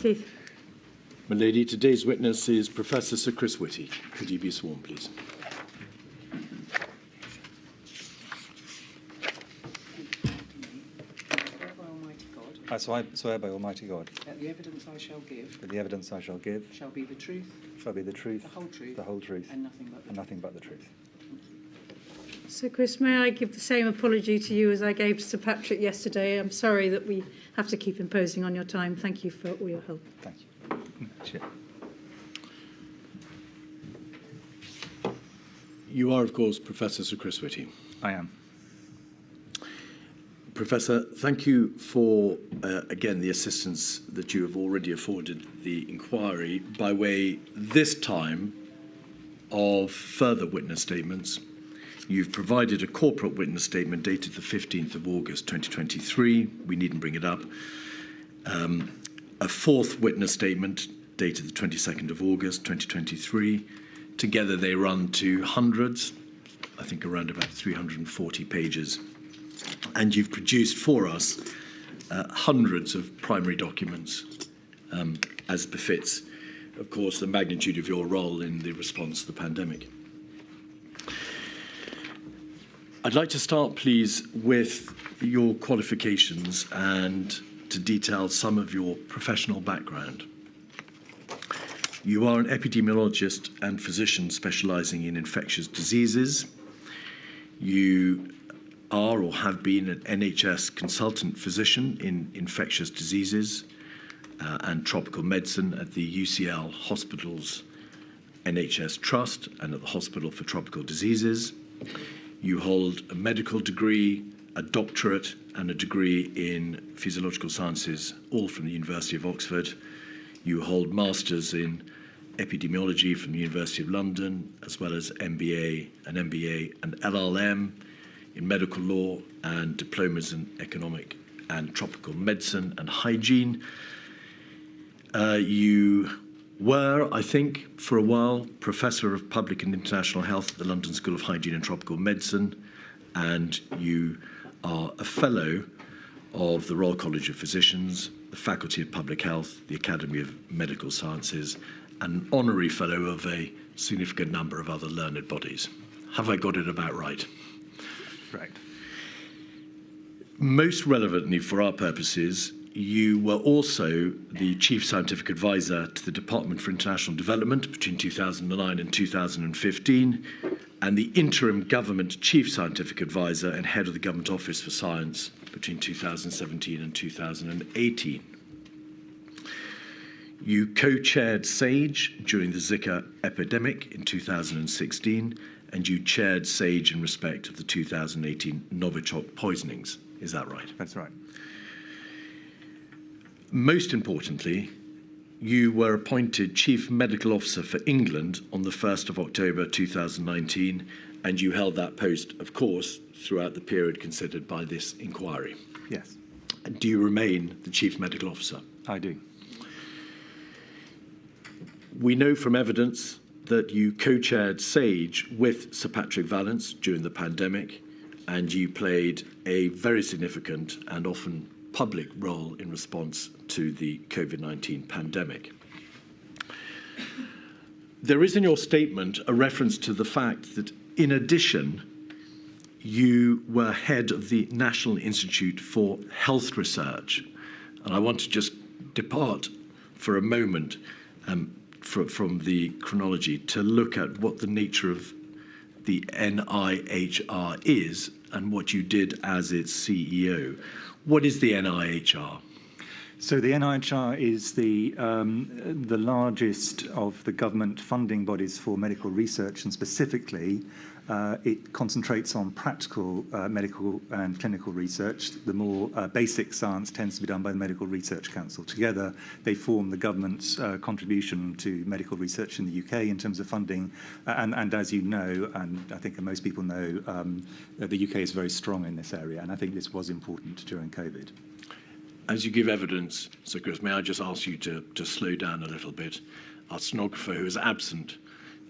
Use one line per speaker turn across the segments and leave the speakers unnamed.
Keith.
My lady, today's witness is Professor Sir Chris Whitty. Could you be sworn, please?
I swear by Almighty God
that the evidence I shall give
that the evidence I shall give
shall be the truth,
shall be the truth,
the whole truth,
and
and
nothing but the truth.
So, Chris, may I give the same apology to you as I gave to Sir Patrick yesterday? I'm sorry that we have to keep imposing on your time. Thank you for all your help.
Thank you. Sure.
You are, of course, Professor Sir Chris Whitty.
I am.
Professor, thank you for, again, the assistance that you have already afforded the inquiry by way, this time, of further witness statements. You've provided a corporate witness statement dated the 15th of August 2023. We needn't bring it up. A fourth witness statement dated the 22nd of August 2023. Together they run to hundreds, I think around about 340 pages. And you've produced for us hundreds of primary documents, as befits, of course, the magnitude of your role in the response to the pandemic. I'd like to start, please, with your qualifications and to detail some of your professional background. You are an epidemiologist and physician specialising in infectious diseases. You are or have been an NHS consultant physician in infectious diseases and tropical medicine at the UCL Hospitals NHS Trust and at the Hospital for Tropical Diseases. You hold a medical degree, a doctorate, and a degree in physiological sciences, all from the University of Oxford. You hold masters in epidemiology from the University of London, as well as MBA and LLM in medical law and diplomas in economic and tropical medicine and hygiene. You were, I think, for a while, Professor of Public and International Health at the London School of Hygiene and Tropical Medicine, and you are a Fellow of the Royal College of Physicians, the Faculty of Public Health, the Academy of Medical Sciences, and an Honorary Fellow of a significant number of other learned bodies. Have I got it about right?
Right.
Most relevantly for our purposes, you were also the Chief Scientific Advisor to the Department for International Development between 2009 and 2015, and the Interim Government Chief Scientific Advisor and Head of the Government Office for Science between 2017 and 2018. You co-chaired SAGE during the Zika epidemic in 2016, and you chaired SAGE in respect of the 2018 Novichok poisonings. Is that right?
That's right.
Most importantly, you were appointed Chief Medical Officer for England on the 1st of October 2019, and you held that post, of course, throughout the period considered by this inquiry.
Yes.
And do you remain the Chief Medical Officer?
I do.
We know from evidence that you co-chaired SAGE with Sir Patrick Vallance during the pandemic, and you played a very significant and often public role in response to the COVID-19 pandemic. There is in your statement a reference to the fact that, in addition, you were head of the National Institute for Health Research. And I want to just depart for a moment from the chronology to look at what the nature of the NIHR is and what you did as its CEO. What is the NIHR?
So the NIHR is the largest of the government funding bodies for medical research, and specifically it concentrates on practical medical and clinical research. The more basic science tends to be done by the Medical Research Council. Together, they form the government's contribution to medical research in the UK in terms of funding. And as you know, and I think most people know, the UK is very strong in this area, and I think this was important during COVID.
As you give evidence, Sir Chris, may I just ask you to slow down a little bit? Our stenographer, who is absent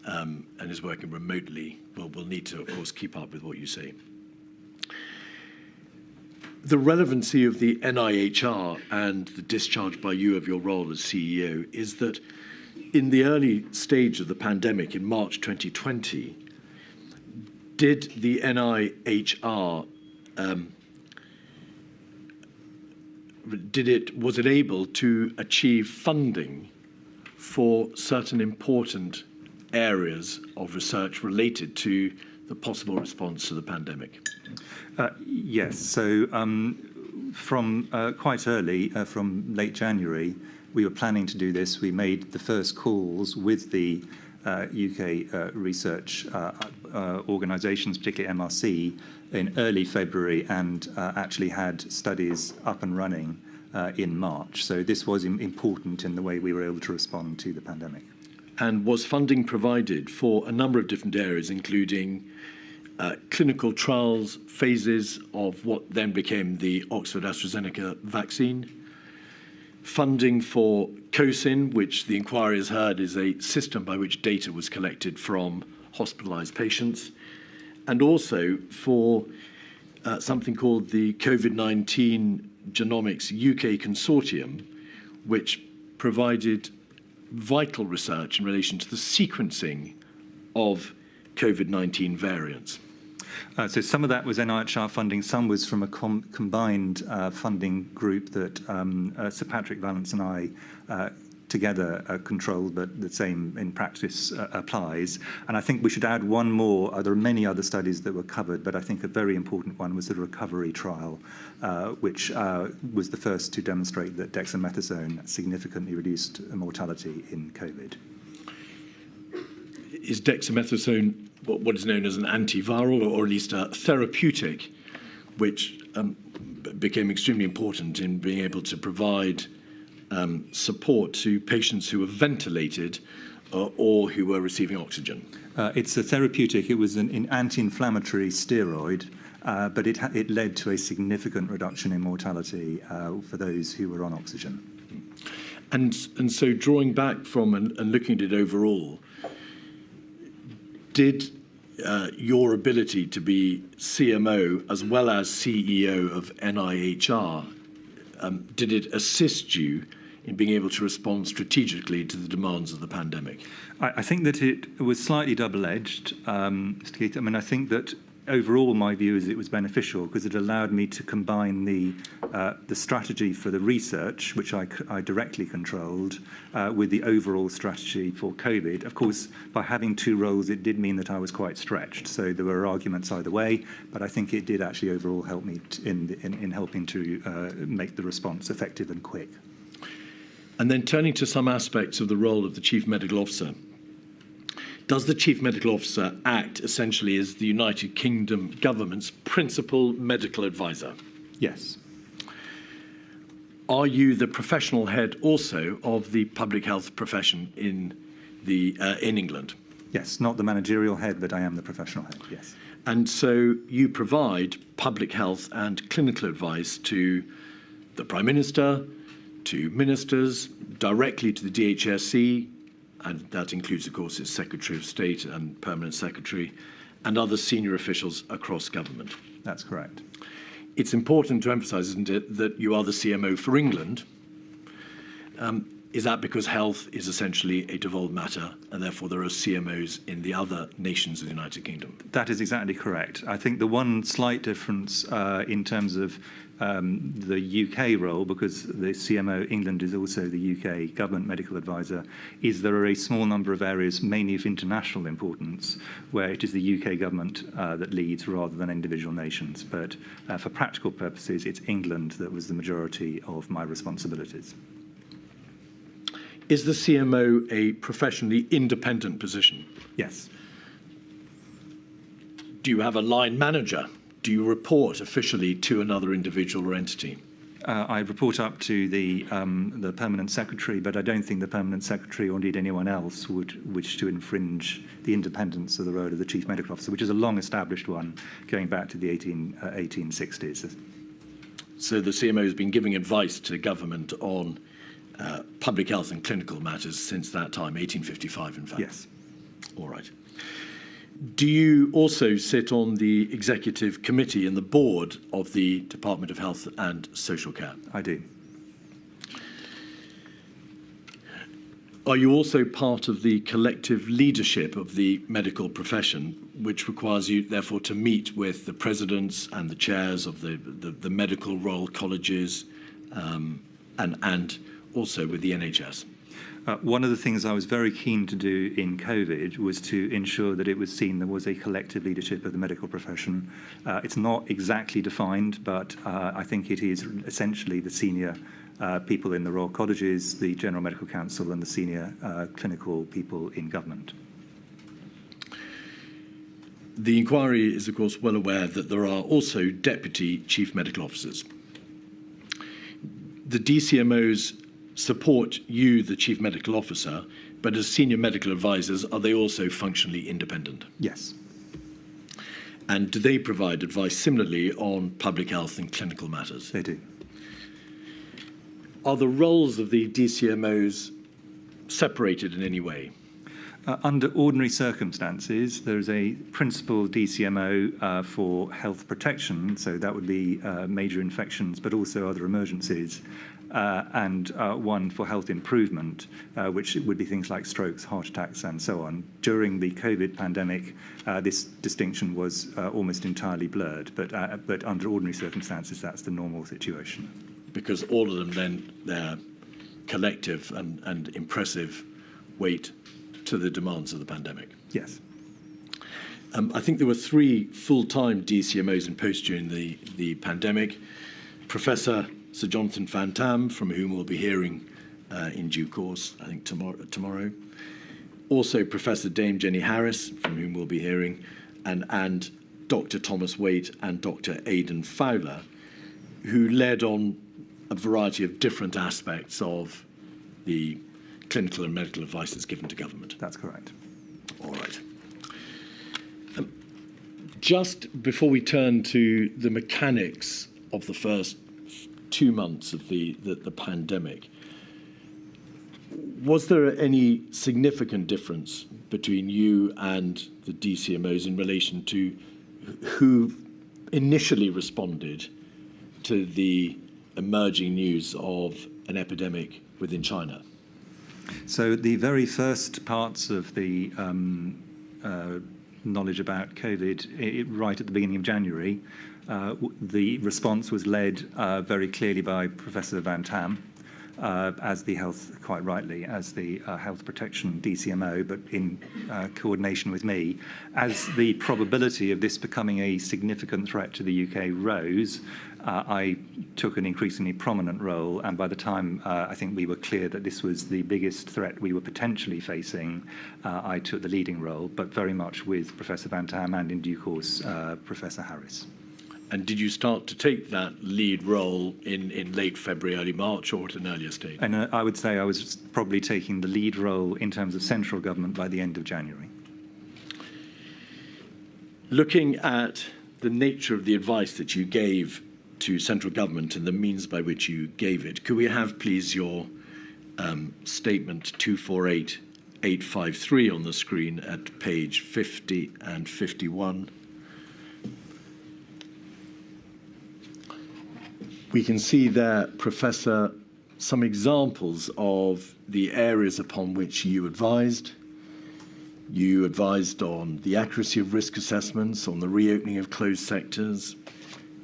and is working remotely, will need to, of course, keep up with what you say. the relevancy of the NIHR and the discharge by you of your role as CEO is that in the early stage of the pandemic in March 2020, did the NIHR was it able to achieve funding for certain important areas of research related to the possible response to the pandemic?
Yes. So from quite early, from late January, we were planning to do this. We made the first calls with the UK research organisations, particularly MRC, in early February, and actually had studies up and running in March. So this was important in the way we were able to respond to the pandemic.
And was funding provided for a number of different areas, including clinical trials, phases of what then became the Oxford-AstraZeneca vaccine, funding for COSIN, which the inquiry has heard is a system by which data was collected from hospitalised patients, and also for something called the Covid-19 Genomics UK Consortium, which provided vital research in relation to the sequencing of Covid-19 variants.
So some of that was NIHR funding, some was from a combined funding group that Sir Patrick Vallance and I together controlled, but the same in practice applies. And I think we should add one more. There are many other studies that were covered, but I think a very important one was the recovery trial, which was the first to demonstrate that dexamethasone significantly reduced mortality in COVID.
Is dexamethasone what is known as an antiviral, or at least a therapeutic, which became extremely important in being able to provide support to patients who were ventilated or who were receiving oxygen?
It's a therapeutic. It was an anti-inflammatory steroid, but it led to a significant reduction in mortality for those who were on oxygen.
And so drawing back from and looking at it overall, did your ability to be CMO as well as CEO of NIHR, did it assist you in being able to respond strategically to the demands of the pandemic?
I think that it was slightly double-edged, Mr. Keith. I mean, I think that overall my view is it was beneficial because it allowed me to combine the strategy for the research, which I directly controlled, with the overall strategy for COVID. Of course, by having two roles, it did mean that I was quite stretched. So there were arguments either way, but I think it did actually overall help me in helping to make the response effective and quick.
And then turning to some aspects of the role of the Chief Medical Officer, does the Chief Medical Officer act essentially as the United Kingdom government's principal medical advisor?
Yes.
Are you the professional head also of the public health profession in England?
Yes, not the managerial head, but I am the professional head, yes.
And so you provide public health and clinical advice to the Prime Minister, to ministers, directly to the DHSC, and that includes, of course, its Secretary of State and Permanent Secretary, and other senior officials across government.
That's correct.
It's important to emphasise, isn't it, that you are the CMO for England. Is that because health is essentially a devolved matter, and therefore there are CMOs in the other nations of the United Kingdom?
That is exactly correct. I think the one slight difference in terms of the UK role, because the CMO England is also the UK government medical advisor, is there are a small number of areas, mainly of international importance, where it is the UK government that leads rather than individual nations. But for practical purposes, it's England that was the majority of my responsibilities.
Is the CMO a professionally independent position?
Yes.
Do you have a line manager? Do you report officially to another individual or entity?
I report up to the Permanent Secretary, but I don't think the Permanent Secretary, or indeed anyone else, would wish to infringe the independence of the role of the Chief Medical Officer, which is a long-established one going back to the 1860s.
So the CMO has been giving advice to government on public health and clinical matters since that time, 1855, in fact?
Yes.
All right. Do you also sit on the executive committee and the board of the Department of Health and Social Care?
I do.
Are you also part of the collective leadership of the medical profession, which requires you, therefore, to meet with the presidents and the chairs of the medical royal colleges and also with the NHS?
One of the things I was very keen to do in COVID was to ensure that it was seen there was a collective leadership of the medical profession. It's not exactly defined, but I think it is essentially the senior people in the Royal Colleges, the General Medical Council, and the senior clinical people in government.
The inquiry is, of course, well aware that there are also deputy chief medical officers. The DCMOs support you, the chief medical officer, but as senior medical advisors, are they also functionally independent?
Yes.
And do they provide advice similarly on public health and clinical matters?
They do.
Are the roles of the DCMOs separated in any way?
Under ordinary circumstances, there's a principal DCMO for health protection, so that would be major infections, but also other emergencies, and one for health improvement, which would be things like strokes, heart attacks, and so on. During the COVID pandemic, this distinction was almost entirely blurred, but under ordinary circumstances, that's the normal situation.
Because all of them lend their collective and impressive weight to the demands of the pandemic.
Yes.
I think there were 3 full-time DCMOs in post during the pandemic. Professor Sir Jonathan Van Tam, from whom we'll be hearing in due course, I think tomorrow. Also Professor Dame Jenny Harris, from whom we'll be hearing, and Dr. Thomas Waite and Dr. Aidan Fowler, who led on a variety of different aspects of the clinical and medical advice that's given to government.
That's correct.
All right. Just before we turn to the mechanics of the first 2 months of the pandemic, was there any significant difference between you and the DCMOs in relation to who initially responded to the emerging news of an epidemic within China?
So the very first parts of the knowledge about COVID, right at the beginning of January, the response was led very clearly by Professor Van Tam, as the health, quite rightly, as the health protection DCMO, but in coordination with me. As the probability of this becoming a significant threat to the UK rose, I took an increasingly prominent role, and by the time I think we were clear that this was the biggest threat we were potentially facing, I took the leading role, but very much with Professor Van Tam and in due course Professor Harris.
And did you start to take that lead role in late February, early March, or at an earlier stage?
And I would say I was probably taking the lead role in terms of central government by the end of January. Looking at
the nature of the advice that you gave to central government and the means by which you gave it, could we have, please, your statement 248853 on the screen at page 50 and 51? We can see there, Professor, some examples of the areas upon which you advised. You advised on the accuracy of risk assessments, on the reopening of closed sectors,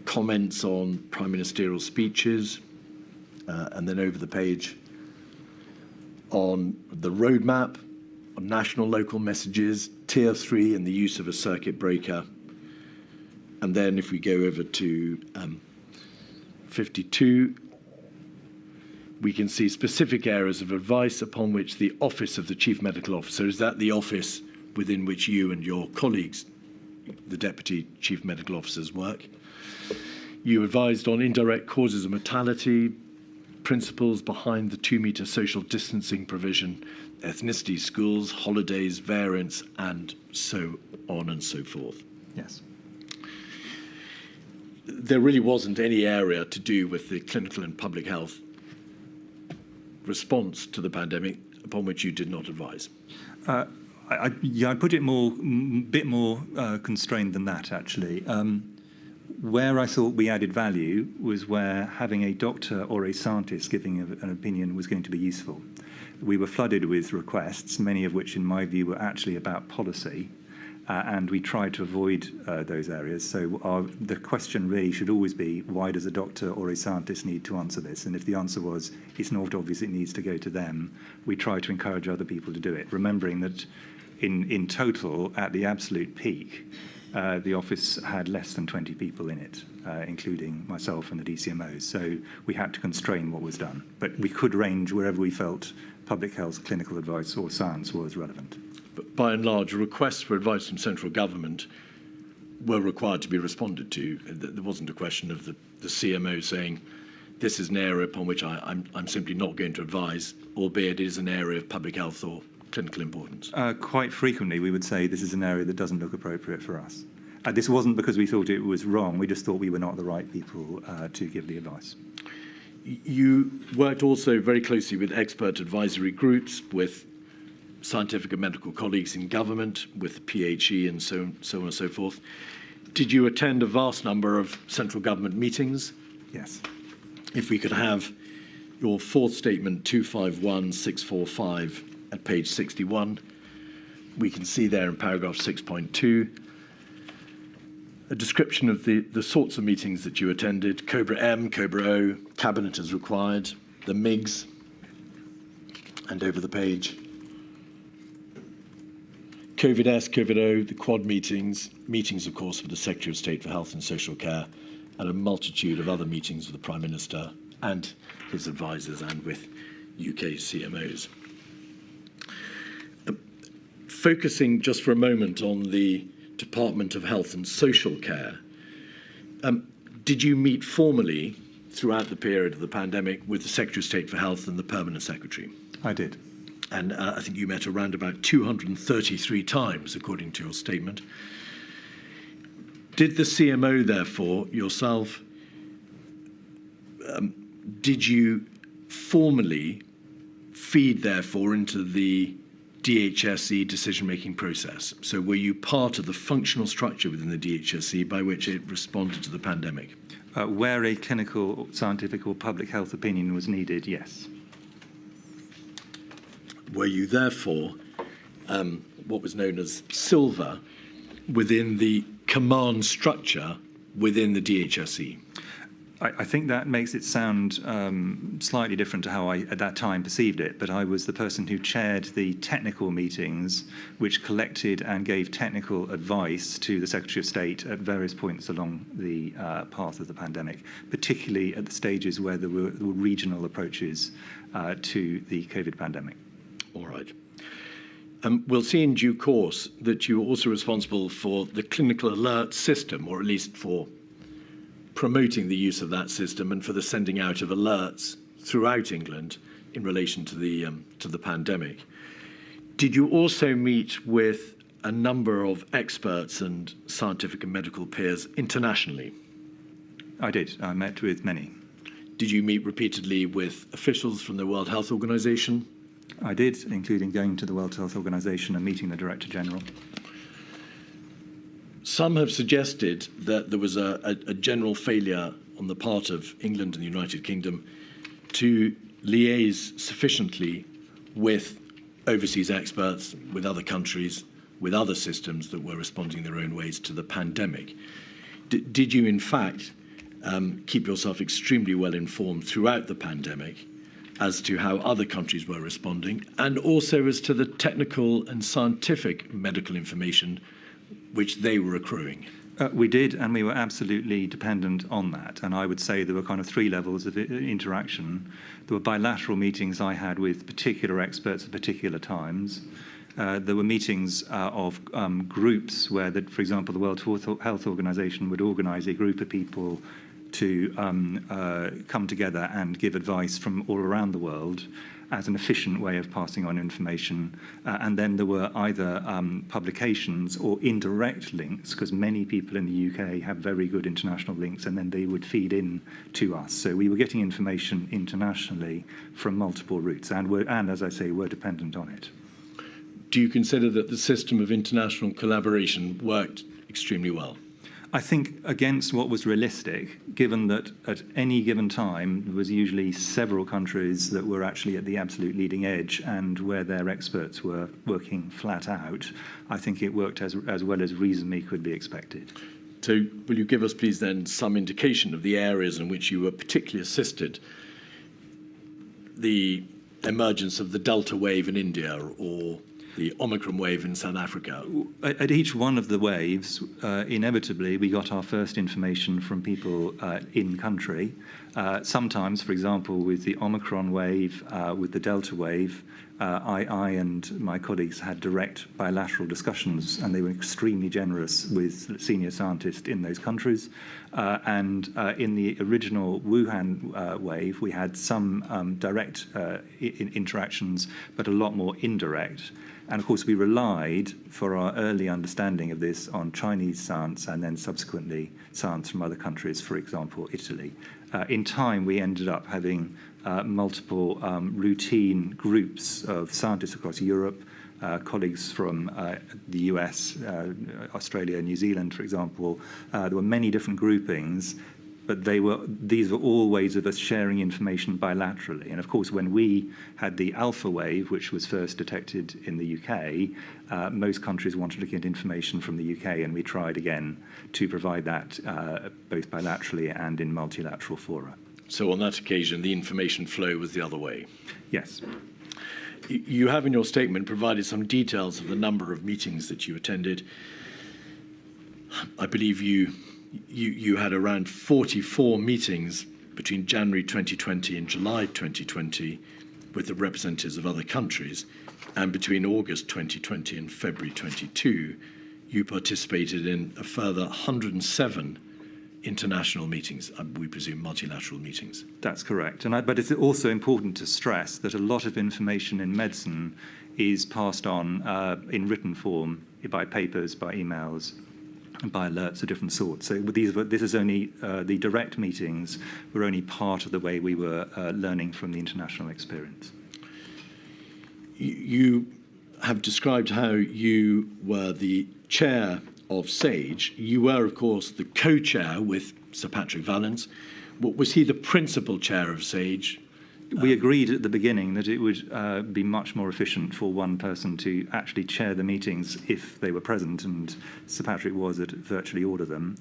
comments on prime ministerial speeches, and then over the page on the roadmap, on national local messages, tier 3 and the use of a circuit breaker. And then if we go over to 52, we can see specific areas of advice upon which the Office of the Chief Medical Officer, is that the office within which you and your colleagues, the Deputy Chief Medical Officers, work. You advised on indirect causes of mortality, principles behind the 2-metre social distancing provision, ethnicity, schools, holidays, variants, and so on and so forth.
Yes.
There really wasn't any area to do with the clinical and public health response to the pandemic upon which you did not advise.
I'd put it bit more constrained than that, actually. Where I thought we added value was where having a doctor or a scientist giving an opinion was going to be useful. We were flooded with requests, many of which, in my view, were actually about policy, and we tried to avoid those areas. So the question really should always be, why does a doctor or a scientist need to answer this? And if the answer was, it's not obvious it needs to go to them, we try to encourage other people to do it, remembering that in total, at the absolute peak, the office had less than 20 people in it, including myself and the DCMOs. So we had to constrain what was done. But we could range wherever we felt public health, clinical advice, or science was relevant.
But by and large, requests for advice from central government were required to be responded to. There wasn't a question of the CMO saying, this is an area upon which I'm simply not going to advise, albeit it is an area of public health or clinical importance.
Quite frequently, we would say this is an area that doesn't look appropriate for us. This wasn't because we thought it was wrong. We just thought we were not the right people to give the advice.
You worked also very closely with expert advisory groups, with scientific and medical colleagues in government, with the PHE and so on and so forth. Did you attend a vast number of central government meetings?
Yes.
If we could have your fourth statement, 251645, at page 61, we can see there in paragraph 6.2 a description of the sorts of meetings that you attended: Cobra M, Cobra O, Cabinet as required, the MIGs, and over the page, Covid S, Covid O, the Quad meetings, of course, with the Secretary of State for Health and Social Care, and a multitude of other meetings with the Prime Minister and his advisors and with UK CMOs. Focusing just for a moment on the Department of Health and Social Care, did you meet formally throughout the period of the pandemic with the Secretary of State for Health and the Permanent Secretary?
I did.
And I think you met around about 233 times, according to your statement. Did the CMO, therefore, yourself, did you formally feed, therefore, into the DHSE decision-making process? So were you part of the functional structure within the DHSE by which it responded to the pandemic?
Where a clinical, scientific or public health opinion was needed, yes.
Were you therefore what was known as silver within the command structure within the DHSE?
I think that makes it sound slightly different to how I, at that time, perceived it, but I was the person who chaired the technical meetings which collected and gave technical advice to the Secretary of State at various points along the path of the pandemic, particularly at the stages where there were regional approaches to the COVID pandemic.
All right. We'll see in due course that you were also responsible for the clinical alert system, or at least for promoting the use of that system and for the sending out of alerts throughout England in relation to the pandemic. Did you also meet with a number of experts and scientific and medical peers internationally?
I did. I met with many.
Did you meet repeatedly with officials from the World Health Organization?
I did, including going to the World Health Organization and meeting the Director General.
Some have suggested that there was a general failure on the part of England and the United Kingdom to liaise sufficiently with overseas experts, with other countries, with other systems that were responding their own ways to the pandemic. Did you, in fact, keep yourself extremely well informed throughout the pandemic as to how other countries were responding, and also as to the technical and scientific medical information which they were accruing?
We did, and we were absolutely dependent on that. And I would say there were kind of three levels of interaction. There were bilateral meetings I had with particular experts at particular times. There were meetings of groups where, for example, the World Health Organization would organize a group of people to come together and give advice from all around the world as an efficient way of passing on information. And then there were either publications or indirect links, because many people in the UK have very good international links, and then they would feed in to us. So we were getting information internationally from multiple routes, and as I say, we're dependent on it.
do you consider that the system of international collaboration worked extremely well?
I think against what was realistic, given that at any given time there was usually several countries that were actually at the absolute leading edge and where their experts were working flat out, I think it worked as well as reasonably could be expected.
So will you give us, please, then, some indication of the areas in which you were particularly assisted? The emergence of the Delta wave in India or the Omicron wave in South Africa?
At each one of the waves, inevitably, we got our first information from people in country. Sometimes, for example, with the Omicron wave, with the Delta wave, I and my colleagues had direct bilateral discussions, and they were extremely generous with senior scientists in those countries. And in the original Wuhan wave, we had some direct interactions, but a lot more indirect. And of course, we relied for our early understanding of this on Chinese science and then subsequently science from other countries, for example, Italy. In time, we ended up having multiple routine groups of scientists across Europe, colleagues from the US, Australia, New Zealand, for example. There were many different groupings, but these were all ways of us sharing information bilaterally. And of course, when we had the alpha wave, which was first detected in the UK, most countries wanted to get information from the UK, and we tried again to provide that both bilaterally and in multilateral fora.
So on that occasion, the information flow was the other way?
Yes.
You have in your statement provided some details of the number of meetings that you attended. I believe you had around 44 meetings between January 2020 and July 2020 with the representatives of other countries, and between August 2020 and February 22, you participated in a further 107 international meetings, we presume multilateral meetings.
That's correct. But it's also important to stress that a lot of information in medicine is passed on in written form by papers, by emails, by alerts of different sorts. So this is only the direct meetings were only part of the way we were learning from the international experience.
You have described how you were the chair of SAGE. You were, of course, the co-chair with Sir Patrick Vallance. Was he the principal chair of SAGE?
We agreed at the beginning that it would be much more efficient for one person to actually chair the meetings if they were present, and Sir Patrick was at virtually all of them.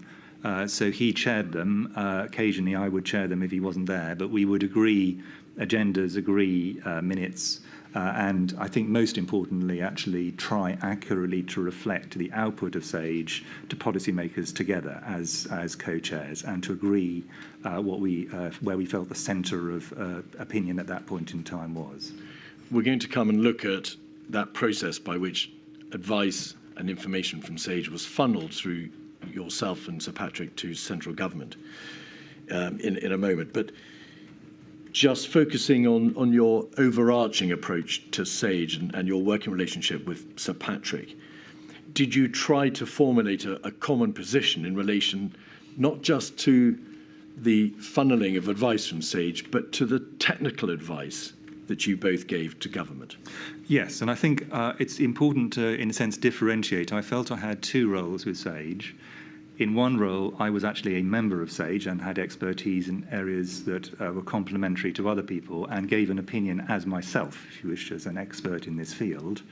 So he chaired them. Occasionally I would chair them if he wasn't there, but we would agree agendas, agree minutes, and I think most importantly actually try accurately to reflect the output of SAGE to policymakers together as co-chairs, and to agree where we felt the centre of opinion at that point in time was.
We're going to come and look at that process by which advice and information from SAGE was funneled through yourself and Sir Patrick to central government in a moment. But just focusing on your overarching approach to SAGE and your working relationship with Sir Patrick, did you try to formulate a common position in relation not just to the funneling of advice from SAGE, but to the technical advice that you both gave to government?
Yes, and I think it's important to, in a sense, differentiate. I felt I had two roles with SAGE. In one role, I was actually a member of SAGE and had expertise in areas that were complementary to other people, and gave an opinion as myself, if you wish, as an expert in this field.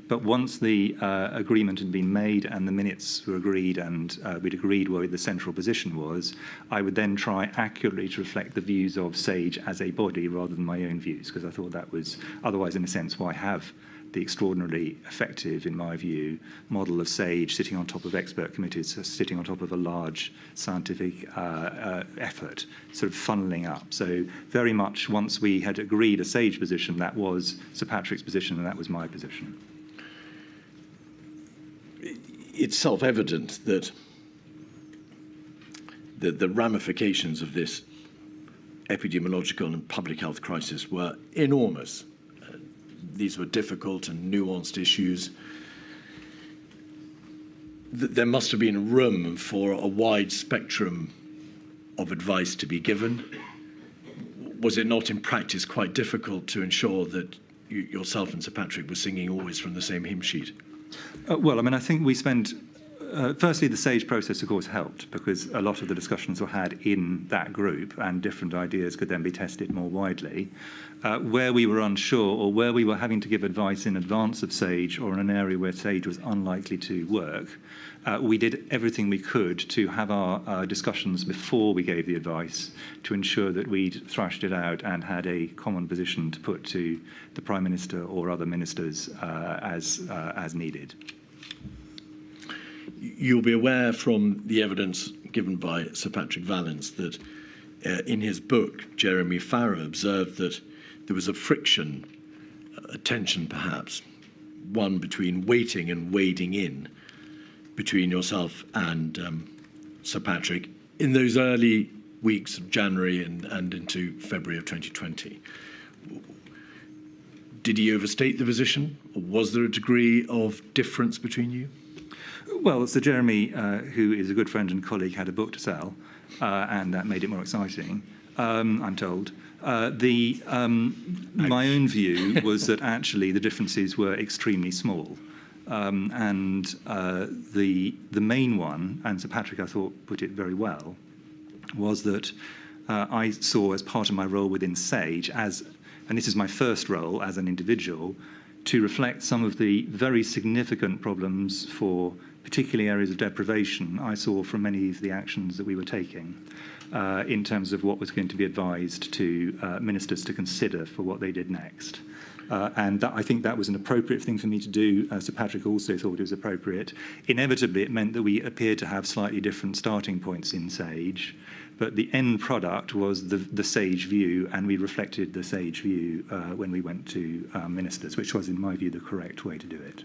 But once the agreement had been made and the minutes were agreed, and we'd agreed where the central position was, I would then try accurately to reflect the views of SAGE as a body rather than my own views, because I thought that was, otherwise, in a sense, why have the extraordinarily effective, in my view, model of SAGE sitting on top of expert committees, sitting on top of a large scientific effort, sort of funneling up. So very much once we had agreed a SAGE position, that was Sir Patrick's position and that was my position.
It's self-evident that the ramifications of this epidemiological and public health crisis were enormous. These were difficult and nuanced issues. There must have been room for a wide spectrum of advice to be given. Was it not in practice quite difficult to ensure that yourself and Sir Patrick were singing always from the same hymn sheet?
Well, I mean, I think we spent. Firstly, the SAGE process, of course, helped because a lot of the discussions were had in that group and different ideas could then be tested more widely. Where we were unsure or where we were having to give advice in advance of SAGE or in an area where SAGE was unlikely to work, we did everything we could to have our discussions before we gave the advice to ensure that we'd thrashed it out and had a common position to put to the Prime Minister or other ministers as needed.
You'll be aware from the evidence given by Sir Patrick Vallance that in his book, Jeremy Farrar observed that there was a friction, a tension perhaps, one between waiting and wading in between yourself and Sir Patrick in those early weeks of January and into February of 2020. Did he overstate the position, or was there a degree of difference between you?
Well, Sir Jeremy, who is a good friend and colleague, had a book to sell, and that made it more exciting, I'm told. My own view was that actually the differences were extremely small. And the main one, and Sir Patrick, I thought, put it very well, was that I saw as part of my role within SAGE, and this is my first role as an individual, to reflect some of the very significant problems for particularly areas of deprivation I saw from many of the actions that we were taking in terms of what was going to be advised to ministers to consider for what they did next. And I think that was an appropriate thing for me to do. Sir Patrick also thought it was appropriate. Inevitably, it meant that we appeared to have slightly different starting points in SAGE, but the end product was the SAGE view, and we reflected the SAGE view when we went to ministers, which was, in my view, the correct way to do it.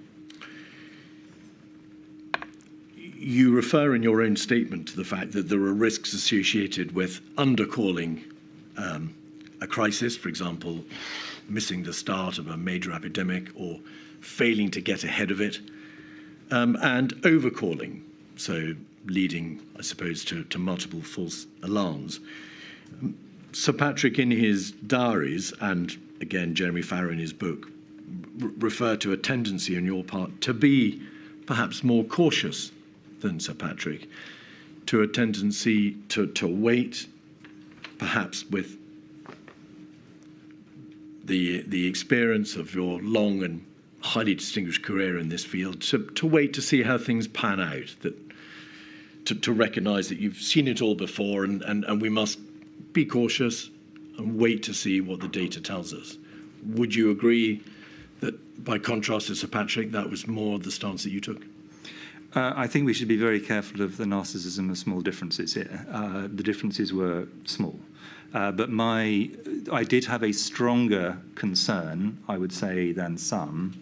You refer in your own statement to the fact that there are risks associated with undercalling a crisis, for example, missing the start of a major epidemic or failing to get ahead of it, and overcalling, so leading, I suppose, to multiple false alarms. Sir Patrick, in his diaries, and again Jeremy Farrar in his book, refer to a tendency on your part to be perhaps more cautious than Sir Patrick, to a tendency to wait, perhaps with the experience of your long and highly distinguished career in this field, to wait to see how things pan out, that to recognise that you've seen it all before and we must be cautious and wait to see what the data tells us. Would you agree that, by contrast to Sir Patrick, that was more the stance that you took?
I think we should be very careful of the narcissism of small differences here. The differences were small. But I did have a stronger concern, I would say, than some,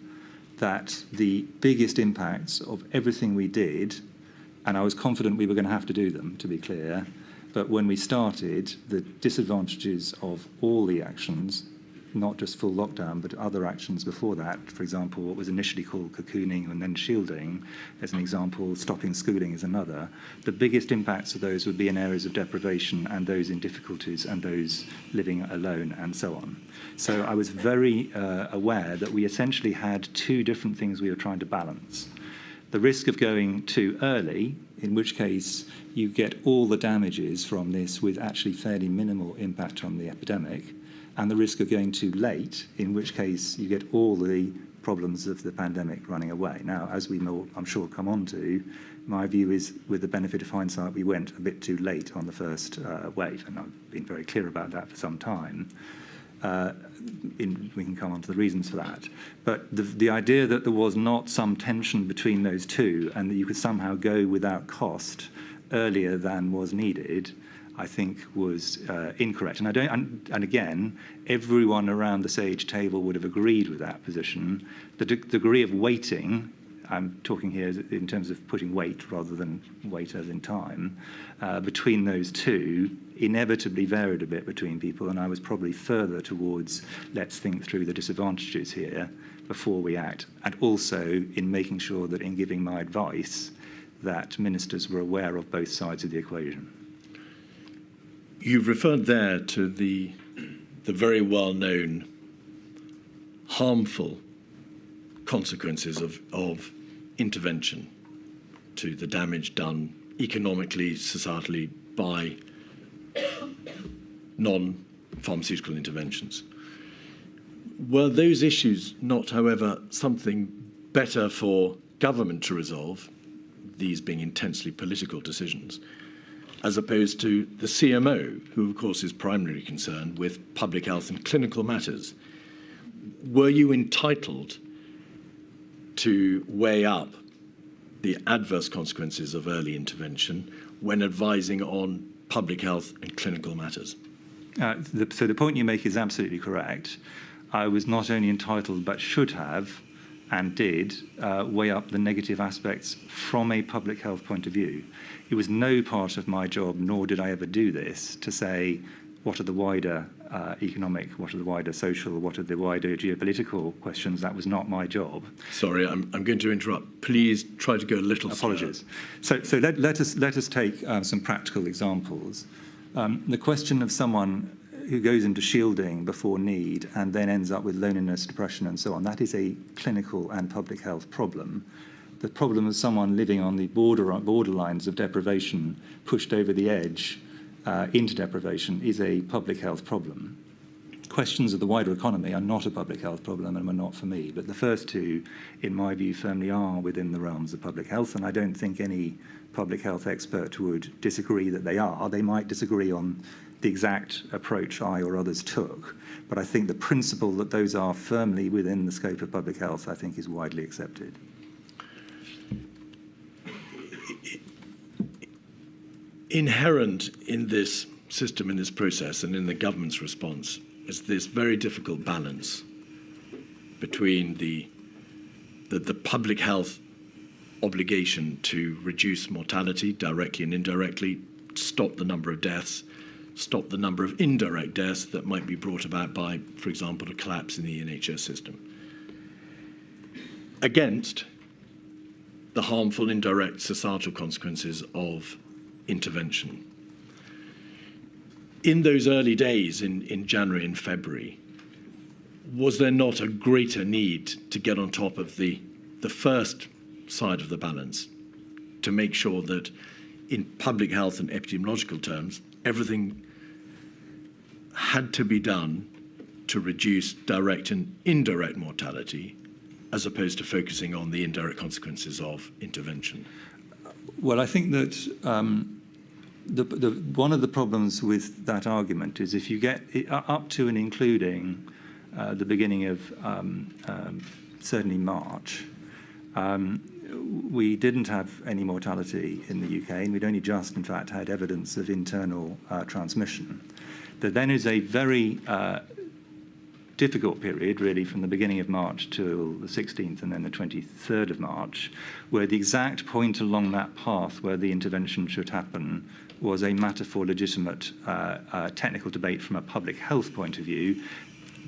that the biggest impacts of everything we did, and I was confident we were going to have to do them, to be clear, but when we started, the disadvantages of all the actions, not just full lockdown, but other actions before that, for example, what was initially called cocooning and then shielding, as an example, stopping schooling is another. The biggest impacts of those would be in areas of deprivation and those in difficulties and those living alone and so on. So I was very aware that we essentially had two different things we were trying to balance. The risk of going too early, in which case you get all the damages from this with actually fairly minimal impact on the epidemic, and the risk of going too late, in which case you get all the problems of the pandemic running away. Now, as we will, I'm sure, come on to, my view is, with the benefit of hindsight, we went a bit too late on the first wave, and I've been very clear about that for some time. We can come on to the reasons for that. But the idea that there was not some tension between those two and that you could somehow go without cost earlier than was needed, I think was incorrect. And again, everyone around the SAGE table would have agreed with that position. The degree of weighting, I'm talking here in terms of putting weight rather than weight as in time, between those two inevitably varied a bit between people, and I was probably further towards let's think through the disadvantages here before we act, and also in making sure that in giving my advice that ministers were aware of both sides of the equation.
You've referred there to the very well-known harmful consequences of intervention to the damage done economically, societally, by non-pharmaceutical interventions. Were those issues not, however, something better for government to resolve, these being intensely political decisions, as opposed to the CMO, who of course is primarily concerned with public health and clinical matters? Were you entitled to weigh up the adverse consequences of early intervention when advising on public health and clinical matters?
So the point you make is absolutely correct. I was not only entitled but should have and did weigh up the negative aspects from a public health point of view. It was no part of my job, nor did I ever do this, to say what are the wider economic, what are the wider social, what are the wider geopolitical questions. That was not my job.
Sorry, I'm going to interrupt. Please try to go a little
Apologies. So let us take some practical examples. The question of someone who goes into shielding before need and then ends up with loneliness, depression, and so on, that is a clinical and public health problem. The problem of someone living on the borderlines of deprivation, pushed over the edge into deprivation, is a public health problem. Questions of the wider economy are not a public health problem and are not for me, but the first two, in my view, firmly are within the realms of public health, and I don't think any public health expert would disagree that they are. They might disagree on the exact approach I or others took, but I think the principle that those are firmly within the scope of public health, I think, is widely accepted.
Inherent in this system, in this process, and in the government's response is this very difficult balance between the public health obligation to reduce mortality directly and indirectly, stop the number of deaths, stop the number of indirect deaths that might be brought about by, for example, a collapse in the NIHR system, against the harmful indirect societal consequences of intervention. In those early days in January and February, was there not a greater need to get on top of the first side of the balance, to make sure that in public health and epidemiological terms, everything had to be done to reduce direct and indirect mortality, as opposed to focusing on the indirect consequences of intervention?
Well, I think that one of the problems with that argument is if you get up to and including the beginning of certainly March, we didn't have any mortality in the UK, and we'd only just, in fact, had evidence of internal transmission. There then is a very difficult period, really, from the beginning of March till the 16th and then the 23rd of March, where the exact point along that path where the intervention should happen was a matter for legitimate technical debate from a public health point of view.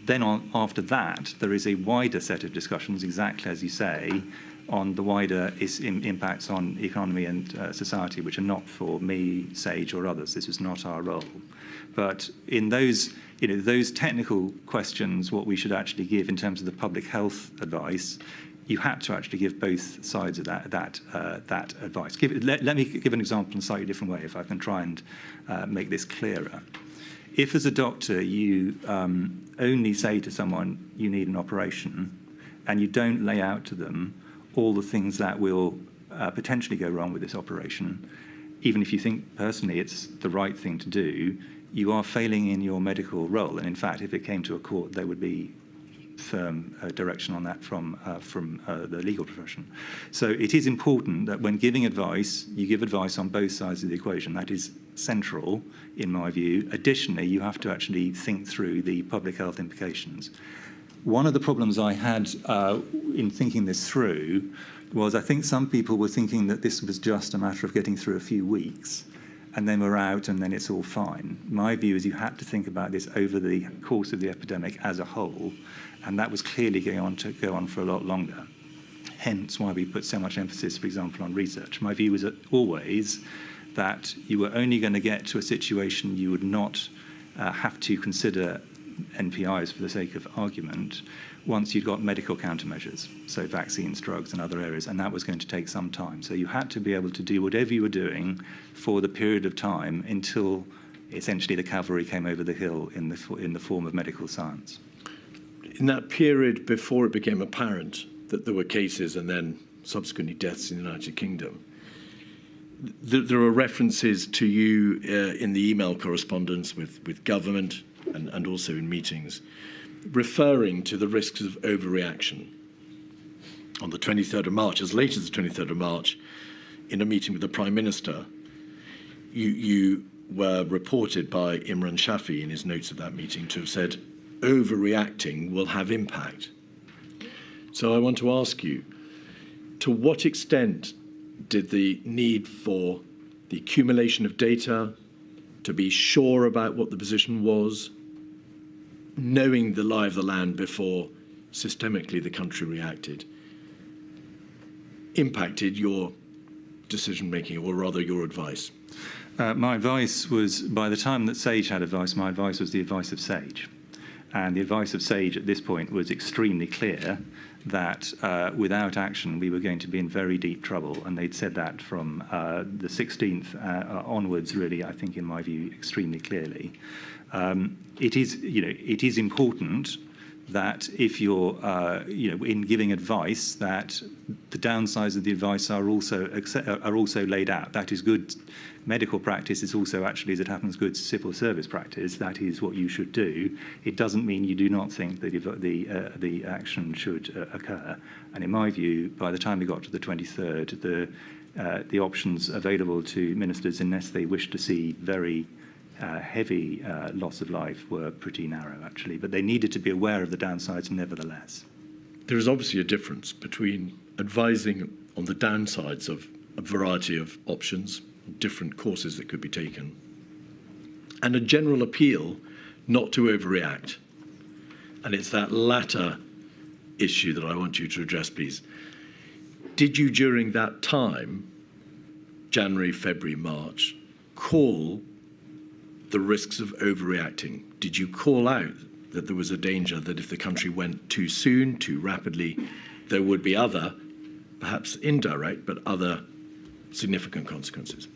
Then after that, there is a wider set of discussions, exactly as you say, on the wider impacts on economy and society, which are not for me, Sage, or others. This is not our role. But in those, those technical questions, what we should actually give in terms of the public health advice, you had to actually give both sides of that advice. Let me give an example in a slightly different way, if I can try and make this clearer. If, as a doctor, you only say to someone you need an operation, and you don't lay out to them all the things that will potentially go wrong with this operation, even if you think personally it's the right thing to do, you are failing in your medical role. And in fact, if it came to a court, there would be firm direction on that from the legal profession. So it is important that when giving advice, you give advice on both sides of the equation. That is central, in my view. Additionally, you have to actually think through the public health implications. One of the problems I had in thinking this through was I think some people were thinking that this was just a matter of getting through a few weeks and then we're out and then it's all fine. My view is you had to think about this over the course of the epidemic as a whole, and that was clearly going on to go on for a lot longer. Hence why we put so much emphasis, for example, on research. My view was always that you were only going to get to a situation you would not have to consider NPIs for the sake of argument, once you'd got medical countermeasures, so vaccines, drugs, and other areas, and that was going to take some time. So you had to be able to do whatever you were doing for the period of time until essentially the cavalry came over the hill in the form of medical science.
In that period before it became apparent that there were cases and then subsequently deaths in the United Kingdom, there are references to you in the email correspondence with government and also in meetings, referring to the risks of overreaction. On the 23rd of March, as late as the 23rd of March, in a meeting with the Prime Minister, you were reported by Imran Shafi in his notes of that meeting to have said, overreacting will have impact. So I want to ask you, to what extent did the need for the accumulation of data, to be sure about what the position was, knowing the lie of the land before systemically the country reacted, impacted your decision-making, or rather your advice?
My advice was, by the time that SAGE had advice, my advice was the advice of SAGE. And the advice of SAGE at this point was extremely clear that without action, we were going to be in very deep trouble. And they'd said that from the 16th onwards, really, I think, in my view, extremely clearly. It is important that if you're, in giving advice, that the downsides of the advice are also laid out. That is good medical practice. Is also, actually, as it happens, good civil service practice. That is what you should do. It doesn't mean you do not think that the action should occur. And in my view, by the time we got to the 23rd, the options available to ministers, unless they wish to see very heavy loss of life, were pretty narrow, actually. But they needed to be aware of the downsides nevertheless.
There is obviously a difference between advising on the downsides of a variety of options, different courses that could be taken, and a general appeal not to overreact. And it's that latter issue that I want you to address, please. Did you, during that time, January, February, March, call the risks of overreacting? Did you call out that there was a danger that if the country went too soon, too rapidly, there would be other, perhaps indirect, but other significant consequences?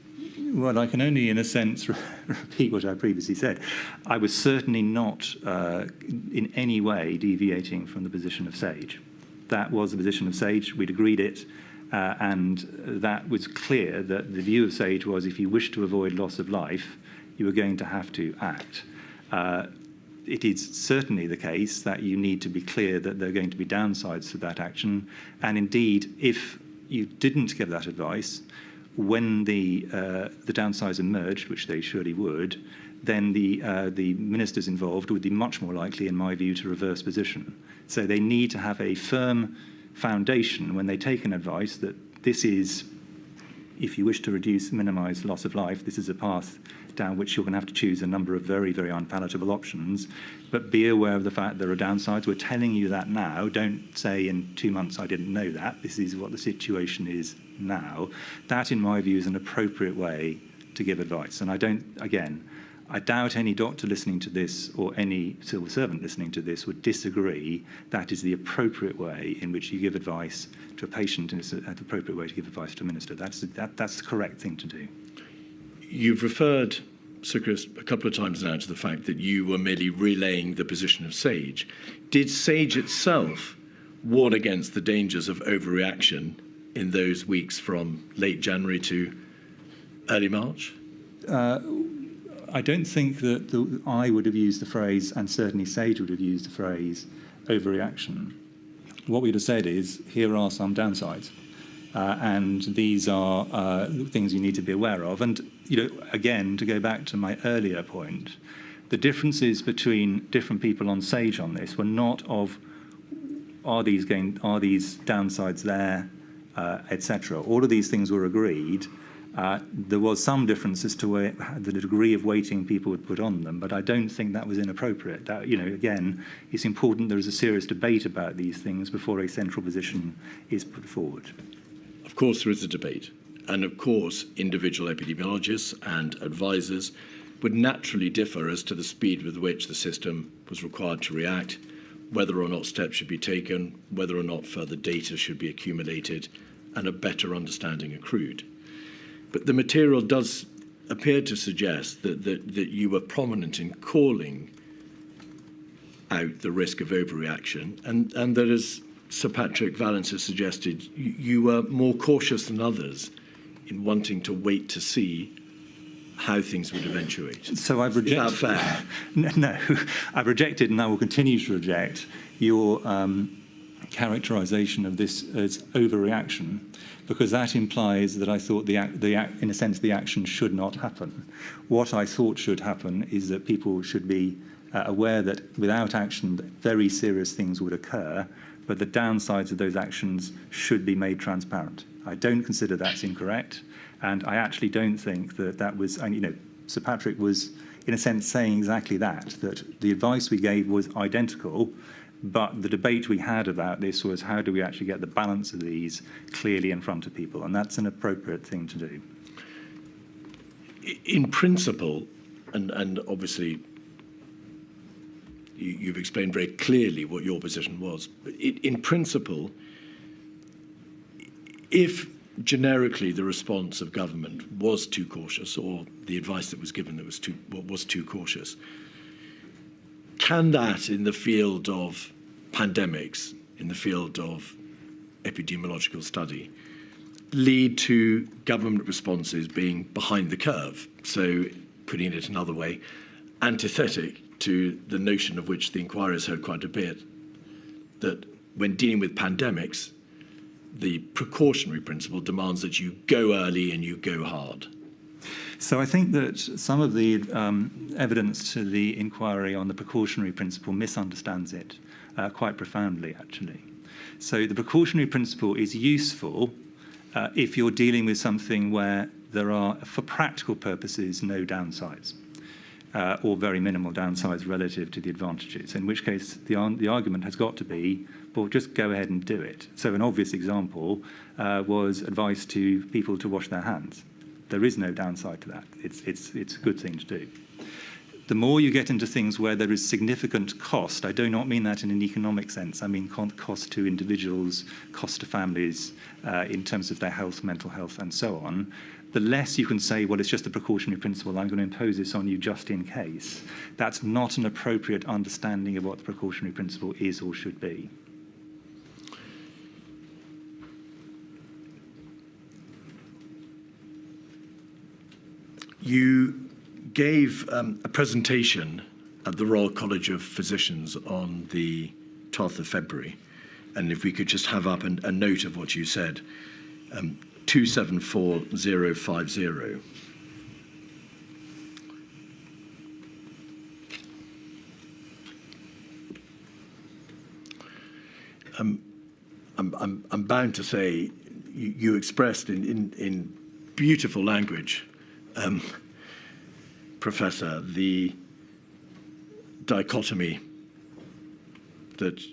Well, I can only, in a sense, repeat what I previously said. I was certainly not in any way deviating from the position of SAGE. That was the position of SAGE. We'd agreed it. And that was clear that the view of SAGE was, if you wish to avoid loss of life, you are going to have to act. It is certainly the case that you need to be clear that there are going to be downsides to that action. And indeed, if you didn't give that advice, when the downsides emerged, which they surely would, then the ministers involved would be much more likely, in my view, to reverse position. So they need to have a firm foundation when they take an advice that this is, if you wish to minimise loss of life, this is a path down which you're going to have to choose a number of very, very unpalatable options. But be aware of the fact there are downsides. We're telling you that now. Don't say in 2 months I didn't know that. This is what the situation is now. That, in my view, is an appropriate way to give advice. And I doubt any doctor listening to this or any civil servant listening to this would disagree. That is the appropriate way in which you give advice to a patient, and it's an appropriate way to give advice to a minister. That's the correct thing to do.
You've referred, Sir Chris, a couple of times now to the fact that you were merely relaying the position of SAGE. Did SAGE itself warn against the dangers of overreaction in those weeks from late January to early March?
I don't think that I would have used the phrase, and certainly SAGE would have used the phrase, overreaction. What we'd have said is, here are some downsides. And these are things you need to be aware of. And, again, to go back to my earlier point, the differences between different people on SAGE on this were not of, are these downsides there, etc. All of these things were agreed. There was some difference as to the degree of weighting people would put on them, but I don't think that was inappropriate. Again, it's important there is a serious debate about these things before a central position is put forward.
Of course, there is a debate. And of course, individual epidemiologists and advisors would naturally differ as to the speed with which the system was required to react, whether or not steps should be taken, whether or not further data should be accumulated, and a better understanding accrued. But the material does appear to suggest that you were prominent in calling out the risk of overreaction, and that, as Sir Patrick Vallance has suggested, you were more cautious than others in wanting to wait to see how things would eventuate.
So I've rejected.
Is that fair?
No, I've rejected, and I will continue to reject your characterisation of this as overreaction, because that implies that I thought in a sense, the action should not happen. What I thought should happen is that people should be aware that without action, very serious things would occur, but the downsides of those actions should be made transparent. I don't consider that's incorrect, and I actually don't think that was, and Sir Patrick was, in a sense, saying exactly that the advice we gave was identical, but the debate we had about this was how do we actually get the balance of these clearly in front of people, and that's an appropriate thing to do.
In principle, and obviously you've explained very clearly what your position was, but in principle, if generically the response of government was too cautious, or the advice that was given that was too cautious, can that, in the field of pandemics, in the field of epidemiological study, lead to government responses being behind the curve? So, putting it another way, antithetic to the notion of which the inquiry has heard quite a bit, that when dealing with pandemics, the precautionary principle demands that you go early and you go hard.
So I think that some of the evidence to the inquiry on the precautionary principle misunderstands it quite profoundly, actually. So the precautionary principle is useful if you're dealing with something where there are, for practical purposes, no downsides, or very minimal downsides relative to the advantages, in which case the argument has got to be, well, just go ahead and do it. So an obvious example was advice to people to wash their hands. There is no downside to that. It's a good thing to do. The more you get into things where there is significant cost, I do not mean that in an economic sense, I mean cost to individuals, cost to families, in terms of their health, mental health, and so on, the less you can say, well, it's just a precautionary principle, I'm going to impose this on you just in case. That's not an appropriate understanding of what the precautionary principle is or should be.
You gave a presentation at the Royal College of Physicians on the 12th of February, and if we could just have up a note of what you said, 274050. I'm bound to say you expressed in beautiful language, Professor, the dichotomy that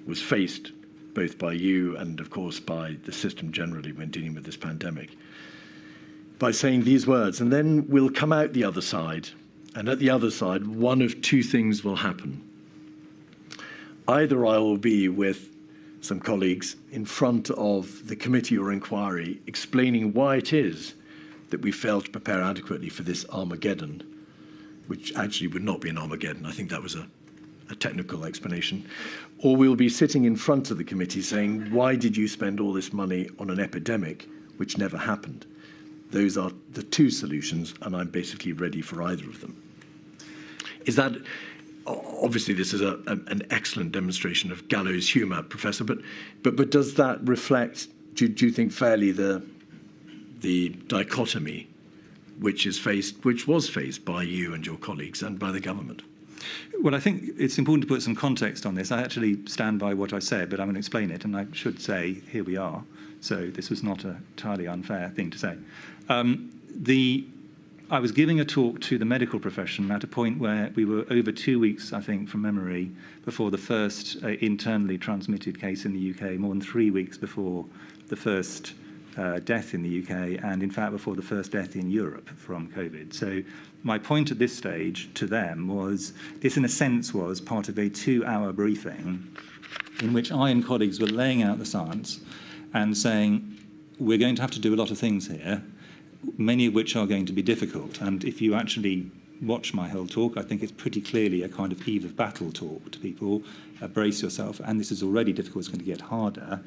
was faced both by you and, of course, by the system generally when dealing with this pandemic, by saying these words, and then we'll come out the other side, and at the other side, one of two things will happen. Either I will be with some colleagues in front of the committee or inquiry explaining why it is that we failed to prepare adequately for this Armageddon, which actually would not be an Armageddon. I think that was a technical explanation. Or we'll be sitting in front of the committee saying, why did you spend all this money on an epidemic which never happened? Those are the two solutions, and I'm basically ready for either of them. Is that, obviously this is an excellent demonstration of gallows humour, Professor, but does that reflect, do you think fairly the dichotomy which was faced by you and your colleagues and by the government?
Well, I think it's important to put some context on this. I actually stand by what I said, but I'm going to explain it, and I should say, here we are. So this was not an entirely unfair thing to say. I was giving a talk to the medical profession at a point where we were over 2 weeks, I think, from memory, before the first internally transmitted case in the UK, more than 3 weeks before the first death in the UK, and in fact before the first death in Europe from COVID. So my point at this stage to them was, this in a sense was part of a 2-hour briefing in which I and colleagues were laying out the science and saying, we're going to have to do a lot of things here, many of which are going to be difficult. And if you actually watch my whole talk, I think it's pretty clearly a kind of eve of battle talk to people. Brace yourself, and this is already difficult, it's going to get harder.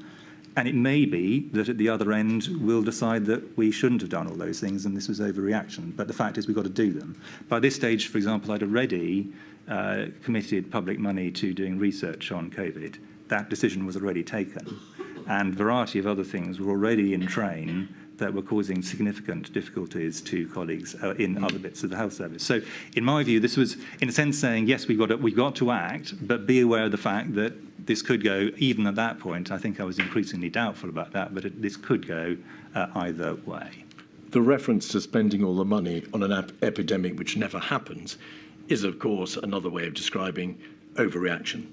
And it may be that at the other end we'll decide that we shouldn't have done all those things and this was overreaction. But the fact is we've got to do them. By this stage, for example, I'd already committed public money to doing research on COVID. That decision was already taken. And a variety of other things were already in train that were causing significant difficulties to colleagues in other bits of the health service. So in my view, this was, in a sense, saying, yes, we've got to act, but be aware of the fact that this could go, even at that point, I think I was increasingly doubtful about that, but this could go either way.
The reference to spending all the money on an epidemic which never happens is, of course, another way of describing overreaction.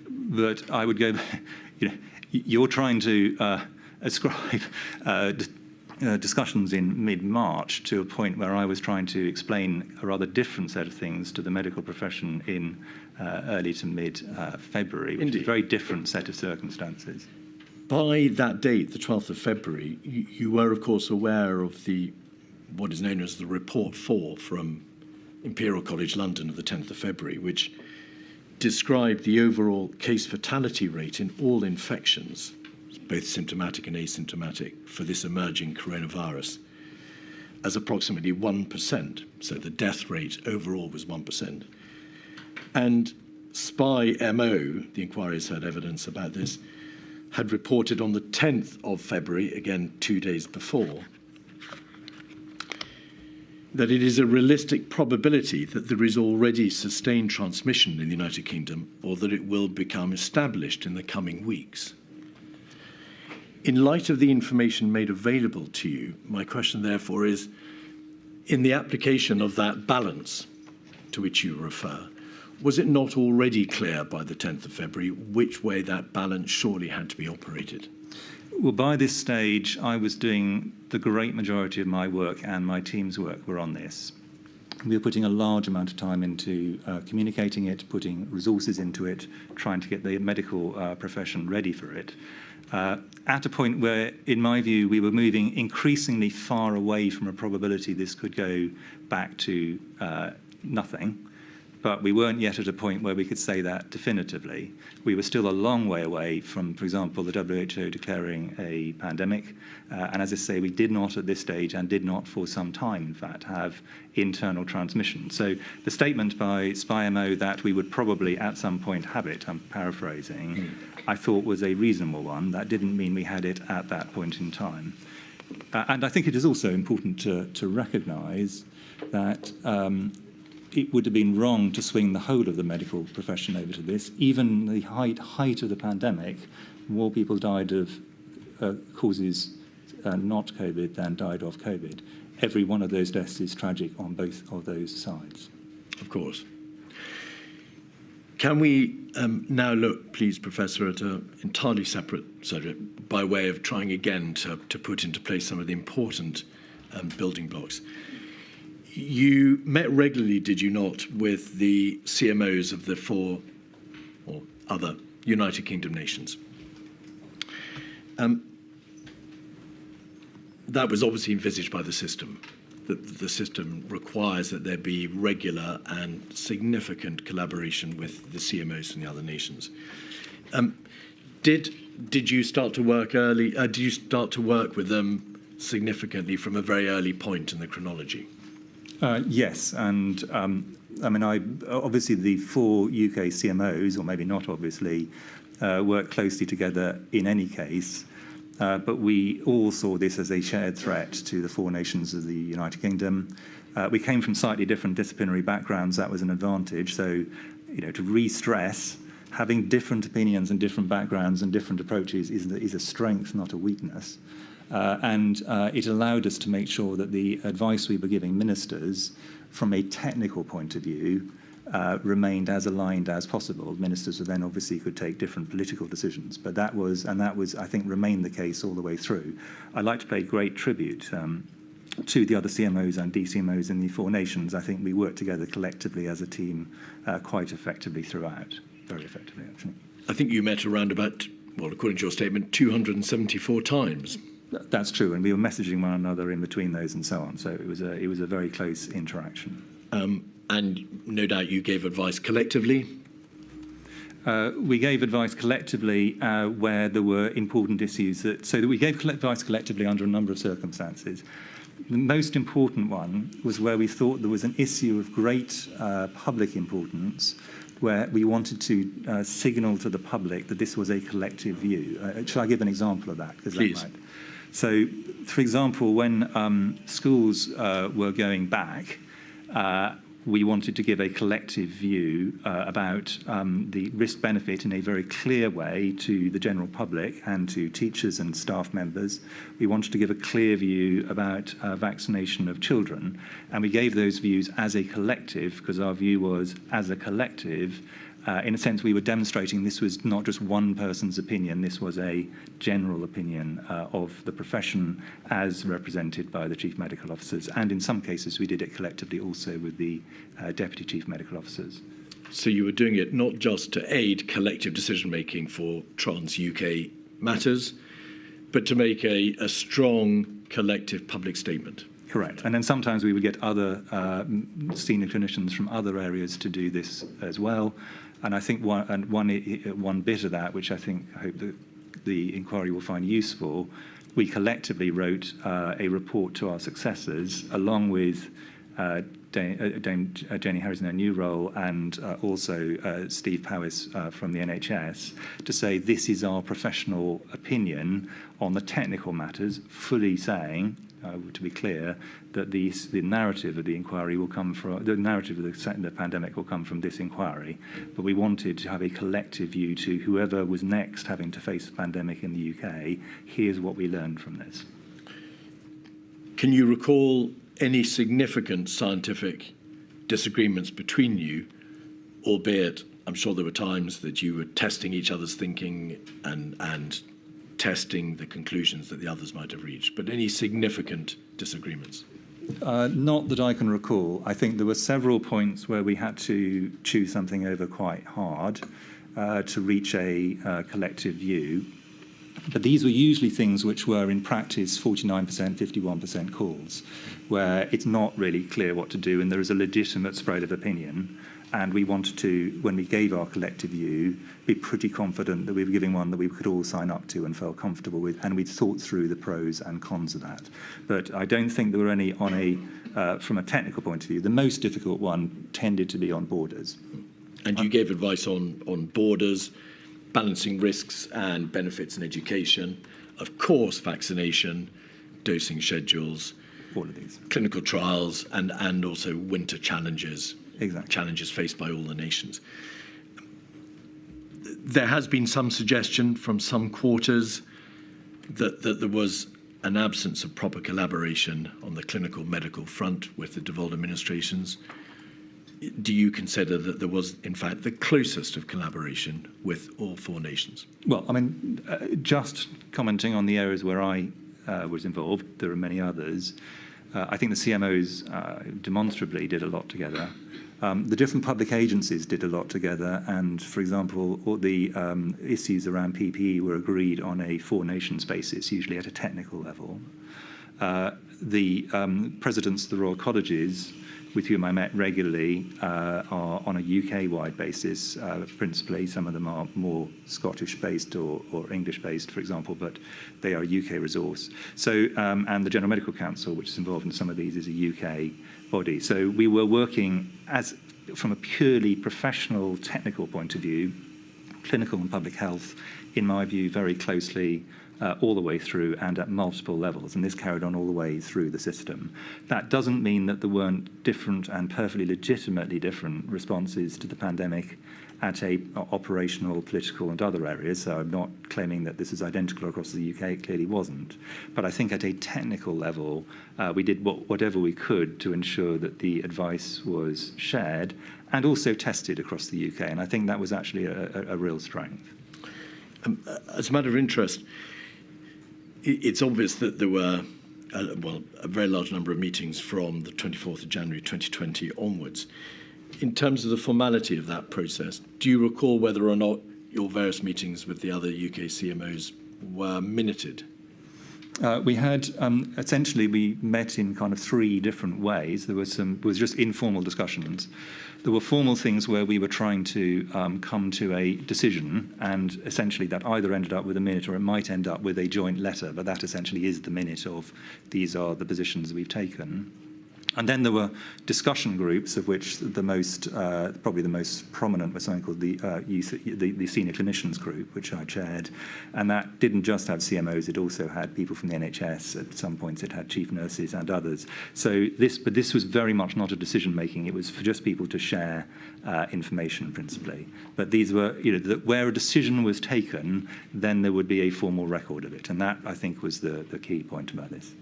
But I would go, you're trying to ascribe discussions in mid-March to a point where I was trying to explain a rather different set of things to the medical profession in early to mid-February, which is a very different set of circumstances.
By that date, the 12th of February, you were, of course, aware of what is known as the Report 4 from Imperial College London of the 10th of February, which described the overall case fatality rate in all infections, both symptomatic and asymptomatic, for this emerging coronavirus as approximately 1%. So the death rate overall was 1%. And SPY MO, the inquiries had evidence about this, had reported on the 10th of February, again 2 days before, that it is a realistic probability that there is already sustained transmission in the United Kingdom, or that it will become established in the coming weeks. In light of the information made available to you, my question therefore is, in the application of that balance to which you refer, was it not already clear by the 10th of February which way that balance surely had to be operated?
Well, by this stage, I was doing the great majority of my work, and my team's work were on this. We were putting a large amount of time into communicating it, putting resources into it, trying to get the medical profession ready for it. At a point where, in my view, we were moving increasingly far away from a probability this could go back to nothing. But we weren't yet at a point where we could say that definitively. We were still a long way away from, for example, the WHO declaring a pandemic. And as I say, we did not at this stage, and did not for some time, in fact, have internal transmission. So the statement by SPY-MO that we would probably at some point have it, I'm paraphrasing, I thought was a reasonable one. That didn't mean we had it at that point in time. And I think it is also important to recognise that it would have been wrong to swing the whole of the medical profession over to this. Even the height of the pandemic, more people died of causes not COVID than died of COVID. Every one of those deaths is tragic on both of those sides.
Of course. Can we now look, please, Professor, at an entirely separate subject by way of trying again to put into place some of the important building blocks? You met regularly, did you not, with the CMOs of the 4 or other United Kingdom nations? That was obviously envisaged by the system. The system requires that there be regular and significant collaboration with the CMOs from the other nations. Did you start to work early? Did you start to work with them significantly from a very early point in the chronology?
Yes, and I mean, obviously the 4 UK CMOs, or maybe not obviously, work closely together in any case, but we all saw this as a shared threat to the 4 nations of the United Kingdom. We came from slightly different disciplinary backgrounds. That was an advantage. So, to re-stress, having different opinions and different backgrounds and different approaches is a strength, not a weakness. And it allowed us to make sure that the advice we were giving ministers from a technical point of view remained as aligned as possible. Ministers then obviously could take different political decisions, but that was, I think, remained the case all the way through. I'd like to pay great tribute to the other CMOs and DCMOs in the four nations. I think we worked together collectively as a team quite effectively throughout, very effectively actually.
I think you met around about, well, according to your statement, 274 times.
That's true, and we were messaging one another in between those and so on. So it was a very close interaction.
And no doubt you gave advice collectively.
We gave advice collectively where there were important issues so that we gave advice collectively under a number of circumstances. The most important one was where we thought there was an issue of great public importance, where we wanted to signal to the public that this was a collective view. Shall I give an example of that?
Please.
That might. So, for example, when schools were going back, we wanted to give a collective view about the risk-benefit in a very clear way to the general public and to teachers and staff members. We wanted to give a clear view about vaccination of children, and we gave those views as a collective, because our view was, as a collective, in a sense, we were demonstrating this was not just one person's opinion, this was a general opinion of the profession as represented by the chief medical officers. And in some cases, we did it collectively also with the deputy chief medical officers.
So you were doing it not just to aid collective decision-making for trans-UK matters, but to make a strong collective public statement.
Correct. And then sometimes we would get other senior clinicians from other areas to do this as well. And I think one bit of that, which I hope that the inquiry will find useful, we collectively wrote a report to our successors, along with Dame Jenny Harries in her new role, and also Steve Powis from the NHS, to say this is our professional opinion on the technical matters, fully saying, to be clear, that the narrative of the inquiry will come from, the narrative of the pandemic will come from this inquiry, but we wanted to have a collective view to whoever was next having to face the pandemic in the UK, here's what we learned from this.
Can you recall any significant scientific disagreements between you, albeit I'm sure there were times that you were testing each other's thinking and testing the conclusions that the others might have reached, but any significant disagreements?
Not that I can recall. I think there were several points where we had to choose something over quite hard to reach a collective view. But these were usually things which were, in practice, 49%, 51% calls, where it's not really clear what to do and there is a legitimate spread of opinion. And we wanted to, when we gave our collective view, be pretty confident that we were giving one that we could all sign up to and felt comfortable with, and we'd thought through the pros and cons of that. But I don't think there were any from a technical point of view. The most difficult one tended to be on borders.
And you gave advice on borders, balancing risks and benefits in education, of course, vaccination, dosing schedules,
all of these.
Clinical trials, and also winter challenges.
Exactly.
Challenges faced by all the nations. There has been some suggestion from some quarters that there was an absence of proper collaboration on the clinical medical front with the devolved administrations. Do you consider that there was, in fact, the closest of collaboration with all four nations?
Well, I mean, just commenting on the areas where I was involved, there are many others. I think the CMOs demonstrably did a lot together. The different public agencies did a lot together, and, for example, all the issues around PPE were agreed on a four-nations basis, usually at a technical level. The presidents of the Royal Colleges, with whom I met regularly, are on a UK-wide basis, principally. Some of them are more Scottish-based or English-based, for example, but they are a UK resource. So, and the General Medical Council, which is involved in some of these, is a UK body. So we were working from a purely professional, technical point of view, clinical and public health, in my view, very closely all the way through and at multiple levels, and this carried on all the way through the system. That doesn't mean that there weren't different and perfectly legitimately different responses to the pandemic at operational, political and other areas. So I'm not claiming that this is identical across the UK, it clearly wasn't. But I think at a technical level, we did whatever we could to ensure that the advice was shared and also tested across the UK. And I think that was actually a real strength.
As a matter of interest, it's obvious that there were a very large number of meetings from the 24th of January 2020 onwards. In terms of the formality of that process, do you recall whether or not your various meetings with the other UK CMOs were minuted?
We had, essentially, we met in kind of three different ways. There was just informal discussions. There were formal things where we were trying to come to a decision, and essentially that either ended up with a minute or it might end up with a joint letter, but that essentially is the minute of these are the positions we've taken. And then there were discussion groups, of which the most, probably the most prominent was something called the Senior Clinicians Group, which I chaired. And that didn't just have CMOs, it also had people from the NHS. At some points it had chief nurses and others. So this was very much not a decision-making. It was for just people to share information, principally. But these were, where a decision was taken, then there would be a formal record of it. And that, I think, was the key point about this.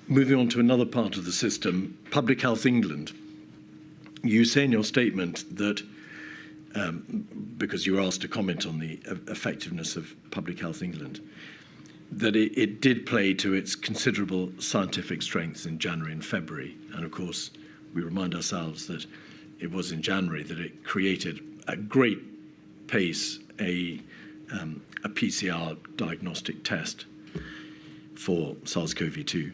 Moving on to another part of the system, Public Health England. You say in your statement that, because you were asked to comment on the effectiveness of Public Health England, that it did play to its considerable scientific strengths in January and February. And of course, we remind ourselves that it was in January that it created at great pace a PCR diagnostic test for SARS-CoV-2.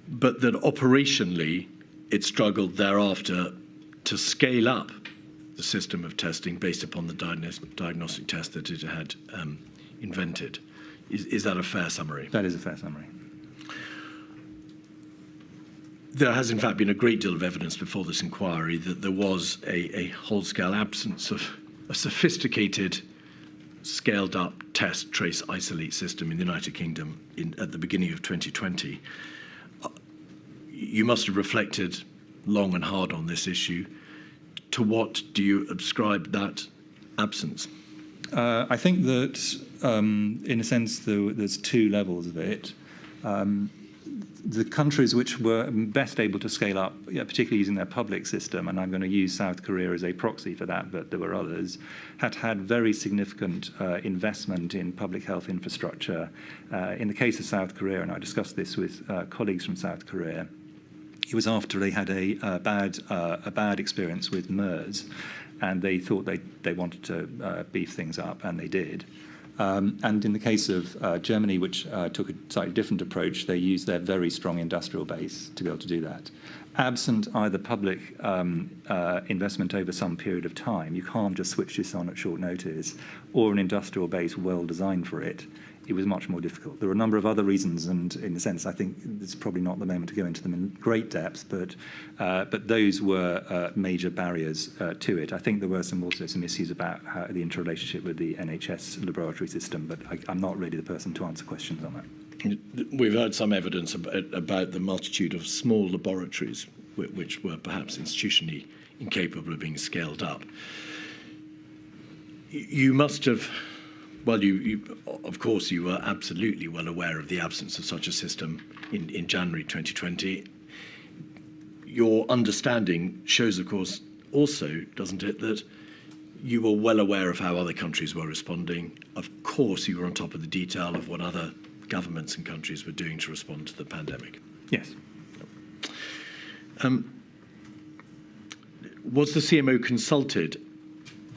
But that operationally it struggled thereafter to scale up the system of testing based upon the diagnostic test that it had invented. Is that a fair summary?
That is a fair summary.
There has in fact been a great deal of evidence before this inquiry that there was a whole-scale absence of a sophisticated, scaled-up test, trace, isolate system in the United Kingdom at the beginning of 2020. You must have reflected long and hard on this issue. To what do you ascribe that absence?
I think that, in a sense, there's two levels of it. The countries which were best able to scale up, particularly using their public system, and I'm going to use South Korea as a proxy for that, but there were others, had very significant investment in public health infrastructure. In the case of South Korea, and I discussed this with colleagues from South Korea, it was after they had a bad experience with MERS, and they thought they wanted to beef things up, and they did. And in the case of Germany, which took a slightly different approach, they used their very strong industrial base to be able to do that. Absent either public investment over some period of time, you can't just switch this on at short notice, or an industrial base well designed for it. It was much more difficult. There were a number of other reasons, and in a sense, I think it's probably not the moment to go into them in great depth, but those were major barriers to it. I think there were also some issues about the interrelationship with the NHS laboratory system, but I'm not really the person to answer questions on that.
We've heard some evidence about the multitude of small laboratories which were perhaps institutionally incapable of being scaled up. You must have... Well, of course, you were absolutely well aware of the absence of such a system in January 2020. Your understanding shows, of course, also, doesn't it, that you were well aware of how other countries were responding. Of course, you were on top of the detail of what other governments and countries were doing to respond to the pandemic.
Yes.
Was the CMO consulted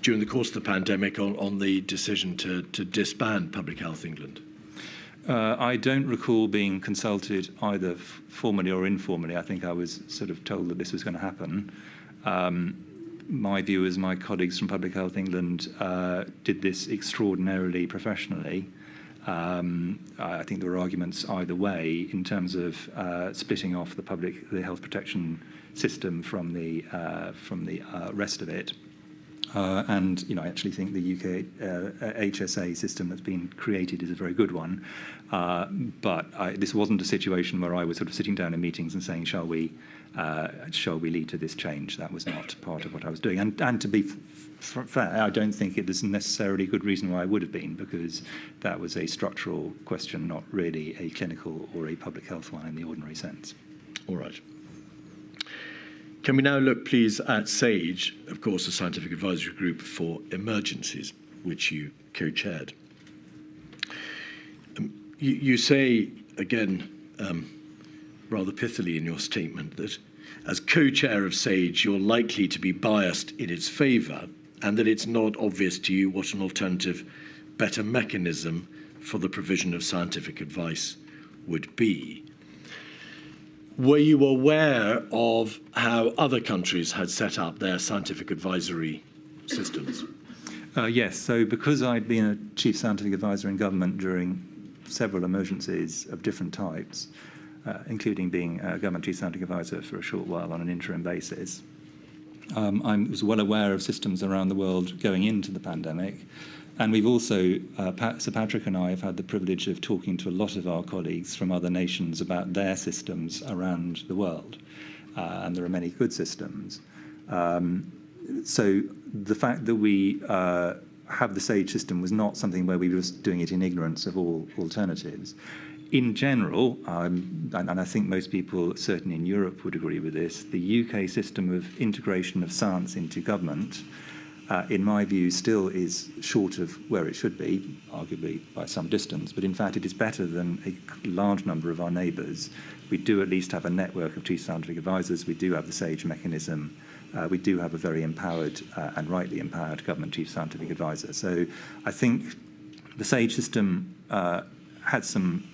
during the course of the pandemic on the decision to disband Public Health England?
I don't recall being consulted either formally or informally. I think I was sort of told that this was going to happen. My view is my colleagues from Public Health England did this extraordinarily professionally. I think there were arguments either way in terms of splitting off the health protection system from the rest of it. And I actually think the UK HSA system that's been created is a very good one. But this wasn't a situation where I was sort of sitting down in meetings and saying, shall we lead to this change? That was not part of what I was doing. And to be fair, I don't think it is necessarily a good reason why I would have been, because that was a structural question, not really a clinical or a public health one in the ordinary sense.
All right. Can we now look, please, at SAGE, of course, the Scientific Advisory Group for Emergencies, which you co-chaired. You say, again, rather pithily in your statement, that as co-chair of SAGE, you're likely to be biased in its favour, and that it's not obvious to you what an alternative, better mechanism for the provision of scientific advice would be. Were you aware of how other countries had set up their scientific advisory systems?
Yes, so because I'd been a chief scientific advisor in government during several emergencies of different types, including being a government chief scientific advisor for a short while on an interim basis, I was well aware of systems around the world going into the pandemic. And we've also, Sir Patrick and I have had the privilege of talking to a lot of our colleagues from other nations about their systems around the world. And there are many good systems. So the fact that we have the SAGE system was not something where we were just doing it in ignorance of all alternatives. In general, and I think most people, certainly in Europe, would agree with this, the UK system of integration of science into government, in my view, still is short of where it should be, arguably by some distance, but in fact it is better than a large number of our neighbours. We do at least have a network of chief scientific advisors. We do have the SAGE mechanism. We do have a very empowered and rightly empowered government chief scientific advisor. So I think the SAGE system had some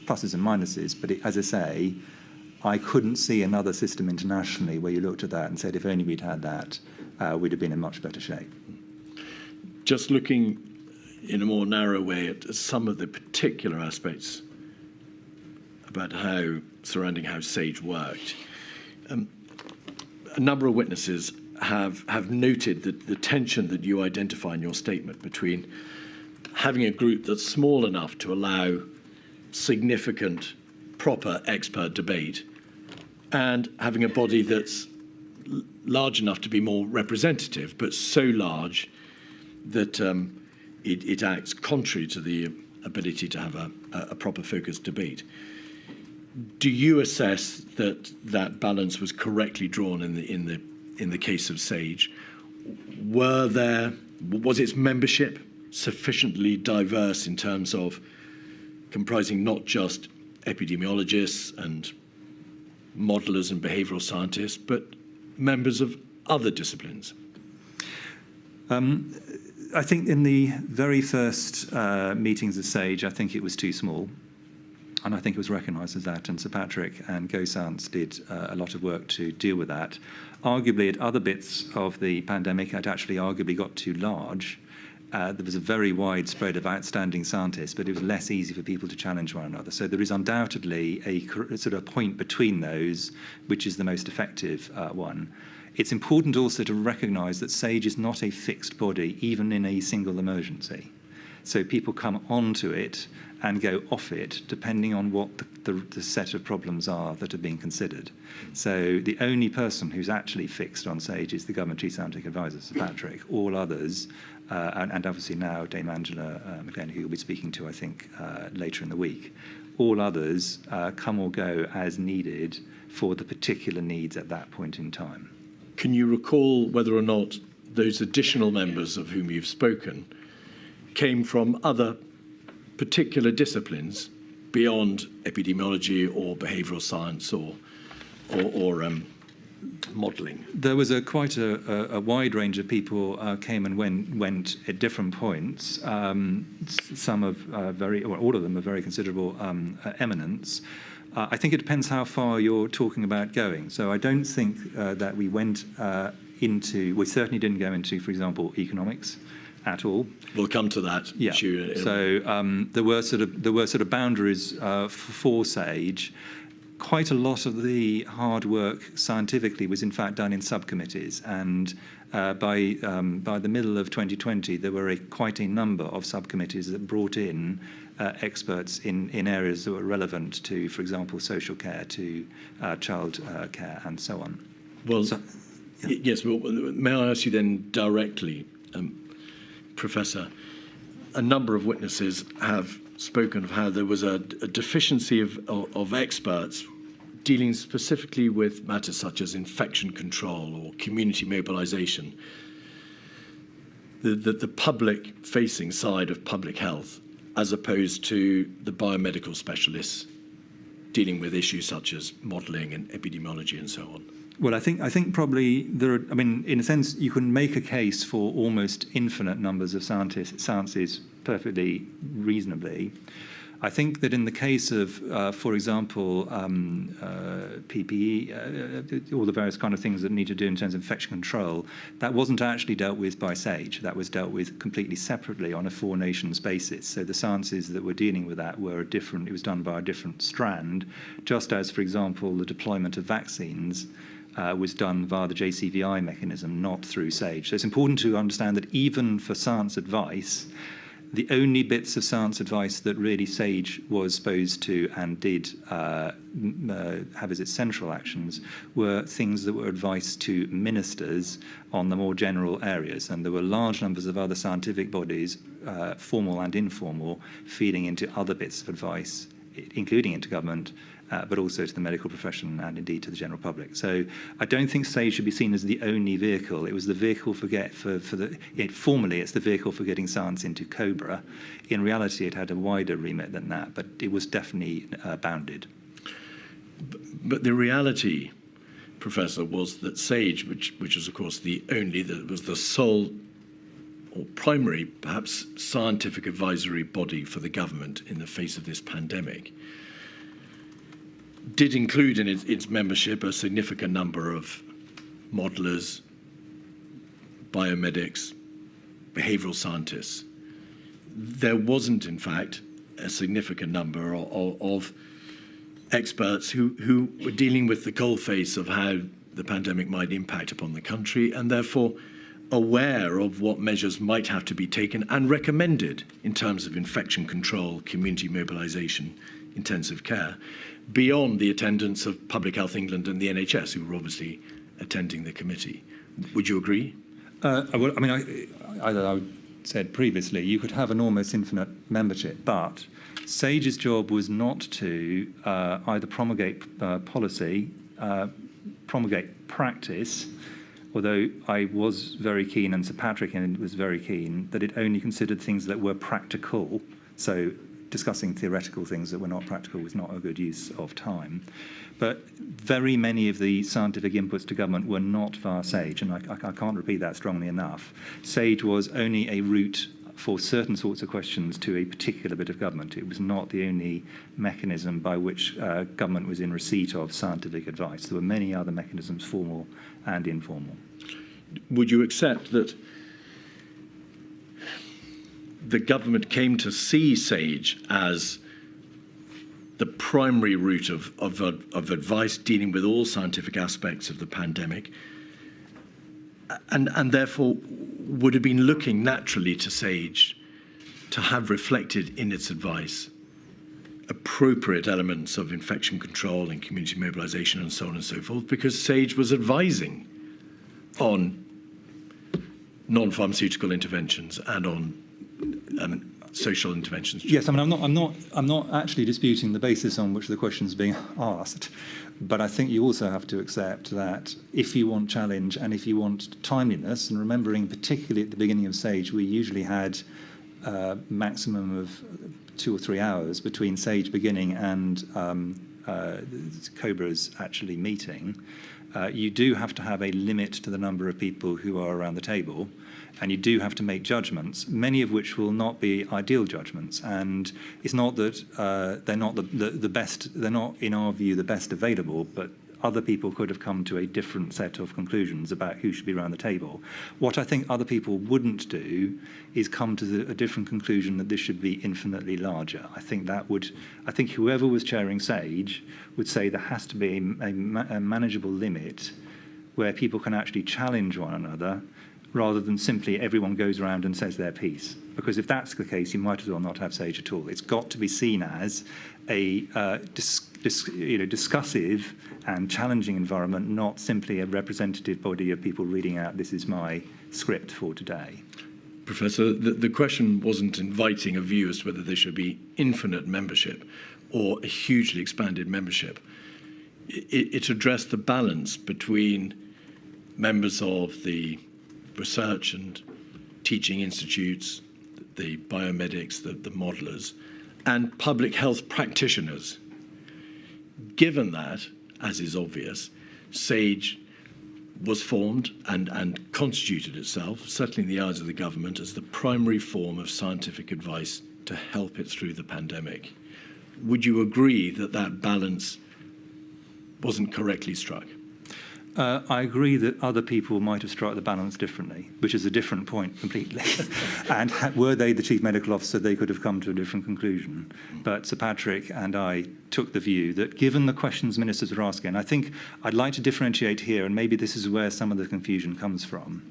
pluses and minuses, but as I say, I couldn't see another system internationally where you looked at that and said, if only we'd had that, we'd have been in much better shape.
Just looking in a more narrow way at some of the particular aspects about surrounding how SAGE worked, a number of witnesses have noted that the tension that you identify in your statement between having a group that's small enough to allow significant, proper expert debate and having a body that's large enough to be more representative, but so large that it acts contrary to the ability to have a proper focused debate. Do you assess that that balance was correctly drawn in the case of SAGE? Was its membership sufficiently diverse in terms of comprising not just epidemiologists and modelers and behavioural scientists, but members of other disciplines?
I think in the very first meetings of SAGE, I think it was too small. And I think it was recognised as that. And Sir Patrick and GoScience did a lot of work to deal with that. Arguably, at other bits of the pandemic, it actually arguably got too large. There was a very wide spread of outstanding scientists, but it was less easy for people to challenge one another. So there is undoubtedly a sort of point between those, which is the most effective one. It's important also to recognise that SAGE is not a fixed body, even in a single emergency. So people come onto it and go off it, depending on what the set of problems are that are being considered. So the only person who's actually fixed on SAGE is the Government Chief Scientific Advisor, Sir Patrick. All others, and obviously now Dame Angela McLean, who you'll be speaking to, I think, later in the week, all others come or go as needed for the particular needs at that point in time.
Can you recall whether or not those additional members of whom you've spoken came from other particular disciplines beyond epidemiology or behavioural science or modelling?
There was quite a wide range of people came and went at different points. Some of all of them of very considerable eminence. I think it depends how far you're talking about going. So I don't think that we went we certainly didn't go into, for example, economics at all.
We'll come to that issue.
So there were sort of boundaries for SAGE. quite a lot of the hard work scientifically was in fact done in subcommittees, and by the middle of 2020 there were quite a number of subcommittees that brought in experts in areas that were relevant to, for example, social care, to child care and so on.
Well, yes, well, may I ask you then directly, Professor, a number of witnesses have spoken of how there was a deficiency of experts dealing specifically with matters such as infection control or community mobilisation. The public-facing side of public health, as opposed to the biomedical specialists dealing with issues such as modelling and epidemiology and so on.
Well, I think probably there are, I mean, in a sense, you can make a case for almost infinite numbers of sciences perfectly reasonably. I think that in the case of, for example, PPE, all the various kind of things that need to do in terms of infection control, that wasn't actually dealt with by SAGE. That was dealt with completely separately on a four-nations basis. So the sciences that were dealing with that were different. It was done by a different strand, just as, for example, the deployment of vaccines was done via the JCVI mechanism, not through SAGE. So it's important to understand that even for science advice, the only bits of science advice that really SAGE was supposed to and did have as its central actions were things that were advice to ministers on the more general areas. And there were large numbers of other scientific bodies, formal and informal, feeding into other bits of advice, including into government, but also to the medical profession and indeed to the general public. So I don't think SAGE should be seen as the only vehicle. It was the vehicle formally it's the vehicle for getting science into COBRA. In reality, it had a wider remit than that, but it was definitely bounded.
But the reality, Professor, was that SAGE, which is of course was the sole or primary, perhaps, scientific advisory body for the government in the face of this pandemic, did include in its membership a significant number of modelers, biomedics, behavioural scientists. There wasn't, in fact, a significant number of experts who were dealing with the coalface of how the pandemic might impact upon the country, and therefore aware of what measures might have to be taken and recommended in terms of infection control, community mobilisation, intensive care, beyond the attendance of Public Health England and the NHS, who were obviously attending the committee. Would you agree?
I said previously, you could have an almost infinite membership, but SAGE's job was not to either promulgate policy, promulgate practice, although I was very keen, and Sir Patrick was very keen, that it only considered things that were practical. So discussing theoretical things that were not practical was not a good use of time. But very many of the scientific inputs to government were not via SAGE, and I can't repeat that strongly enough. SAGE was only a route for certain sorts of questions to a particular bit of government. It was not the only mechanism by which government was in receipt of scientific advice. There were many other mechanisms, formal and informal.
Would you accept that the government came to see SAGE as the primary route of advice dealing with all scientific aspects of the pandemic, and therefore would have been looking naturally to SAGE to have reflected in its advice appropriate elements of infection control and community mobilisation and so on and so forth, because SAGE was advising on non-pharmaceutical interventions and on social interventions?
Yes, I mean, I'm not actually disputing the basis on which the question is being asked, but I think you also have to accept that if you want challenge and if you want timeliness, and remembering particularly at the beginning of SAGE, we usually had a maximum of 2 or 3 hours between SAGE beginning and COBRA's actually meeting. You do have to have a limit to the number of people who are around the table, and you do have to make judgments, many of which will not be ideal judgments. And it's not that they're not the best, they're not, in our view, the best available, but other people could have come to a different set of conclusions about who should be around the table. What I think other people wouldn't do is come to a different conclusion that this should be infinitely larger. I think whoever was chairing SAGE would say there has to be a manageable limit where people can actually challenge one another, rather than simply everyone goes around and says their piece. Because if that's the case, you might as well not have SAGE at all. It's got to be seen as a discussive and challenging environment, not simply a representative body of people reading out, this is my script for today.
Professor, the question wasn't inviting a view as to whether there should be infinite membership or a hugely expanded membership. It addressed the balance between members of the research and teaching institutes, the biomedics, the modelers, and public health practitioners. Given that, as is obvious, SAGE was formed and constituted itself, certainly in the eyes of the government, as the primary form of scientific advice to help it through the pandemic. Would you agree that that balance wasn't correctly struck?
I agree that other people might have struck the balance differently, which is a different point completely. And were they the chief medical officer, they could have come to a different conclusion. But Sir Patrick and I took the view that given the questions ministers are asking, and I think I'd like to differentiate here, and maybe this is where some of the confusion comes from.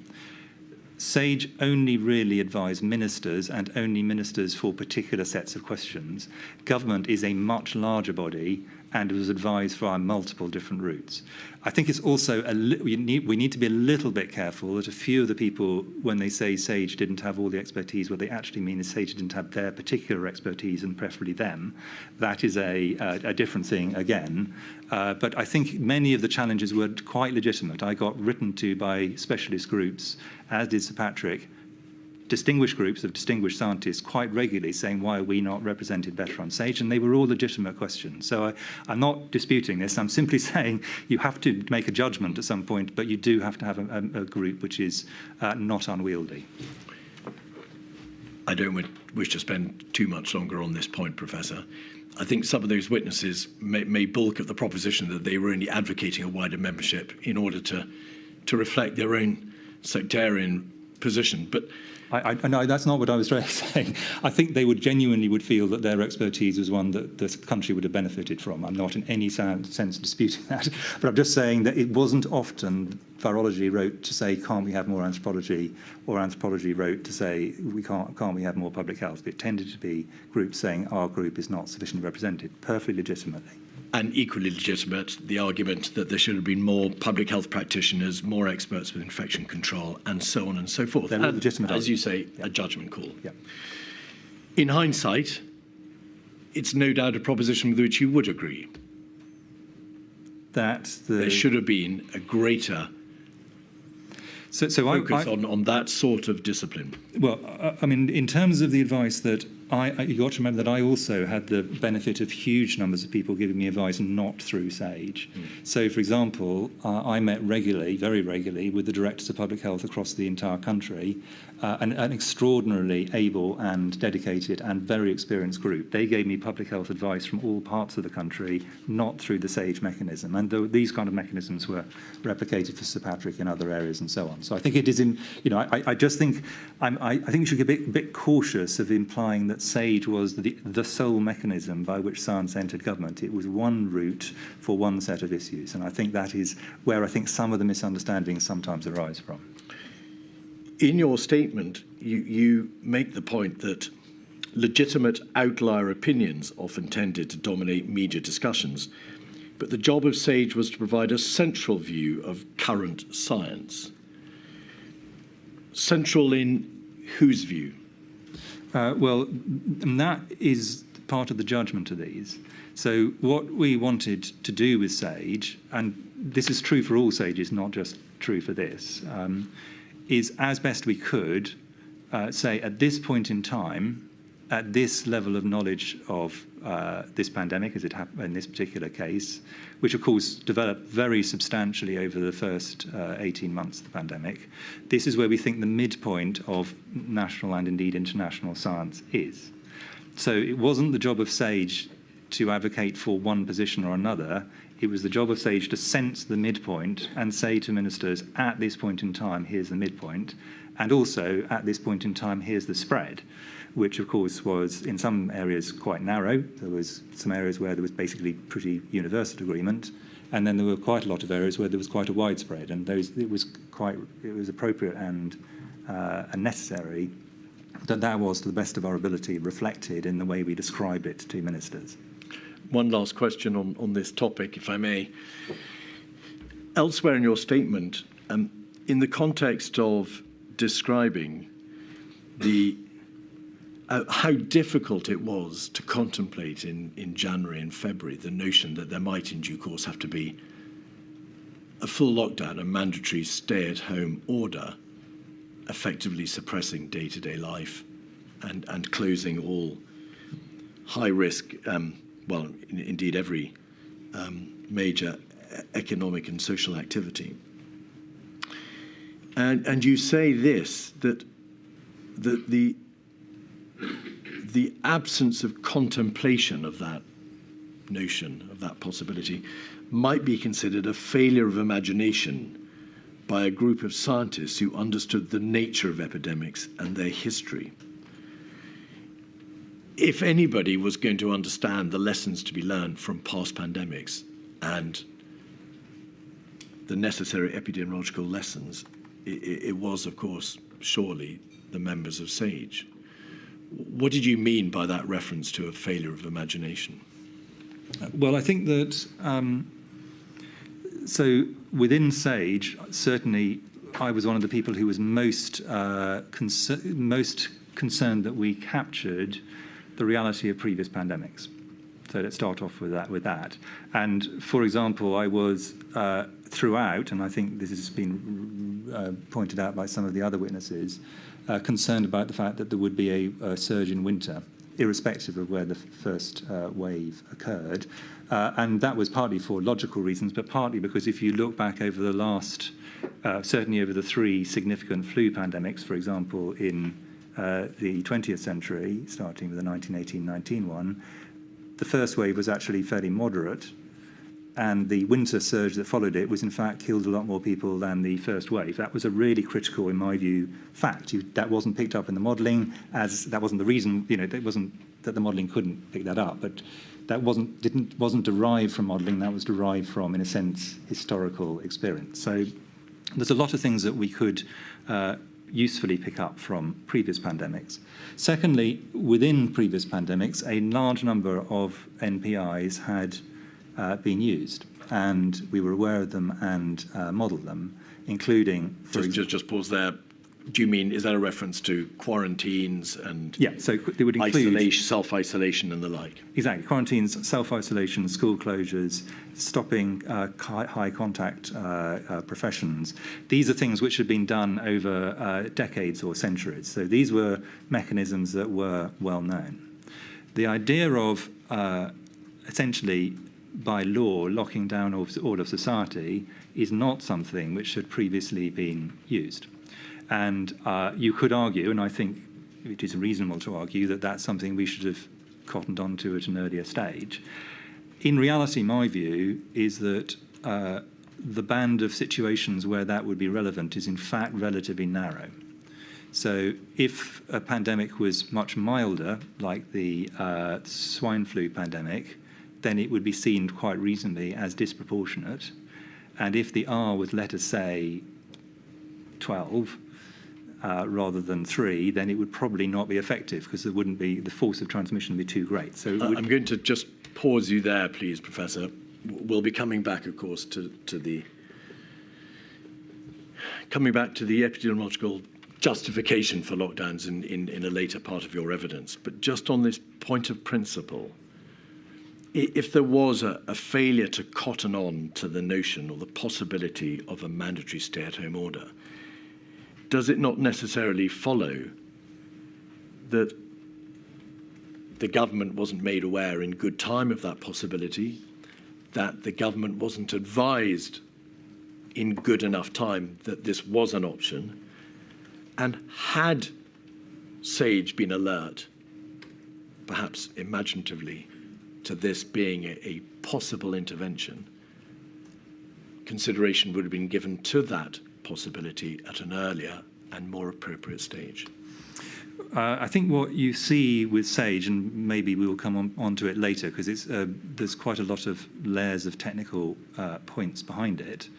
SAGE only really advised ministers, and only ministers for particular sets of questions. Government is a much larger body and was advised via multiple different routes. I think it's also, we need to be a little bit careful that a few of the people, when they say SAGE didn't have all the expertise, what they actually mean is SAGE didn't have their particular expertise, and preferably them. That is a different thing again. But I think many of the challenges were quite legitimate. I got written to by specialist groups, as did Sir Patrick, distinguished groups of distinguished scientists quite regularly saying, why are we not represented better on SAGE? And they were all legitimate questions. So I'm not disputing this. I'm simply saying you have to make a judgment at some point, but you do have to have a group which is not unwieldy.
I don't wish to spend too much longer on this point, Professor. I think some of those witnesses may balk at the proposition that they were only advocating a wider membership in order to reflect their own sectarian position. But
no, that's not what I was saying. I think they genuinely feel that their expertise was one that the country would have benefited from. I'm not in any sense disputing that, but I'm just saying that it wasn't often virology wrote to say, can't we have more anthropology, or anthropology wrote to say, can't we have more public health? It tended to be groups saying our group is not sufficiently represented, perfectly legitimately.
And equally legitimate, the argument that there should have been more public health practitioners, more experts with infection control, and so on and so forth.
They're legitimate,
as you say, a judgment call.
Yeah.
In hindsight, it's no doubt a proposition with which you would agree. There should have been a greater focus on that sort of discipline.
Well, I mean, in terms of the advice that you got to remember that I also had the benefit of huge numbers of people giving me advice not through SAGE. So, for example, I met regularly, very regularly, with the directors of public health across the entire country, an extraordinarily able and dedicated and very experienced group. They gave me public health advice from all parts of the country, not through the SAGE mechanism. And these kind of mechanisms were replicated for Sir Patrick in other areas and so on. So I think it is I just think, I think we should be a bit cautious of implying that SAGE was the sole mechanism by which science entered government. It was one route for one set of issues. And I think that is where I think some of the misunderstandings sometimes arise from.
In your statement, you make the point that legitimate outlier opinions often tended to dominate media discussions, but the job of SAGE was to provide a central view of current science. Central in whose view?
Well, that is part of the judgment of these. So what we wanted to do with SAGE, and this is true for all SAGEs, not just true for this, is as best we could say at this point in time, at this level of knowledge of this pandemic, as it happened in this particular case, which of course developed very substantially over the first 18 months of the pandemic, this is where we think the midpoint of national and indeed international science is. So it wasn't the job of SAGE to advocate for one position or another. It was the job of SAGE to sense the midpoint and say to ministers, at this point in time, here's the midpoint, and also at this point in time, here's the spread, which of course was in some areas quite narrow. There was some areas where there was basically pretty universal agreement, and then there were quite a lot of areas where there was quite a widespread, and it was appropriate and necessary that was, to the best of our ability, reflected in the way we described it to ministers.
One last question on this topic, if I may. Elsewhere in your statement, in the context of describing how difficult it was to contemplate in January and February the notion that there might in due course have to be a full lockdown, a mandatory stay-at-home order, effectively suppressing day-to-day life and closing all high-risk, indeed every major economic and social activity. And you say this, that the absence of contemplation of that notion, of that possibility, might be considered a failure of imagination by a group of scientists who understood the nature of epidemics and their history. If anybody was going to understand the lessons to be learned from past pandemics and the necessary epidemiological lessons, it was, of course, surely the members of SAGE. What did you mean by that reference to a failure of imagination?
Well, I think that so within SAGE, certainly I was one of the people who was most concerned that we captured the reality of previous pandemics. So let's start off with that. And for example, I was throughout, and I think this has been pointed out by some of the other witnesses, concerned about the fact that there would be a surge in winter, irrespective of where the first wave occurred. And that was partly for logical reasons, but partly because if you look back over the last, certainly over the 3 significant flu pandemics, for example, in the 20th century, starting with the 1918-19 one, the first wave was actually fairly moderate, and the winter surge that followed it was in fact killed a lot more people than the first wave. That was a really critical, in my view, fact. That wasn't picked up in the modelling, as that wasn't the reason, it wasn't that the modelling couldn't pick that up, but that wasn't derived from modelling, that was derived from, in a sense, historical experience. So there's a lot of things that we could usefully pick up from previous pandemics. Secondly, within previous pandemics, a large number of NPIs had been used, and we were aware of them and modelled them, including...
Just pause there. Do you mean, is that a reference to quarantines and
so they would include
self-isolation and the like?
Exactly. Quarantines, self-isolation, school closures, stopping high contact professions. These are things which had been done over decades or centuries. So these were mechanisms that were well known. The idea of essentially by law locking down all of society is not something which had previously been used. And you could argue, and I think it is reasonable to argue, that that's something we should have cottoned on to at an earlier stage. In reality, my view is that the band of situations where that would be relevant is in fact relatively narrow. So if a pandemic was much milder, like the swine flu pandemic, then it would be seen quite reasonably as disproportionate. And if the R was, let us say, 12, rather than 3, then it would probably not be effective because there wouldn't be, the force of transmission would be too great. So
I'm going to just pause you there, please, Professor. We'll be coming back, of course, to the epidemiological justification for lockdowns in a later part of your evidence. But just on this point of principle, if there was a failure to cotton on to the notion or the possibility of a mandatory stay-at-home order, does it not necessarily follow that the government wasn't made aware in good time of that possibility, that the government wasn't advised in good enough time that this was an option, and had SAGE been alert, perhaps imaginatively, to this being a possible intervention, consideration would have been given to that possibility at an earlier and more appropriate stage?
I think what you see with SAGE, and maybe we will come on to it later, because there's quite a lot of layers of technical points behind it,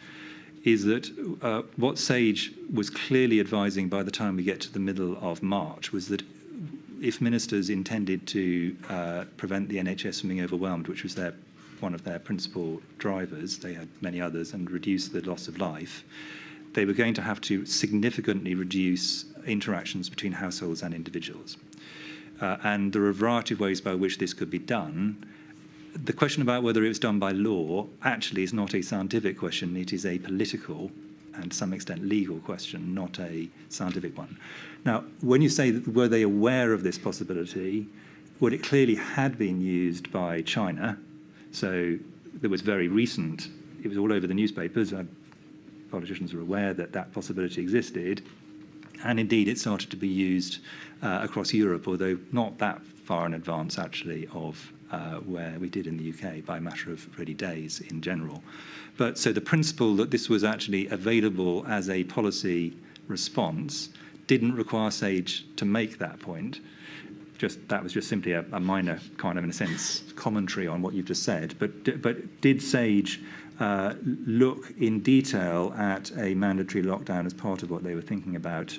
is that what SAGE was clearly advising by the time we get to the middle of March was that if ministers intended to prevent the NHS from being overwhelmed, which was one of their principal drivers, they had many others, and reduce the loss of life, they were going to have to significantly reduce interactions between households and individuals. And there are a variety of ways by which this could be done. The question about whether it was done by law actually is not a scientific question. It is a political and to some extent legal question, not a scientific one. Now, when you say that were they aware of this possibility, well, it clearly had been used by China. So there was very recent, it was all over the newspapers. Politicians were aware that that possibility existed. And indeed, it started to be used across Europe, although not that far in advance, actually, of where we did in the UK, by a matter of really days in general. But so the principle that this was actually available as a policy response didn't require SAGE to make that point. That was just simply a minor kind of, in a sense, commentary on what you've just said. But did SAGE look in detail at a mandatory lockdown as part of what they were thinking about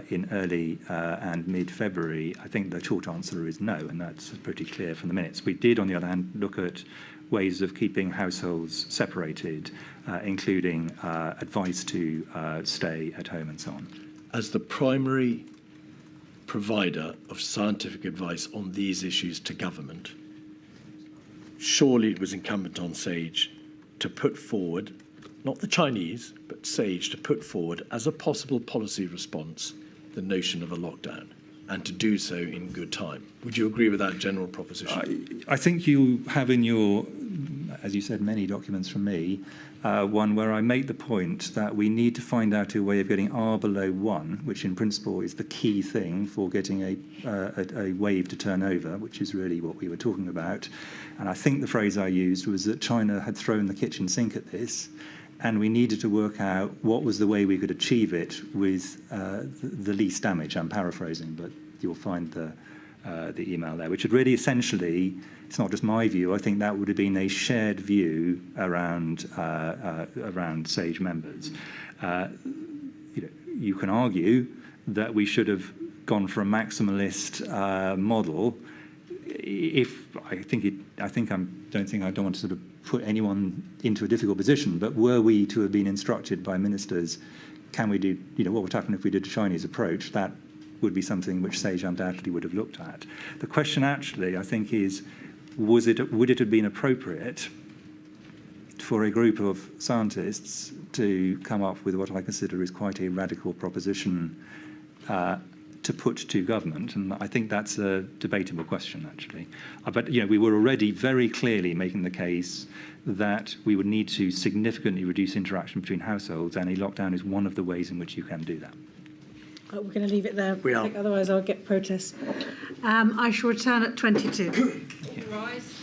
in early and mid-February? I think the short answer is no, and that's pretty clear from the minutes. We did, on the other hand, look at ways of keeping households separated, including advice to stay at home and so on.
As the primary provider of scientific advice on these issues to government, surely it was incumbent on SAGE to put forward, not the Chinese, but SAGE to put forward as a possible policy response the notion of a lockdown, and to do so in good time. Would you agree with that general proposition?
I think you have in your, as you said, many documents from me, one where I make the point that we need to find out a way of getting R below 1, which in principle is the key thing for getting a wave to turn over, which is really what we were talking about. And I think the phrase I used was that China had thrown the kitchen sink at this, and we needed to work out what was the way we could achieve it with the least damage. I'm paraphrasing, but you'll find the email there, which had really essentially, it's not just my view, I think that would have been a shared view around SAGE members. You can argue that we should have gone for a maximalist model. I don't want to sort of put anyone into a difficult position, but were we to have been instructed by ministers, can we do, what would happen if we did a Chinese approach? That would be something which SAGE undoubtedly would have looked at. The question actually, I think, is, would it have been appropriate for a group of scientists to come up with what I consider is quite a radical proposition to put to government? And I think that's a debatable question, actually. But we were already very clearly making the case that we would need to significantly reduce interaction between households, and a lockdown is one of the ways in which you can do that.
We're going to leave it there.
We are.
I think otherwise I'll get protests. I shall return at 22.
Rise.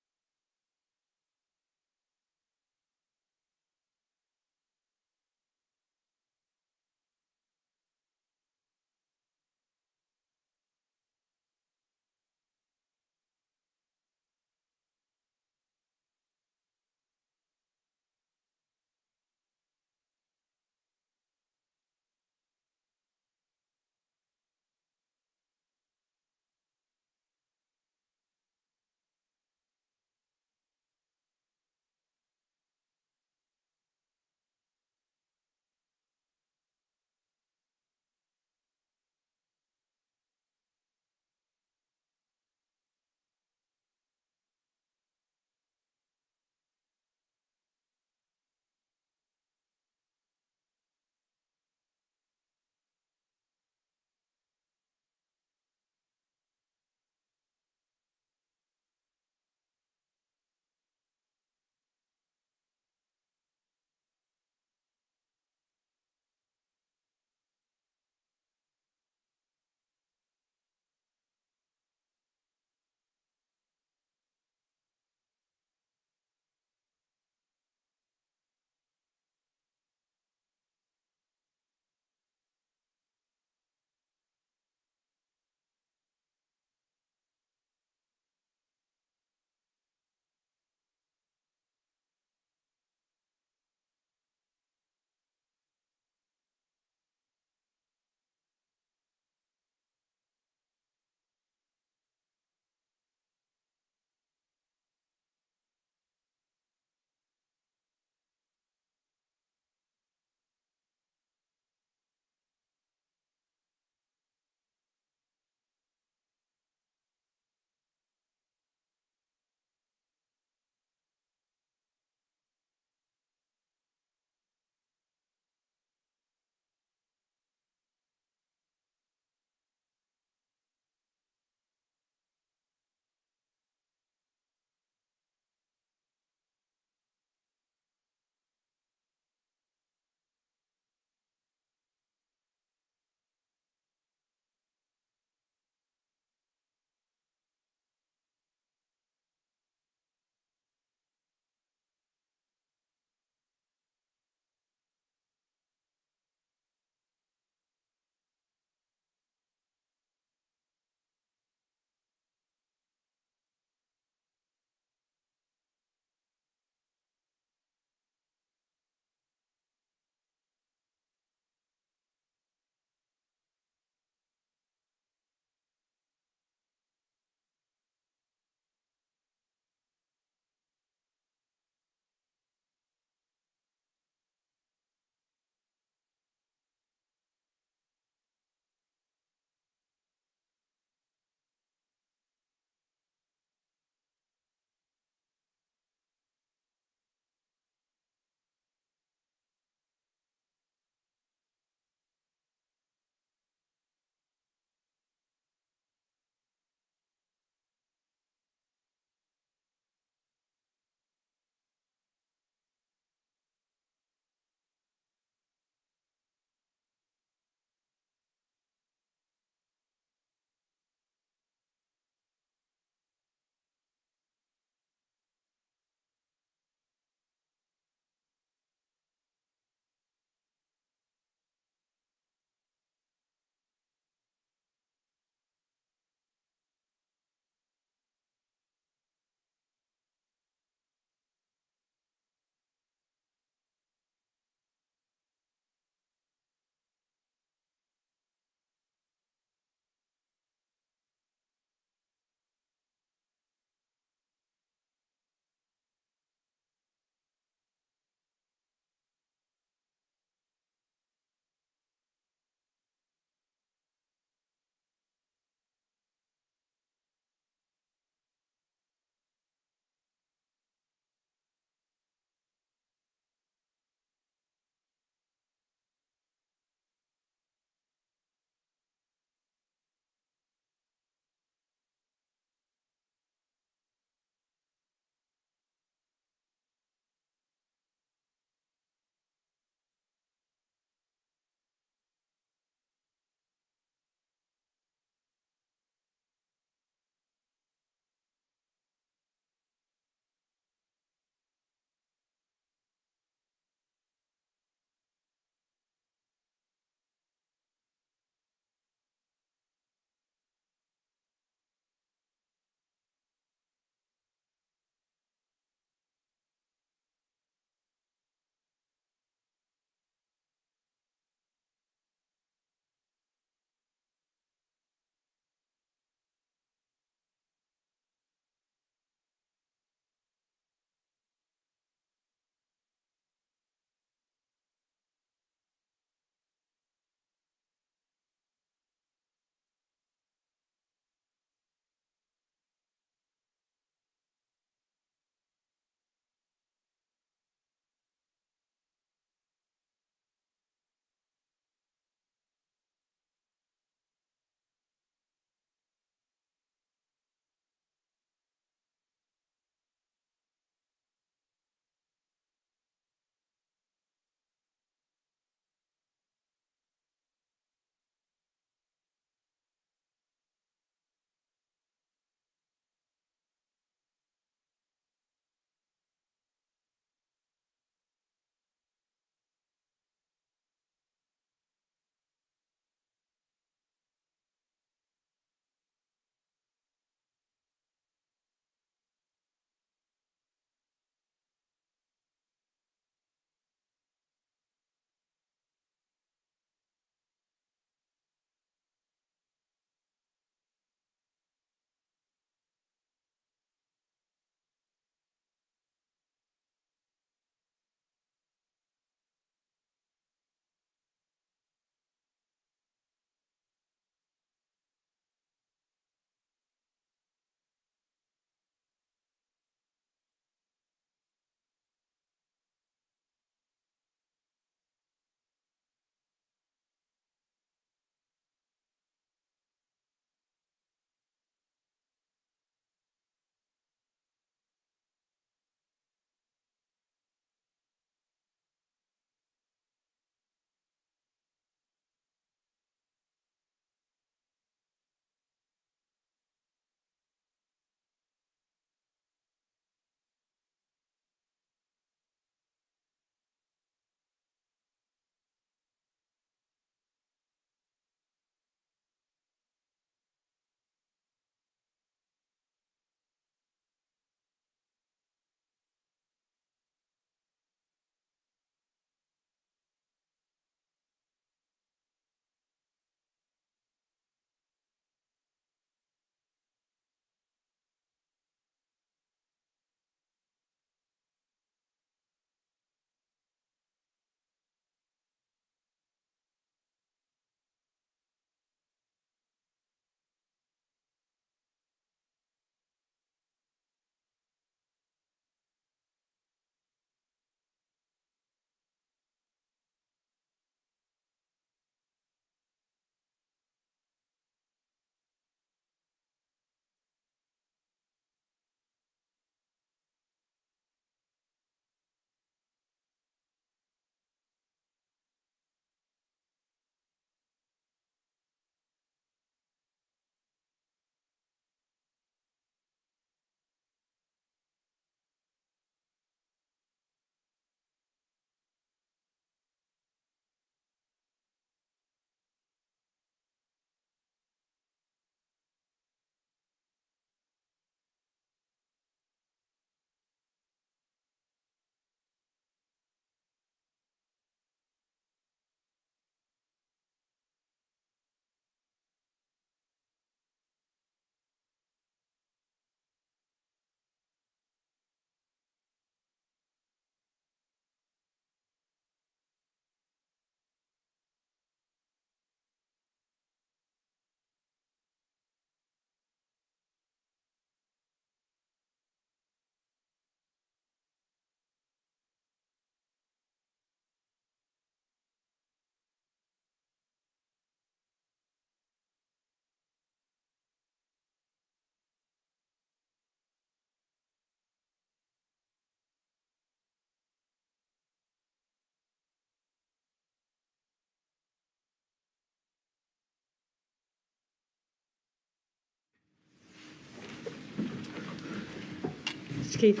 Mr. Keith.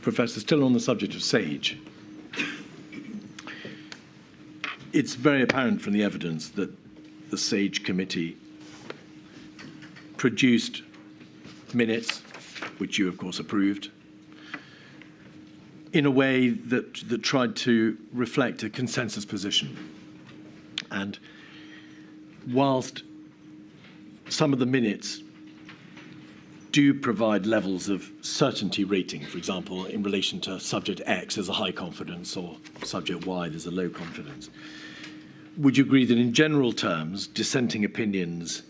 Professor, still on the subject of SAGE, it's very apparent from the evidence that the SAGE committee produced minutes, which you, of course, approved, in a way that tried to reflect a consensus position. And whilst some of the minutes do provide levels of certainty rating, for example, in relation to subject X, there's a high confidence, or subject Y, there's a low confidence. Would you agree that in general terms, dissenting opinions,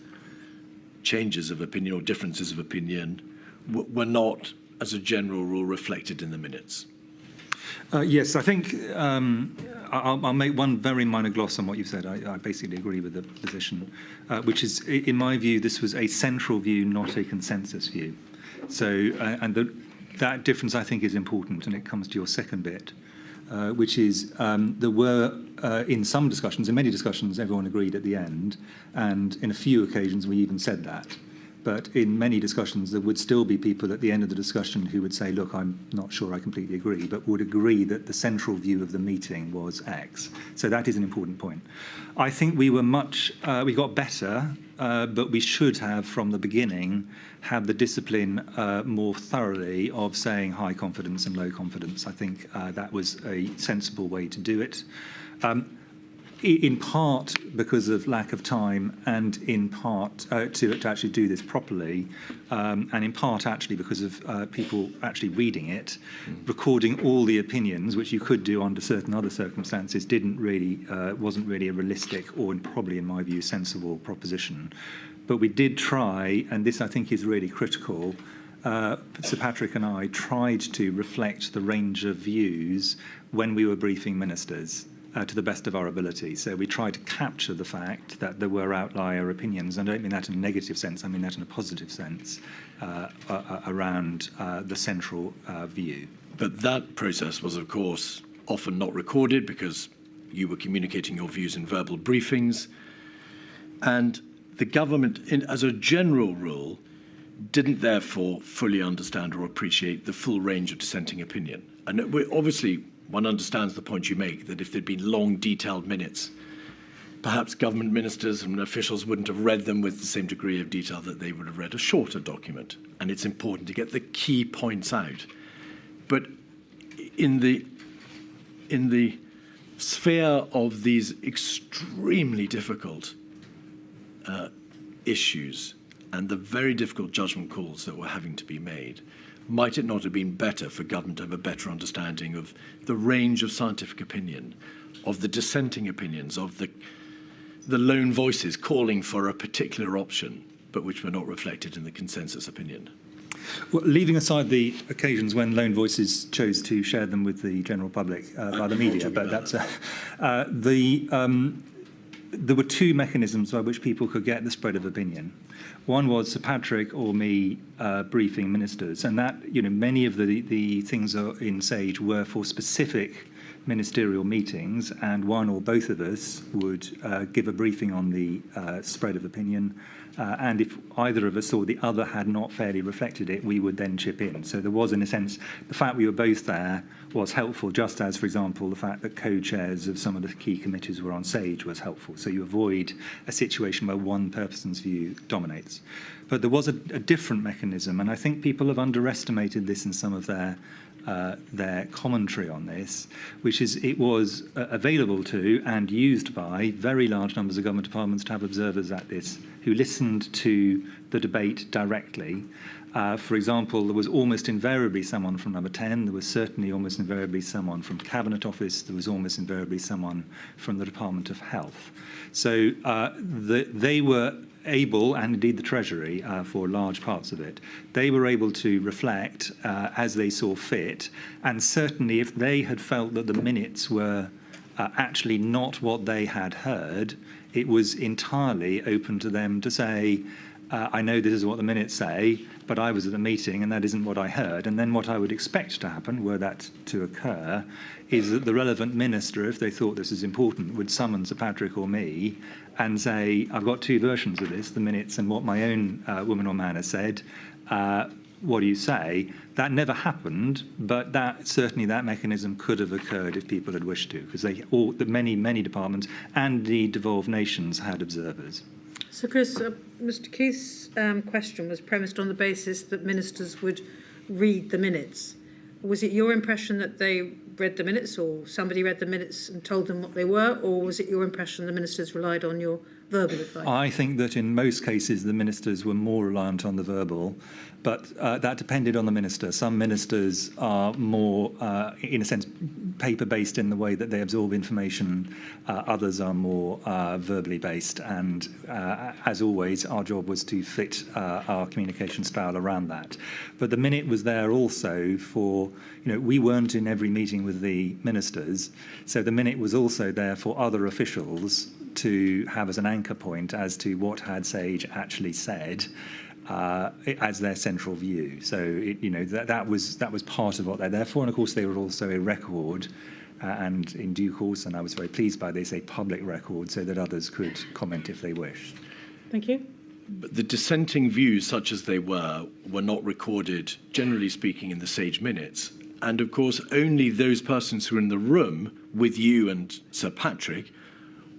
changes of opinion or differences of opinion were not, as a general rule, reflected in the minutes?
Yes, I think I'll make one very minor gloss on what you said. I basically agree with the position, which is, in my view, this was a central view, not a consensus view. So, that difference, I think, is important, and it comes to your second bit, which is there were, in some discussions, in many discussions, everyone agreed at the end, and in a few occasions we even said that. But in many discussions, there would still be people at the end of the discussion who would say, look, I'm not sure I completely agree, but would agree that the central view of the meeting was X. So that is an important point. I think we were we got better, but we should have, from the beginning, had the discipline more thoroughly of saying high confidence and low confidence. I think that was a sensible way to do it. In part because of lack of time, and in part to actually do this properly, and in part actually because of people actually reading it, recording all the opinions, which you could do under certain other circumstances, wasn't really a realistic or probably, in my view, sensible proposition. But we did try, and this I think is really critical. Sir Patrick and I tried to reflect the range of views when we were briefing ministers. To the best of our ability. So we tried to capture the fact that there were outlier opinions, and I don't mean that in a negative sense, I mean that in a positive sense, around the central view.
But that process was, of course, often not recorded because you were communicating your views in verbal briefings. And the government, as a general rule, didn't therefore fully understand or appreciate the full range of dissenting opinion. And obviously, one understands the point you make, that if there'd been long, detailed minutes, perhaps government ministers and officials wouldn't have read them with the same degree of detail that they would have read a shorter document. And it's important to get the key points out. But in the sphere of these extremely difficult issues and the very difficult judgment calls that were having to be made, might it not have been better for government to have a better understanding of the range of scientific opinion, of the dissenting opinions, of the lone voices calling for a particular option, but which were not reflected in the consensus opinion?
Well, leaving aside the occasions when lone voices chose to share them with the general public by the media, but that's there were two mechanisms by which people could get the spread of opinion. One was Sir Patrick or me briefing ministers, and that, many of the things in SAGE were for specific ministerial meetings, and one or both of us would give a briefing on the spread of opinion. And if either of us or the other had not fairly reflected it, we would then chip in. So there was, in a sense, the fact we were both there was helpful, just as, for example, the fact that co-chairs of some of the key committees were on SAGE was helpful. So you avoid a situation where one person's view dominates. But there was a different mechanism, and I think people have underestimated this in some of their commentary on this, which is it was available to and used by very large numbers of government departments to have observers at this who listened to the debate directly. For example, there was almost invariably someone from Number 10, there was certainly almost invariably someone from Cabinet Office, there was almost invariably someone from the Department of Health. So they were able, and indeed the Treasury for large parts of it, they were able to reflect as they saw fit, and certainly if they had felt that the minutes were actually not what they had heard, it was entirely open to them to say, I know this is what the minutes say, but I was at the meeting and that isn't what I heard. And then what I would expect to happen, were that to occur, is that the relevant minister, if they thought this is important, would summon Sir Patrick or me and say, I've got two versions of this, the minutes and what my own woman or man has said. what do you say? That never happened, but certainly that mechanism could have occurred if people had wished to, because many departments and the devolved nations had observers.
So, Chris, Mr. Keith's question was premised on the basis that ministers would read the minutes. Was it your impression that they read the minutes, or somebody read the minutes and told them what they were, or was it your impression the ministers relied on your verbal advice?
I think that in most cases the ministers were more reliant on the verbal, but that depended on the minister. Some ministers are more, in a sense, paper-based in the way that they absorb information. Others are more verbally based, and as always, our job was to fit our communication style around that. But the minute was there also for, we weren't in every meeting with the ministers, so the minute was also there for other officials to have as an anchor point as to what had Sage actually said as their central view. So that was part of what they're there for, and of course they were also a record, and in due course, and I was very pleased by this, a public record, so that others could comment if they wished.
Thank you.
But the dissenting views, such as they were not recorded, generally speaking, in the Sage minutes. And of course, only those persons who were in the room with you and Sir Patrick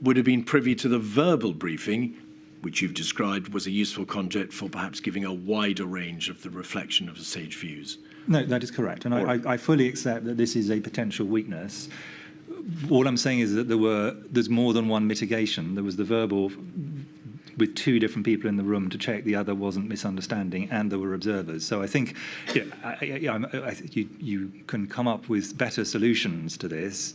would have been privy to the verbal briefing, which you've described was a useful conduit for perhaps giving a wider range of the reflection of the Sage views.
No, that is correct. And I fully accept that this is a potential weakness. All I'm saying is that there's more than one mitigation. There was the verbal with two different people in the room to check the other wasn't misunderstanding, and there were observers. So I think I think you can come up with better solutions to this.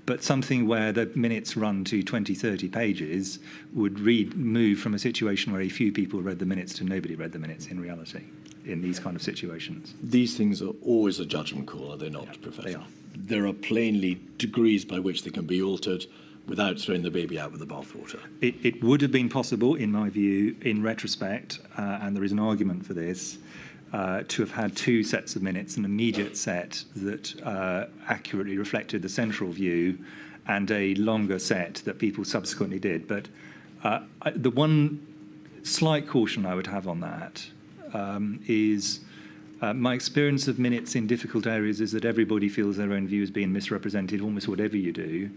But something where the minutes run to 20, 30 pages would move from a situation where a few people read the minutes to nobody read the minutes in reality in these kind of situations.
These things are always a judgment call, are they not, Professor?
They are.
There are plainly degrees by which they can be altered without throwing the baby out with the bathwater.
It would have been possible, in my view, in retrospect, and there is an argument for this, to have had two sets of minutes, an immediate set that accurately reflected the central view, and a longer set that people subsequently did. But the one slight caution I would have on that is my experience of minutes in difficult areas is that everybody feels their own view is being misrepresented, almost whatever you do.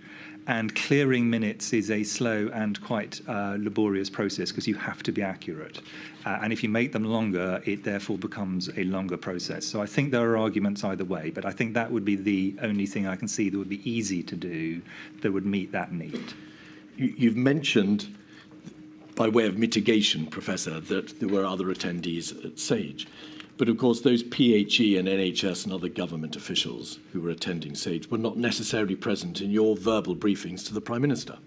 And clearing minutes is a slow and quite laborious process because you have to be accurate. And if you make them longer, it therefore becomes a longer process. So I think there are arguments either way, but I think that would be the only thing I can see that would be easy to do that would meet that need.
You've mentioned, by way of mitigation, Professor, that there were other attendees at Sage. But of course, those PHE and NHS and other government officials who were attending Sage were not necessarily present in your verbal briefings to the Prime Minister.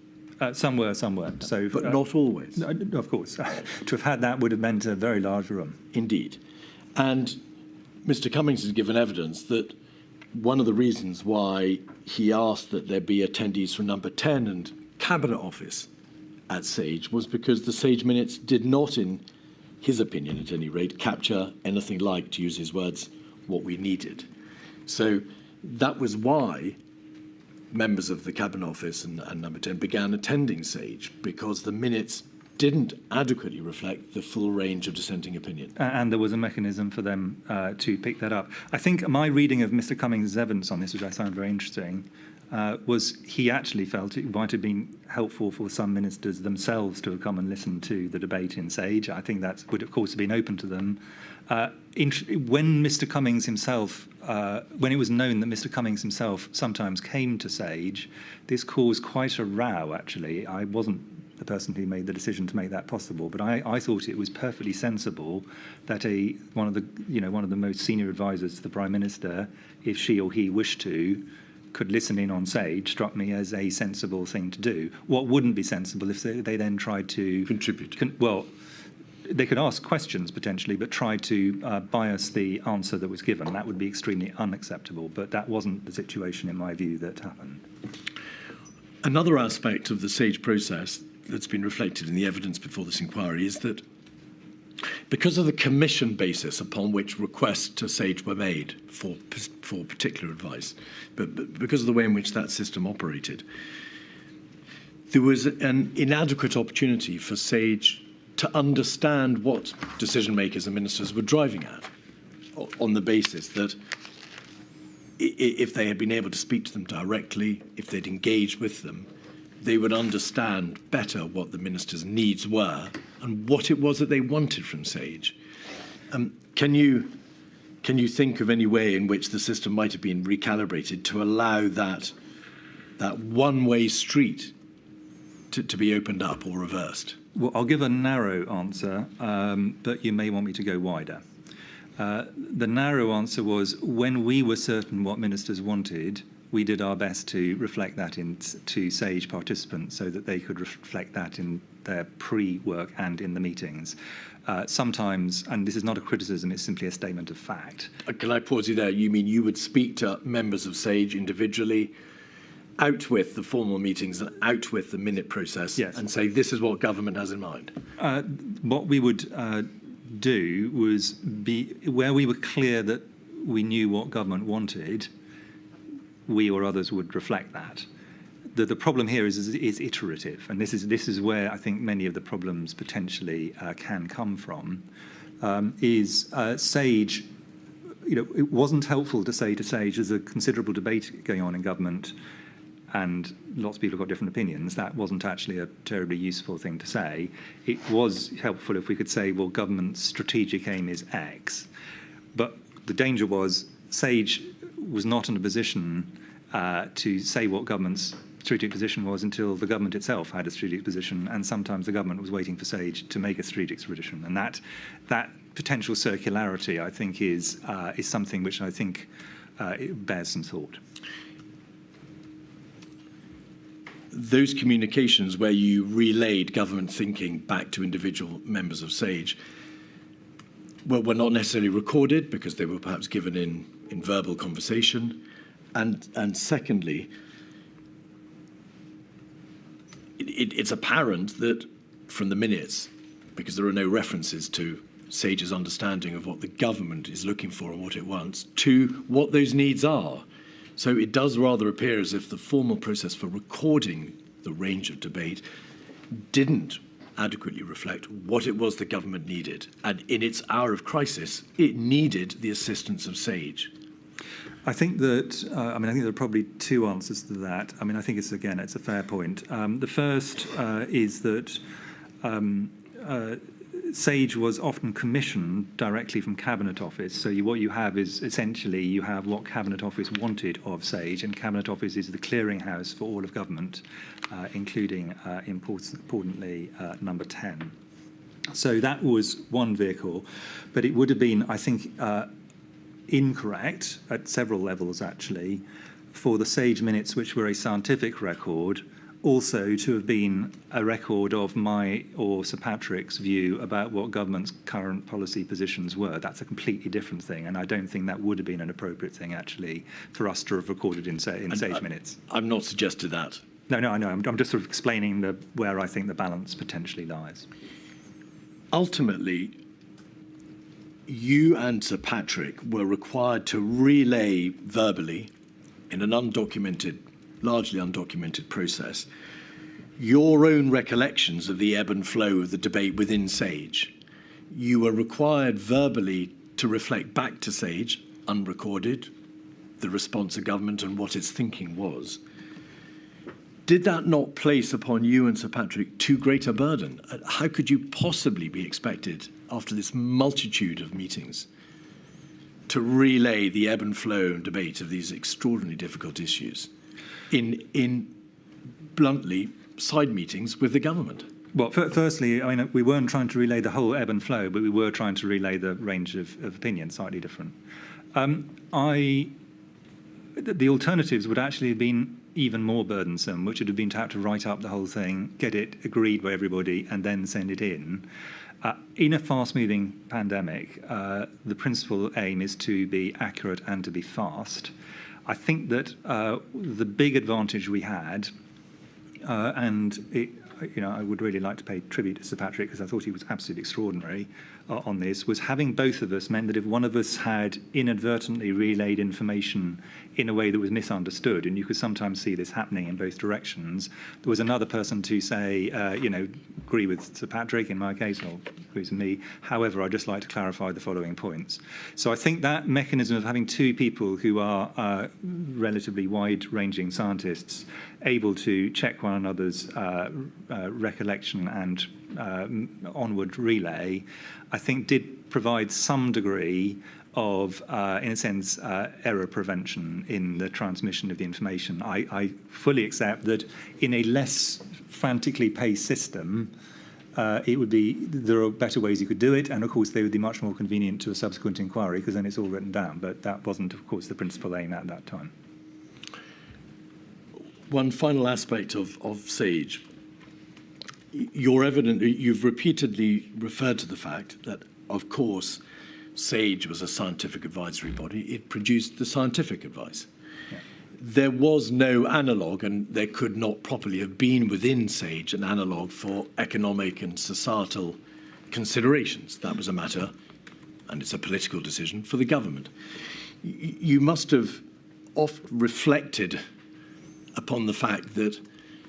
Some were, some weren't. So,
but not always.
No, of course. To have had that would have meant a very large room.
Indeed. And Mr. Cummings has given evidence that one of the reasons why he asked that there be attendees from number 10 and Cabinet Office at Sage was because the Sage minutes did not, in his opinion at any rate, capture anything like, to use his words, what we needed. So that was why members of the Cabinet Office and number 10 began attending Sage, because the minutes didn't adequately reflect the full range of dissenting opinion.
And there was a mechanism for them to pick that up. I think my reading of Mr. Cummings' evidence on this, which I found very interesting, was he actually felt it might have been helpful for some ministers themselves to have come and listened to the debate in Sage. I think that would, of course, have been open to them. When Mr. Cummings himself, when it was known that Mr. Cummings himself sometimes came to Sage, this caused quite a row, actually. I wasn't the person who made the decision to make that possible, but I thought it was perfectly sensible that one of the most senior advisors to the Prime Minister, if she or he wished to, could listen in on Sage, struck me as a sensible thing to do. What wouldn't be sensible if they then tried to
contribute?
They could ask questions potentially, but try to bias the answer that was given. That would be extremely unacceptable, but that wasn't the situation, in my view, that happened.
Another aspect of the Sage process that's been reflected in the evidence before this inquiry is that because of the commission basis upon which requests to Sage were made for particular advice, but because of the way in which that system operated, there was an inadequate opportunity for Sage to understand what decision makers and ministers were driving at. on the basis that if they had been able to speak to them directly, if they'd engaged with them, they would understand better what the minister's needs were and what it was that they wanted from SAGE. Can you think of any way in which the system might have been recalibrated to allow that one-way street to be opened up or reversed?
Well, I'll give a narrow answer, but you may want me to go wider. The narrow answer was when we were certain what ministers wanted, we did our best to reflect that into SAGE participants so that they could reflect that in their pre-work and in the meetings. Sometimes, and this is not a criticism, it's simply a statement of fact.
Can I pause you there? You mean you would speak to members of SAGE individually, out with the formal meetings and out with the minute process,
yes,
and say this is what government has in mind?
What we would do was where we were clear that we knew what government wanted, we or others would reflect that. The problem here is iterative, and this is where I think many of the problems potentially can come from. SAGE, it wasn't helpful to say to SAGE, there's a considerable debate going on in government, and lots of people have got different opinions. That wasn't actually a terribly useful thing to say. It was helpful if we could say, well, government's strategic aim is X. But the danger was SAGE was not in a position to say what government's strategic position was until the government itself had a strategic position, and sometimes the government was waiting for SAGE to make a strategic position. And that potential circularity, I think, is something which I think it bears some thought.
Those communications where you relayed government thinking back to individual members of SAGE were not necessarily recorded because they were perhaps given in verbal conversation. And secondly, it's apparent that from the minutes, because there are no references to SAGE's understanding of what the government is looking for and what it wants, to what those needs are. So it does rather appear as if the formal process for recording the range of debate didn't adequately reflect what it was the government needed. And in its hour of crisis, it needed the assistance of SAGE.
I think that, I think there are probably two answers to that. I think it's a fair point. The first is that SAGE was often commissioned directly from Cabinet Office. So what you have is essentially you have what Cabinet Office wanted of SAGE, and Cabinet Office is the clearinghouse for all of government, including, importantly, number 10. So that was one vehicle, but it would have been, I think, incorrect at several levels, actually, for the SAGE minutes, which were a scientific record, also to have been a record of my or Sir Patrick's view about what government's current policy positions were. That's a completely different thing, and I don't think that would have been an appropriate thing, actually, for us to have recorded in SAGE minutes.
I've not suggested that.
No, I know. I'm just sort of explaining where I think the balance potentially lies.
Ultimately, you and Sir Patrick were required to relay verbally, in an largely undocumented process, your own recollections of the ebb and flow of the debate within SAGE. You were required verbally to reflect back to SAGE, unrecorded, the response of government and what its thinking was. Did that not place upon you and Sir Patrick too great a burden? How could you possibly be expected, after this multitude of meetings, to relay the ebb and flow and debate of these extraordinarily difficult issues in bluntly side meetings with the government?
Well, firstly, we weren't trying to relay the whole ebb and flow, but we were trying to relay the range of opinion, slightly different. The alternatives would actually have been even more burdensome, which would have been to have to write up the whole thing, get it agreed by everybody, and then send it in. In a fast-moving pandemic, the principal aim is to be accurate and to be fast. I think that the big advantage we had, I would really like to pay tribute to Sir Patrick because I thought he was absolutely extraordinary, on this was having both of us meant that if one of us had inadvertently relayed information in a way that was misunderstood, and you could sometimes see this happening in both directions, there was another person to say, agree with Sir Patrick in my case, or agrees with me. However, I'd just like to clarify the following points. So I think that mechanism of having two people who are relatively wide-ranging scientists able to check one another's recollection and onward relay, I think did provide some degree of, in a sense, error prevention in the transmission of the information. I fully accept that in a less frantically paced system, there are better ways you could do it, and of course they would be much more convenient to a subsequent inquiry because then it's all written down, but that wasn't, of course, the principal aim at that time.
One final aspect of SAGE. You've repeatedly referred to the fact that, of course, SAGE was a scientific advisory body. It produced the scientific advice.
Yeah.
There was no analogue, and there could not properly have been within SAGE an analogue for economic and societal considerations. That was a matter, and it's a political decision, for the government. You must have oft reflected upon the fact that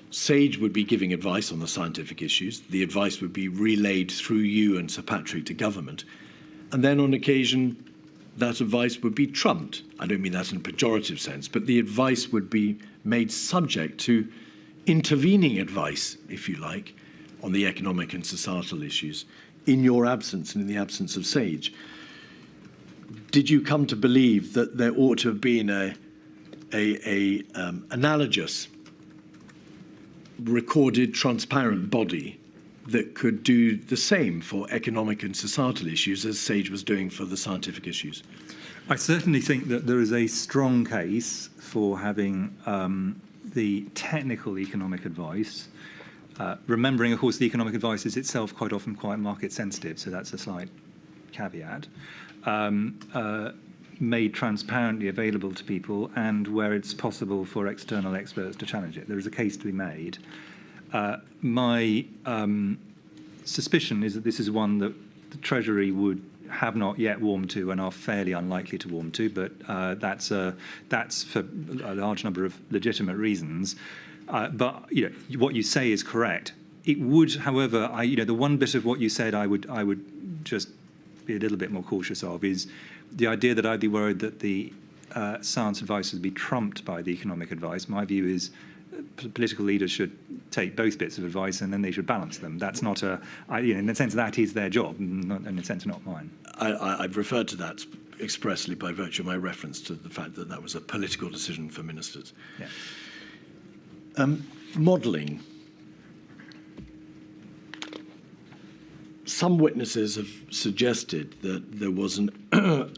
SAGE would be giving advice on the scientific issues. The advice would be relayed through you and Sir Patrick to government. And then on occasion, that advice would be trumped. I don't mean that in a pejorative sense, but the advice would be made subject to intervening advice, if you like, on the economic and societal issues in your absence and in the absence of SAGE. Did you come to believe that there ought to have been an analogous, recorded, transparent body that could do the same for economic and societal issues as SAGE was doing for the scientific issues?
I certainly think that there is a strong case for having the technical economic advice, remembering, of course, the economic advice is itself quite often quite market sensitive, so that's a slight caveat, made transparently available to people and where it's possible for external experts to challenge it. There is a case to be made. My suspicion is that this is one that the Treasury would have not yet warmed to and are fairly unlikely to warm to, but that's for a large number of legitimate reasons. But what you say is correct. It would, however, the one bit of what you said I would just be a little bit more cautious of is the idea that I'd be worried that the science advice would be trumped by the economic advice. My view is political leaders should take both bits of advice and then they should balance them. That's not in a sense, that is their job, and in a sense, not mine.
I've referred to that expressly by virtue of my reference to the fact that that was a political decision for ministers.
Yeah.
Modelling. Some witnesses have suggested that there was an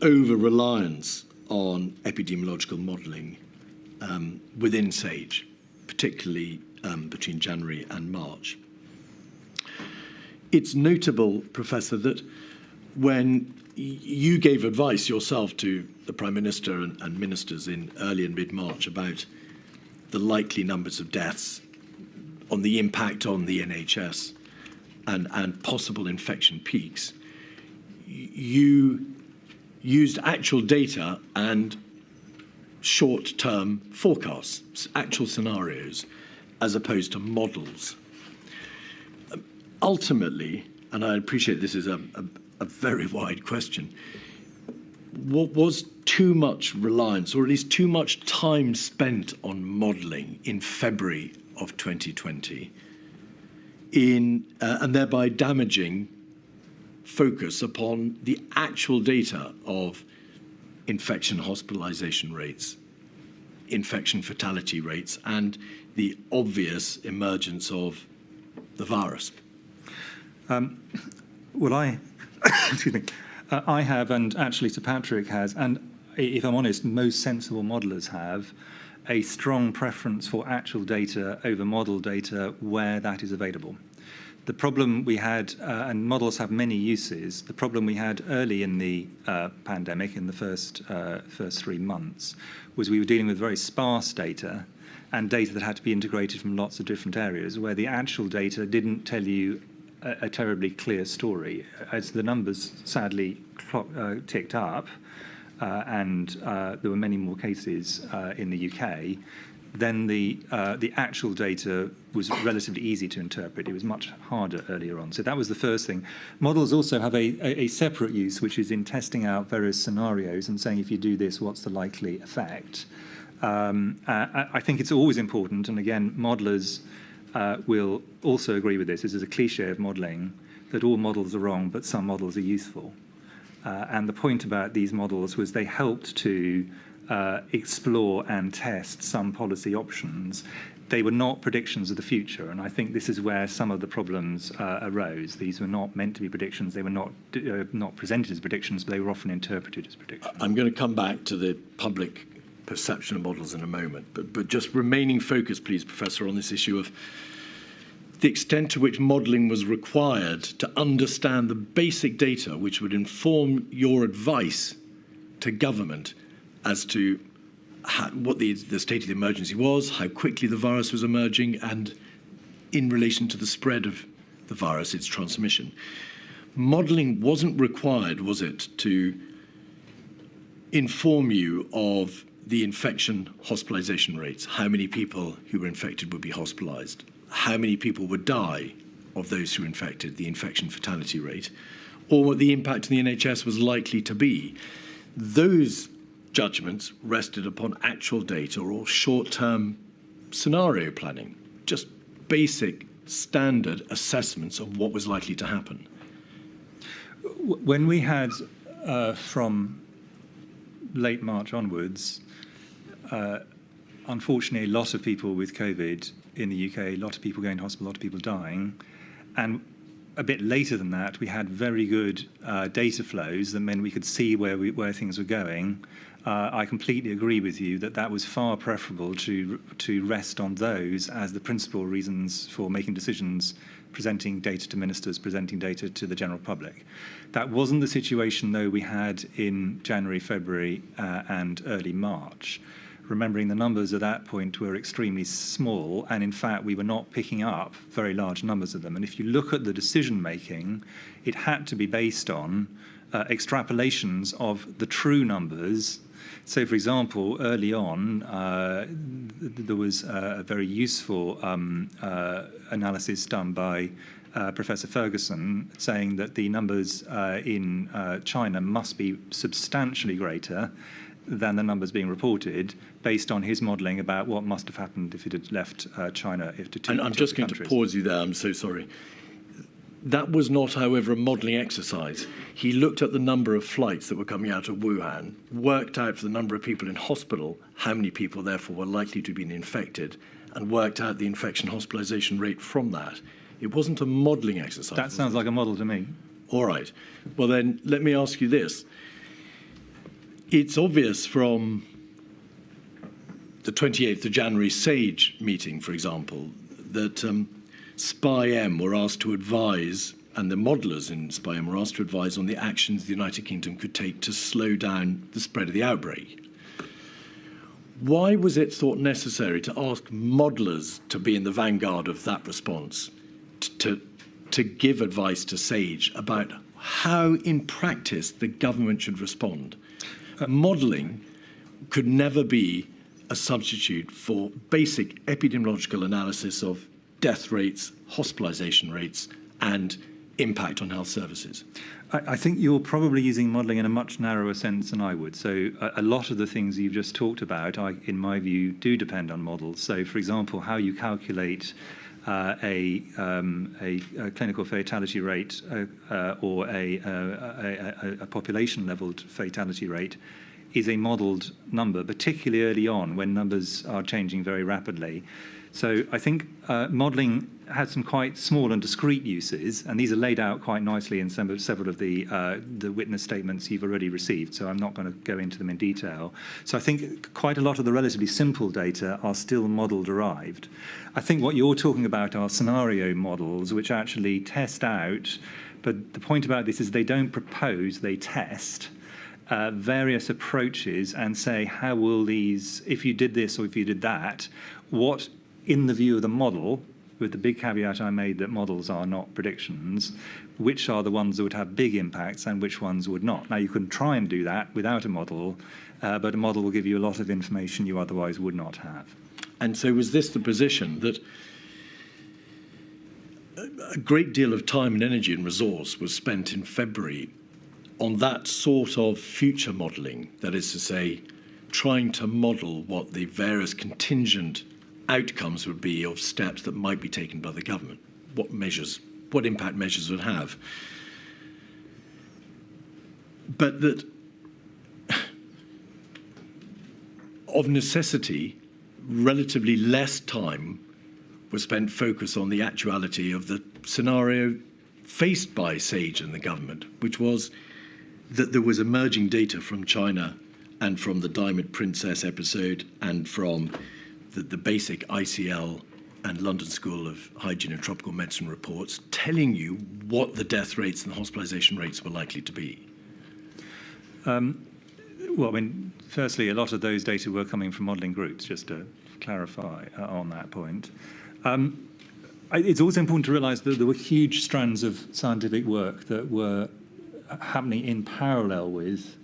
over-reliance on epidemiological modelling within SAGE, particularly between January and March. It's notable, Professor, that when you gave advice yourself to the Prime Minister and ministers in early and mid-March about the likely numbers of deaths, on the impact on the NHS, and possible infection peaks, you used actual data and short-term forecasts, actual scenarios, as opposed to models. Ultimately, and I appreciate this is a very wide question, what was too much reliance, or at least too much time spent on modelling in February of 2020, and thereby damaging focus upon the actual data of infection hospitalisation rates, infection fatality rates, and the obvious emergence of the virus?
Well, excuse me, I have, and actually Sir Patrick has, and if I'm honest, most sensible modelers have, a strong preference for actual data over model data where that is available. The problem we had, and models have many uses, the problem we had early in the pandemic, in the first 3 months, was we were dealing with very sparse data and data that had to be integrated from lots of different areas, where the actual data didn't tell you a terribly clear story. As the numbers sadly ticked up, and there were many more cases in the UK, then the actual data was relatively easy to interpret. It was much harder earlier on. So that was the first thing. Models also have a separate use, which is in testing out various scenarios and saying, if you do this, what's the likely effect? I think it's always important, and again, modelers will also agree with this. This is a cliche of modelling, that all models are wrong, but some models are useful. And the point about these models was they helped to explore and test some policy options. They were not predictions of the future, and I think this is where some of the problems arose. These were not meant to be predictions. They were not presented as predictions, but they were often interpreted as predictions.
I'm going to come back to the public perception of models in a moment, but just remaining focused, please, Professor, on this issue of the extent to which modelling was required to understand the basic data which would inform your advice to government as to what the state of the emergency was, how quickly the virus was emerging, and in relation to the spread of the virus, its transmission. Modelling wasn't required, was it, to inform you of the infection hospitalisation rates, how many people who were infected would be hospitalised, how many people would die of those who were infected, the infection fatality rate, or what the impact on the NHS was likely to be. Those judgments rested upon actual data or short-term scenario planning, just basic standard assessments of what was likely to happen.
When we had, from late March onwards, unfortunately, a lot of people with COVID in the UK, a lot of people going to hospital, a lot of people dying, and a bit later than that, we had very good data flows that meant we could see where things were going. I completely agree with you that that was far preferable to rest on those as the principal reasons for making decisions, presenting data to ministers, presenting data to the general public. That wasn't the situation, though, we had in January, February, and early March. Remembering the numbers at that point were extremely small, and in fact we were not picking up very large numbers of them. And if you look at the decision making, it had to be based on extrapolations of the true numbers. So, for example, early on, there was a very useful analysis done by Professor Ferguson saying that the numbers in China must be substantially greater than the numbers being reported, based on his modelling about what must have happened if it had left China. And
I'm just going to pause you there. I'm so sorry. That was not, however, a modelling exercise. He looked at the number of flights that were coming out of Wuhan, worked out for the number of people in hospital how many people, therefore, were likely to have been infected, and worked out the infection hospitalisation rate from that. It wasn't a modelling exercise.
That sounds like a model to me.
All right. Well, then, let me ask you this. It's obvious from the 28th of January SAGE meeting, for example, that SPI-M were asked to advise, and the modellers in SPI-M were asked to advise on the actions the United Kingdom could take to slow down the spread of the outbreak. Why was it thought necessary to ask modellers to be in the vanguard of that response, to give advice to SAGE about how, in practice, the government should respond? Modelling could never be a substitute for basic epidemiological analysis of death rates, hospitalisation rates, and impact on health services.
I think you're probably using modelling in a much narrower sense than I would. So a lot of the things you've just talked about, in my view, do depend on models. So, for example, how you calculate a clinical fatality rate or a population-leveled fatality rate is a modelled number, particularly early on when numbers are changing very rapidly. So I think modelling has some quite small and discrete uses, and these are laid out quite nicely in several of the witness statements you've already received, so I'm not going to go into them in detail. So I think quite a lot of the relatively simple data are still model-derived. I think what you're talking about are scenario models, which actually test out, but the point about this is they don't propose, they test various approaches and say, how will these, if you did this or if you did that, what, in the view of the model, with the big caveat I made that models are not predictions, which are the ones that would have big impacts and which ones would not. Now, you can try and do that without a model, but a model will give you a lot of information you otherwise would not have.
And so was this the position that a great deal of time and energy and resource was spent in February on that sort of future modelling, that is to say, trying to model what the various contingent outcomes would be of steps that might be taken by the government, what impact measures would have. But that of necessity, relatively less time was spent focused on the actuality of the scenario faced by SAGE and the government, which was that there was emerging data from China and from the Diamond Princess episode and from the basic ICL and London School of Hygiene and Tropical Medicine reports telling you what the death rates and the hospitalisation rates were likely to be.
Well, I mean, firstly, a lot of those data were coming from modelling groups, just to clarify on that point. It's also important to realise that there were huge strands of scientific work that were happening in parallel with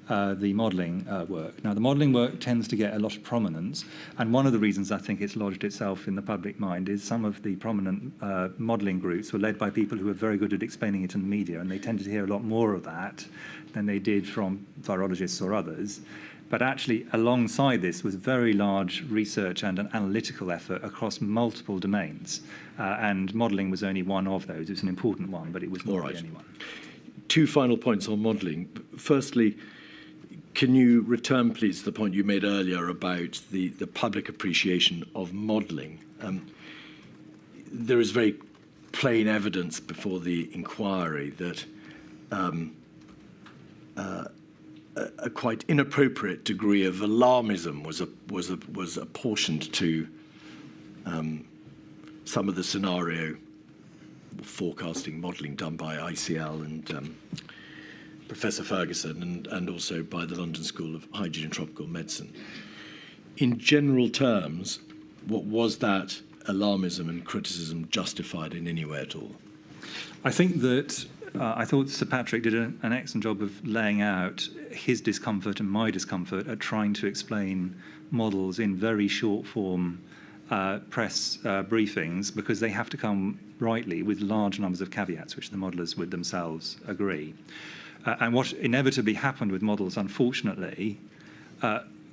the modelling work. Now, the modelling work tends to get a lot of prominence, and one of the reasons I think it's lodged itself in the public mind is some of the prominent modelling groups were led by people who were very good at explaining it in the media, and they tended to hear a lot more of that than they did from virologists or others. But actually, alongside this was very large research and an analytical effort across multiple domains, and modelling was only one of those. It's an important one, but it was not the only one.
Two final points on modelling. Firstly, can you return, please, to the point you made earlier about the public appreciation of modelling? There is very plain evidence before the inquiry that a quite inappropriate degree of alarmism was apportioned to some of the scenario forecasting modelling done by ICL and Professor Ferguson and also by the London School of Hygiene and Tropical Medicine. In general terms, what was that alarmism and criticism justified in any way at all?
I think that I thought Sir Patrick did an excellent job of laying out his discomfort and my discomfort at trying to explain models in very short form press briefings, because they have to come rightly with large numbers of caveats, which the modellers would themselves agree. And what inevitably happened with models, unfortunately,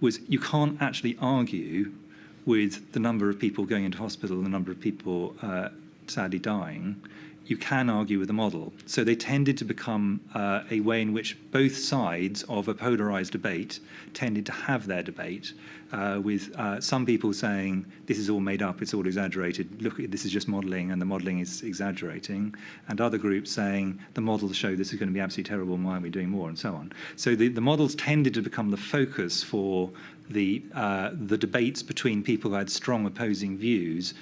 was you can't actually argue with the number of people going into hospital and the number of people sadly dying. You can argue with the model. So they tended to become a way in which both sides of a polarised debate tended to have their debate, with some people saying, this is all made up, it's all exaggerated, look, this is just modelling and the modelling is exaggerating, and other groups saying, the models show this is going to be absolutely terrible and why aren't we doing more, and so on. So the models tended to become the focus for the debates between people who had strong opposing views,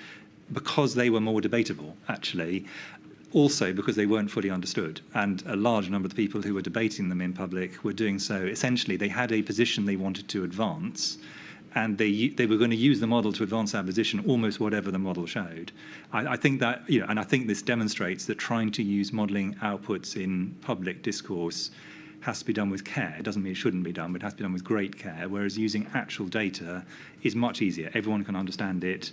because they were more debatable, actually. Also because they weren't fully understood, and a large number of the people who were debating them in public were doing so. Essentially, they had a position they wanted to advance, and they were going to use the model to advance that position, almost whatever the model showed. I think that, and I think this demonstrates that trying to use modelling outputs in public discourse has to be done with care. It doesn't mean it shouldn't be done, but it has to be done with great care, whereas using actual data is much easier. Everyone can understand it.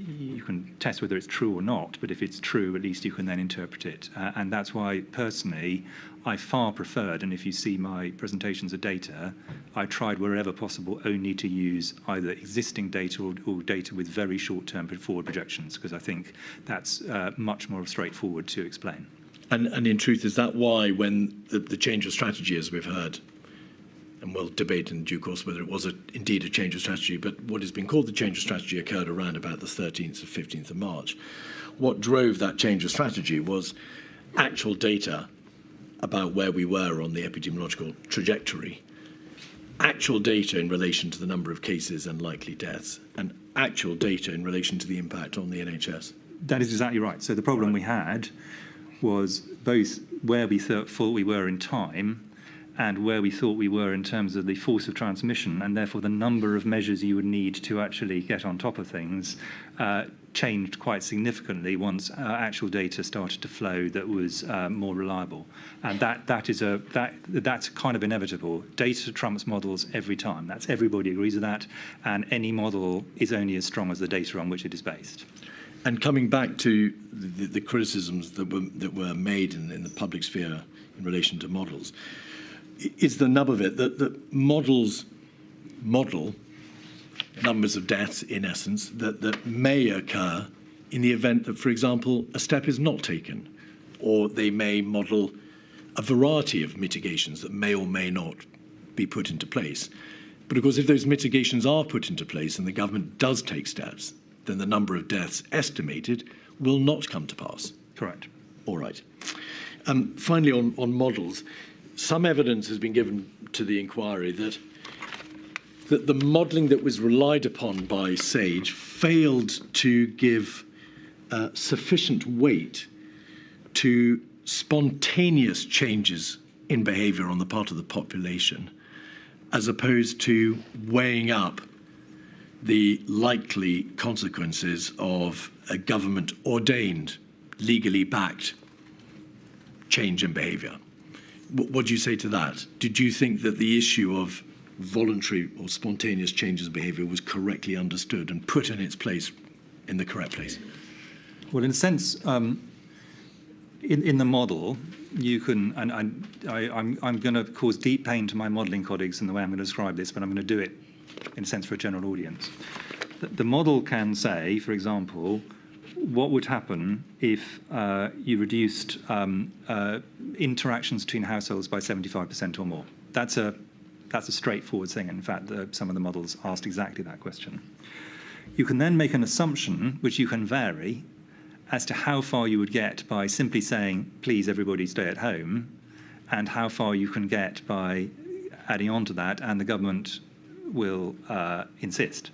You can test whether it's true or not, but if it's true, at least you can then interpret it. And that's why, personally, I far preferred, and if you see my presentations of data, I tried wherever possible only to use either existing data or data with very short-term forward projections, because I think that's much more straightforward to explain.
And in truth, is that why when the change of strategy, as we've heard, and we'll debate in due course whether it was indeed a change of strategy, but what has been called the change of strategy occurred around about the 13th or 15th of March. What drove that change of strategy was actual data about where we were on the epidemiological trajectory, actual data in relation to the number of cases and likely deaths, and actual data in relation to the impact on the NHS.
That is exactly right. So the problem we had was both where we thought we were in time and where we thought we were in terms of the force of transmission, and therefore the number of measures you would need to actually get on top of things, changed quite significantly once actual data started to flow that was more reliable. And that's kind of inevitable. Data trumps models every time. Everybody agrees with that, and any model is only as strong as the data on which it is based.
And coming back to the criticisms that were made in the public sphere in relation to models, is the nub of it that models model numbers of deaths, in essence, that may occur in the event that, for example, a step is not taken, or they may model a variety of mitigations that may or may not be put into place. But of course, if those mitigations are put into place and the government does take steps, then the number of deaths estimated will not come to pass.
Correct.
All right. Finally, on models, some evidence has been given to the inquiry that the modelling that was relied upon by SAGE failed to give sufficient weight to spontaneous changes in behaviour on the part of the population, as opposed to weighing up the likely consequences of a government-ordained, legally backed change in behaviour. What do you say to that? Did you think that the issue of voluntary or spontaneous changes in behaviour was correctly understood and put in its place, in the correct place?
Well, in a sense, in the model, you can, and I'm going to cause deep pain to my modelling colleagues in the way I'm going to describe this, but I'm going to do it in a sense for a general audience. The model can say, for example, what would happen if you reduced interactions between households by 75% or more. That's a straightforward thing. In fact, some of the models asked exactly that question. You can then make an assumption, which you can vary, as to how far you would get by simply saying, please, everybody stay at home, and how far you can get by adding on to that, and the government will insist.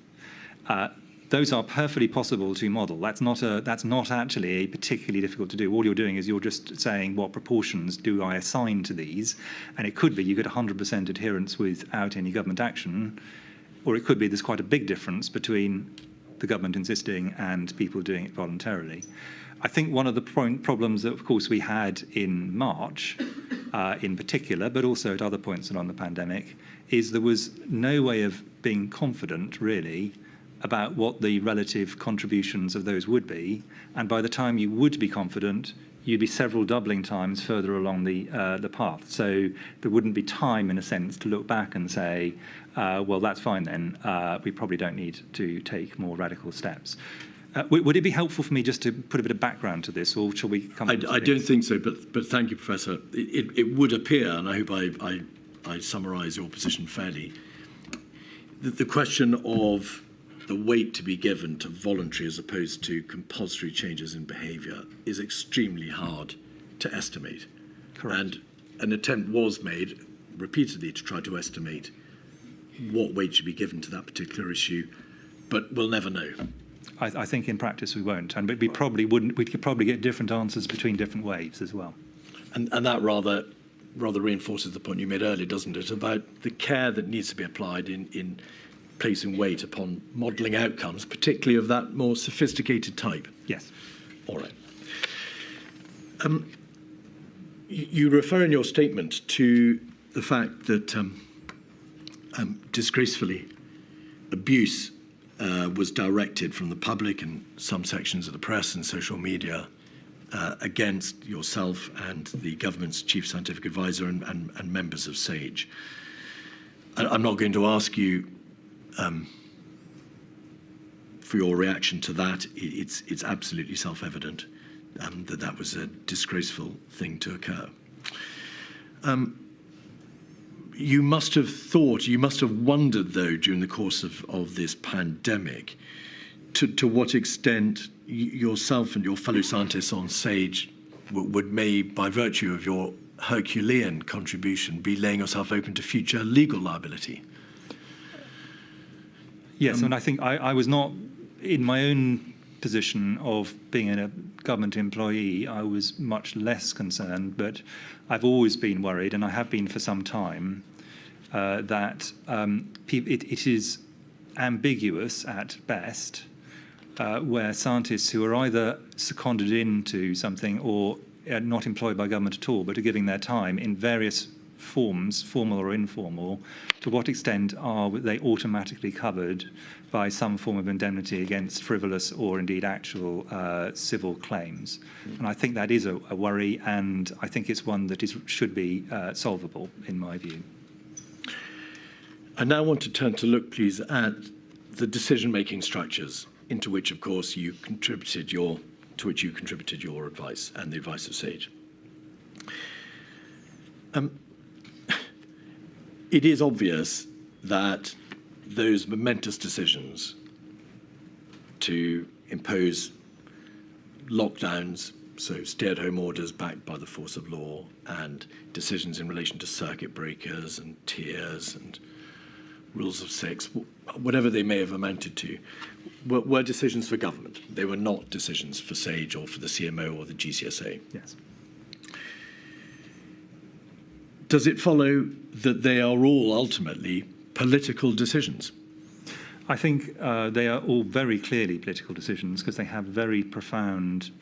Those are perfectly possible to model. That's not actually particularly difficult to do. All you're doing is you're just saying what proportions do I assign to these, and it could be you get 100% adherence without any government action, or it could be there's quite a big difference between the government insisting and people doing it voluntarily. I think one of the problems that, of course, we had in March, in particular, but also at other points along the pandemic, is there was no way of being confident, really, about what the relative contributions of those would be, and by the time you would be confident, you'd be several doubling times further along the path. So there wouldn't be time, in a sense, to look back and say, well, that's fine then, we probably don't need to take more radical steps. Would it be helpful for me just to put a bit of background to this, or shall we come on to
I don't think so, but thank you, Professor. It would appear, and I hope I summarise your position fairly, that the question of the weight to be given to voluntary as opposed to compulsory changes in behaviour is extremely hard to estimate.
Correct.
And an attempt was made repeatedly to try to estimate what weight should be given to that particular issue, but we'll never know.
I think in practice we won't, and we probably wouldn't. We could probably get different answers between different waves as well.
And that rather reinforces the point you made earlier, doesn't it, about the care that needs to be applied in placing weight upon modelling outcomes, particularly of that more sophisticated type.
Yes.
All right. You refer in your statement to the fact that, disgracefully, abuse was directed from the public and some sections of the press and social media against yourself and the government's chief scientific advisor and members of SAGE. I'm not going to ask you for your reaction to that. It's absolutely self-evident that was a disgraceful thing to occur. You must have wondered, though, during the course of this pandemic, to what extent yourself and your fellow scientists on SAGE may, by virtue of your Herculean contribution, be laying yourself open to future legal liability.
Yes, and I think I was not, in my own position of being a government employee, I was much less concerned, but I've always been worried, and I have been for some time, that it is ambiguous at best, where scientists who are either seconded into something or are not employed by government at all, but are giving their time in various forms, formal or informal, to what extent are they automatically covered by some form of indemnity against frivolous or indeed actual civil claims? And I think that is a worry, and I think it's one that should be solvable, in my view.
I now want to turn to look, please, at the decision-making structures into which, of course, you contributed your advice and the advice of SAGE. It is obvious that those momentous decisions to impose lockdowns, so stay-at-home orders backed by the force of law, and decisions in relation to circuit breakers and tiers and rules of six, whatever they may have amounted to, were decisions for government. They were not decisions for SAGE or for the CMO or the GCSA.
Yes.
Does it follow that they are all ultimately political decisions?
I think they are all very clearly political decisions because they have very profound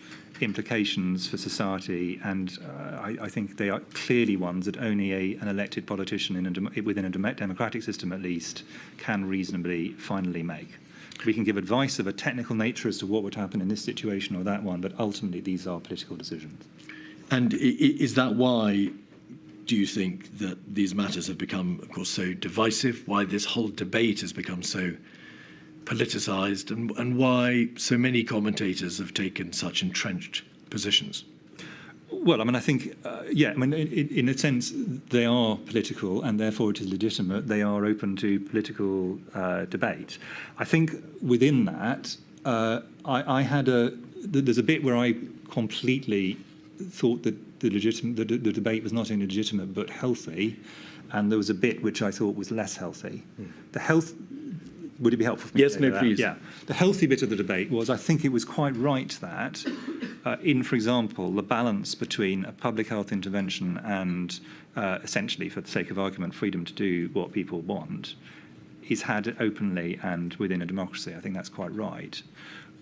implications for society, and I think they are clearly ones that only an elected politician within a democratic system at least can reasonably finally make. We can give advice of a technical nature as to what would happen in this situation or that one, but ultimately these are political decisions.
And is that why do you think that these matters have become, of course, so divisive, why this whole debate has become so politicised, and why so many commentators have taken such entrenched positions?
Well, I mean, I think, in a sense, they are political, and therefore it is legitimate. They are open to political debate. I think within that, there's a bit where I completely thought that the debate was not only legitimate but healthy, and there was a bit which I thought was less healthy. The health. Would it be helpful for me to say that?
Please.
Yeah. The healthy bit of the debate was I think it was quite right that for example, the balance between a public health intervention and essentially, for the sake of argument, freedom to do what people want is had openly and within a democracy. I think that's quite right.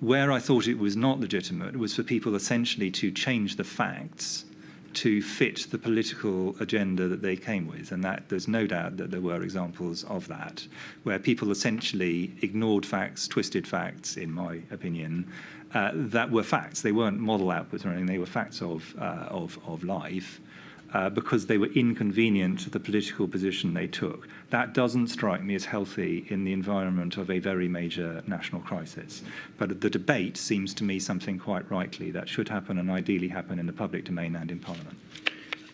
Where I thought it was not legitimate was for people essentially to change the facts to fit the political agenda that they came with, and that there's no doubt that there were examples of that, where people essentially ignored facts, twisted facts, in my opinion, that were facts. They weren't model outputs or anything, they were facts of life, because they were inconvenient to the political position they took. That doesn't strike me as healthy in the environment of a very major national crisis. But the debate seems to me something quite rightly that should happen and ideally happen in the public domain and in Parliament.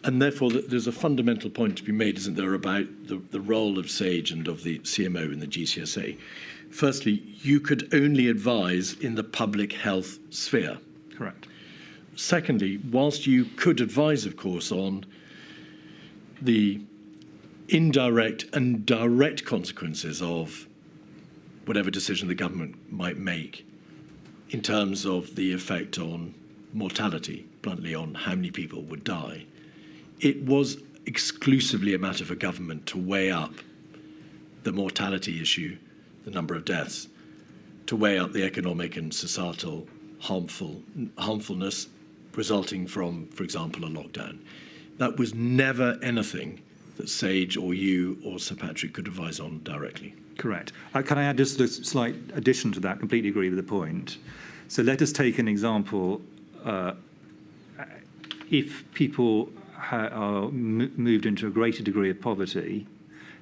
And therefore, there's a fundamental point to be made, isn't there, about the role of SAGE and of the CMO in the GCSA. Firstly, you could only advise in the public health sphere.
Correct.
Secondly, whilst you could advise, of course, on the indirect and direct consequences of whatever decision the government might make in terms of the effect on mortality, bluntly, on how many people would die, it was exclusively a matter for government to weigh up the mortality issue, the number of deaths, to weigh up the economic and societal harmfulness resulting from, for example, a lockdown. That was never anything that SAGE or you or Sir Patrick could advise on directly.
Correct. Can I add just a slight addition to that? Completely agree with the point. So let us take an example. If people are moved into a greater degree of poverty,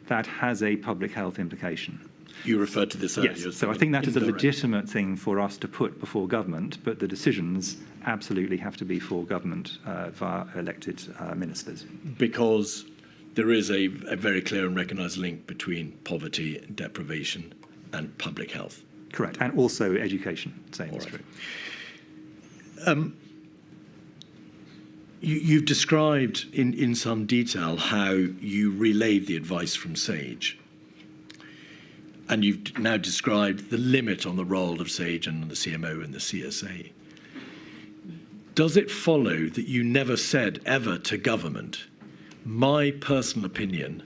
that has a public health implication.
You referred to this earlier.
Yes, so I think that is a legitimate thing for us to put before government, but the decisions absolutely have to be for government via elected ministers.
Because there is a very clear and recognised link between poverty and deprivation and public health.
Correct, and also education, same is true.
You've described in some detail how you relayed the advice from SAGE. and you've now described the limit on the role of SAGE and the CMO and the CSA. Does it follow that you never said ever to government, my personal opinion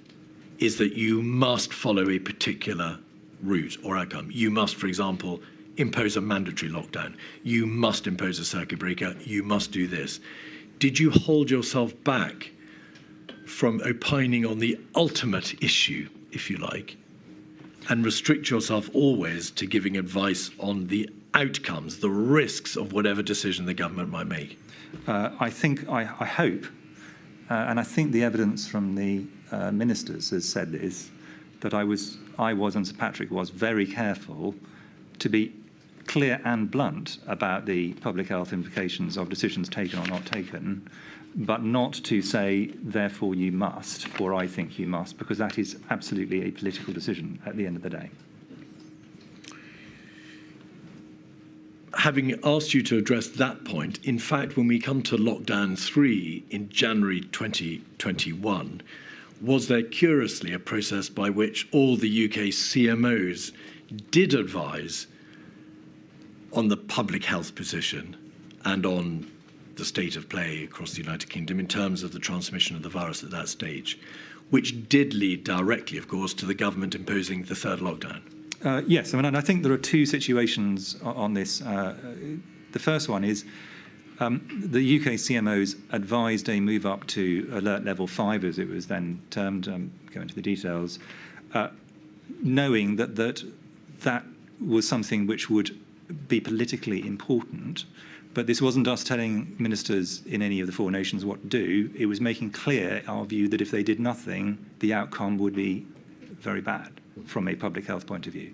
is that you must follow a particular route or outcome? You must, for example, impose a mandatory lockdown. You must impose a circuit breaker. You must do this. Did you hold yourself back from opining on the ultimate issue, if you like, and restrict yourself always to giving advice on the outcomes, the risks of whatever decision the government might make?
I hope, and I think the evidence from the ministers has said this, that I was and Sir Patrick was very careful to be clear and blunt about the public health implications of decisions taken or not taken, but not to say, therefore you must, or I think you must, because that is absolutely a political decision at the end of the day.
Having asked you to address that point, in fact, when we come to lockdown 3 in January 2021, was there curiously a process by which all the UK CMOs did advise on the public health position and on the state of play across the United Kingdom in terms of the transmission of the virus at that stage, which did lead directly, of course, to the government imposing the third lockdown?
Yes, I mean, and I think there are two situations on this. The first one is the UK CMOs advised a move up to alert level 5, as it was then termed, go into the details, knowing that was something which would be politically important. But this wasn't us telling ministers in any of the 4 nations what to do. It was making clear our view that if they did nothing, the outcome would be very bad from a public health point of view.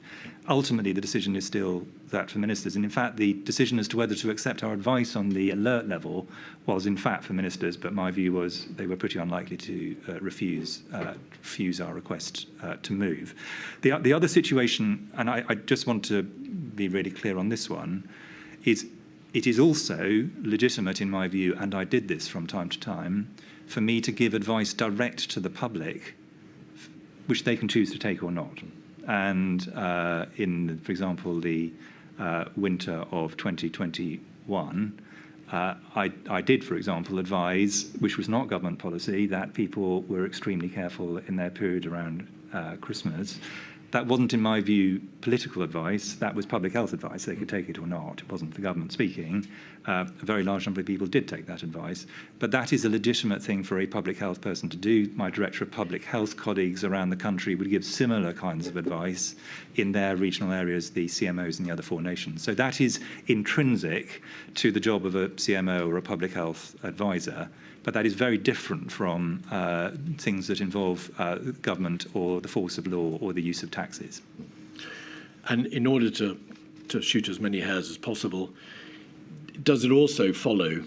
Ultimately, the decision is still that for ministers. And in fact, the decision as to whether to accept our advice on the alert level was in fact for ministers, but my view was they were pretty unlikely to refuse our request to move. The other situation, and I just want to be really clear on this one, is it is also legitimate in my view, and I did this from time to time, for me to give advice direct to the public which they can choose to take or not. And in, for example, the winter of 2021, I did, for example, advise, which was not government policy, that people were extremely careful in their period around Christmas. That wasn't, in my view, political advice. That was public health advice. They could take it or not. It wasn't the government speaking. A very large number of people did take that advice. But that is a legitimate thing for a public health person to do. My Director of Public Health colleagues around the country would give similar kinds of advice in their regional areas, the CMOs in the other 4 nations. So that is intrinsic to the job of a CMO or a public health advisor. But that is very different from things that involve government or the force of law or the use of taxes.
And in order to shoot as many hares as possible, does it also follow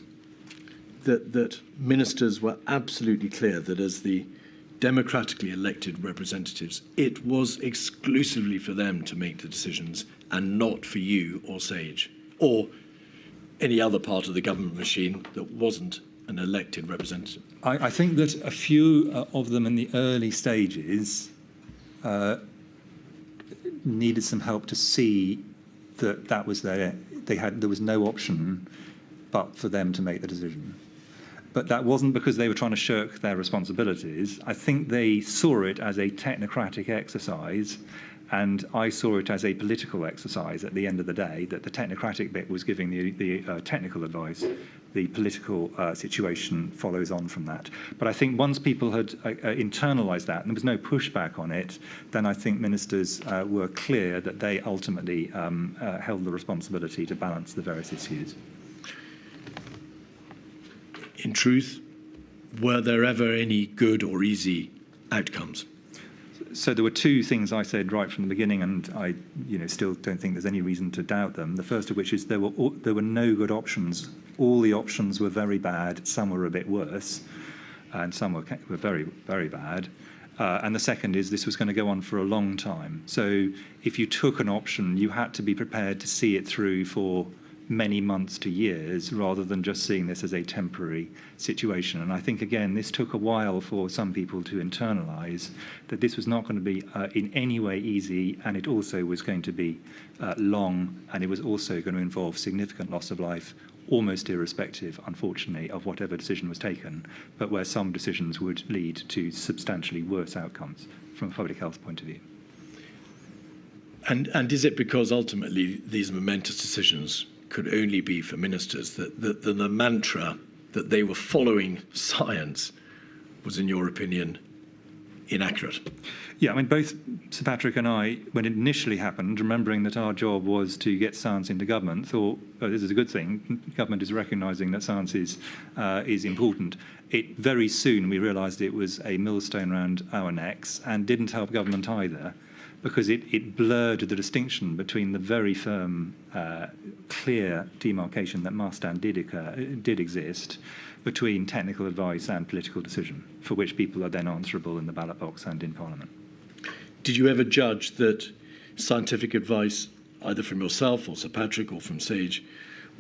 that ministers were absolutely clear that as the democratically elected representatives, it was exclusively for them to make the decisions and not for you or SAGE or any other part of the government machine that wasn't an elected representative?
I think that a few of them in the early stages needed some help to see that was there was no option but for them to make the decision. But that wasn't because they were trying to shirk their responsibilities. I think they saw it as a technocratic exercise, and I saw it as a political exercise at the end of the day, that the technocratic bit was giving the technical advice. The political situation follows on from that. But I think once people had internalised that and there was no pushback on it, then I think ministers were clear that they ultimately held the responsibility to balance the various issues.
In truth, were there ever any good or easy outcomes?
So there were 2 things I said right from the beginning, and I still don't think there's any reason to doubt them. The first of which is there were no good options. All the options were very bad. Some were a bit worse, and some were very, very bad. And the second is this was going to go on for a long time. So if you took an option, you had to be prepared to see it through for many months to years, rather than just seeing this as a temporary situation. And I think, again, this took a while for some people to internalise that this was not going to be in any way easy, and it also was going to be long, and it was also going to involve significant loss of life, almost irrespective, unfortunately, of whatever decision was taken, but where some decisions would lead to substantially worse outcomes from a public health point of view.
And is it because ultimately these momentous decisions could only be for ministers that the mantra that they were following science was, in your opinion, inaccurate?
Yeah, I mean, both Sir Patrick and I, when it initially happened, remembering that our job was to get science into government, thought, oh, this is a good thing. Government is recognising that science is important. Very soon we realised it was a millstone around our necks and didn't help government either, because it blurred the distinction between the very firm, clear demarcation that must and did exist between technical advice and political decision, for which people are then answerable in the ballot box and in Parliament.
Did you ever judge that scientific advice, either from yourself or Sir Patrick or from Sage,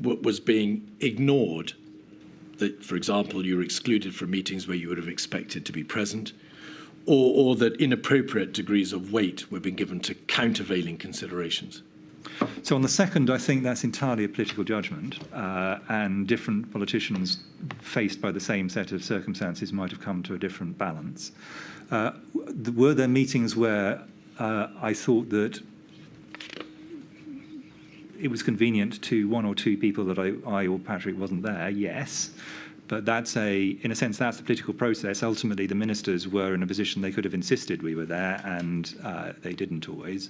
was being ignored? That, for example, you were excluded from meetings where you would have expected to be present? Or that inappropriate degrees of weight were being given to countervailing considerations?
So on the second, I think that's entirely a political judgment, and different politicians faced by the same set of circumstances might have come to a different balance. Were there meetings where I thought that it was convenient to one or two people that I or Patrick wasn't there? Yes. But in a sense, that's the political process. Ultimately, the ministers were in a position they could have insisted we were there, and they didn't always.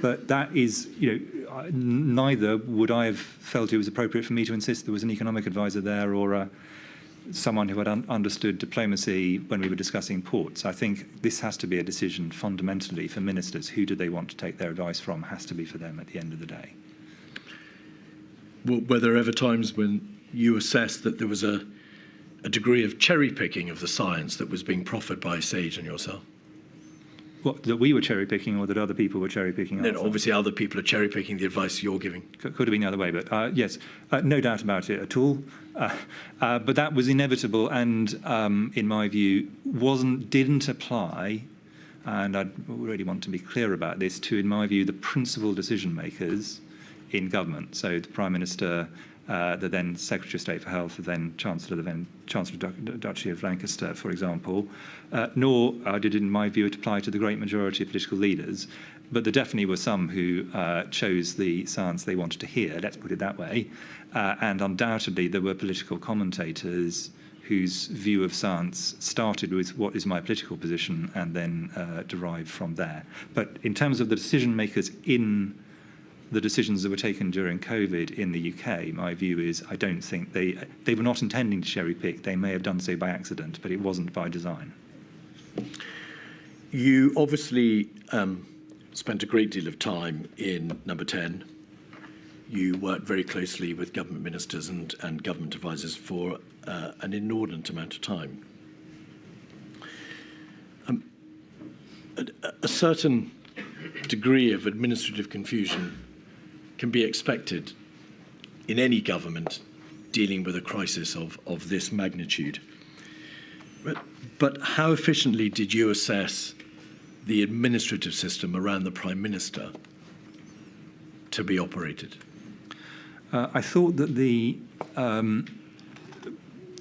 But that is, neither would I have felt it was appropriate for me to insist there was an economic advisor there or someone who had understood diplomacy when we were discussing ports. I think this has to be a decision fundamentally for ministers. Who do they want to take their advice from has to be for them at the end of the day.
Were there ever times when you assessed that there was a degree of cherry-picking of the science that was being proffered by Sage and yourself?
What, that we were cherry-picking or that other people were cherry-picking?
No, obviously other people are cherry-picking the advice you're giving.
Could have been the other way, but yes, no doubt about it at all. But that was inevitable and, in my view, didn't apply, and I really want to be clear about this, to, in my view, the principal decision-makers in government. So the Prime Minister, the then Secretary of State for Health, the then Chancellor of the Duchy of Lancaster, for example, nor did it, in my view, it apply to the great majority of political leaders. But there definitely were some who chose the science they wanted to hear, let's put it that way. And undoubtedly, there were political commentators whose view of science started with what is my political position and then derived from there. But in terms of the decision makers in the decisions that were taken during COVID in the UK, my view is I don't think they were not intending to cherry pick. They may have done so by accident, but it wasn't by design.
You obviously spent a great deal of time in Number 10. You worked very closely with government ministers and government advisors for an inordinate amount of time. A certain degree of administrative confusion can be expected in any government dealing with a crisis of this magnitude. But how efficiently did you assess the administrative system around the Prime Minister to be operated?
I thought that the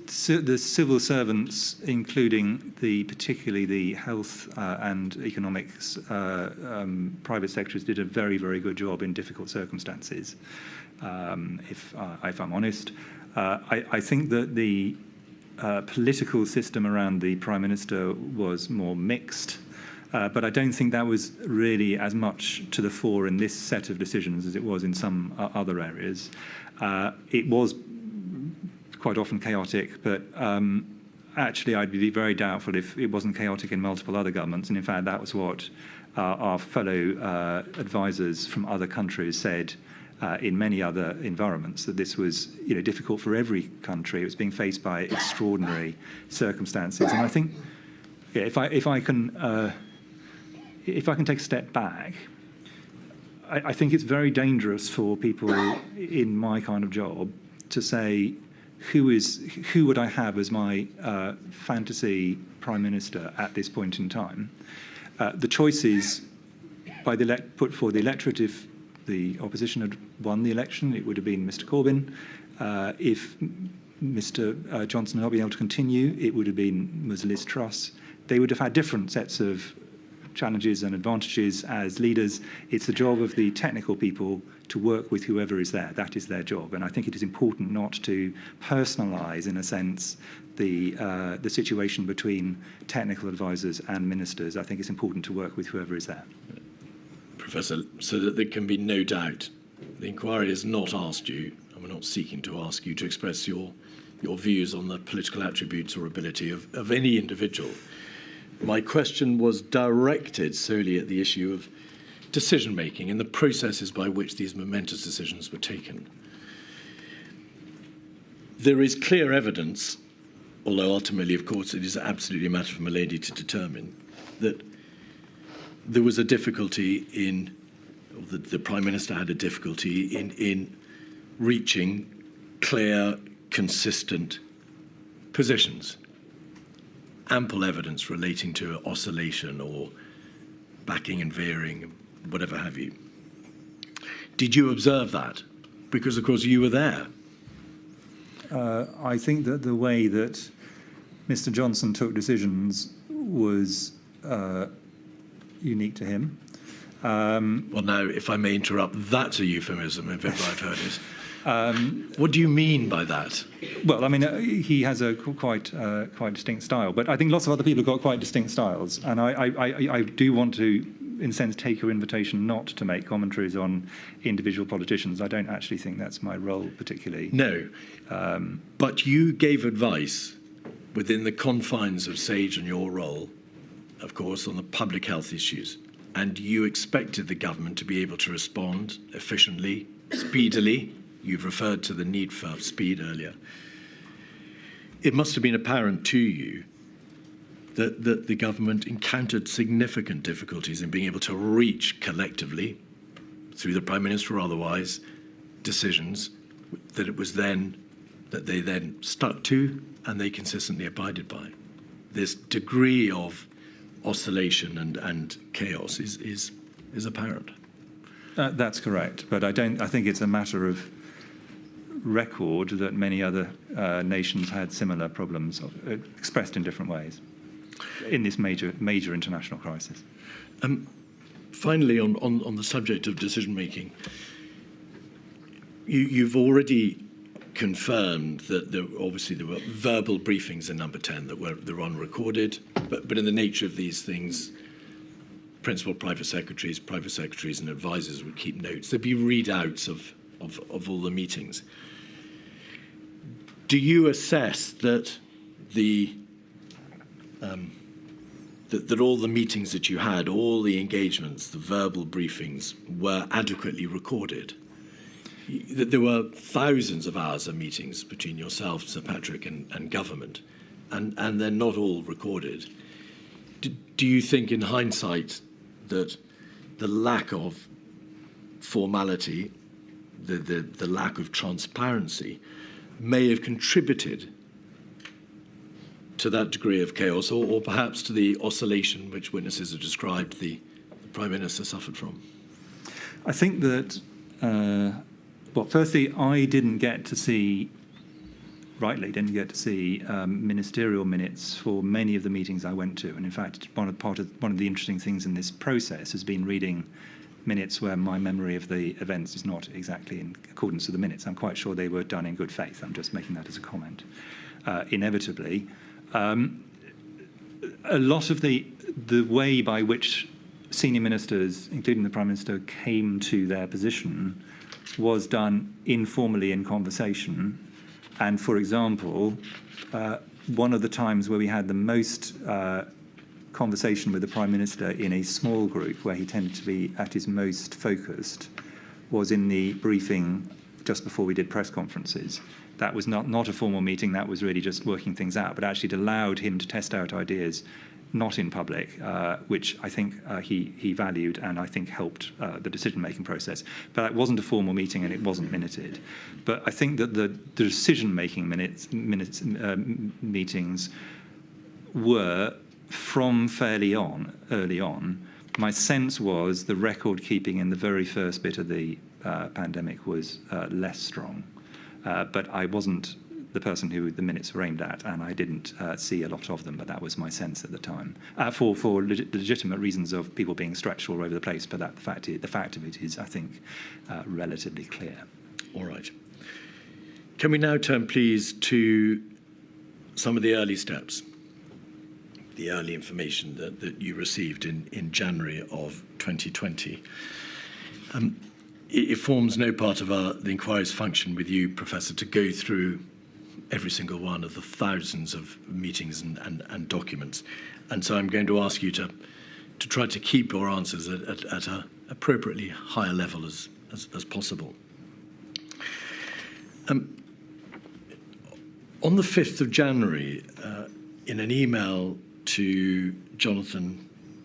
civil servants, including particularly the health and economics private sectors, did a very, very good job in difficult circumstances, if I'm honest. I think that the political system around the Prime Minister was more mixed, but I don't think that was really as much to the fore in this set of decisions as it was in some other areas. It was quite often chaotic, but actually I'd be very doubtful if it wasn't chaotic in multiple other governments, and in fact that was what our fellow advisors from other countries said in many other environments, that this was difficult for every country. It was being faced by extraordinary circumstances, and I think if I can take a step back, I think it's very dangerous for people in my kind of job to say, who would I have as my fantasy Prime Minister at this point in time? The choices put for the electorate, if the opposition had won the election, it would have been Mr Corbyn. If Mr Johnson had not been able to continue, it would have been Ms Liz Truss. They would have had different sets of challenges and advantages as leaders. It's the job of the technical people to work with whoever is there. That is their job. And I think it is important not to personalise, in a sense, the situation between technical advisors and ministers. I think it's important to work with whoever is there.
Professor, so that there can be no doubt, the inquiry has not asked you, and we're not seeking to ask you to express your views on the political attributes or ability of any individual. My question was directed solely at the issue of decision-making and the processes by which these momentous decisions were taken. There is clear evidence, although ultimately, of course, it is absolutely a matter for Milady to determine, that there was a difficulty in, or the Prime Minister had a difficulty in reaching clear, consistent positions. Ample evidence relating to oscillation or backing and veering, whatever have you. Did you observe that? Because, of course, you were there.
I think that the way that Mr Johnson took decisions was unique to him.
Well, now, if I may interrupt, that's a euphemism, if ever I've heard it. What do you mean by that?
Well, I mean, he has a quite distinct style, but I think lots of other people have got quite distinct styles, and I do want to, in a sense, take your invitation not to make commentaries on individual politicians. I don't actually think that's my role particularly.
No, but you gave advice within the confines of SAGE and your role, of course, on the public health issues, and you expected the government to be able to respond efficiently, speedily. You've referred to the need for speed earlier. It must have been apparent to you that the government encountered significant difficulties in being able to reach collectively, through the Prime Minister or otherwise, decisions that they then stuck to and they consistently abided by. This degree of oscillation and chaos is apparent.
That's correct, but I think it's a matter of record that many other nations had similar problems expressed in different ways in this major international crisis.
Finally, on the subject of decision making, you've already confirmed that there were verbal briefings in number 10 that were unrecorded, but in the nature of these things, principal private secretaries and advisors would keep notes. There'd be readouts of all the meetings. Do you assess that that all the meetings that you had, all the engagements, the verbal briefings, were adequately recorded? That there were thousands of hours of meetings between yourself, Sir Patrick, and government, and they're not all recorded. Do you think, in hindsight, that the lack of formality, the lack of transparency, may have contributed to that degree of chaos, or perhaps to the oscillation which witnesses have described the Prime Minister suffered from?
I think that, firstly, I didn't get to see ministerial minutes for many of the meetings I went to, and in fact, one of the interesting things in this process has been reading minutes where my memory of the events is not exactly in accordance with the minutes. I'm quite sure they were done in good faith. I'm just making that as a comment. Inevitably, a lot of the way by which senior ministers, including the Prime Minister, came to their position was done informally in conversation. And for example, one of the times where we had the most conversation with the Prime Minister in a small group, where he tended to be at his most focused, was in the briefing just before we did press conferences. That was not a formal meeting, that was really just working things out, but actually it allowed him to test out ideas not in public, which I think he valued and I think helped the decision-making process. But it wasn't a formal meeting and it wasn't minuted. But I think that the decision-making meetings were from fairly early on. My sense was the record-keeping in the very first bit of the pandemic was less strong. But I wasn't the person who the minutes were aimed at, and I didn't see a lot of them, but that was my sense at the time, for legitimate reasons of people being stretched all over the place. But the fact of it is, I think, relatively clear.
All right. Can we now turn, please, to some of the early steps, the early information that you received in January of 2020? It forms no part of the inquiry's function with you, Professor, to go through every single one of the thousands of meetings and documents. And so I'm going to ask you to try to keep your answers at an appropriately higher level as possible. On the 5th of January, in an email to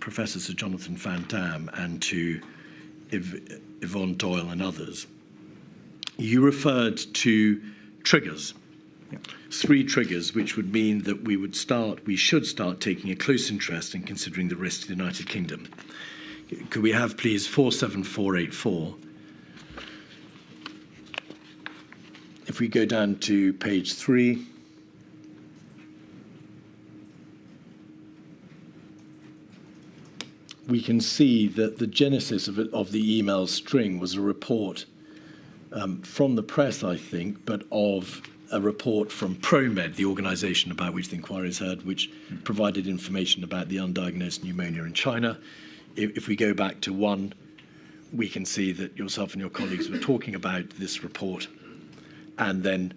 Professor Sir Jonathan Van Dam and to Yvonne Doyle and others, you referred to triggers. 3 triggers, which would mean that we should start taking a close interest in considering the risk to the United Kingdom. Could we have, please, 47484? If we go down to page 3. We can see that the genesis of the email string was a report from the press, I think, but of a report from ProMed, the organisation about which the inquiry is heard, which provided information about the undiagnosed pneumonia in China. If we go back to 1, we can see that yourself and your colleagues were talking about this report. And then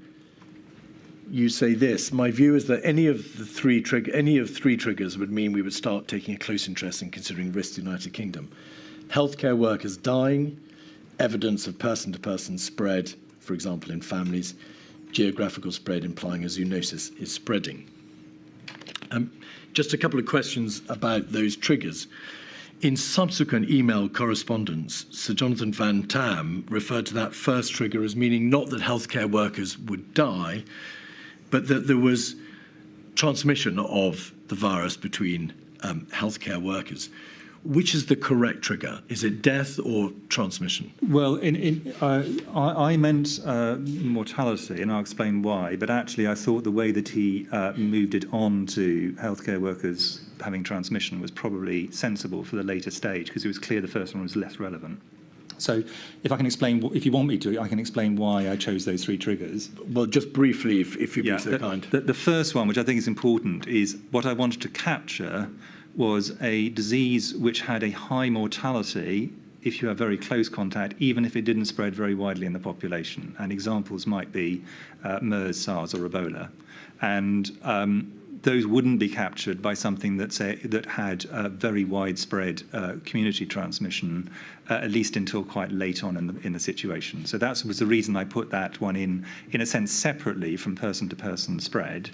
you say this: my view is that any of 3 triggers would mean we would start taking a close interest in considering risk to the United Kingdom. Healthcare workers dying, evidence of person-to-person spread, for example, in families, geographical spread implying a zoonosis is spreading. Just a couple of questions about those triggers. In subsequent email correspondence, Sir Jonathan Van Dam referred to that first trigger as meaning not that healthcare workers would die, but that there was transmission of the virus between healthcare workers. Which is the correct trigger? Is it death or transmission?
Well, I meant mortality, and I'll explain why. But actually, I thought the way that he moved it on to healthcare workers having transmission was probably sensible for the later stage, because it was clear the first one was less relevant. So if I can explain, if you want me to, I can explain why I chose those 3 triggers.
Well, just briefly, if you'd be so kind.
The first one, which I think is important, is what I wanted to capture was a disease which had a high mortality if you have very close contact, even if it didn't spread very widely in the population. And examples might be MERS, SARS, or Ebola. And those wouldn't be captured by something that had very widespread community transmission, at least until quite late on in the situation. So that was the reason I put that one in a sense, separately from person-to-person spread.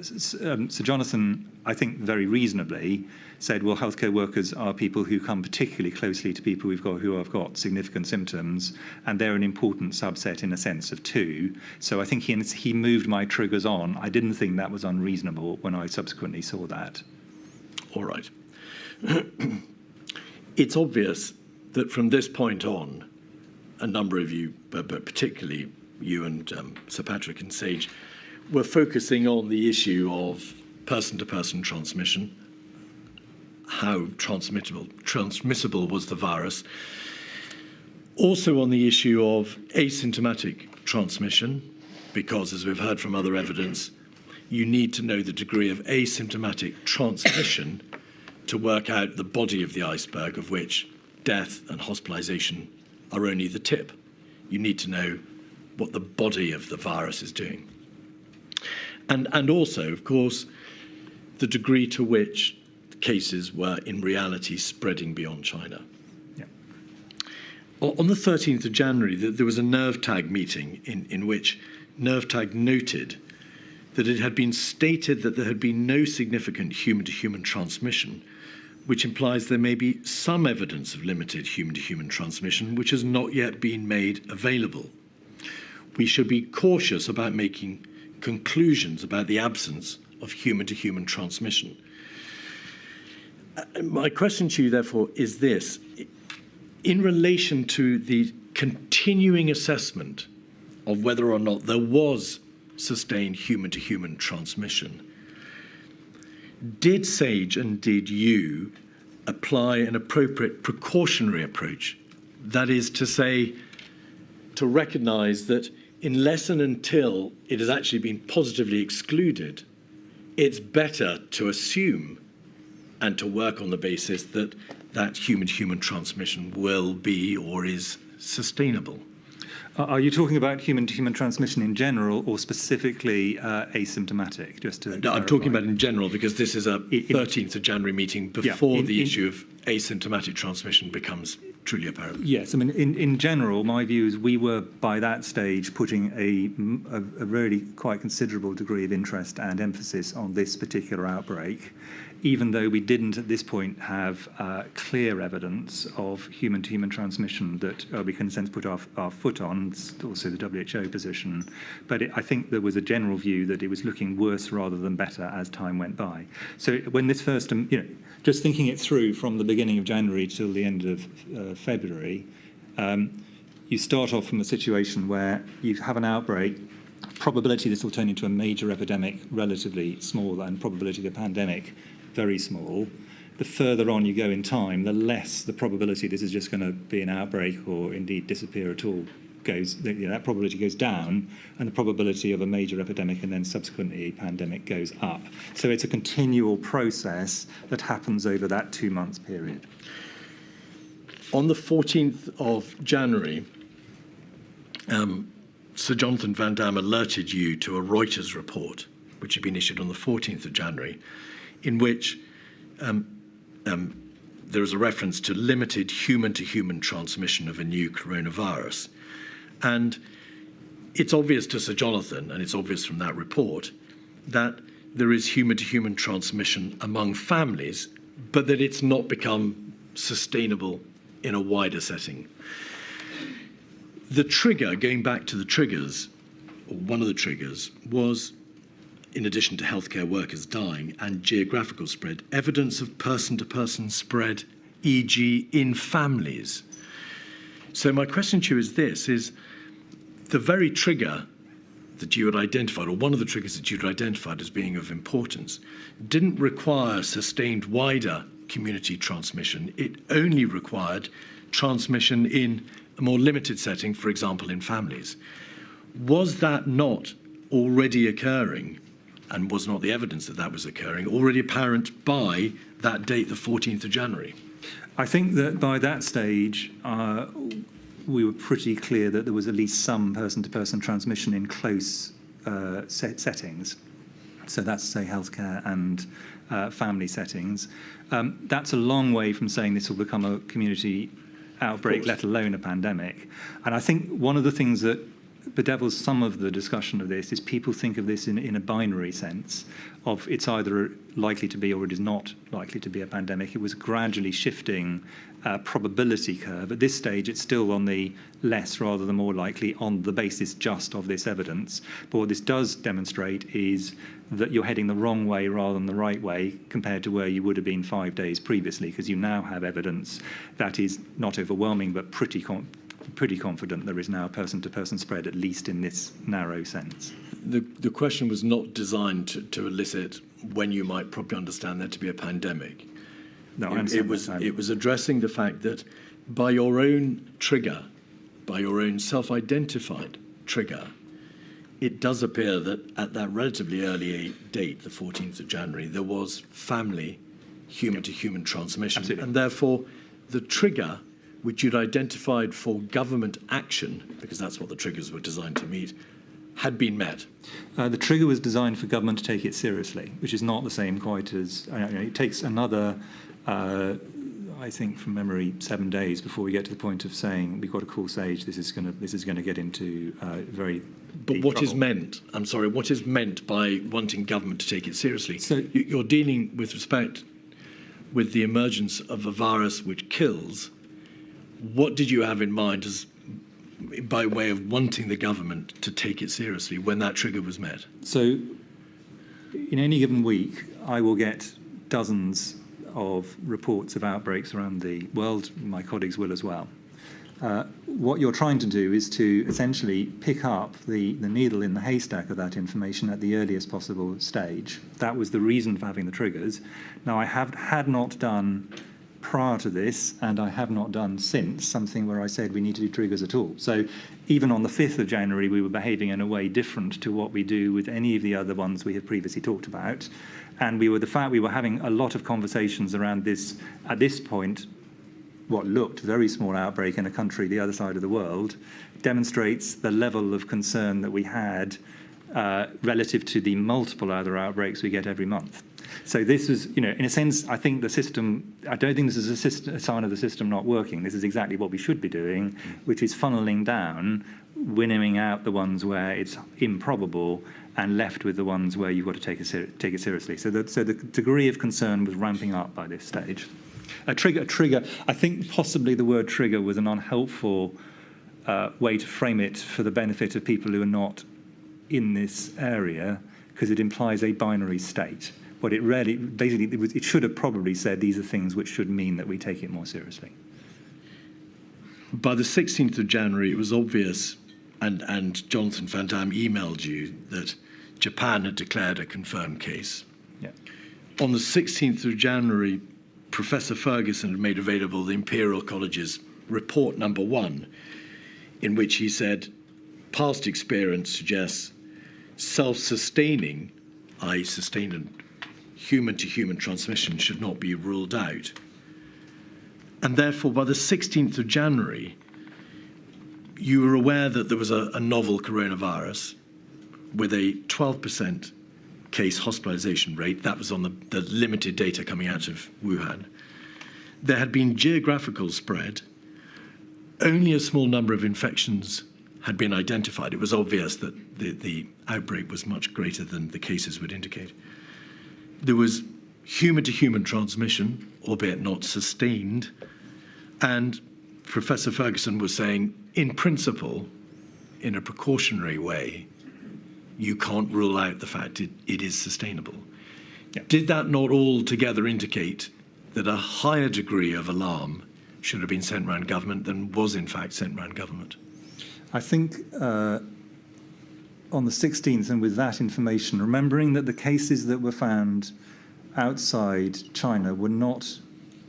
Sir Jonathan, I think very reasonably, said, well, healthcare workers are people who come particularly closely to people who have got significant symptoms, and they're an important subset in a sense of 2. So I think he moved my triggers on. I didn't think that was unreasonable when I subsequently saw that.
All right. It's obvious that from this point on, a number of you, but particularly you and Sir Patrick and Sage, were focusing on the issue of person-to-person transmission, how transmissible was the virus. Also on the issue of asymptomatic transmission, because as we've heard from other evidence, you need to know the degree of asymptomatic transmission to work out the body of the iceberg, of which death and hospitalisation are only the tip. You need to know what the body of the virus is doing. And also, of course, the degree to which cases were in reality spreading beyond China.
Yeah.
On the 13th of January, there was a NERVTAG meeting in which NERVTAG noted that it had been stated that there had been no significant human-to-human transmission, which implies there may be some evidence of limited human-to-human transmission which has not yet been made available. We should be cautious about making conclusions about the absence of human-to-human transmission. My question to you, therefore, is this. In relation to the continuing assessment of whether or not there was sustained human-to-human transmission, did SAGE and did you apply an appropriate precautionary approach? That is to say, to recognise that unless and until it has actually been positively excluded, it's better to assume and to work on the basis that that human-to-human transmission will be or is sustainable.
Are you talking about human-to-human transmission in general or specifically asymptomatic? Just to
No, I'm talking about in general because this is a 13th of January meeting before the issue of asymptomatic transmission becomes truly apparent.
Yes, I mean, in general, my view is we were by that stage putting a really quite considerable degree of interest and emphasis on this particular outbreak, even though we didn't at this point have clear evidence of human-to-human transmission that we can sense put our foot on, it's also the WHO position. But I think there was a general view that it was looking worse rather than better as time went by. So when this first, just thinking it through from the beginning of January till the end of February, you start off from a situation where you have an outbreak, probability this will turn into a major epidemic relatively small, and probability of a pandemic very small. The further on you go in time, the less the probability this is just going to be an outbreak or indeed disappear at all goes. That probability goes down, and the probability of a major epidemic and then subsequently a pandemic goes up. So it's a continual process that happens over that 2 months period.
On the 14th of January, Sir Jonathan Van Dam alerted you to a Reuters report, which had been issued on the 14th of January, in which there is a reference to limited human-to-human transmission of a new coronavirus. And it's obvious to Sir Jonathan, and it's obvious from that report, that there is human-to-human transmission among families, but that it's not become sustainable in a wider setting. The trigger, going back to the triggers, or one of the triggers, was, in addition to healthcare workers dying and geographical spread, evidence of person-to-person spread, e.g. in families. So my question to you is this, is the very trigger that you had identified, or one of the triggers that you'd identified as being of importance, didn't require sustained wider community transmission. It only required transmission in a more limited setting, for example, in families. Was that not already occurring, and was not the evidence that that was occurring already apparent by that date, the 14th of January?
I think that by that stage, we were pretty clear that there was at least some person-to-person transmission in close settings. So that's, say, healthcare and family settings. That's a long way from saying this will become a community outbreak, let alone a pandemic. And I think one of the things that bedevils some of the discussion of this is people think of this in a binary sense of it's either likely to be or it is not likely to be a pandemic. It was gradually shifting probability curve. At this stage, it's still on the less rather than more likely on the basis just of this evidence. But what this does demonstrate is that you're heading the wrong way rather than the right way compared to where you would have been 5 days previously, because you now have evidence that is not overwhelming but pretty confident there is now a person-to-person spread, at least in this narrow sense.
The question was not designed to elicit when you might probably understand there to be a pandemic.
No,
it was addressing the fact that by your own trigger, by your own self-identified trigger, it does appear that at that relatively early date, the 14th of January, there was family human-to-human transmission.
Absolutely.
And therefore, the trigger which you'd identified for government action, because that's what the triggers were designed to meet, had been met.
The trigger was designed for government to take it seriously, which is not the same quite as, it takes another, I think from memory, 7 days before we get to the point of saying we've got to call SAGE, this is going to get into very
But what is meant, I'm sorry, what is meant by wanting government to take it seriously?
So-
You're dealing with respect with the emergence of a virus which kills. What did you have in mind as by way of wanting the government to take it seriously when that trigger was met?
So in any given week, I will get dozens of reports of outbreaks around the world. My colleagues will as well. What you're trying to do is to essentially pick up the needle in the haystack of that information at the earliest possible stage. That was the reason for having the triggers. Now, I had not done prior to this, and I have not done since, something where I said we need to do triggers at all. So even on the 5th of January, we were behaving in a way different to what we do with any of the other ones we have previously talked about. And we were having a lot of conversations around this, at this point, what looked very small outbreak in a country the other side of the world, demonstrates the level of concern that we had relative to the multiple other outbreaks we get every month. So this is, in a sense, I think the system, I don't think this is a sign of the system not working. This is exactly what we should be doing, which is funneling down, winnowing out the ones where it's improbable and left with the ones where you've got to take it seriously. So the degree of concern was ramping up by this stage. A trigger, I think possibly the word trigger was an unhelpful way to frame it for the benefit of people who are not in this area, because it implies a binary state. But it really, basically, it should have probably said these are things which should mean that we take it more seriously.
By the 16th of January, it was obvious, and Jonathan Van Damme emailed you, that Japan had declared a confirmed case.
Yeah.
On the 16th of January, Professor Ferguson had made available the Imperial College's report number 1, in which he said, past experience suggests self-sustaining, i.e. sustained and human-to-human transmission should not be ruled out. And therefore, by the 16th of January, you were aware that there was a novel coronavirus with a 12% case hospitalization rate. That was on the limited data coming out of Wuhan. There had been geographical spread. Only a small number of infections had been identified. It was obvious that the outbreak was much greater than the cases would indicate. There was human-to-human transmission, albeit not sustained, and Professor Ferguson was saying, in principle, in a precautionary way, you can't rule out the fact it is sustainable.
Yeah.
Did that not altogether indicate that a higher degree of alarm should have been sent round government than was in fact sent round government?
I think on the 16th, and with that information, remembering that the cases that were found outside China were not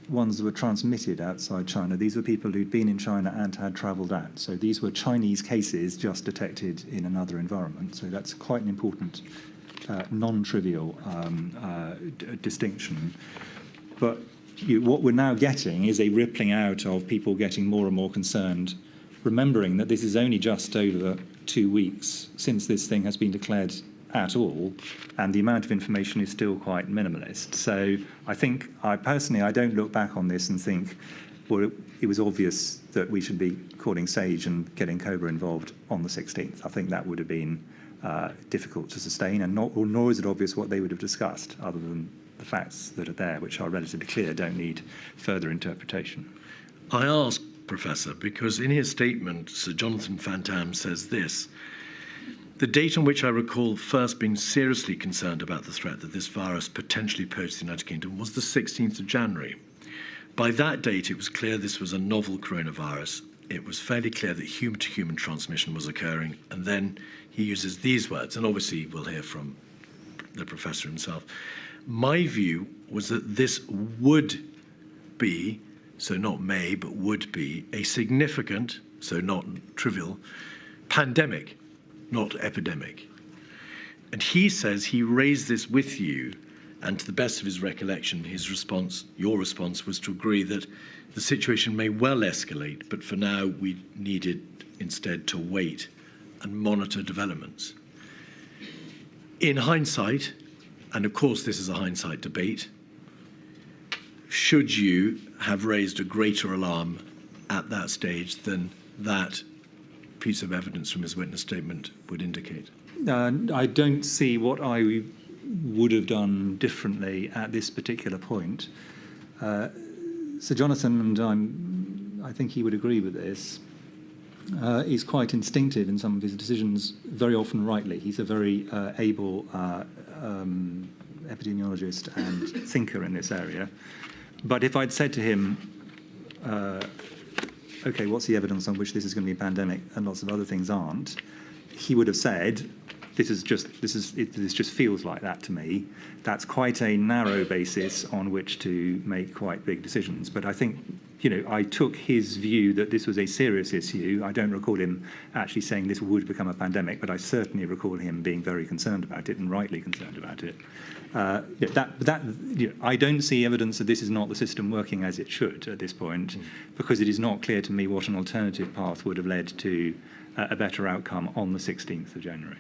ones that were transmitted outside China. These were people who'd been in China and had travelled out. So these were Chinese cases just detected in another environment. So that's quite an important, non-trivial distinction. But what we're now getting is a rippling out of people getting more and more concerned, remembering that this is only just over 2 weeks since this thing has been declared at all, and the amount of information is still quite minimalist. So I think, I don't look back on this and think, well, it was obvious that we should be calling SAGE and getting COBRA involved on the 16th. I think that would have been difficult to sustain, and nor is it obvious what they would have discussed, other than the facts that are there, which are relatively clear, don't need further interpretation.
I ask, Professor, because in his statement, Sir Jonathan Van Damme says this: the date on which I recall first being seriously concerned about the threat that this virus potentially posed to the United Kingdom was the 16th of January. By that date, it was clear this was a novel coronavirus. It was fairly clear that human-to-human transmission was occurring. And then he uses these words, and obviously we'll hear from the professor himself. My view was that this would be, so not may, but would be, a significant, so not trivial, pandemic, not epidemic. And he says he raised this with you, and to the best of his recollection, his response, your response, was to agree that the situation may well escalate, but for now we needed instead to wait and monitor developments. In hindsight, and of course this is a hindsight debate, should you have raised a greater alarm at that stage than that piece of evidence from his witness statement would indicate?
I don't see what I would have done differently at this particular point. Sir Jonathan, and I think he would agree with this, is quite instinctive in some of his decisions, very often rightly. He's a very able epidemiologist and thinker in this area. But if I'd said to him, okay, what's the evidence on which this is going to be a pandemic and lots of other things aren't, he would have said, this just feels like that to me. That's quite a narrow basis on which to make quite big decisions. But I think, I took his view that this was a serious issue. I don't recall him actually saying this would become a pandemic, but I certainly recall him being very concerned about it and rightly concerned about it. I don't see evidence that this is not the system working as it should at this point, because it is not clear to me what an alternative path would have led to a better outcome on the 16th of January.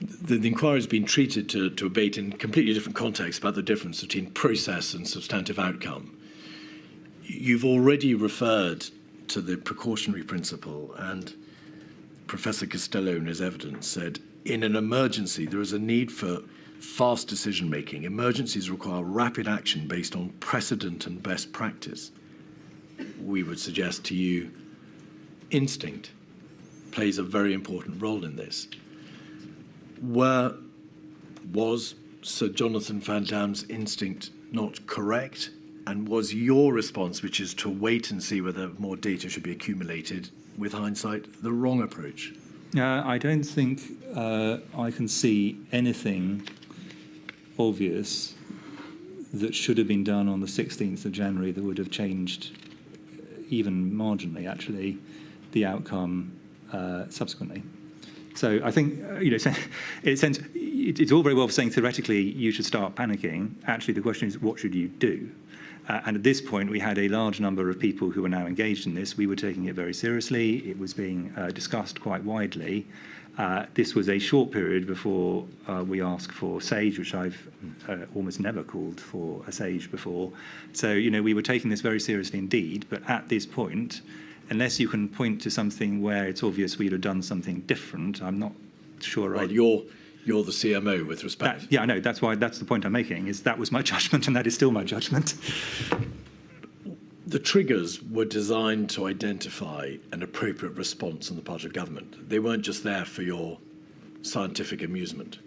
The inquiry has been treated to debate in completely different contexts about the difference between process and substantive outcome. You've already referred to the precautionary principle, and Professor Costello in his evidence said, in an emergency, there is a need for fast decision-making. Emergencies require rapid action based on precedent and best practice. We would suggest to you, instinct plays a very important role in this. Was Sir Jonathan Van Dam's instinct not correct? And was your response, which is to wait and see whether more data should be accumulated, with hindsight, the wrong approach?
I don't think I can see anything obvious that should have been done on the 16th of January that would have changed, even marginally, actually, the outcome subsequently. So I think, in a sense, it's all very well saying theoretically you should start panicking. Actually, the question is, what should you do? And at this point, we had a large number of people who were now engaged in this. We were taking it very seriously. It was being discussed quite widely. This was a short period before we asked for SAGE, which I've almost never called for a SAGE before. So, we were taking this very seriously indeed. But at this point, unless you can point to something where it's obvious we'd have done something different, I'm not sure.
Well, you're the CMO with respect.
I know. That's the point I'm making, is that was my judgment, and that is still my judgment.
The triggers were designed to identify an appropriate response on the part of government. They weren't just there for your scientific amusement.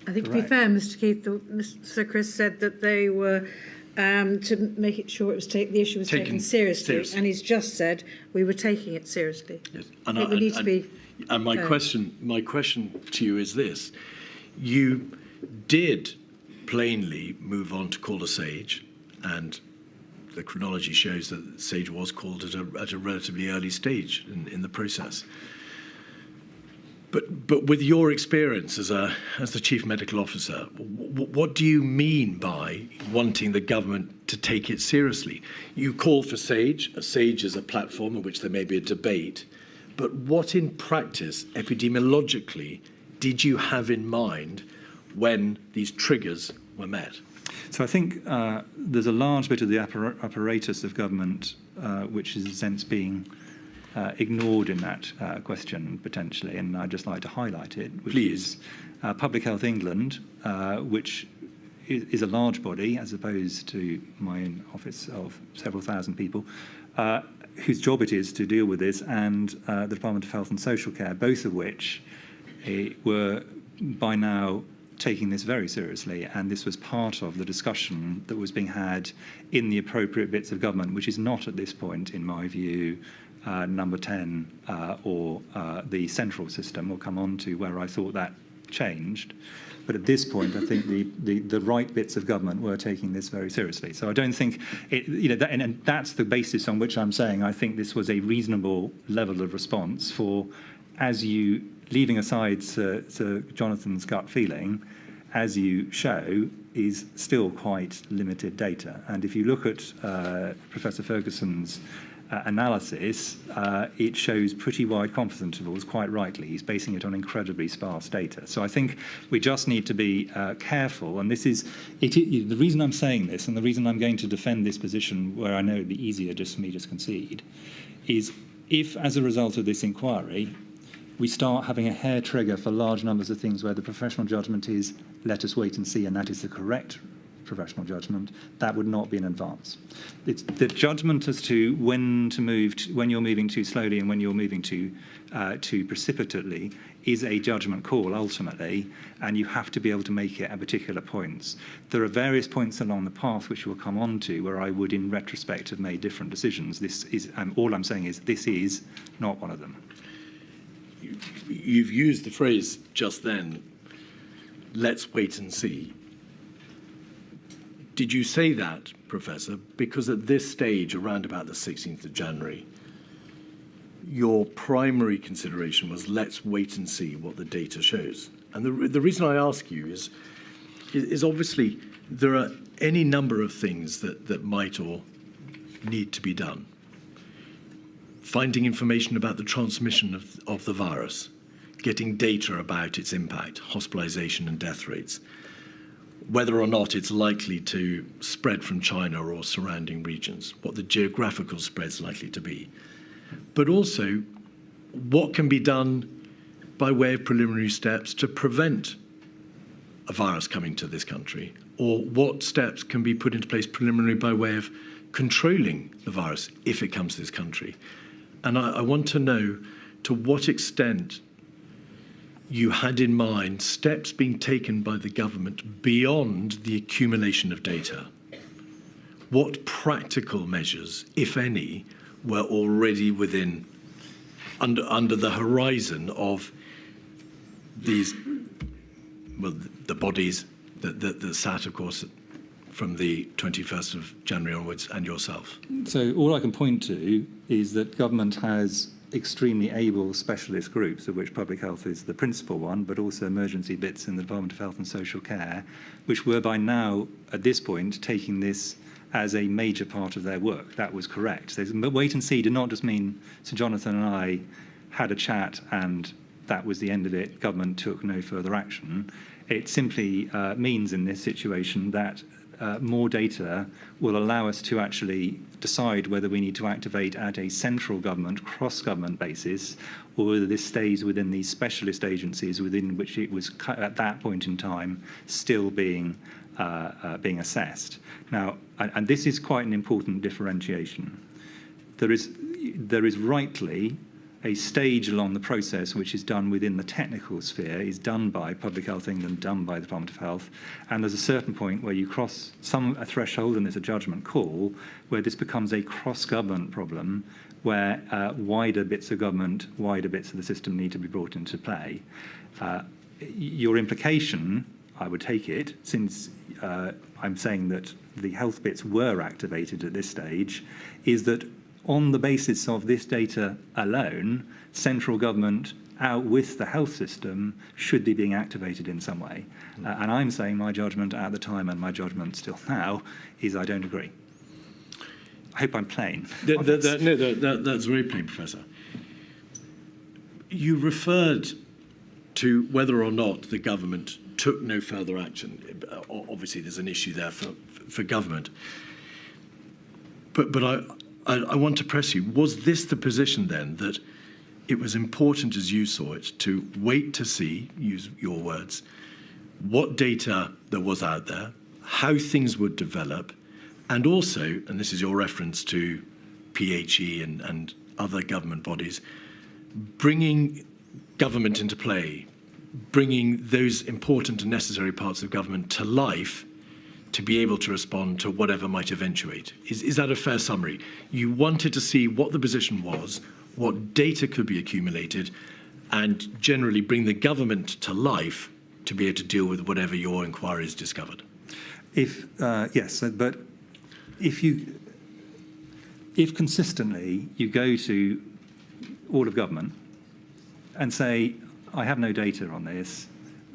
I think, to be fair, Mr. Keith, Sir Chris said that they were to make it sure the issue was taken seriously, and he's just said we were taking it seriously.
Yes.
And
my question to you is this: you did plainly move on to call a SAGE, and the chronology shows that SAGE was called at a relatively early stage in the process. But with your experience as the Chief Medical Officer, what do you mean by wanting the government to take it seriously? You call for SAGE. A SAGE is a platform in which there may be a debate. But what in practice, epidemiologically, did you have in mind when these triggers were met?
So I think there's a large bit of the apparatus of government which is, in a sense, being ignored in that question, potentially, and I'd just like to highlight it, which is Public Health England, which is a large body, as opposed to my own office of several thousand people, whose job it is to deal with this, and the Department of Health and Social Care, both of which were by now taking this very seriously, and this was part of the discussion that was being had in the appropriate bits of government, which is not at this point, in my view, number 10 or the central system. We'll come on to where I thought that changed. But at this point, I think the right bits of government were taking this very seriously. So I don't think, and that's the basis on which I'm saying I think this was a reasonable level of response for, leaving aside Sir Jonathan's gut feeling, as you show, is still quite limited data. And if you look at Professor Ferguson's analysis, it shows pretty wide confidence intervals, quite rightly. He's basing it on incredibly sparse data. So I think we just need to be careful. And this is the reason I'm saying this, and the reason I'm going to defend this position, where I know it'd be easier just for me to concede, is if, as a result of this inquiry, we start having a hair trigger for large numbers of things where the professional judgment is, let us wait and see, and that is the correct professional judgment, that would not be an advance. It's the judgment as to when to move, when you're moving too slowly and when you're moving too precipitately is a judgment call ultimately, and you have to be able to make it at particular points. There are various points along the path which we'll come on to where I would, in retrospect, have made different decisions. This is, all I'm saying is, this is not one of them.
You've used the phrase just then, let's wait and see. Did you say that, Professor, because at this stage, around about the 16th of January, your primary consideration was let's wait and see what the data shows? And the reason I ask you is obviously there are any number of things that might or need to be done. Finding information about the transmission of the virus, getting data about its impact, hospitalization and death rates, whether or not it's likely to spread from China or surrounding regions, what the geographical spread's likely to be. But also, what can be done by way of preliminary steps to prevent a virus coming to this country, or what steps can be put into place preliminarily by way of controlling the virus if it comes to this country. And I want to know to what extent you had in mind steps being taken by the government beyond the accumulation of data. What practical measures, if any, were already within, under the horizon of these, well, the bodies that sat, of course, from the 21st of January onwards, and yourself?
So all I can point to is that government has extremely able specialist groups, of which public health is the principal one, but also emergency bits in the Department of Health and Social Care, which were by now, at this point, taking this as a major part of their work. That was correct. But wait and see did not just mean Sir Jonathan and I had a chat and that was the end of it, government took no further action. It simply means in this situation that more data will allow us to actually decide whether we need to activate at a central government, cross-government basis, or whether this stays within these specialist agencies within which it was at that point in time still being assessed. Now, and this is quite an important differentiation. There is rightly a stage along the process which is done within the technical sphere, is done by Public Health England, done by the Department of Health, and there's a certain point where you cross a threshold, and it's a judgment call, where this becomes a cross-government problem, where wider bits of government, wider bits of the system need to be brought into play. Your implication, I would take it, since I'm saying that the health bits were activated at this stage, is that on the basis of this data alone, central government out with the health system should be being activated in some way. And I'm saying my judgment at the time and my judgment still now is I don't agree. I hope I'm plain.
No, that's very plain, Professor. You referred to whether or not the government took no further action. Obviously, there's an issue there for government. But I want to press you. Was this the position then that it was important, as you saw it, to wait to see, use your words, what data there was out there, how things would develop, and also, and this is your reference to PHE and other government bodies, bringing government into play, bringing those important and necessary parts of government to life to be able to respond to whatever might eventuate. Is that a fair summary? You wanted to see what the position was, what data could be accumulated, and generally bring the government to life to be able to deal with whatever your inquiries discovered.
Yes, but if consistently you go to all of government and say, I have no data on this,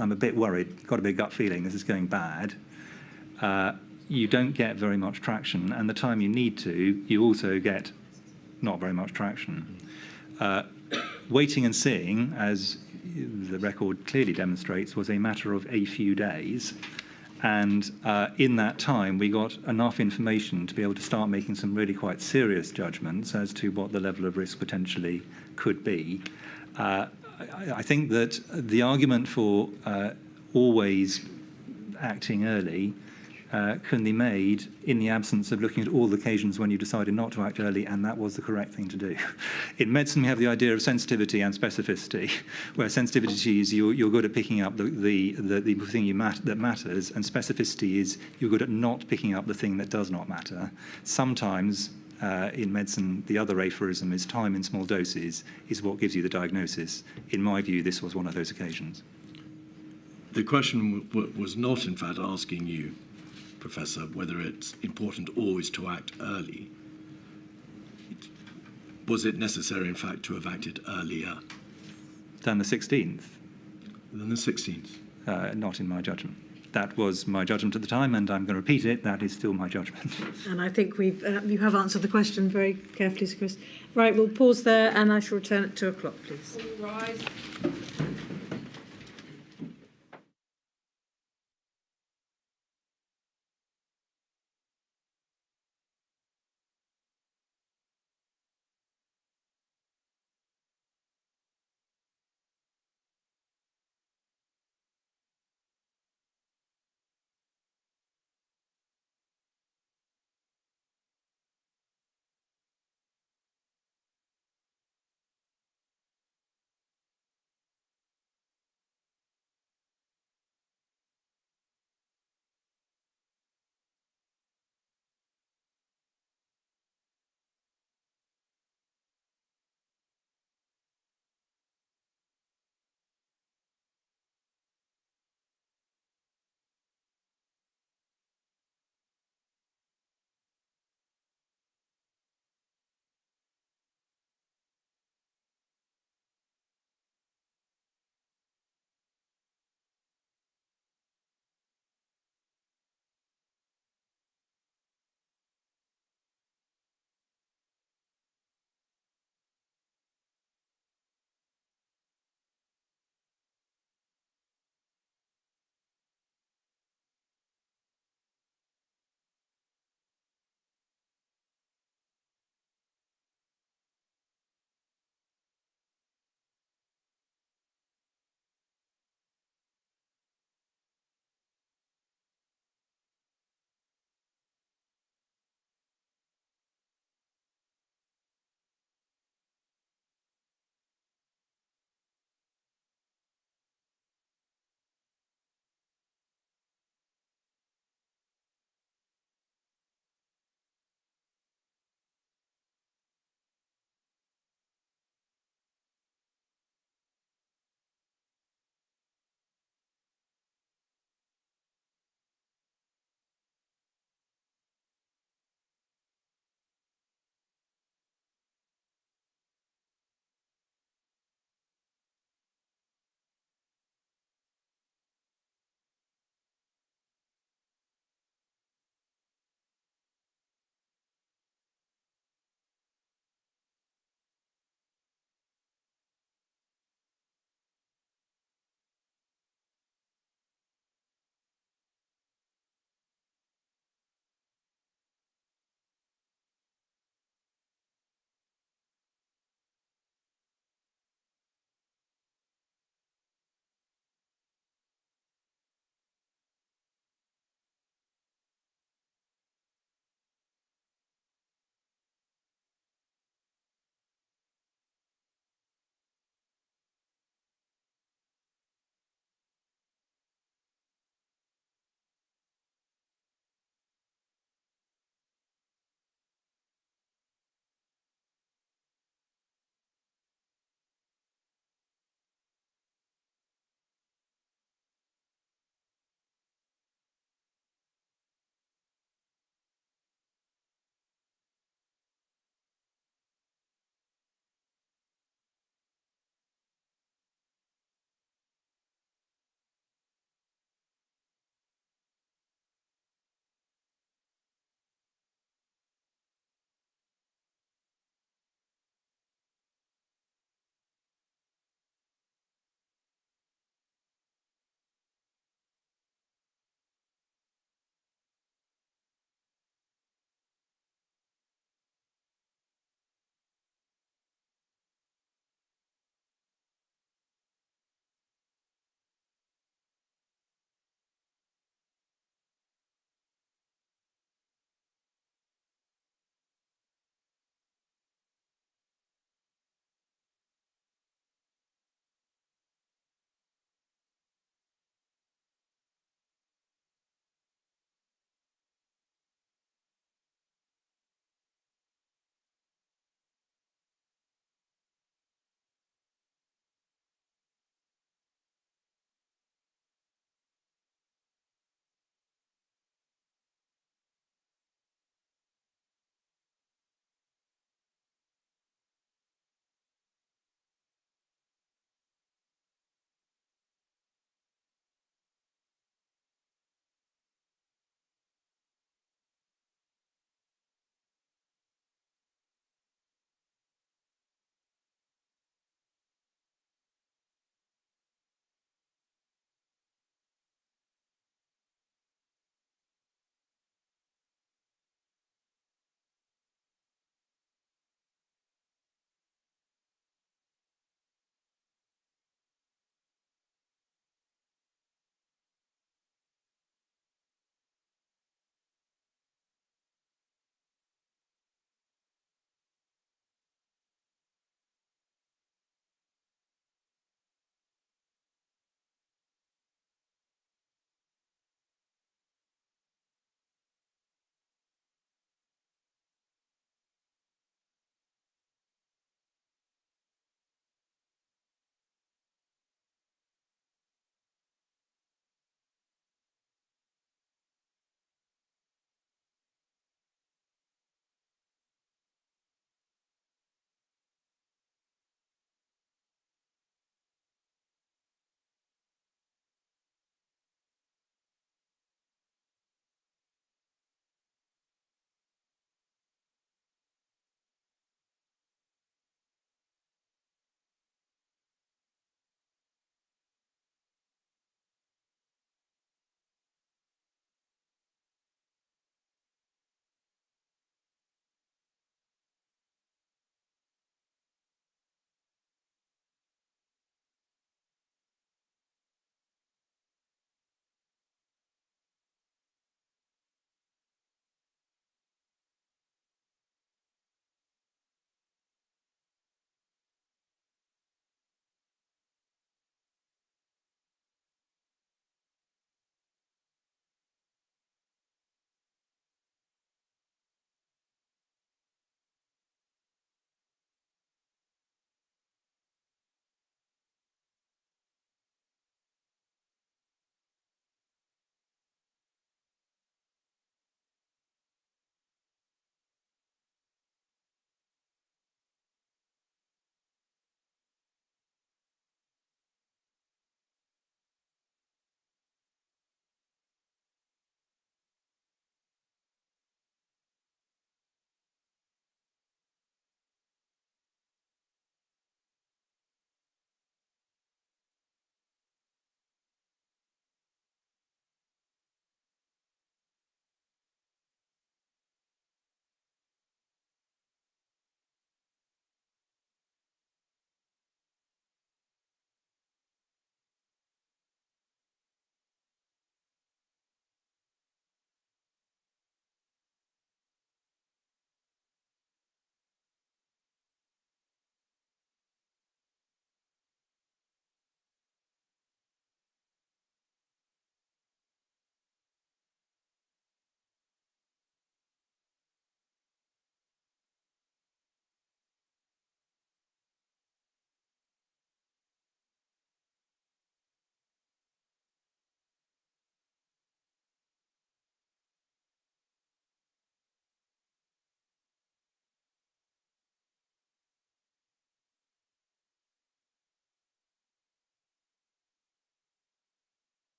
I'm a bit worried, got a big gut feeling this is going bad, you don't get very much traction, and the time you need to, you also get not very much traction. Waiting and seeing, as the record clearly demonstrates, was a matter of a few days, and in that time we got enough information to be able to start making some really quite serious judgments as to what the level of risk potentially could be. I think that the argument for always acting early can be made in the absence of looking at all the occasions when you decided not to act early, and that was the correct thing to do. In medicine, we have the idea of sensitivity and specificity, where sensitivity is you're good at picking up the thing that matters, and specificity is you're good at not picking up the thing that does not matter. Sometimes, in medicine, the other aphorism is time in small doses is what gives you the diagnosis. In my view, this was one of those occasions.
The question was not, in fact, asking you, Professor, whether it's important always to act early. Was it necessary, in fact, to have acted earlier
Than the 16th?
than the 16th?
Not in my judgment. That was my judgment at the time, and I'm going to repeat it. That is still my judgment.
And I think you have answered the question very carefully, Sir Chris. Right, we'll pause there, and I shall return at 2 o'clock, please.
All rise.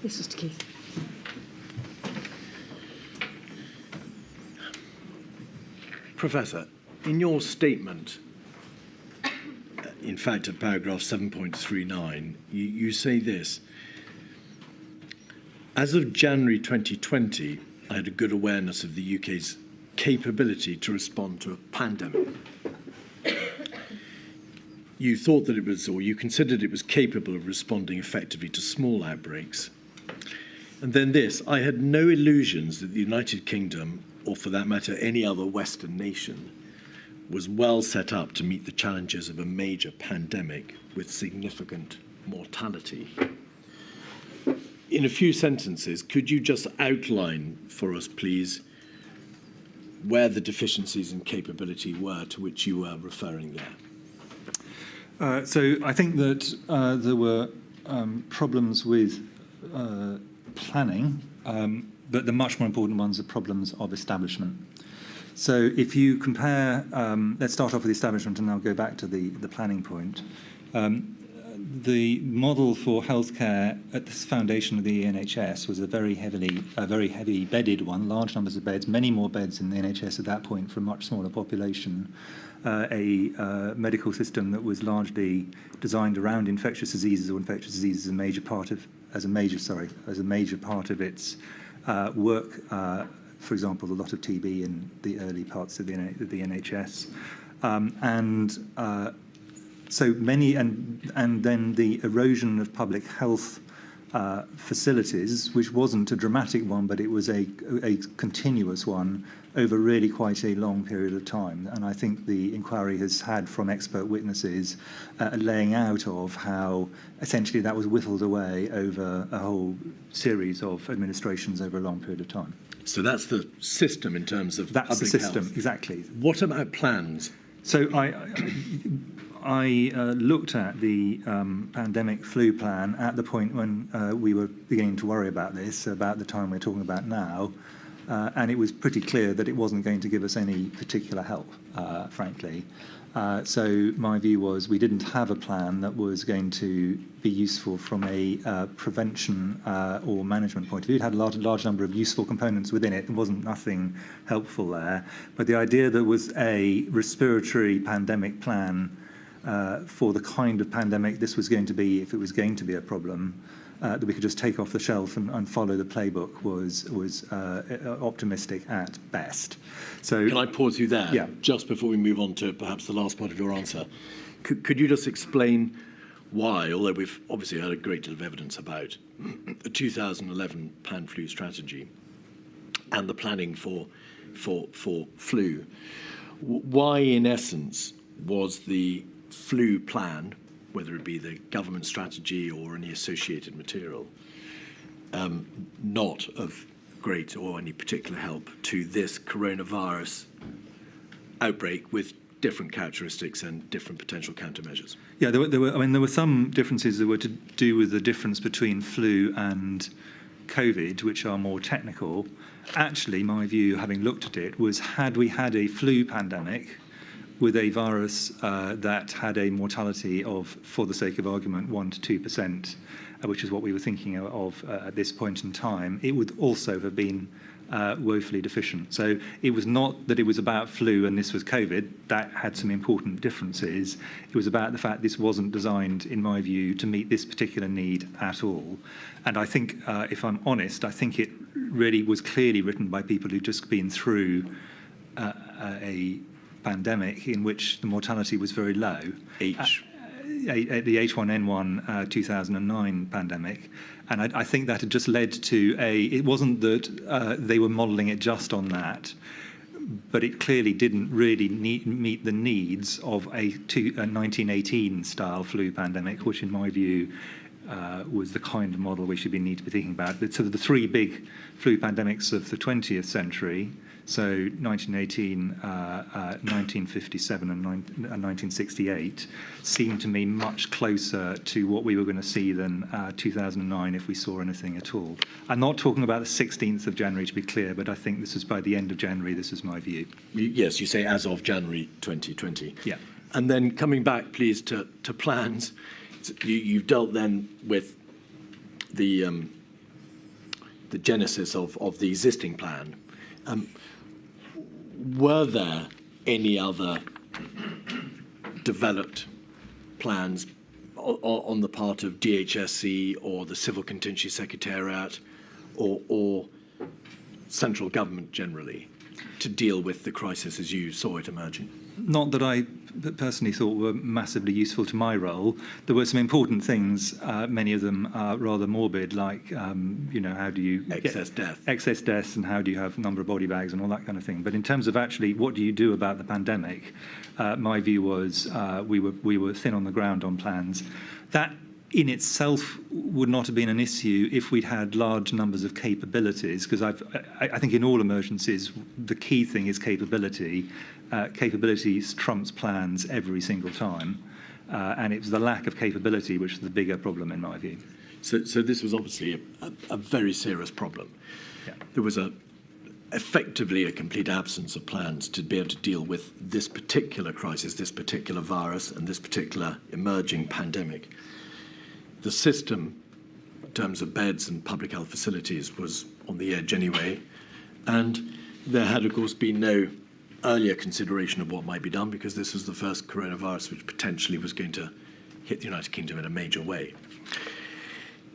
Yes, Mr. Keith.
Professor, in your statement, in fact, at paragraph 7.39, you say this: as of January 2020, I had a good awareness of the UK's capability to respond to a pandemic. You thought that it was, or you considered it was capable of responding effectively to small outbreaks. And then this: I had no illusions that the United Kingdom, or for that matter, any other Western nation, was well set up to meet the challenges of a major pandemic with significant mortality. In a few sentences, could you just outline for us, please, where the deficiencies in capability were to which you were referring there?
So I think that there were problems with planning, but the much more important ones are problems of establishment. So if you compare, let's start off with the establishment and I'll go back to the planning point. The model for healthcare at the foundation of the NHS was a very heavy bedded one, large numbers of beds, many more beds in the NHS at that point for a much smaller population. A medical system that was largely designed around infectious diseases, or infectious diseases as a major part of its work. For example, a lot of TB in the early parts of the NHS, so many, and then the erosion of public health facilities, which wasn't a dramatic one, but it was a continuous one over really quite a long period of time. And I think the inquiry has had from expert witnesses a laying out of how essentially that was whittled away over a whole series of administrations over a long period of time.
So that's the system in terms of
That's
public
the system,
health.
exactly.
What about plans?
So I looked at the pandemic flu plan at the point when we were beginning to worry about this, about the time we're talking about now, and it was pretty clear that it wasn't going to give us any particular help, frankly. So my view was we didn't have a plan that was going to be useful from a prevention or management point of view. It had a large number of useful components within it. There wasn't nothing helpful there. But the idea that was a respiratory pandemic plan for the kind of pandemic this was going to be, if it was going to be a problem, that we could just take off the shelf and follow the playbook was optimistic at best. So
can I pause you there?
Yeah.
Just before we move on to perhaps the last part of your answer. Could you just explain why, although we've obviously had a great deal of evidence about the 2011 pan-flu strategy and the planning for flu, why in essence was the flu plan, whether it be the government strategy or any associated material, not of great or any particular help to this coronavirus outbreak with different characteristics and different potential countermeasures?
yeah, there were some differences that were to do with the difference between flu and COVID, which are more technical. Actually, my view, having looked at it, was had we had a flu pandemic with a virus that had a mortality of, for the sake of argument, 1 to 2%, which is what we were thinking of at this point in time, it would also have been woefully deficient. So it was not that it was about flu and this was COVID. That had some important differences. It was about the fact this wasn't designed, in my view, to meet this particular need at all. And I think, if I'm honest, I think it really was clearly written by people who'd just been through a pandemic in which the mortality was very low. The H1N1 2009 pandemic. And I think that had just led to it wasn't that they were modelling it just on that, but it clearly didn't really meet the needs of a 1918 style flu pandemic, which in my view was the kind of model we should need to be thinking about. So the three big flu pandemics of the 20th century, so 1918, 1957 and 1968, seemed to me much closer to what we were going to see than 2009 if we saw anything at all. I'm not talking about the 16th of January, to be clear, but I think this is by the end of January, this is my view.
Yes, you say as of January 2020.
Yeah.
And then coming back, please, to plans, you've dealt then with the the genesis of the existing plan, were there any other developed plans on the part of DHSC or the Civil Contingency Secretariat or central government generally to deal with the crisis as you saw it emerging?
Not that I personally thought were massively useful to my role. There were some important things, many of them are rather morbid, like, how do you
Excess
deaths, and how do you have a number of body bags and all that kind of thing. But in terms of actually what do you do about the pandemic, my view was we were thin on the ground on plans. That in itself would not have been an issue if we'd had large numbers of capabilities, because I think in all emergencies the key thing is capability. Capabilities trumps plans every single time, and it was the lack of capability which is the bigger problem in my view.
So this was obviously a very serious problem.
Yeah.
There was effectively a complete absence of plans to be able to deal with this particular crisis, this particular virus, and this particular emerging pandemic. The system, in terms of beds and public health facilities, was on the edge anyway, and there had, of course, been no earlier consideration of what might be done, because this was the first coronavirus which potentially was going to hit the United Kingdom in a major way.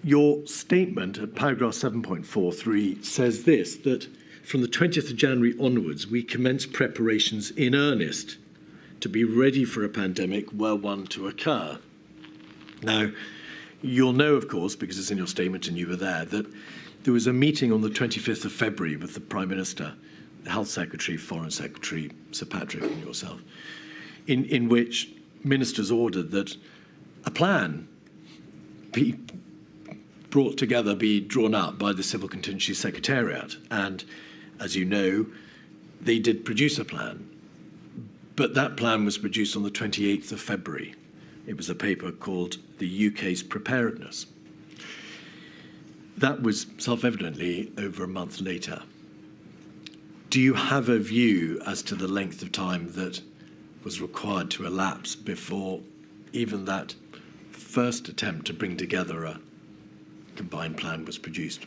Your statement at paragraph 7.43 says this, that from the 20th of January onwards, we commenced preparations in earnest to be ready for a pandemic were one to occur. Now, you'll know, of course, because it's in your statement and you were there, that there was a meeting on the 25th of February with the Prime Minister, the Health Secretary, Foreign Secretary, Sir Patrick and yourself, in which ministers ordered that a plan be brought together, be drawn up by the Civil Contingency Secretariat. And as you know, they did produce a plan. But that plan was produced on the 28th of February. It was a paper called The UK's Preparedness. That was self-evidently over a month later. Do you have a view as to the length of time that was required to elapse before even that first attempt to bring together a combined plan was produced?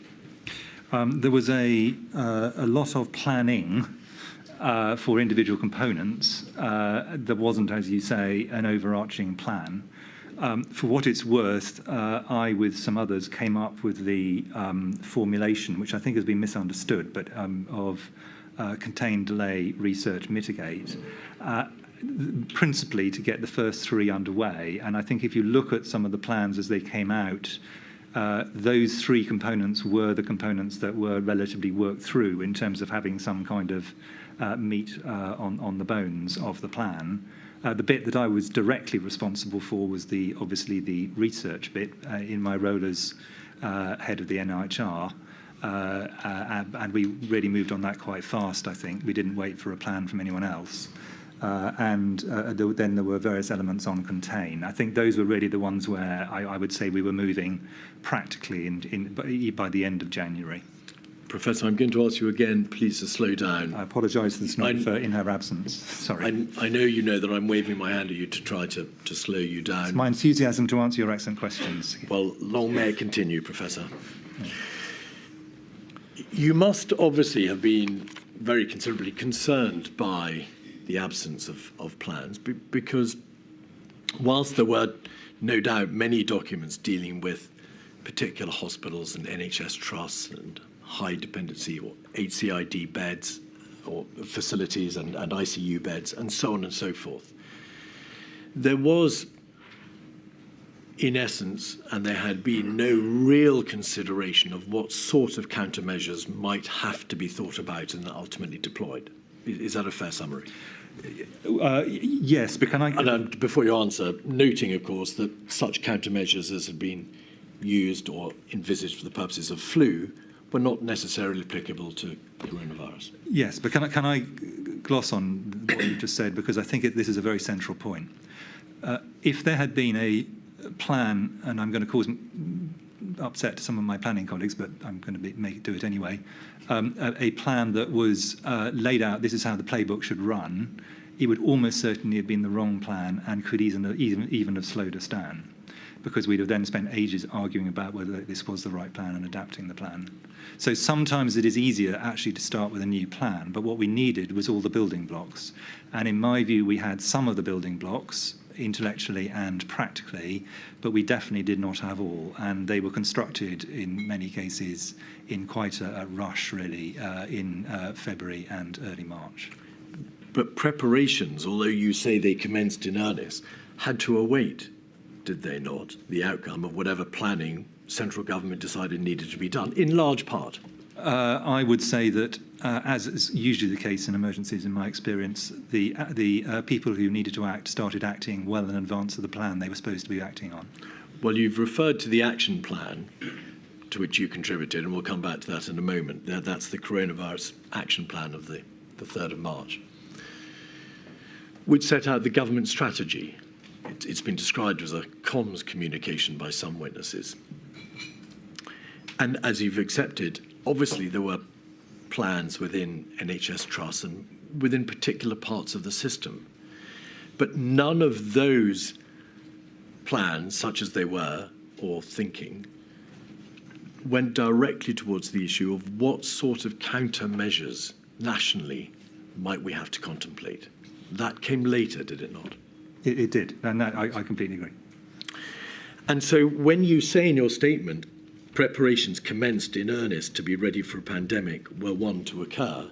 There was a lot of planning for individual components. There wasn't, as you say, an overarching plan. For what it's worth, I, with some others, came up with the formulation, which I think has been misunderstood, but of contain, delay, research, mitigate, principally to get the first three underway. And I think if you look at some of the plans as they came out, those three components were the components that were relatively worked through in terms of having some kind of meat on the bones of the plan. The bit that I was directly responsible for was obviously the research bit in my role as head of the NIHR. And we really moved on that quite fast, I think. We didn't wait for a plan from anyone else. Then there were various elements on contain. I think those were really the ones where I would say we were moving practically by the end of January.
Professor, I'm going to ask you again, please, to slow down.
I apologise for this in her absence. Sorry.
I know you know that I'm waving my hand at you to try to slow you down.
It's my enthusiasm to answer your excellent questions.
Well, long may it continue, Professor. Yeah. You must obviously have been very considerably concerned by the absence of plans, because whilst there were no doubt many documents dealing with particular hospitals and NHS trusts and high dependency or HCID beds or facilities and ICU beds and so on and so forth, there was, in essence, and there had been no real consideration of what sort of countermeasures might have to be thought about and ultimately deployed. Is that a fair summary?
Yes, but can I...
And before you answer, noting, of course, that such countermeasures as had been used or envisaged for the purposes of flu were not necessarily applicable to coronavirus.
Yes, but can I gloss on what you just said, because I think this is a very central point. If there had been a plan, and I'm going to cause upset to some of my planning colleagues, but I'm going to do it anyway, a plan that was laid out, this is how the playbook should run, it would almost certainly have been the wrong plan and could even have slowed us down. because we'd have then spent ages arguing about whether this was the right plan and adapting the plan. So sometimes it is easier actually to start with a new plan, but what we needed was all the building blocks. And in my view, we had some of the building blocks, intellectually and practically, but we definitely did not have all, and they were constructed in many cases in quite a rush, really, in February and early March.
But preparations, although you say they commenced in earnest, had to await, did they not, the outcome of whatever planning central government decided needed to be done, in large part?
I would say that, as is usually the case in emergencies, in my experience, the people who needed to act started acting well in advance of the plan they were supposed to be acting on.
Well, you've referred to the action plan to which you contributed, and we'll come back to that in a moment. That's the coronavirus action plan of the 3rd of March, which set out the government strategy. It's been described as a comms communication by some witnesses. And as you've accepted, obviously there were plans within NHS trusts and within particular parts of the system. But none of those plans, such as they were, or thinking, went directly towards the issue of what sort of countermeasures nationally might we have to contemplate. That came later, did it not?
It did, and that, I completely agree.
And so when you say in your statement, preparations commenced in earnest to be ready for a pandemic were one to occur,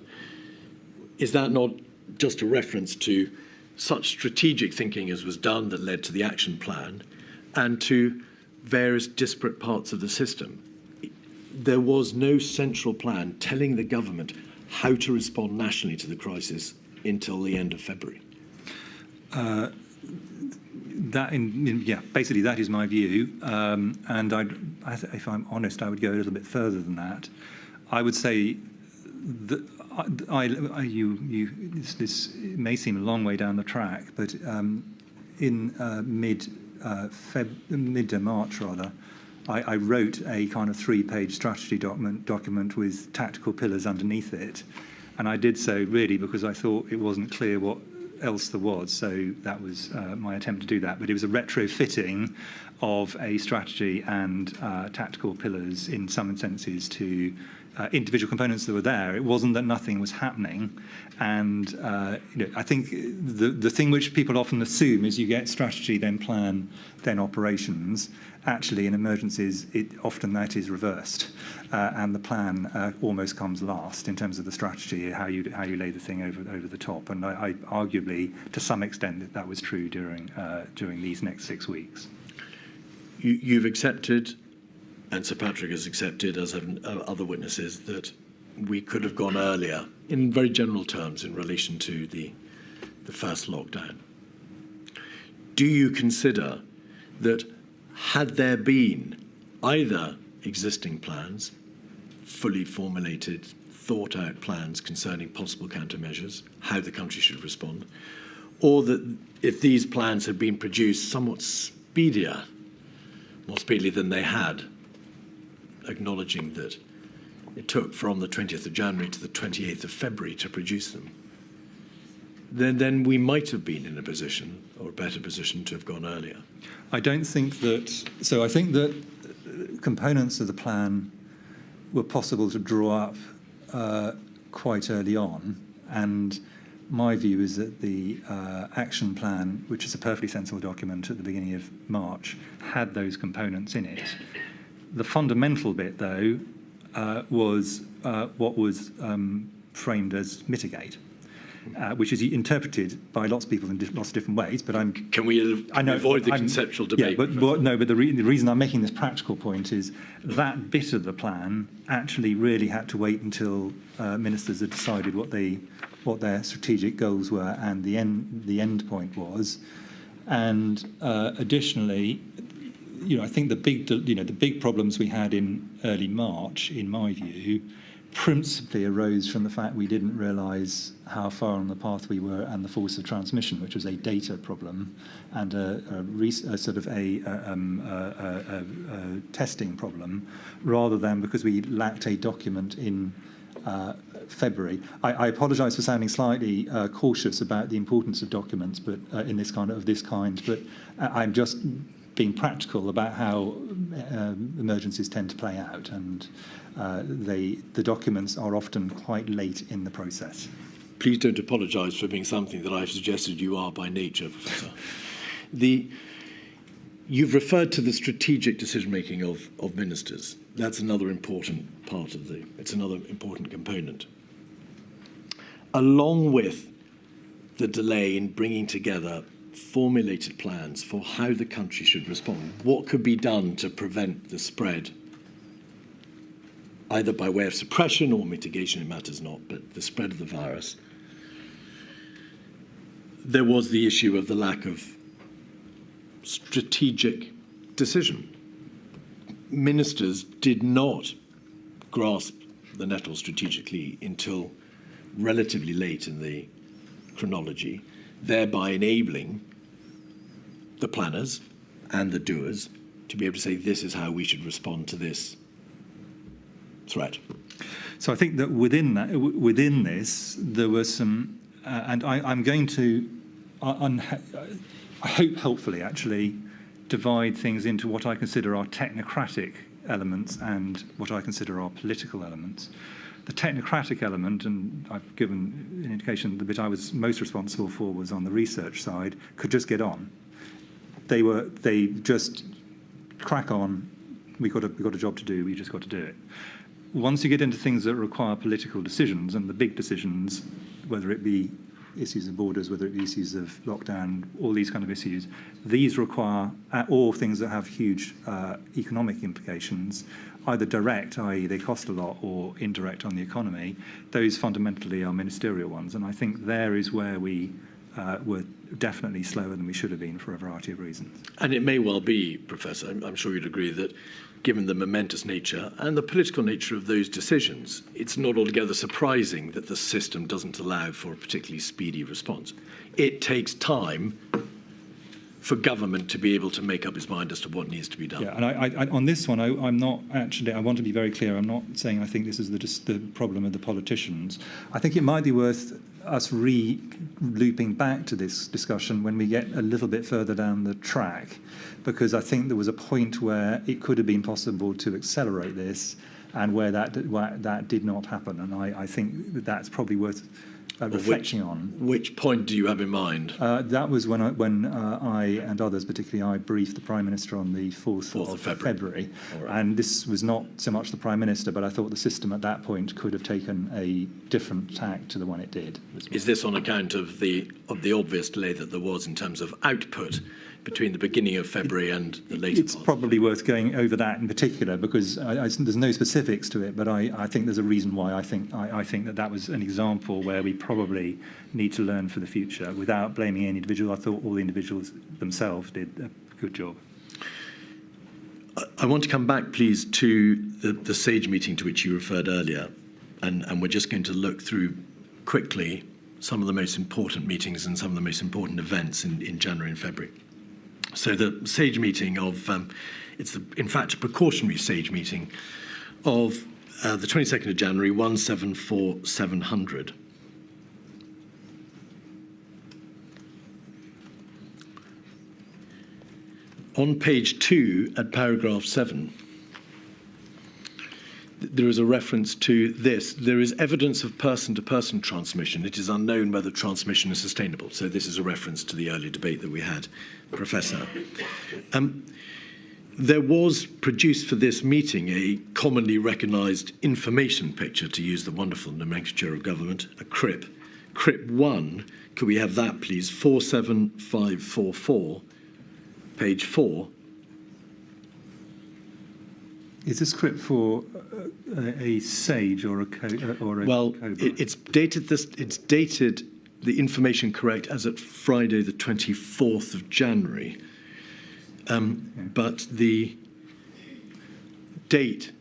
is that not just a reference to such strategic thinking as was done that led to the action plan and to various disparate parts of the system? There was no central plan telling the government how to respond nationally to the crisis until the end of February.
Basically that is my view, and if I'm honest, I would go a little bit further than that. I would say that this may seem a long way down the track, but in mid to March rather, I wrote a kind of 3-page strategy document with tactical pillars underneath it, and I did so really because I thought it wasn't clear what else there was, so that was my attempt to do that. But it was a retrofitting of a strategy and tactical pillars in some senses to individual components that were there. It wasn't that nothing was happening, and I think the thing which people often assume is you get strategy, then plan, then operations. Actually, in emergencies, often that is reversed, and the plan almost comes last in terms of the strategy, how you lay the thing over the top. And I arguably, to some extent, that was true during these next 6 weeks.
You've accepted, and Sir Patrick has accepted, as have other witnesses, that we could have gone earlier, in very general terms, in relation to the first lockdown. Do you consider that had there been either existing plans, fully formulated, thought-out plans concerning possible countermeasures, how the country should respond, or that if these plans had been produced somewhat more speedily than they had, acknowledging that it took from the 20th of January to the 28th of February to produce them, then we might have been in a position, or a better position, to have gone earlier.
I don't think that. So I think that components of the plan were possible to draw up quite early on, and my view is that the action plan, which is a perfectly sensible document at the beginning of March, had those components in it. The fundamental bit, though, was what was framed as mitigate, which is interpreted by lots of people in lots of different ways. But
Can we avoid the conceptual debate?
Yeah, but the reason I'm making this practical point is that bit of the plan actually really had to wait until ministers had decided what their strategic goals were and the end point was. And additionally, I think the big problems we had in early March, in my view, principally arose from the fact we didn't realise how far on the path we were and the force of transmission, which was a data problem and a testing problem, rather than because we lacked a document in February. I apologise for sounding slightly cautious about the importance of documents, but in this kind, but I'm just being practical about how emergencies tend to play out, and the documents are often quite late in the process.
Please don't apologise for being something that I've suggested you are by nature, Professor. You've referred to the strategic decision-making of ministers. That's another important part of it's another important component. Along with the delay in bringing together formulated plans for how the country should respond, what could be done to prevent the spread, either by way of suppression or mitigation, it matters not, but the spread of the virus. There was the issue of the lack of strategic decision. Ministers did not grasp the nettle strategically until relatively late in the chronology, thereby enabling the planners and the doers to be able to say, this is how we should respond to this threat. So
I think that within this, there were some, and I'm going to, I hope helpfully actually, divide things into what I consider are technocratic elements and what I consider are political elements. The technocratic element, and I've given an indication, the bit I was most responsible for was on the research side, could just get on. They just crack on. We've got a job to do. We just got to do it. Once you get into things that require political decisions, and the big decisions, whether it be issues of borders, whether it be issues of lockdown, all these kind of issues, these require, or things that have huge economic implications, either direct, i.e. they cost a lot, or indirect on the economy. Those fundamentally are ministerial ones, and I think there is where we were definitely slower than we should have been for a variety of reasons.
And it may well be, Professor, I'm sure you'd agree that given the momentous nature and the political nature of those decisions, it's not altogether surprising that the system doesn't allow for a particularly speedy response. It takes time for government to be able to make up its mind as to what needs to be done.
Yeah, and I on this one, I'm not actually, I want to be very clear, I'm not saying I think this is the problem of the politicians. I think it might be worth us looping back to this discussion when we get a little bit further down the track, because I think there was a point where it could have been possible to accelerate this, and where that did not happen, and I think that's probably worth reflecting on.
Which point do you have in mind?
That was when I and others, particularly I, briefed the Prime Minister on the 4th of February. Right. And this was not so much the Prime Minister, but I thought the system at that point could have taken a different tack to the one it did.
Is this on account of the obvious delay that there was in terms of output between the beginning of February and the later
It's
part?
probably worth going over that in particular, because there's no specifics to it, but I think there's a reason why I think that was an example where we probably need to learn for the future without blaming any individual. I thought all the individuals themselves did a good job.
I want to come back, please, to the SAGE meeting to which you referred earlier, and we're just going to look through quickly some of the most important meetings and some of the most important events in January and February. So the SAGE meeting of, in fact, a precautionary SAGE meeting of the 22nd of January, 174700. On page 2 at paragraph 7, there is a reference to this. There is evidence of person-to-person transmission. It is unknown whether transmission is sustainable. So this is a reference to the earlier debate that we had, Professor. There was produced for this meeting a commonly recognised information picture, to use the wonderful nomenclature of government, a CRIP. CRIP 1, could we have that, please? 47544, page 4.
Is this script for a SAGE or a Cobra?
Well, it's dated. It's dated. The information correct as at Friday, the 24th of January. But the date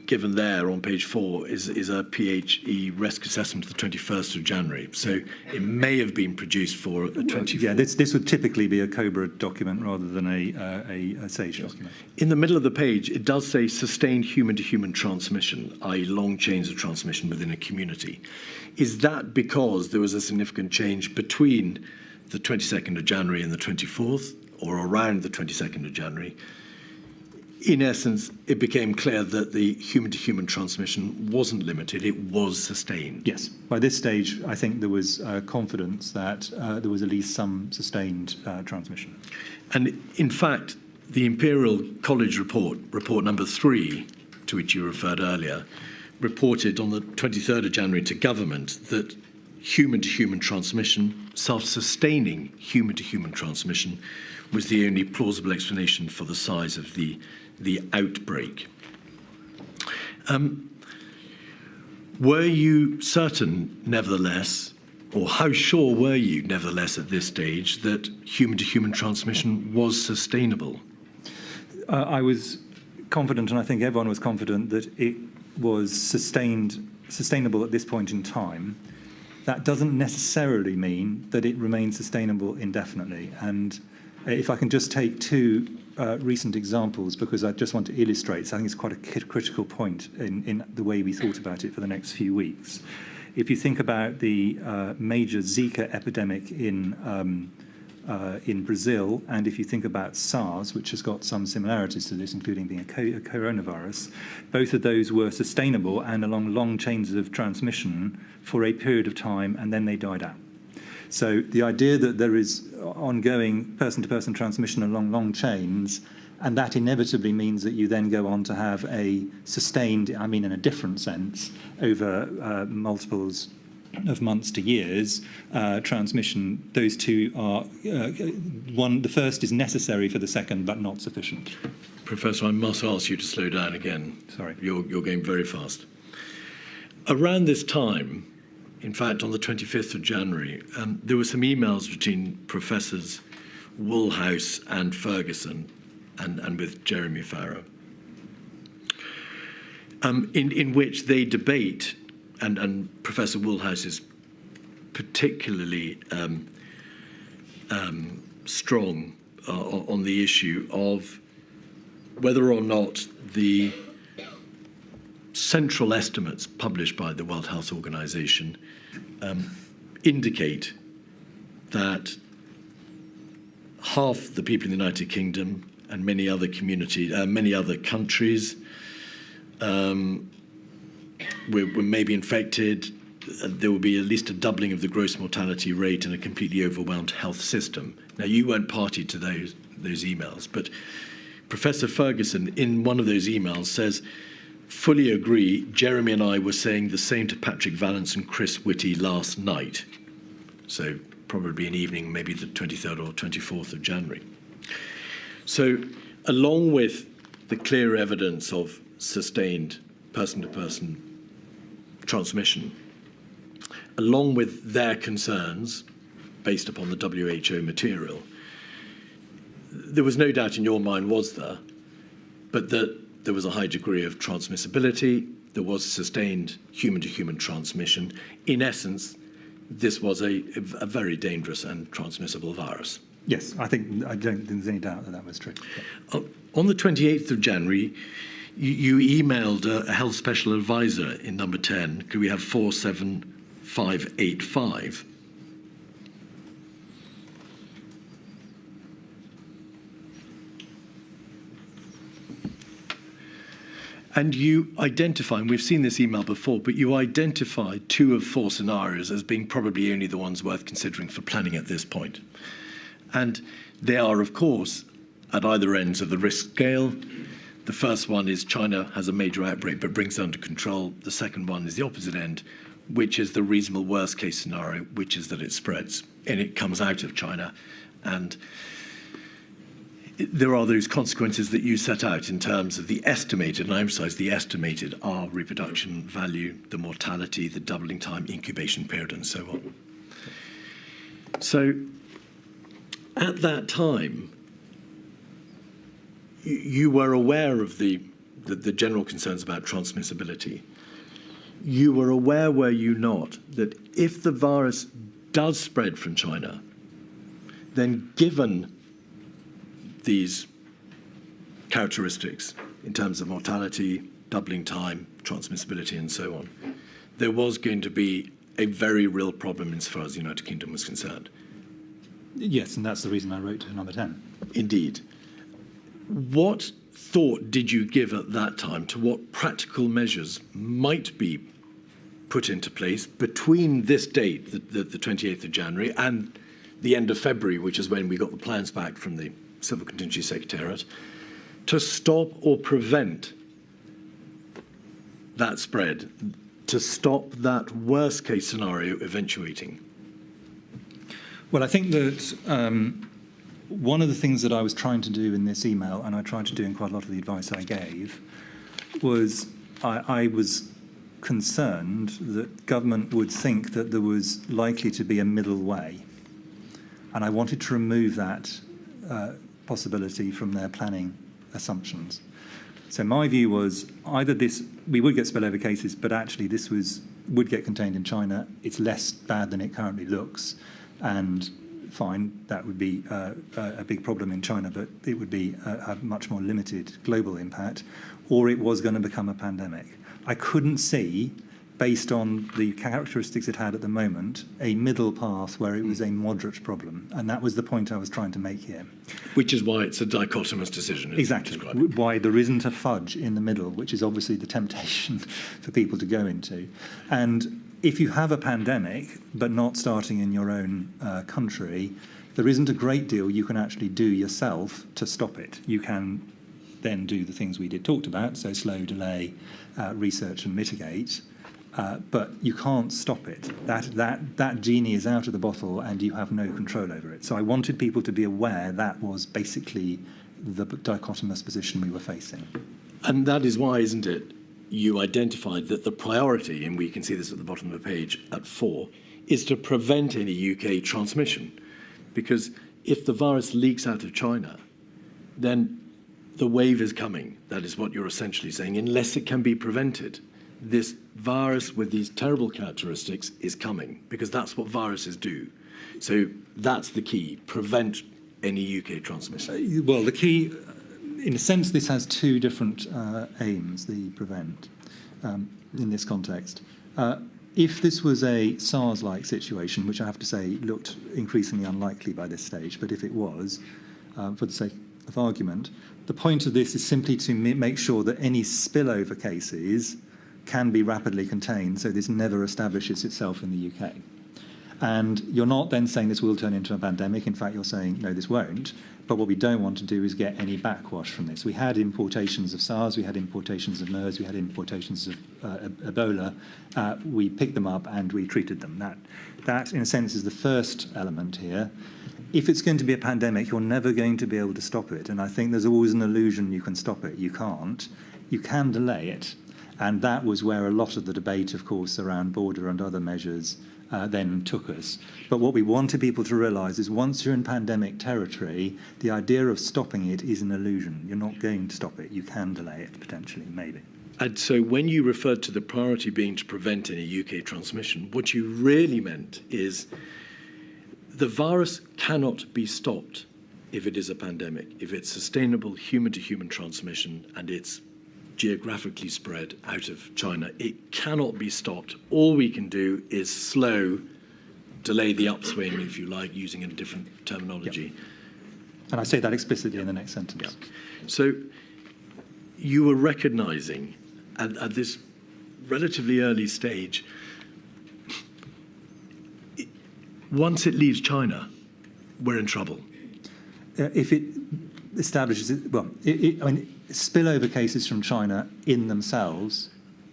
given there on page 4 is a PHE risk assessment of the 21st of January. So it may have been produced for a 24th.
Yeah, this would typically be a Cobra document rather than a SAGE document.
In the middle of the page, it does say sustained human-to-human transmission, i.e. long chains of transmission within a community. Is that because there was a significant change between the 22nd of January and the 24th, or around the 22nd of January, in essence, it became clear that the human-to-human transmission wasn't limited, it was sustained.
Yes. By this stage, I think there was confidence that there was at least some sustained transmission.
And in fact, the Imperial College report number 3, to which you referred earlier, reported on the 23rd of January to government that human-to-human transmission, self-sustaining human-to-human transmission, was the only plausible explanation for the size of the outbreak. Were you certain, nevertheless, or how sure were you, nevertheless, at this stage, that human-to-human transmission was sustainable?
I was confident, and I think everyone was confident, that it was sustainable at this point in time. That doesn't necessarily mean that it remains sustainable indefinitely. And if I can just take two recent examples, because I just want to illustrate, so I think it's quite a critical point in the way we thought about it for the next few weeks. If you think about the major Zika epidemic in Brazil, and if you think about SARS, which has got some similarities to this, including being a coronavirus, both of those were sustainable and along long chains of transmission for a period of time, and then they died out. So the idea that there is ongoing person-to-person transmission along long chains, and that inevitably means that you then go on to have a sustained, I mean in a different sense, over multiples of months to years, transmission, those two are, the first is necessary for the second, but not sufficient.
Professor, I must ask you to slow down again.
Sorry.
You're going very fast. Around this time, in fact, on the 25th of January, there were some emails between Professors Woolhouse and Ferguson and with Jeremy Farrow, in which they debate, and Professor Woolhouse is particularly strong on the issue of whether or not the central estimates published by the World Health Organization indicate that half the people in the United Kingdom and many other countries were maybe infected. There will be at least a doubling of the gross mortality rate and a completely overwhelmed health system. Now, you weren't party to those emails, but Professor Ferguson, in one of those emails, says, "Fully agree, Jeremy and I were saying the same to Patrick Vallance and Chris Whitty last night." So probably an evening, maybe the 23rd or 24th of January. So along with the clear evidence of sustained person-to-person transmission, along with their concerns based upon the WHO material, there was no doubt in your mind, was there, but that there was a high degree of transmissibility, there was sustained human-to-human transmission. In essence, this was a very dangerous and transmissible virus.
Yes, I don't think there's any doubt that that was true.
On the 28th of January, you emailed a health special advisor in number 10. Could we have 47585? And you identify, and we've seen this email before, but you identify 2 of 4 scenarios as being probably only the ones worth considering for planning at this point. And they are, of course, at either ends of the risk scale. The first one is China has a major outbreak but brings it under control. The second one is the opposite end, which is the reasonable worst case scenario, which is that it spreads and it comes out of China. And there are those consequences that you set out in terms of the estimated, and I emphasize the estimated, R reproduction value, the mortality, the doubling time, incubation period, and so on. So at that time, you were aware of the general concerns about transmissibility. You were aware, were you not, that if the virus does spread from China, then given these characteristics in terms of mortality, doubling time, transmissibility, and so on, there was going to be a very real problem insofar as the United Kingdom was concerned?
Yes, and that's the reason I wrote to number 10.
Indeed. What thought did you give at that time to what practical measures might be put into place between this date, the 28th of January, and the end of February, which is when we got the plans back from the Civil Contingency Secretariat, to stop or prevent that spread, to stop that worst case scenario eventuating?
Well, I think that one of the things that I was trying to do in this email, and I tried to do in quite a lot of the advice I gave, was I was concerned that government would think that there was likely to be a middle way. And I wanted to remove that possibility from their planning assumptions. So my view was either we would get spillover cases, but actually this would get contained in China. It's less bad than it currently looks. And fine, that would be a big problem in China, but it would be a much more limited global impact, or it was going to become a pandemic. I couldn't see, based on the characteristics it had at the moment, a middle path where it was a moderate problem. And that was the point I was trying to make here.
Which is why it's a dichotomous decision.
Exactly. Why there isn't a fudge in the middle, which is obviously the temptation for people to go into. And if you have a pandemic, but not starting in your own country, there isn't a great deal you can actually do yourself to stop it. You can then do the things we talked about, so slow, delay, research and mitigate, but you can't stop it. That genie is out of the bottle and you have no control over it. So I wanted people to be aware that was basically the dichotomous position we were facing.
And that is why, isn't it, you identified that the priority, and we can see this at the bottom of the page at 4, is to prevent any UK transmission. Because if the virus leaks out of China, then the wave is coming. That is what you're essentially saying, unless it can be prevented. This virus with these terrible characteristics is coming, because that's what viruses do. So that's the key, prevent any UK transmission.
Well, the key, in a sense, this has two different aims, the prevent, in this context. If this was a SARS-like situation, which I have to say looked increasingly unlikely by this stage, but if it was, for the sake of argument, the point of this is simply to make sure that any spillover cases can be rapidly contained so this never establishes itself in the UK. And you're not then saying this will turn into a pandemic. In fact, you're saying, no, this won't. But what we don't want to do is get any backwash from this. We had importations of SARS, we had importations of MERS, we had importations of Ebola. We picked them up and we treated them. That, in a sense, is the first element here. If it's going to be a pandemic, you're never going to be able to stop it. And I think there's always an illusion you can stop it. You can't. You can delay it. And that was where a lot of the debate, of course, around border and other measures then took us. But what we wanted people to realise is once you're in pandemic territory, the idea of stopping it is an illusion. You're not going to stop it. You can delay it, potentially, maybe.
And so when you referred to the priority being to prevent any UK transmission, what you really meant is the virus cannot be stopped if it is a pandemic, if it's sustainable human-to-human transmission and it's geographically spread out of China. It cannot be stopped. All we can do is slow, delay the upswing, if you like, using a different terminology.
Yep. And I say that explicitly in the next sentence.
Yep. So you were recognising at this relatively early stage, once it leaves China, we're in trouble.
If it establishes it, well, I mean, spillover cases from China in themselves.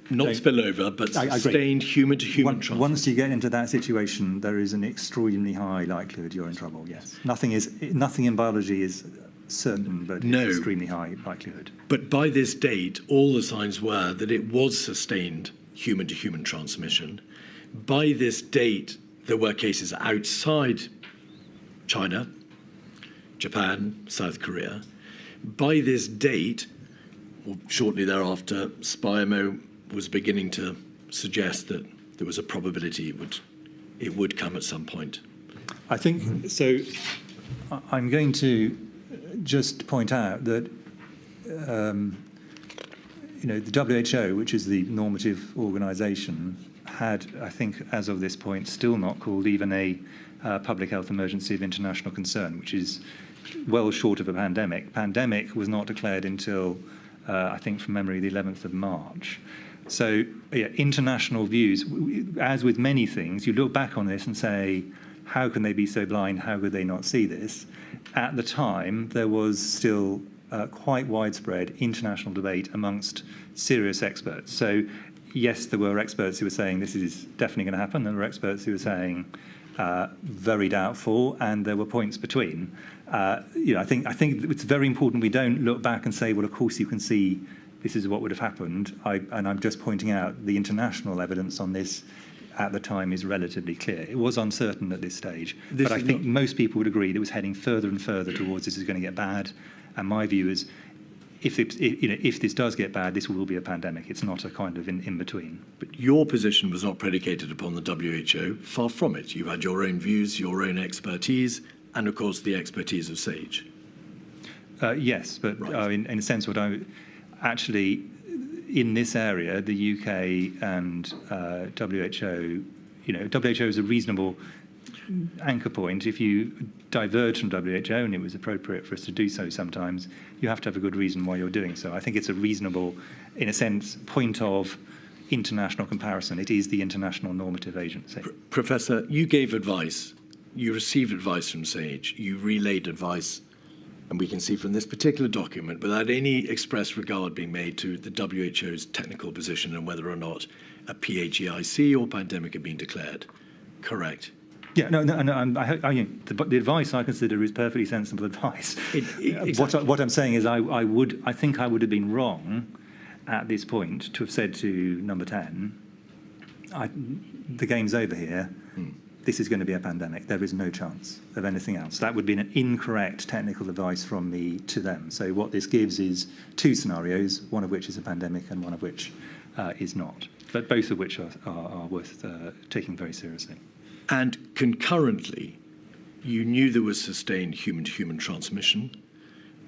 Not spillover, but sustained human-to-human transmission. Once
you get into that situation, there is an extremely high likelihood you're in trouble, yes. Nothing in biology is certain, but extremely high likelihood.
But by this date, all the signs were that it was sustained human-to-human transmission. By this date, there were cases outside China, Japan, South Korea. By this date, or shortly thereafter, SPIMO was beginning to suggest that there was a probability it would come at some point.
I think so. I'm going to just point out that the WHO, which is the normative organisation, had, I think, as of this point, still not called even a public health emergency of international concern, which is well short of a pandemic. Pandemic was not declared until, I think from memory, the 11th of March. So yeah, international views, as with many things, you look back on this and say, how can they be so blind? How could they not see this? At the time, there was still quite widespread international debate amongst serious experts. So yes, there were experts who were saying this is definitely going to happen. There were experts who were saying very doubtful, and there were points between. I think it's very important we don't look back and say, well, of course you can see this is what would have happened. And I'm just pointing out the international evidence on this at the time is relatively clear. It was uncertain at this stage, but I think most people would agree that it was heading further and further towards this is going to get bad. And my view is, if this does get bad, this will be a pandemic. It's not a kind of in between.
But your position was not predicated upon the WHO. Far from it. You had your own views, your own expertise, and of course the expertise of SAGE.
Yes, but
right.
In a sense, actually, in this area, the UK and WHO, WHO is a reasonable anchor point. If you diverge from WHO, and it was appropriate for us to do so sometimes, you have to have a good reason why you're doing so. I think it's a reasonable, in a sense, point of international comparison. It is the international normative agency.
Professor, you gave advice. You received advice from SAGE. You relayed advice, and we can see from this particular document, without any express regard being made to the WHO's technical position and whether or not a PHEIC or pandemic had been declared. Correct?
Yeah, no. The advice I consider is perfectly sensible advice.
Exactly.
What I'm saying is, I think I would have been wrong at this point to have said to number 10, the game's over here. This is going to be a pandemic. There is no chance of anything else. That would be an incorrect technical advice from me to them. So what this gives is two scenarios, one of which is a pandemic and one of which is not, but both of which are worth taking very seriously.
And concurrently, you knew there was sustained human-to-human transmission,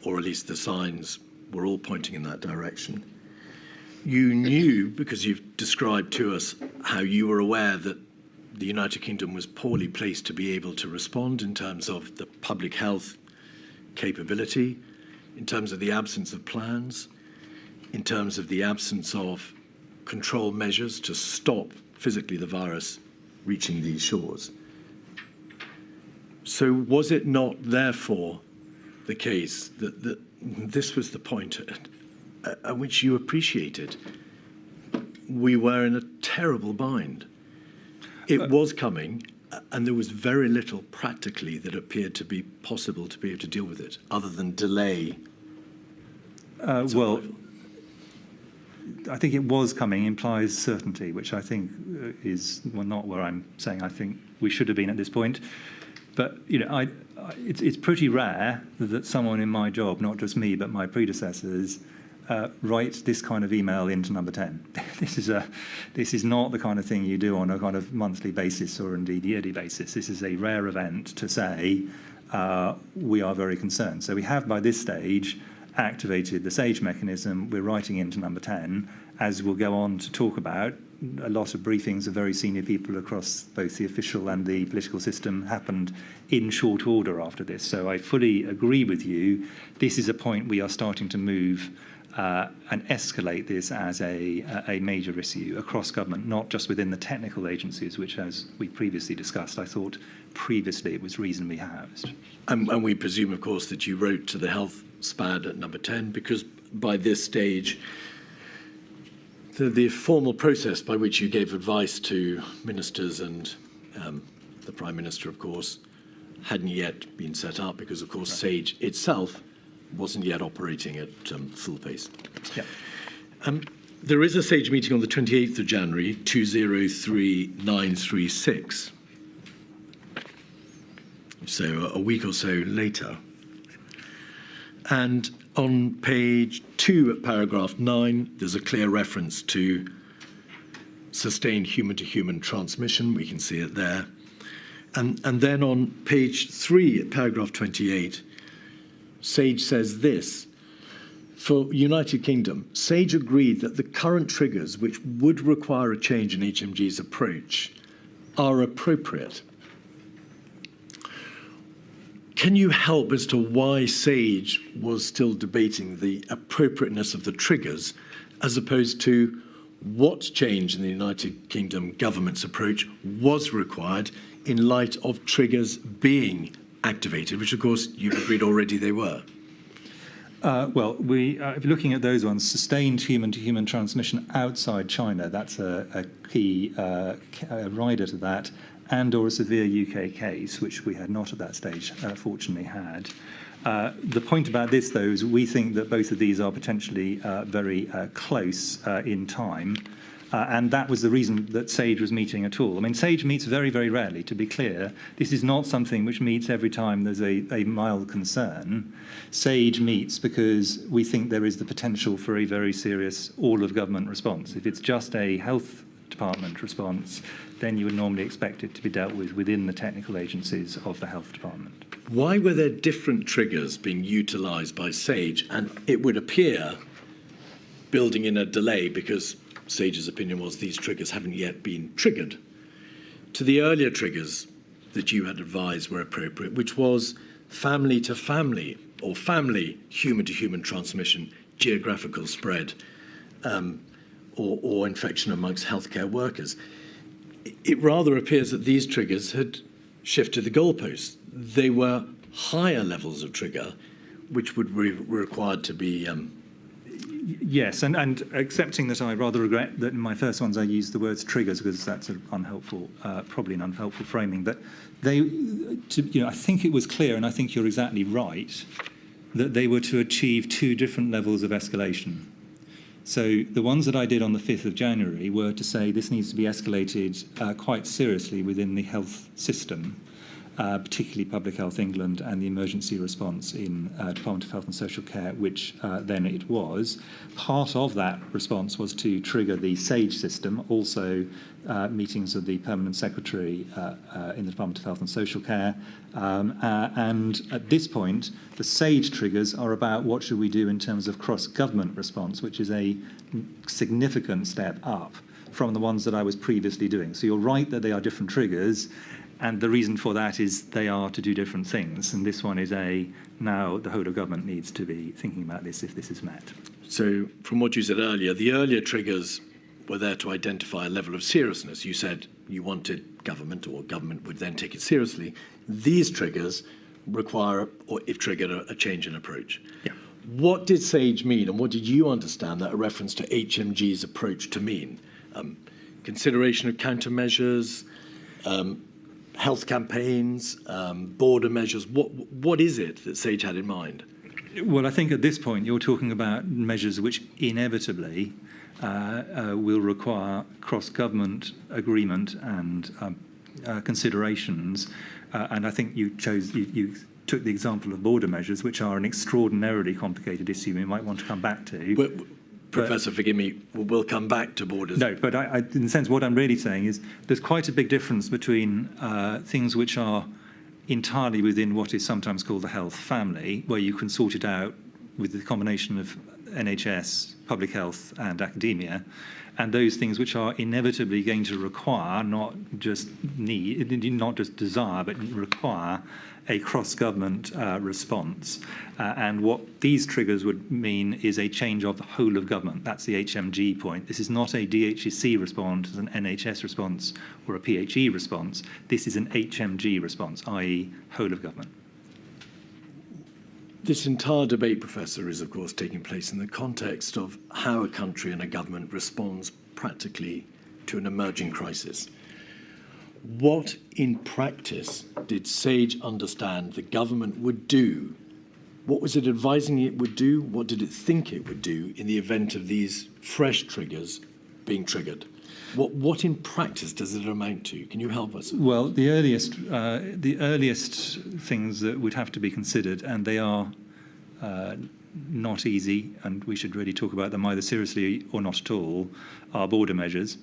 or at least the signs were all pointing in that direction. You knew, because you've described to us how you were aware that the United Kingdom was poorly placed to be able to respond in terms of the public health capability, in terms of the absence of plans, in terms of the absence of control measures to stop physically the virus reaching these shores. So was it not therefore the case that this was the point at which you appreciated we were in a terrible bind? It was coming, and there was very little practically that appeared to be possible to be able to deal with it, other than delay.
Well, I think it was coming implies certainty, which I think is not where I'm saying I think we should have been at this point. But it's pretty rare that someone in my job, not just me, but my predecessors, write this kind of email into number 10. This is not the kind of thing you do on a kind of monthly basis or indeed yearly basis. This is a rare event to say we are very concerned. So we have by this stage activated the SAGE mechanism. We're writing into number 10, as we'll go on to talk about. A lot of briefings of very senior people across both the official and the political system happened in short order after this. So I fully agree with you. This is a point we are starting to move and escalate this as a major issue across government, not just within the technical agencies, which, as we previously discussed, I thought previously it was reasonably housed.
And we presume, of course, that you wrote to the health SPAD at number 10, because by this stage, the formal process by which you gave advice to ministers and the Prime Minister, of course, hadn't yet been set up, because, of course, SAGE itself wasn't yet operating at full pace.
Yeah.
There is a SAGE meeting on the 28th of January, 203936. So a week or so later. And on page 2 at paragraph 9, there's a clear reference to sustained human-to-human transmission. We can see it there. And then on page 3 at paragraph 28, SAGE says this: For United Kingdom, SAGE agreed that the current triggers, which would require a change in HMG's approach, are appropriate. Can you help as to why SAGE was still debating the appropriateness of the triggers as opposed to what change in the United Kingdom government's approach was required in light of triggers being activated, which of course you've agreed already they were?
Well, if you're looking at those ones, sustained human-to-human transmission outside China, that's a key rider to that, and or a severe UK case, which we had not at that stage, fortunately had. The point about this, though, is we think that both of these are potentially very close in time. And that was the reason that SAGE was meeting at all. I mean, SAGE meets very, very rarely, to be clear. This is not something which meets every time there's a mild concern. SAGE meets because we think there is the potential for a very serious all-of-government response. If it's just a health department response, then you would normally expect it to be dealt with within the technical agencies of the health department.
Why were there different triggers being utilised by SAGE? And it would appear, building in a delay, because SAGE's opinion was these triggers haven't yet been triggered, to the earlier triggers that you had advised were appropriate, which was family to family or family human-to-human transmission, geographical spread, or infection amongst healthcare workers. It rather appears that these triggers had shifted the goalposts. They were higher levels of trigger, which would be required to be
Yes, and accepting that I rather regret that in my first ones I used the words triggers because that's an unhelpful, probably an unhelpful framing. But I think it was clear, and I think you're exactly right, that they were to achieve two different levels of escalation. So the ones that I did on the 5th of January were to say this needs to be escalated quite seriously within the health system, particularly Public Health England and the emergency response in Department of Health and Social Care, which then it was. Part of that response was to trigger the SAGE system, also meetings of the Permanent Secretary in the Department of Health and Social Care. And at this point, the SAGE triggers are about what should we do in terms of cross-government response, which is a significant step up from the ones that I was previously doing. So you're right that they are different triggers. And the reason for that is they are to do different things. And this one is now the whole of government needs to be thinking about this if this is met.
So from what you said earlier, the earlier triggers were there to identify a level of seriousness. You said you wanted government, or government would then take it seriously. These triggers require, or if triggered, a change in approach.
Yeah.
What did SAGE mean, and what did you understand that reference to HMG's approach to mean? Consideration of countermeasures, health campaigns, border measures. What is it that SAGE had in mind?
Well, I think at this point you're talking about measures which inevitably will require cross-government agreement and considerations. And I think you took the example of border measures, which are an extraordinarily complicated issue we might want to come back to.
Professor, forgive me, we'll come back to borders.
No, but in a sense, what I'm really saying is there's quite a big difference between things which are entirely within what is sometimes called the health family, where you can sort it out with the combination of NHS, public health and academia, and those things which are inevitably going to require, not just desire, but require a cross-government response. And what these triggers would mean is a change of the whole of government. That's the HMG point. This is not a DHEC response, an NHS response, or a PHE response. This is an HMG response, i.e. whole of government.
This entire debate, Professor, is of course taking place in the context of how a country and a government responds practically to an emerging crisis. What in practice did SAGE understand the government would do? What was it advising it would do? What did it think it would do in the event of these fresh triggers being triggered? What in practice does it amount to? Can you help us?
Well, the earliest things that would have to be considered, and they are not easy, and we should really talk about them either seriously or not at all, are border measures,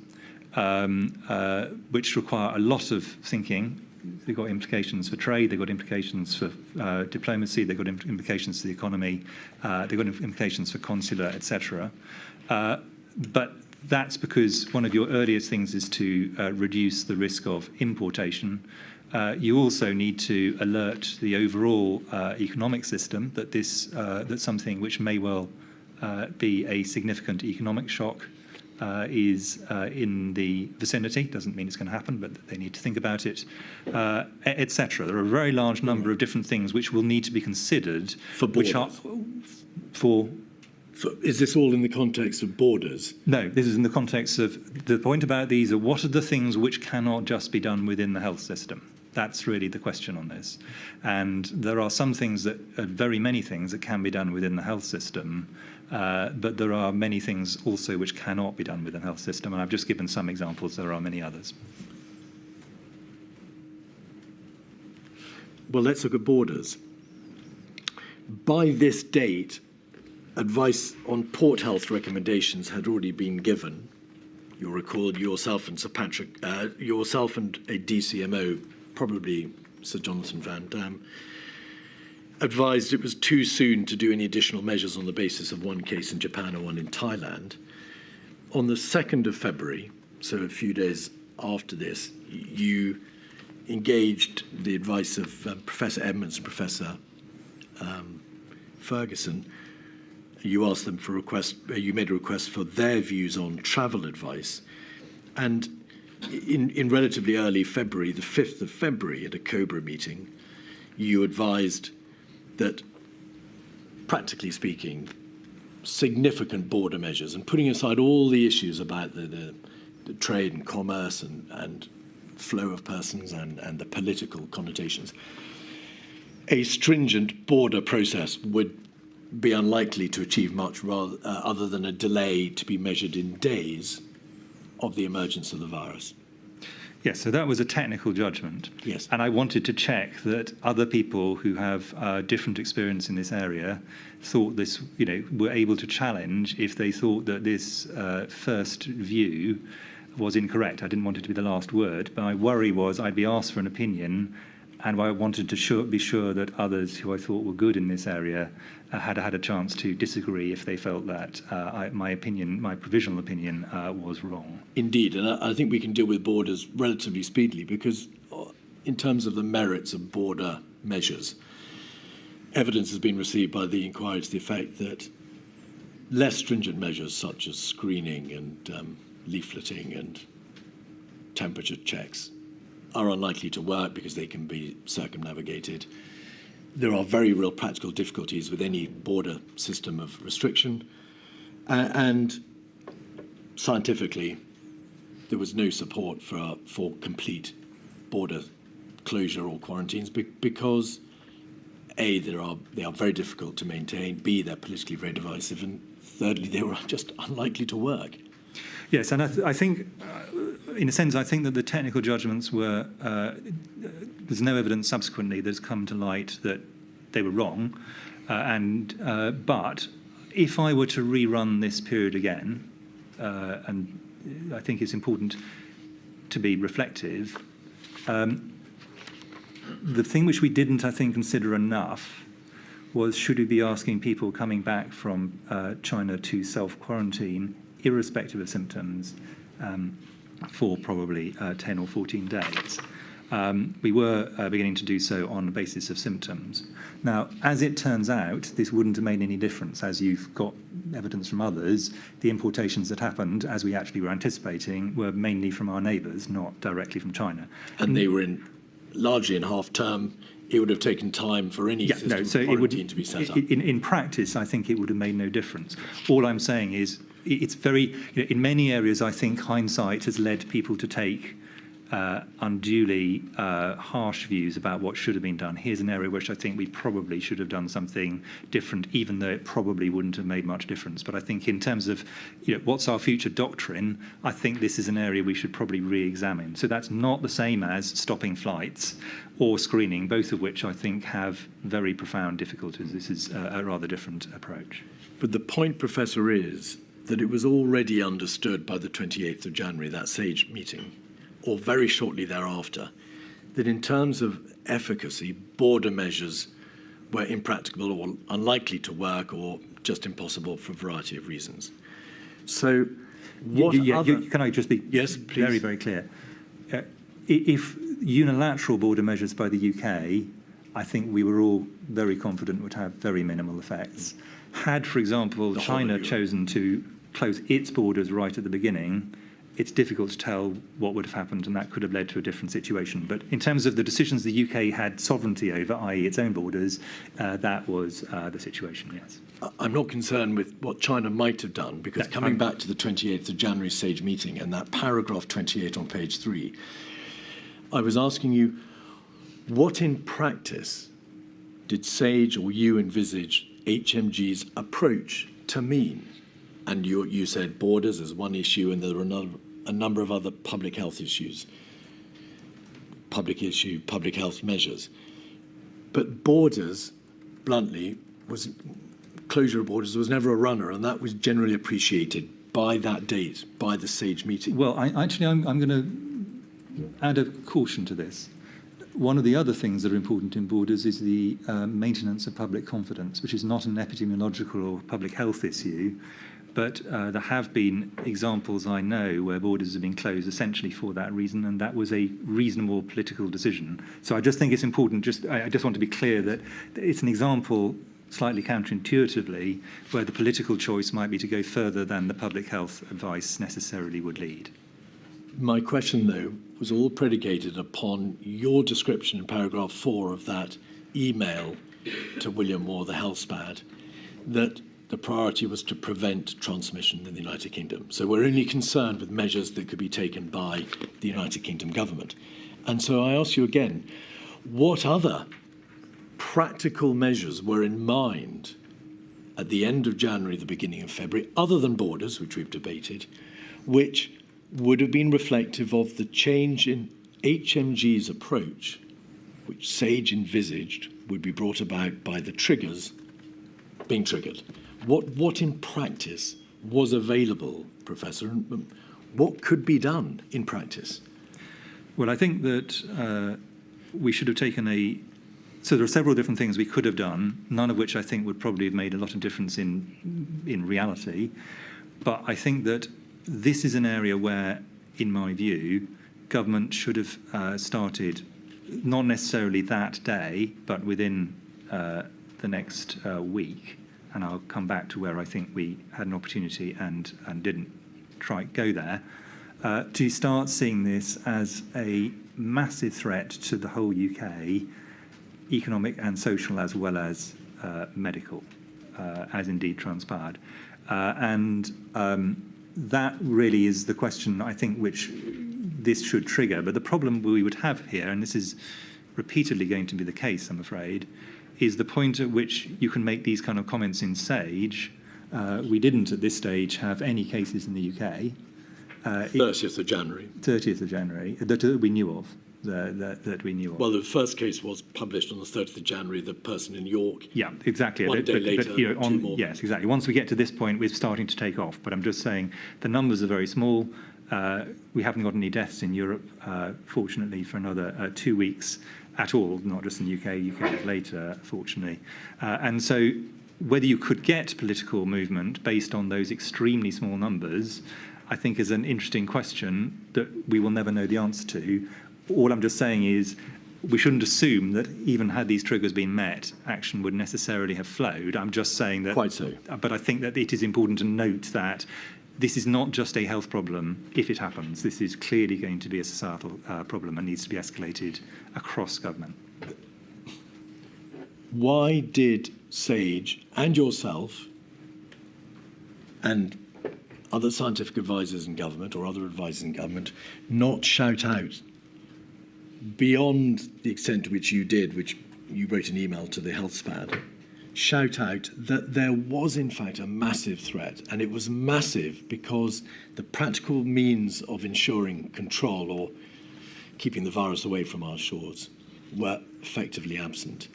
which require a lot of thinking they've got implications for trade, they've got implications for diplomacy, they've got implications for the economy, they've got implications for consular, etc. But that's because one of your earliest things is to reduce the risk of importation. You also need to alert the overall economic system that that's something which may well be a significant economic shock is in the vicinity. Doesn't mean it's going to happen, but they need to think about it, etc. There are a very large number of different things which will need to be considered.
For borders? Is this all in the context of borders?
No, this is in the context of the point about these are what are the things which cannot just be done within the health system. That's really the question on this. And there are some things very many things that can be done within the health system, but there are many things also which cannot be done within the health system. And I've just given some examples. There are many others.
Well, let's look at borders. By this date, advice on port health recommendations had already been given. You'll recall yourself and Sir Patrick, yourself and a DCMO, probably Sir Jonathan Van Dam, advised it was too soon to do any additional measures on the basis of one case in Japan and one in Thailand. On the 2nd of February, so a few days after this, you engaged the advice of Professor Edmonds and Professor Ferguson. You asked them for you made a request for their views on travel advice. And in relatively early February, the 5th of February, at a COBRA meeting, you advised that, practically speaking, significant border measures, and putting aside all the issues about the trade and commerce and flow of persons and the political connotations, a stringent border process would be unlikely to achieve much other than a delay to be measured in days of the emergence of the virus.
Yes, so that was a technical judgment.
Yes.
And I wanted to check that other people who have different experience in this area thought this, were able to challenge if they thought that this first view was incorrect. I didn't want it to be the last word, but my worry was I'd be asked for an opinion, and I wanted to be sure that others who I thought were good in this area had had a chance to disagree if they felt that my provisional opinion, was wrong.
Indeed, and I think we can deal with borders relatively speedily because in terms of the merits of border measures, evidence has been received by the inquiry to the effect that less stringent measures such as screening and leafleting and temperature checks are unlikely to work because they can be circumnavigated. There are very real practical difficulties with any border system of restriction, and scientifically, there was no support for complete border closure or quarantines because A, they are very difficult to maintain, B, they're politically very divisive, and thirdly, they were just unlikely to work.
Yes, and I think, in a sense, I think that the technical judgments were, there's no evidence subsequently that's come to light that they were wrong. But if I were to rerun this period again, and I think it's important to be reflective, the thing which we didn't, I think, consider enough was should we be asking people coming back from China to self-quarantine irrespective of symptoms, for probably 10 or 14 days. We were beginning to do so on the basis of symptoms. Now, as it turns out, this wouldn't have made any difference. As you've got evidence from others, the importations that happened, as we actually were anticipating, were mainly from our neighbours, not directly from China.
And they were largely in half-term. It would have taken time for any system of quarantine to be set up.
In practice, I think it would have made no difference. All I'm saying is it's very, in many areas, I think hindsight has led people to take unduly harsh views about what should have been done. Here's an area which I think we probably should have done something different, even though it probably wouldn't have made much difference. But I think in terms of what's our future doctrine, I think this is an area we should probably re-examine. So that's not the same as stopping flights or screening, both of which I think have very profound difficulties. This is a rather different approach.
But the point, Professor, is that it was already understood by the 28th of January, that SAGE meeting, or very shortly thereafter, that in terms of efficacy, border measures were impracticable or unlikely to work or just impossible for a variety of reasons. So what other...
Can I just be
Yes, please.
very, very clear? If unilateral border measures by the UK, I think we were all very confident would have very minimal effects. Had, for example, China chosen to close its borders right at the beginning, it's difficult to tell what would have happened, and that could have led to a different situation. But in terms of the decisions the UK had sovereignty over, i.e. its own borders, that was the situation, yes.
I'm not concerned with what China might have done, because coming back to the 28th of January SAGE meeting and that paragraph 28 on page 3, I was asking you, what in practice did SAGE or you envisage HMG's approach to mean? And you said borders as one issue, and there were a number of other public health issues, public health measures. But borders, bluntly, closure of borders was never a runner, and that was generally appreciated by that date, by the SAGE meeting.
Well, I'm going to add a caution to this. One of the other things that are important in borders is the maintenance of public confidence, which is not an epidemiological or public health issue, but there have been examples, I know, where borders have been closed essentially for that reason, and that was a reasonable political decision. So I just think it's important, I just want to be clear that it's an example, slightly counterintuitively, where the political choice might be to go further than the public health advice necessarily would lead.
My question, though, was all predicated upon your description in paragraph 4 of that email to William Moore, the health SPAD, that the priority was to prevent transmission in the United Kingdom. So we're only concerned with measures that could be taken by the United Kingdom government. And so I ask you again, what other practical measures were in mind at the end of January, the beginning of February, other than borders, which we've debated, which would have been reflective of the change in HMG's approach, which SAGE envisaged would be brought about by the triggers being triggered? What in practice was available, Professor? What could be done in practice?
Well, I think that we should have taken so there are several different things we could have done, none of which I think would probably have made a lot of difference in reality. But I think that this is an area where, in my view, government should have started, not necessarily that day, but within the next week. And I'll come back to where I think we had an opportunity and didn't go there, to start seeing this as a massive threat to the whole UK, economic and social as well as medical, as indeed transpired. That really is the question, I think, which this should trigger. But the problem we would have here, and this is repeatedly going to be the case, I'm afraid, is the point at which you can make these kind of comments in SAGE. We didn't, at this stage, have any cases in the UK.
30th of January.
30th of January, that we knew of. That we knew of.
Well, the first case was published on the 30th of January, the person in York.
Yeah, exactly.
One day later, two more.
Yes, exactly. Once we get to this point, we're starting to take off. But I'm just saying the numbers are very small. We haven't got any deaths in Europe, fortunately, for another 2 weeks at all, not just in the UK. UK is later, fortunately. And so whether you could get political movement based on those extremely small numbers, I think is an interesting question that we will never know the answer to. All I'm just saying is we shouldn't assume that even had these triggers been met, action would necessarily have flowed. I'm just saying that...
Quite so.
But I think that it is important to note that this is not just a health problem if it happens. This is clearly going to be a societal problem and needs to be escalated across government.
Why did SAGE and yourself and other scientific advisors in government or other advisors in government not shout out beyond the extent to which you did, which you wrote an email to the health SPAD, shout out that there was in fact a massive threat, and it was massive because the practical means of ensuring control or keeping the virus away from our shores were effectively absent.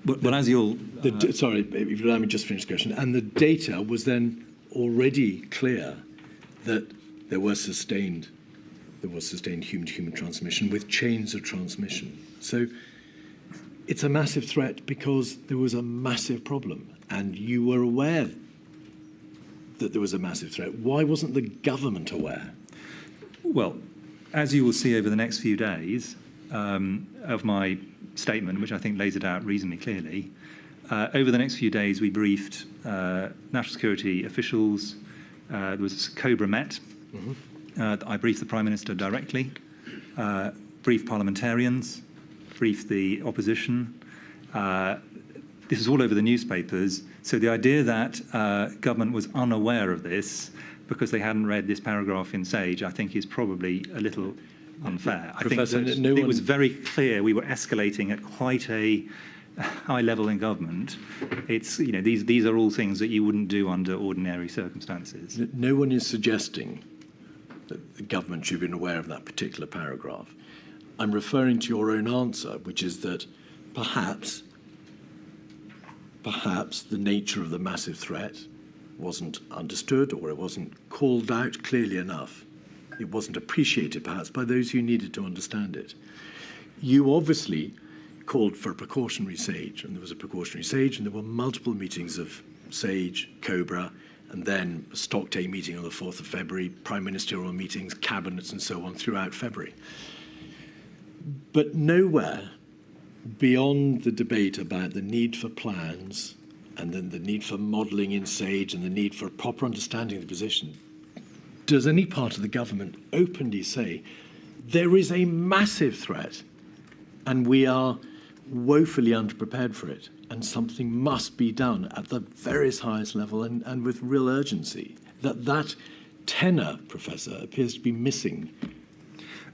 But as you'll...
Sorry, if you allow me just to finish the question. And the data was then already clear that there were sustained there was sustained human-to-human transmission with chains of transmission. So it's a massive threat because there was a massive problem, and you were aware that there was a massive threat. Why wasn't the government aware?
Well, as you will see over the next few days of my statement, which I think lays it out reasonably clearly, over the next few days we briefed national security officials. There was Cobra Met. I briefed the Prime Minister directly, briefed parliamentarians, briefed the opposition. This is all over the newspapers. So the idea that government was unaware of this because they hadn't read this paragraph in Sage, I think is probably a little unfair.
Professor,
I think it was very clear we were escalating at quite a high level in government. It's, you know, these are all things that you wouldn't do under ordinary circumstances.
No one is suggesting that the government should have been aware of that particular paragraph. I'm referring to your own answer, which is that perhaps the nature of the massive threat wasn't understood, or it wasn't called out clearly enough. It wasn't appreciated, perhaps, by those who needed to understand it. You obviously called for a precautionary SAGE, and there was a precautionary SAGE, and there were multiple meetings of SAGE, COBRA, and then a stock take meeting on the 4th of February, prime ministerial meetings, cabinets, and so on throughout February. But nowhere beyond the debate about the need for plans and then the need for modelling in SAGE and the need for a proper understanding of the position, does any part of the government openly say there is a massive threat and we are woefully underprepared for it and something must be done at the very highest level and with real urgency? That tenor, Professor, appears to be missing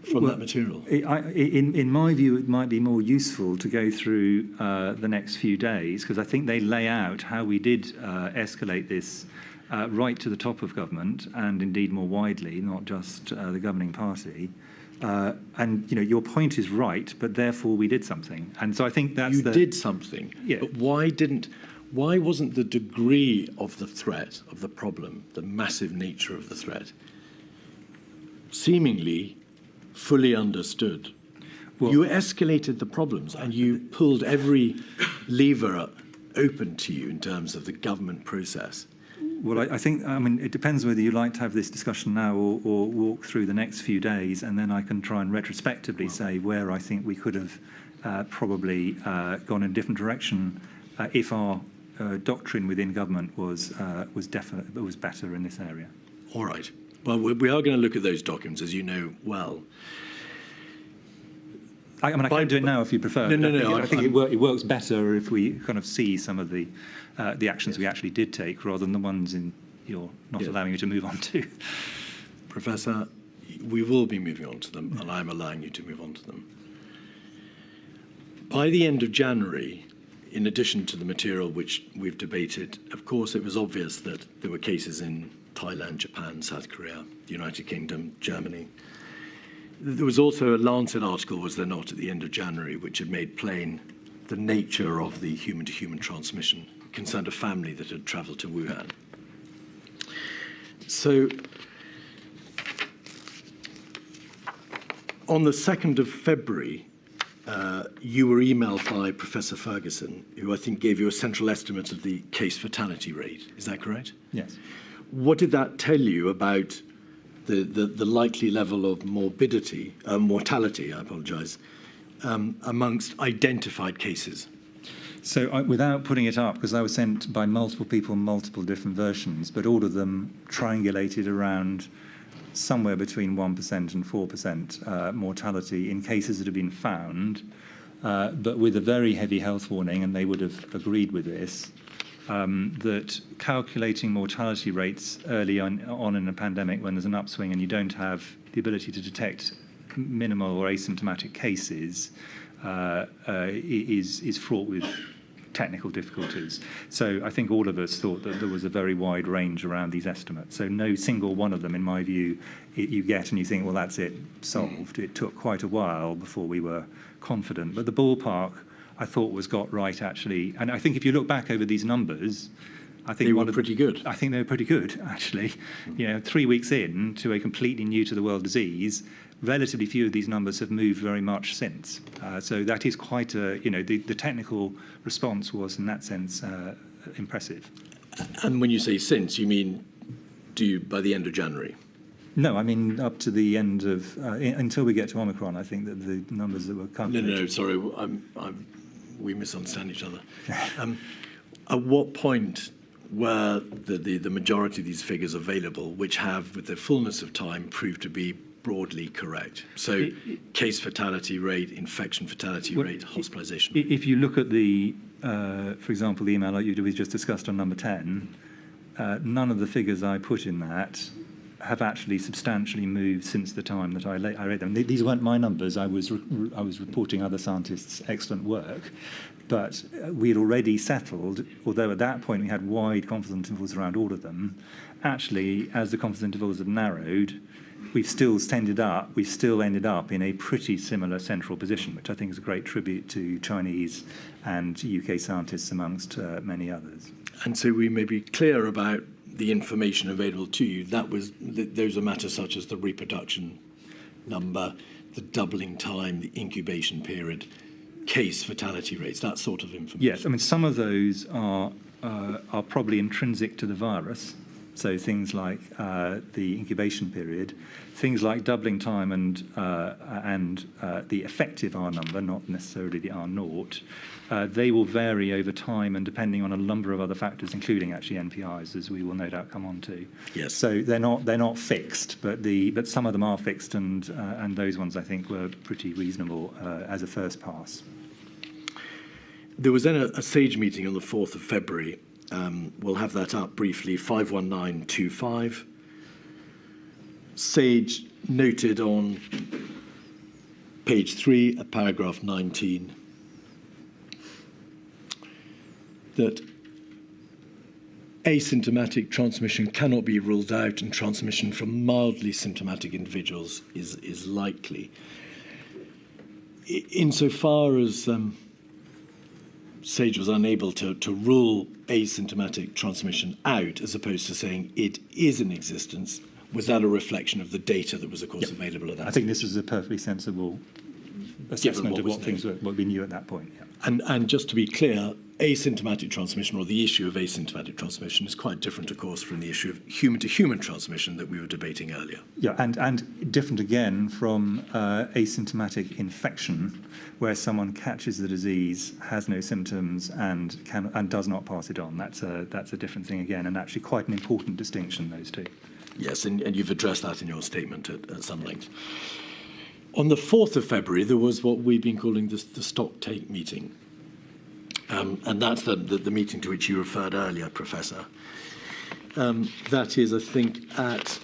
from that material.
In my view, it might be more useful to go through the next few days, because I think they lay out how we did escalate this right to the top of government, and indeed more widely, not just the governing party. And you know, your point is right, but therefore we did something. And so I think that's
you did something.
Yeah.
But why wasn't the degree of the threat, of the problem, the massive nature of the threat, seemingly fully understood? Well, you escalated the problems and you pulled every lever open to you in terms of the government process.
Well, I think, I mean, it depends whether you like to have this discussion now or walk through the next few days, and then I can try and retrospectively say where I think we could have probably gone in a different direction if our doctrine within government was better in this area.
All right. Well, we are going to look at those documents, as you know well.
I mean, I can do it now if you prefer.
No.
I think it works better if we kind of see some of the actions we actually did take, rather than the ones you're not allowing me to move on to.
Professor, we will be moving on to them, and I'm allowing you to move on to them. By the end of January, in addition to the material which we've debated, of course, it was obvious that there were cases in Thailand, Japan, South Korea, the United Kingdom, Germany. There was also a Lancet article, was there not, at the end of January, which had made plain the nature of the human-to-human transmission. It concerned a family that had travelled to Wuhan. So, on the 2nd of February, you were emailed by Professor Ferguson, who I think gave you a central estimate of the case fatality rate. Is that correct?
Yes.
What did that tell you about the likely level of mortality, I apologise, amongst identified cases?
So without putting it up, because I was sent by multiple people, multiple different versions, but all of them triangulated around somewhere between 1% and 4% mortality in cases that have been found, but with a very heavy health warning, and they would have agreed with this, that calculating mortality rates early on in a pandemic when there's an upswing and you don't have the ability to detect minimal or asymptomatic cases is fraught with technical difficulties. So I think all of us thought that there was a very wide range around these estimates. So no single one of them, in my view, you get and you think, well, that's it, solved. It took quite a while before we were confident. But the ballpark, I thought, was got right, actually. And I think if you look back over these numbers, I think
They were pretty good.
I think they were pretty good, actually. 3 weeks in to a completely new to the world disease, relatively few of these numbers have moved very much since. So that is quite the technical response was in that sense impressive.
And when you say since, you mean by the end of January?
No, I mean up to the end of until we get to Omicron. I think that the numbers that were coming.
No, sorry, we misunderstand each other. At what point were the majority of these figures available, which have, with the fullness of time, proved to be broadly correct? So, case fatality rate, infection fatality rate, hospitalisation.
If you look at the, for example, the email we just discussed on number 10, none of the figures I put in that have actually substantially moved since the time that I read them. These weren't my numbers. I was reporting other scientists' excellent work, but we had already settled, although at that point we had wide confidence intervals around all of them. Actually, as the confidence intervals have narrowed, we've still ended up in a pretty similar central position, which I think is a great tribute to Chinese and UK scientists amongst many others.
And so we may be clear about the information available to you. Those are matters such as the reproduction number, the doubling time, the incubation period, case fatality rates, that sort of information.
Yes, I mean some of those are probably intrinsic to the virus. So things like the incubation period, things like doubling time and the effective R number, not necessarily the R naught, they will vary over time and depending on a number of other factors, including actually NPIs, as we will no doubt come on to.
Yes.
So they're not fixed, but some of them are fixed, and those ones I think were pretty reasonable as a first pass.
There was then a SAGE meeting on the 4th of February. We'll have that up briefly, 51925. SAGE noted on page 3 at paragraph 19 that asymptomatic transmission cannot be ruled out and transmission from mildly symptomatic individuals is likely. Insofar as SAGE was unable to rule asymptomatic transmission out, as opposed to saying it is in existence, was that a reflection of the data that was, of course, available at that time?
I think this is a perfectly sensible assessment of what we knew at that point. Yeah.
And just to be clear, asymptomatic transmission, or the issue of asymptomatic transmission, is quite different, of course, from the issue of human-to-human transmission that we were debating earlier.
Yeah, and different again from asymptomatic infection, where someone catches the disease, has no symptoms, and does not pass it on. That's a different thing again, and actually quite an important distinction, those two.
Yes, and you've addressed that in your statement at some length. On the 4th of February, there was what we've been calling the stock take meeting. And that's the meeting to which you referred earlier, Professor. That is, I think, at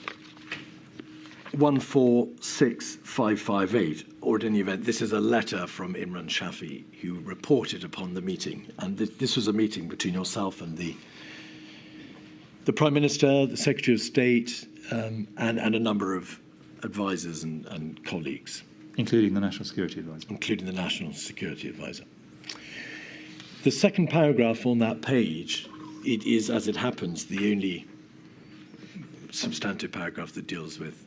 146558, or at any event, this is a letter from Imran Shafi, who reported upon the meeting. And this was a meeting between yourself and the Prime Minister, the Secretary of State, and a number of advisors and colleagues.
Including the National Security Advisor.
Including the National Security Advisor. The second paragraph on that page, it is, as it happens, the only substantive paragraph that deals with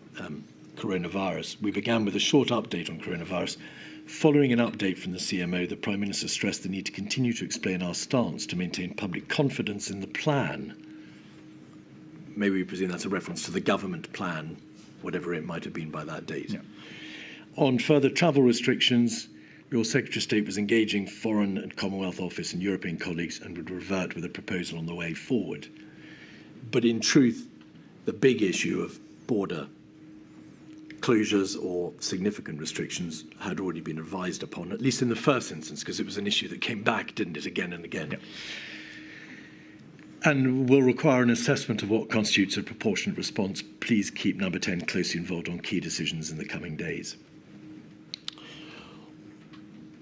coronavirus. We began with a short update on coronavirus. Following an update from the CMO, the Prime Minister stressed the need to continue to explain our stance to maintain public confidence in the plan. Maybe we presume that's a reference to the government plan, whatever it might have been by that date.
Yeah.
On further travel restrictions, your Secretary of State was engaging Foreign and Commonwealth Office and European colleagues and would revert with a proposal on the way forward. But in truth, the big issue of border closures or significant restrictions had already been advised upon, at least in the first instance, because it was an issue that came back, didn't it, again and again.
Yep.
And will require an assessment of what constitutes a proportionate response. Please keep number 10 closely involved on key decisions in the coming days.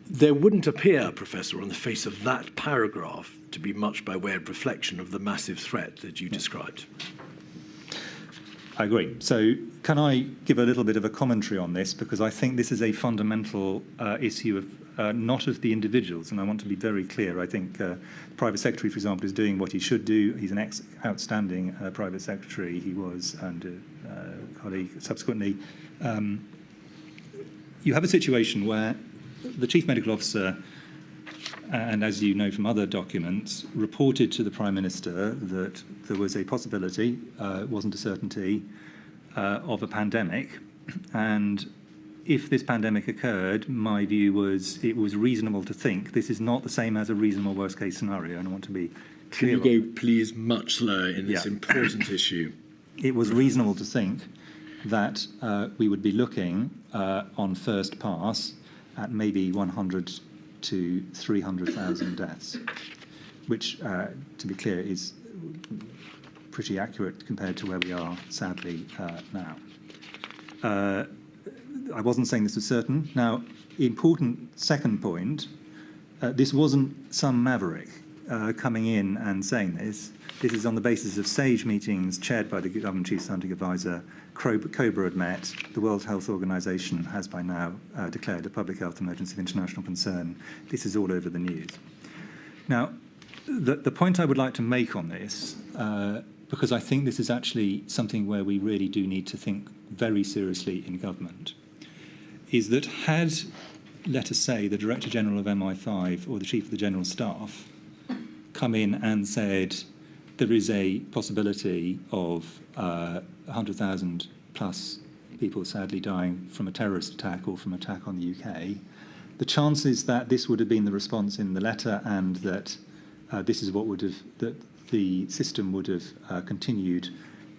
There wouldn't appear, Professor, on the face of that paragraph to be much by way of reflection of the massive threat that you described.
I agree. So Can I give a little bit of a commentary on this? Because I think this is a fundamental issue of not of the individuals, and I want to be very clear. I think the Private Secretary, for example, is doing what he should do. He's an outstanding Private Secretary. He was, and colleague subsequently. You have a situation where the Chief Medical Officer, and as you know from other documents, reported to the Prime Minister that there was a possibility, it wasn't a certainty, of a pandemic, and if this pandemic occurred, my view was it was reasonable to think this is not the same as a reasonable worst-case scenario, and I want to be clear.
Can you go, please, much slower in this important issue?
It was reasonable to think that we would be looking on first pass at maybe 100 to 300,000 deaths, which, to be clear, is pretty accurate compared to where we are, sadly, now. I wasn't saying this was certain. Now, important second point, this wasn't some maverick coming in and saying this. This is on the basis of SAGE meetings chaired by the Government Chief Scientific Advisor. COBRA had met. The World Health Organization has by now declared a public health emergency of international concern. This is all over the news. Now, the point I would like to make on this, because I think this is actually something where we really do need to think very seriously in government, is that had, let us say, the Director General of MI5 or the Chief of the General Staff come in and said there is a possibility of 100,000 plus people sadly dying from a terrorist attack or from attack on the UK, the chances that this would have been the response in the letter and that this is what would have, that the system would have continued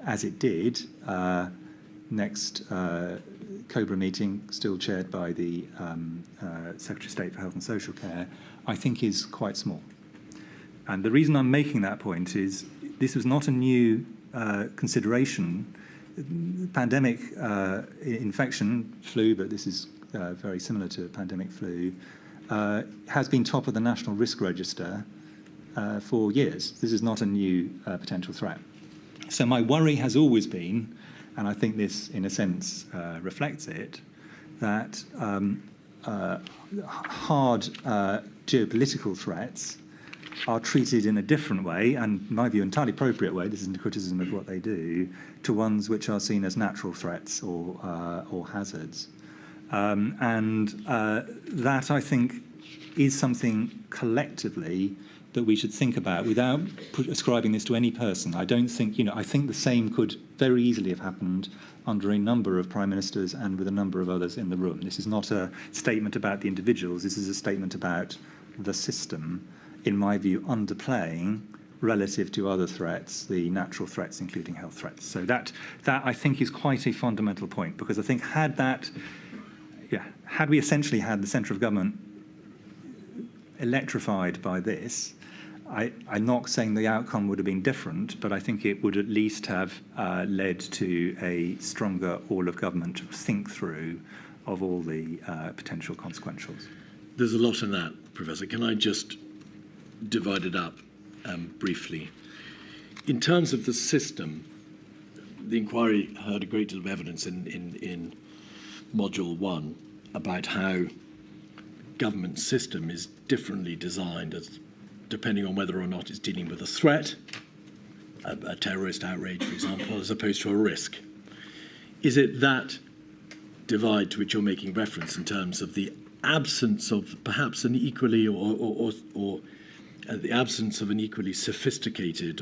as it did, next COBRA meeting, still chaired by the Secretary of State for Health and Social Care, I think is quite small. And the reason I'm making that point is this was not a new consideration. Pandemic infection, flu, but this is very similar to pandemic flu, has been top of the National Risk Register for years. This is not a new potential threat. So my worry has always been, and I think this in a sense reflects it, that hard geopolitical threats are treated in a different way, and in my view, entirely appropriate way, this isn't a criticism of what they do, to ones which are seen as natural threats or hazards. That, I think, is something collectively that we should think about without ascribing this to any person. I don't think, I think the same could very easily have happened under a number of prime ministers and with a number of others in the room. This is not a statement about the individuals, this is a statement about the system, in my view, underplaying relative to other threats, the natural threats, including health threats. So that I think is quite a fundamental point, because I think had we essentially had the centre of government electrified by this, I'm not saying the outcome would have been different, but I think it would at least have led to a stronger all-of-government think-through of all the potential consequentials.
There's a lot in that, Professor. Can I just divide it up briefly? In terms of the system, the inquiry heard a great deal of evidence in Module 1 about how government system is differently designed as depending on whether or not it's dealing with a threat, a terrorist outrage, for example, as opposed to a risk. Is it that divide to which you're making reference in terms of the absence of perhaps an equally or the absence of an equally sophisticated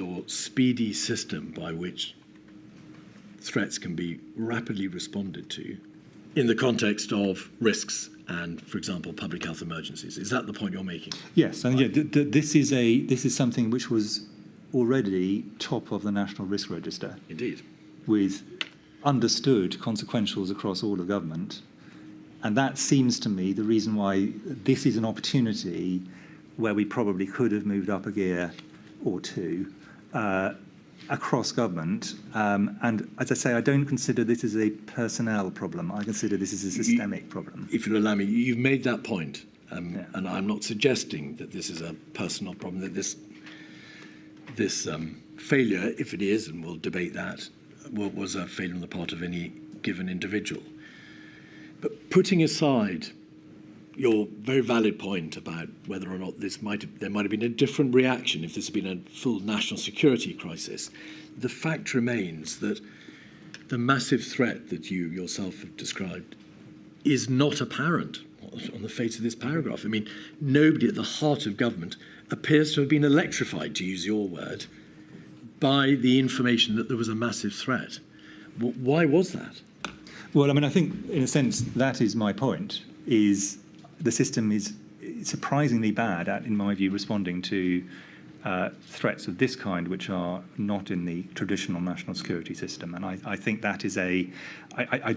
or speedy system by which threats can be rapidly responded to in the context of risks and, for example, public health emergencies? Is that the point you're making?
Yes, and this is something which was already top of the National Risk Register.
Indeed.
With understood consequentials across all of government. And that seems to me the reason why this is an opportunity where we probably could have moved up a gear or two across government. And as I say, I don't consider this as a personnel problem. I consider this as a systemic problem.
If you'll allow me, you've made that point. And I'm not suggesting that this is a personal problem, that this this failure, if it is, and we'll debate that, was a failure on the part of any given individual. But putting aside your very valid point about whether or not there might have been a different reaction if this had been a full national security crisis, the fact remains that the massive threat that you yourself have described is not apparent on the face of this paragraph. I mean, nobody at the heart of government appears to have been electrified, to use your word, by the information that there was a massive threat. Why was that?
Well, I mean, I think, in a sense, that is my point, is the system is surprisingly bad at, in my view, responding to threats of this kind, which are not in the traditional national security system. And I think that is I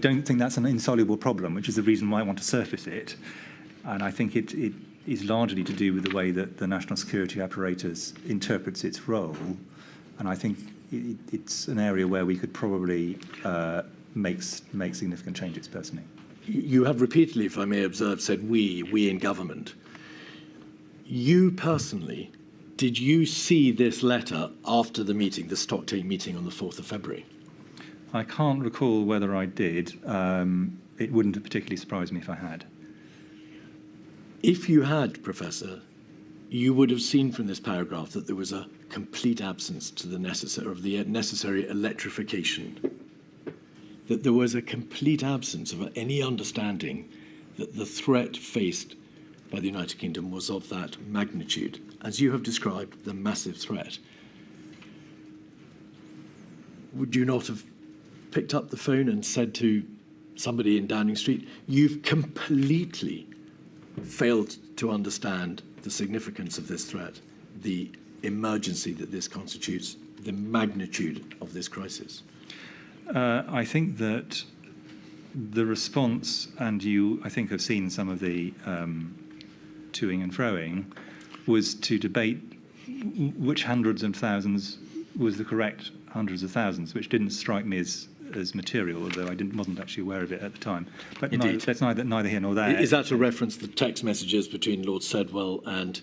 don't think that's an insoluble problem, which is the reason why I want to surface it. And I think it is largely to do with the way that the national security apparatus interprets its role. And I think it's an area where we could probably make significant changes, personally.
You have repeatedly, if I may observe, said we in government. You personally, did you see this letter after the meeting, the Stocktake meeting on the 4th of February?
I can't recall whether I did. It wouldn't have particularly surprised me if I had.
If you had, Professor, you would have seen from this paragraph that there was a complete absence to the necessary electrification, that there was a complete absence of any understanding that the threat faced by the United Kingdom was of that magnitude, as you have described, the massive threat. Would you not have picked up the phone and said to somebody in Downing Street, you've completely failed to understand the significance of this threat, the emergency that this constitutes, the magnitude of this crisis?
I think that the response, and you, I think, have seen some of the toing and froing, was to debate which hundreds of thousands was the correct hundreds of thousands, which didn't strike me as material, although I wasn't actually aware of it at the time. But that's neither here nor there.
Is that a reference to the text messages between Lord Sedwell and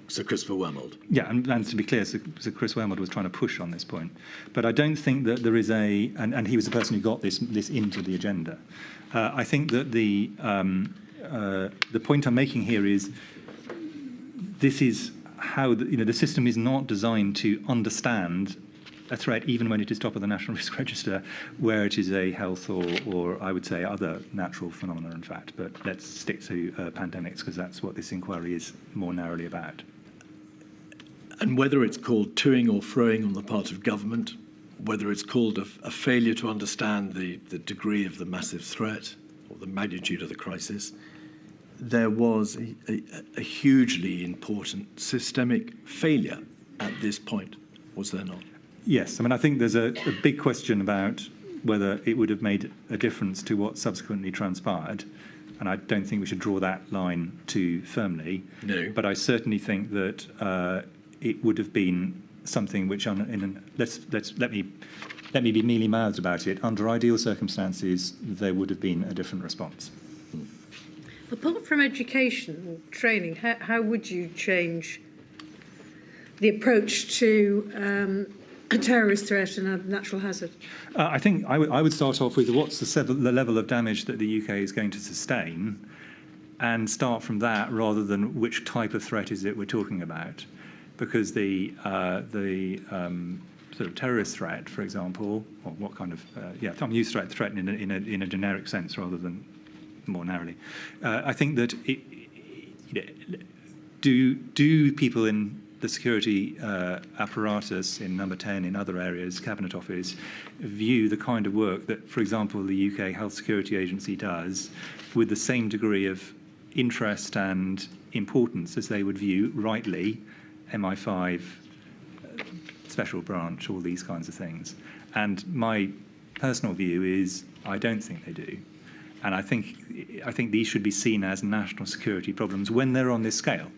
Sir Christopher Wormold?
Yeah, and to be clear, Sir Chris Whitty was trying to push on this point. But I don't think that there is and he was the person who got this into the agenda. I think that the point I'm making here is this is how the system is not designed to understand a threat, even when it is top of the National Risk Register, where it is a health or I would say other natural phenomena, in fact. But let's stick to pandemics, because that's what this inquiry is more narrowly about.
And whether it's called toing or froing on the part of government, whether it's called a failure to understand the degree of the massive threat or the magnitude of the crisis, there was a hugely important systemic failure at this point, was there not?
Yes, I mean, I think there's a big question about whether it would have made a difference to what subsequently transpired. And I don't think we should draw that line too firmly.
No.
But I certainly think that it would have been something which, let me be mealy-mouthed about it. Under ideal circumstances, there would have been a different response.
Apart from education or training, how would you change the approach to a terrorist threat and a natural hazard?
I think I would start off with what's the level of damage that the UK is going to sustain, and start from that rather than which type of threat is it we're talking about. Because the sort of terrorist threat, for example, or what kind of I'm used to threat in a generic sense rather than more narrowly. I think that do people in the security apparatus in Number 10, in other areas, Cabinet Office, view the kind of work that, for example, the UK Health Security Agency does with the same degree of interest and importance as they would view, rightly, MI5, special branch, all these kinds of things? And my personal view is I don't think they do. And I think these should be seen as national security problems when they're on this scale.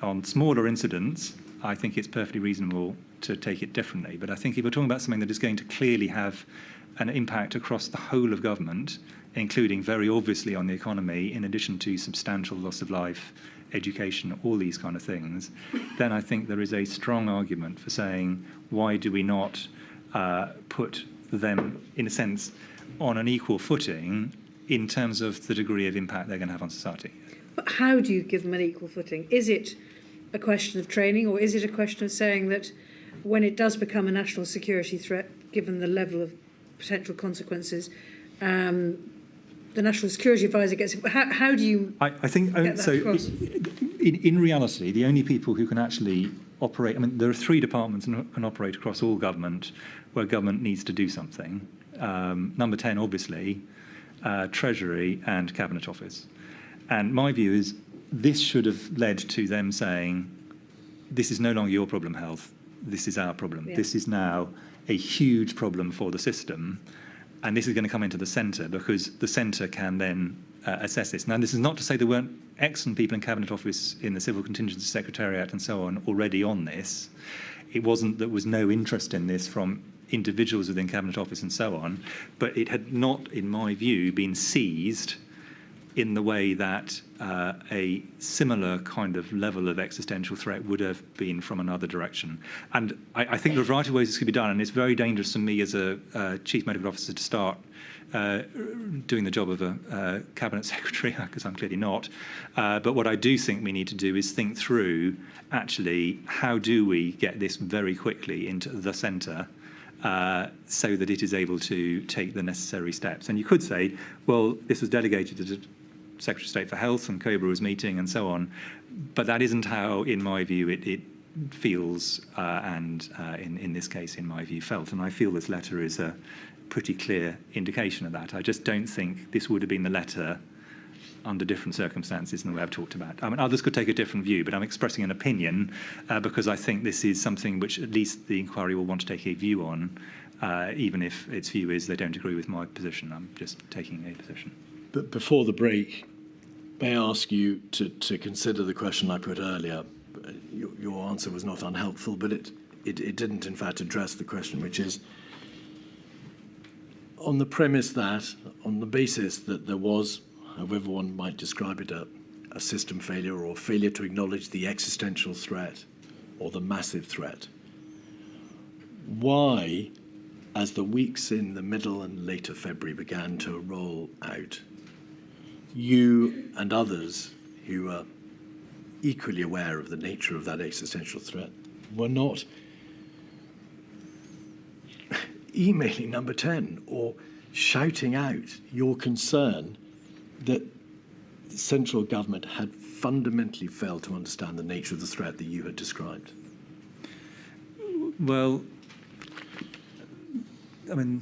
On smaller incidents, I think it's perfectly reasonable to take it differently. But I think if we're talking about something that is going to clearly have an impact across the whole of government, including very obviously on the economy, in addition to substantial loss of life, education, all these kind of things, then I think there is a strong argument for saying, why do we not put them, in a sense, on an equal footing in terms of the degree of impact they're going to have on society?
But how do you give them an equal footing? Is it a question of training, or is it a question of saying that when it does become a national security threat, given the level of potential consequences, the National Security Advisor gets... How do you
I think
get that
so.
across?
In reality, the only people who can actually operate, I mean, there are 3 departments that can operate across all government where government needs to do something. Number 10, obviously, Treasury and Cabinet Office. And my view is this should have led to them saying, this is no longer your problem, health, this is our problem.
Yeah.
This is now a huge problem for the system, and this is going to come into the centre because the centre can then assess this. Now, this is not to say there weren't excellent people in Cabinet Office, in the Civil Contingency Secretariat and so on, already on this. It wasn't that there was no interest in this from individuals within Cabinet Office and so on, but it had not, in my view, been seized in the way that a similar kind of level of existential threat would have been from another direction. And I think there are a variety of ways this could be done, and it's very dangerous for me as a Chief Medical Officer to start doing the job of a Cabinet Secretary, because I'm clearly not. But what I do think we need to do is think through, actually, how do we get this very quickly into the centre so that it is able to take the necessary steps. And you could say, well, this was delegated to the Secretary of State for Health and COBRA was meeting and so on, but that isn't how, in my view, it feels and in this case, in my view, felt. And I feel this letter is a pretty clear indication of that. I just don't think this would have been the letter under different circumstances than the way I've talked about. I mean, others could take a different view, but I'm expressing an opinion because I think this is something which at least the inquiry will want to take a view on, even if its view is they don't agree with my position. I'm just taking a position.
But before the break, may I ask you to consider the question I put earlier? Your answer was not unhelpful, but it didn't, in fact, address the question, which is, on the premise that, on the basis that there was, however one might describe it, a system failure or failure to acknowledge the existential threat or the massive threat, why, as the weeks in the middle and later February began to roll out, you and others who are equally aware of the nature of that existential threat were not emailing Number 10 or shouting out your concern that the central government had fundamentally failed to understand the nature of the threat that you had described?
Well, I mean,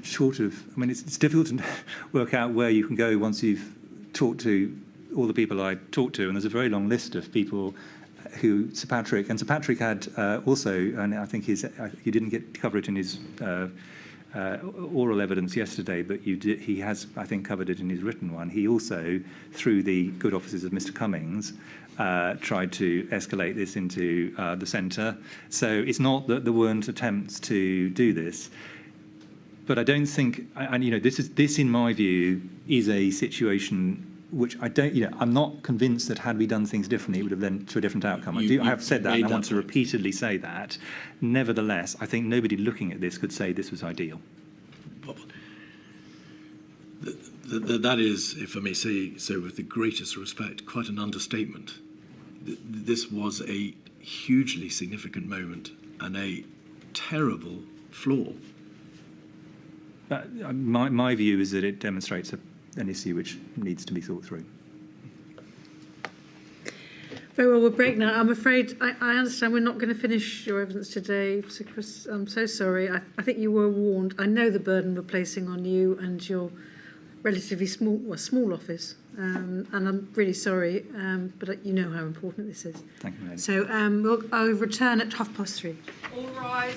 it's difficult to work out where you can go once you've talked to all the people I talked to, and there's a very long list of people who Sir Patrick had also, and I think he didn't get to cover it in his oral evidence yesterday, but he has, I think, covered it in his written one. He also, through the good offices of Mr. Cummings, tried to escalate this into the centre. So it's not that there weren't attempts to do this. But I don't think, and this in my view is a situation which I'm not convinced that had we done things differently, it would have led to a different outcome. I have said that, and I want to repeatedly say that. Nevertheless, I think nobody looking at this could say this was ideal.
That is, if I may say so with the greatest respect, quite an understatement. This was a hugely significant moment and a terrible flaw.
My view is that it demonstrates an issue which needs to be thought through.
Very well, we'll break now. I'm afraid I understand we're not going to finish your evidence today, Sir Chris. I'm so sorry. I think you were warned. I know the burden we're placing on you and your relatively small office, and I'm really sorry, but you know how important this is.
Thank you, Lady.
So I'll return at 3:30.
All rise.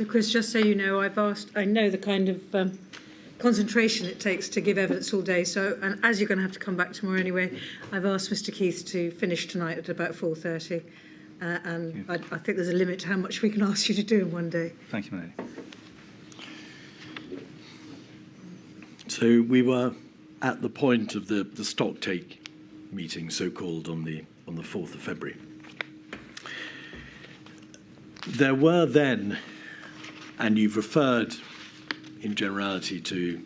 So, Chris, just so you know, I know the kind of concentration it takes to give evidence all day. So, and as you're going to have to come back tomorrow anyway, I've asked Mr. Keith to finish tonight at about 4:30. And I think there's a limit to how much we can ask you to do in one day.
Thank you, Melanie.
So we were at the point of the stock take meeting, so-called, on the 4th of February. There were then, and you've referred in generality to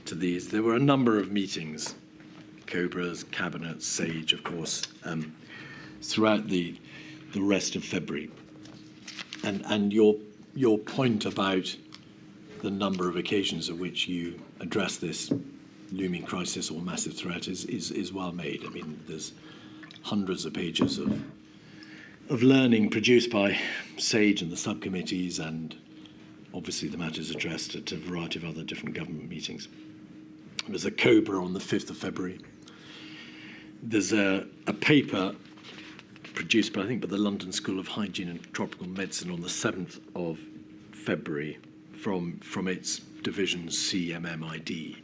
these, there were a number of meetings, Cobra's, Cabinet, SAGE, of course, throughout the rest of February. And your point about the number of occasions at which you address this looming crisis or massive threat is well made. I mean, there's hundreds of pages of learning produced by SAGE and the subcommittees, and obviously the matters addressed at a variety of other different government meetings. There's a COBRA on the 5th of February. There's a paper produced by, I think, by the London School of Hygiene and Tropical Medicine on the 7th of February from its division CMMID.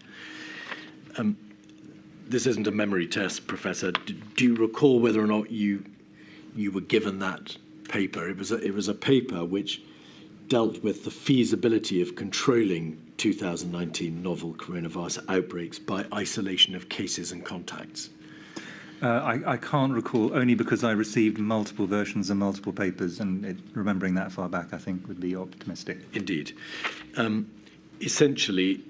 This isn't a memory test, Professor. Do you recall whether or not you were given that paper? It was a paper which dealt with the feasibility of controlling 2019 novel coronavirus outbreaks by isolation of cases and contacts.
I can't recall, only because I received multiple versions and multiple papers, and remembering that far back, I think, would be optimistic.
Indeed. Essentially,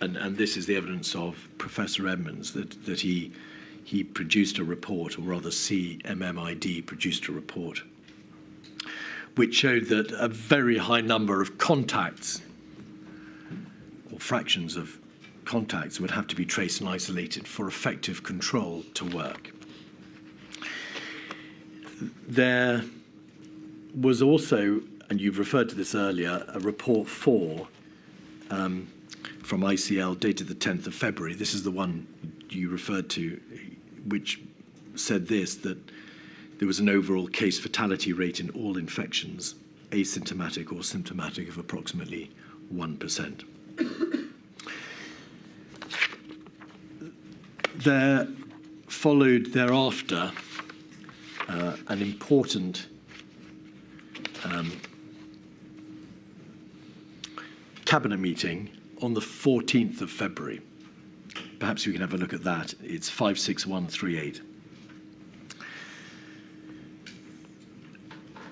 and this is the evidence of Professor Edmonds, that he produced a report, or rather CMMID produced a report, which showed that a very high number of contacts, or fractions of contacts, would have to be traced and isolated for effective control to work. There was also, and you've referred to this earlier, a report 4 from ICL dated the 10th of February. This is the one you referred to, which said this, that there was an overall case fatality rate in all infections, asymptomatic or symptomatic, of approximately 1%. There followed thereafter an important cabinet meeting on the 14th of February. Perhaps we can have a look at that. It's 56138.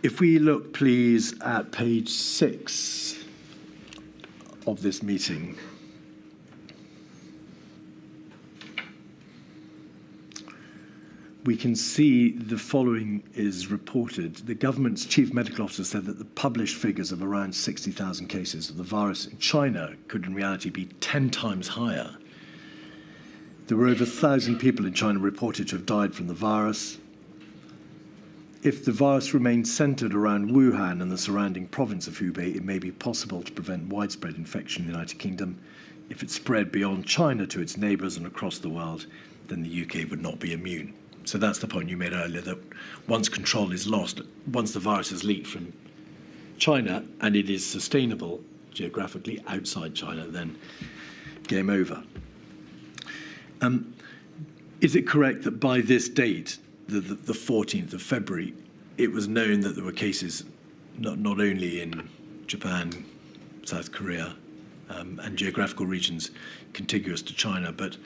If we look, please, at page 6 of this meeting, we can see the following is reported. The government's chief medical officer said that the published figures of around 60,000 cases of the virus in China could in reality be 10 times higher. There were over 1,000 people in China reported to have died from the virus. If the virus remains centered around Wuhan and the surrounding province of Hubei, it may be possible to prevent widespread infection in the United Kingdom. If it spread beyond China to its neighbours and across the world, then the UK would not be immune. So that's the point you made earlier, that once control is lost, once the virus has leaked from China and it is sustainable geographically outside China, then game over. Is it correct that by this date, the 14th of February, it was known that there were cases not only in Japan, South Korea, and geographical regions contiguous to China, but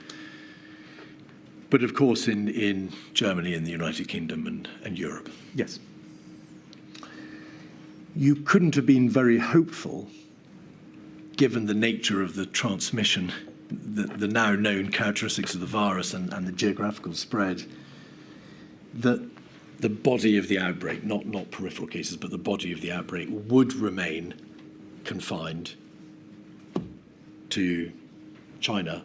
of course in Germany and the United Kingdom and Europe?
Yes.
You couldn't have been very hopeful, given the nature of the transmission, the now known characteristics of the virus and the geographical spread, that the body of the outbreak, not peripheral cases, but the body of the outbreak would remain confined to China,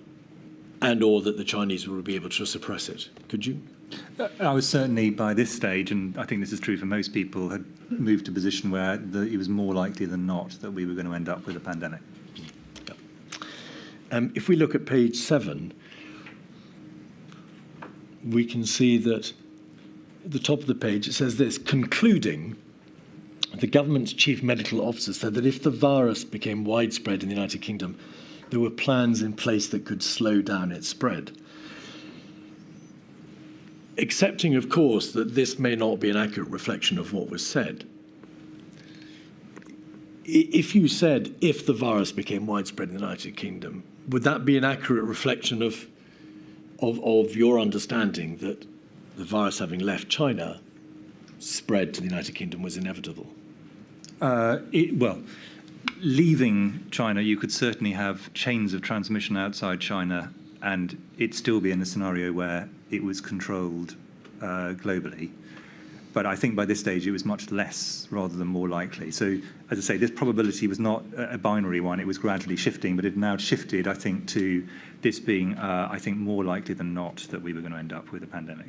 and or that the Chinese would be able to suppress it. Could you?
I was certainly, by this stage, and I think this is true for most people, had moved to a position where it was more likely than not that we were going to end up with a pandemic.
Yeah. If we look at page 7, we can see that at the top of the page it says this: concluding the government's chief medical officer said that if the virus became widespread in the United Kingdom, there were plans in place that could slow down its spread. Accepting, of course, that this may not be an accurate reflection of what was said, if you said if the virus became widespread in the United Kingdom, would that be an accurate reflection of your understanding that the virus, having left China, spread to the United Kingdom was inevitable?
Well, leaving China, you could certainly have chains of transmission outside China, and it'd still be in a scenario where it was controlled globally. But I think by this stage it was much less rather than more likely. So, as I say, this probability was not a binary one. It was gradually shifting, but it now shifted, I think, to this being, I think, more likely than not that we were going to end up with a pandemic.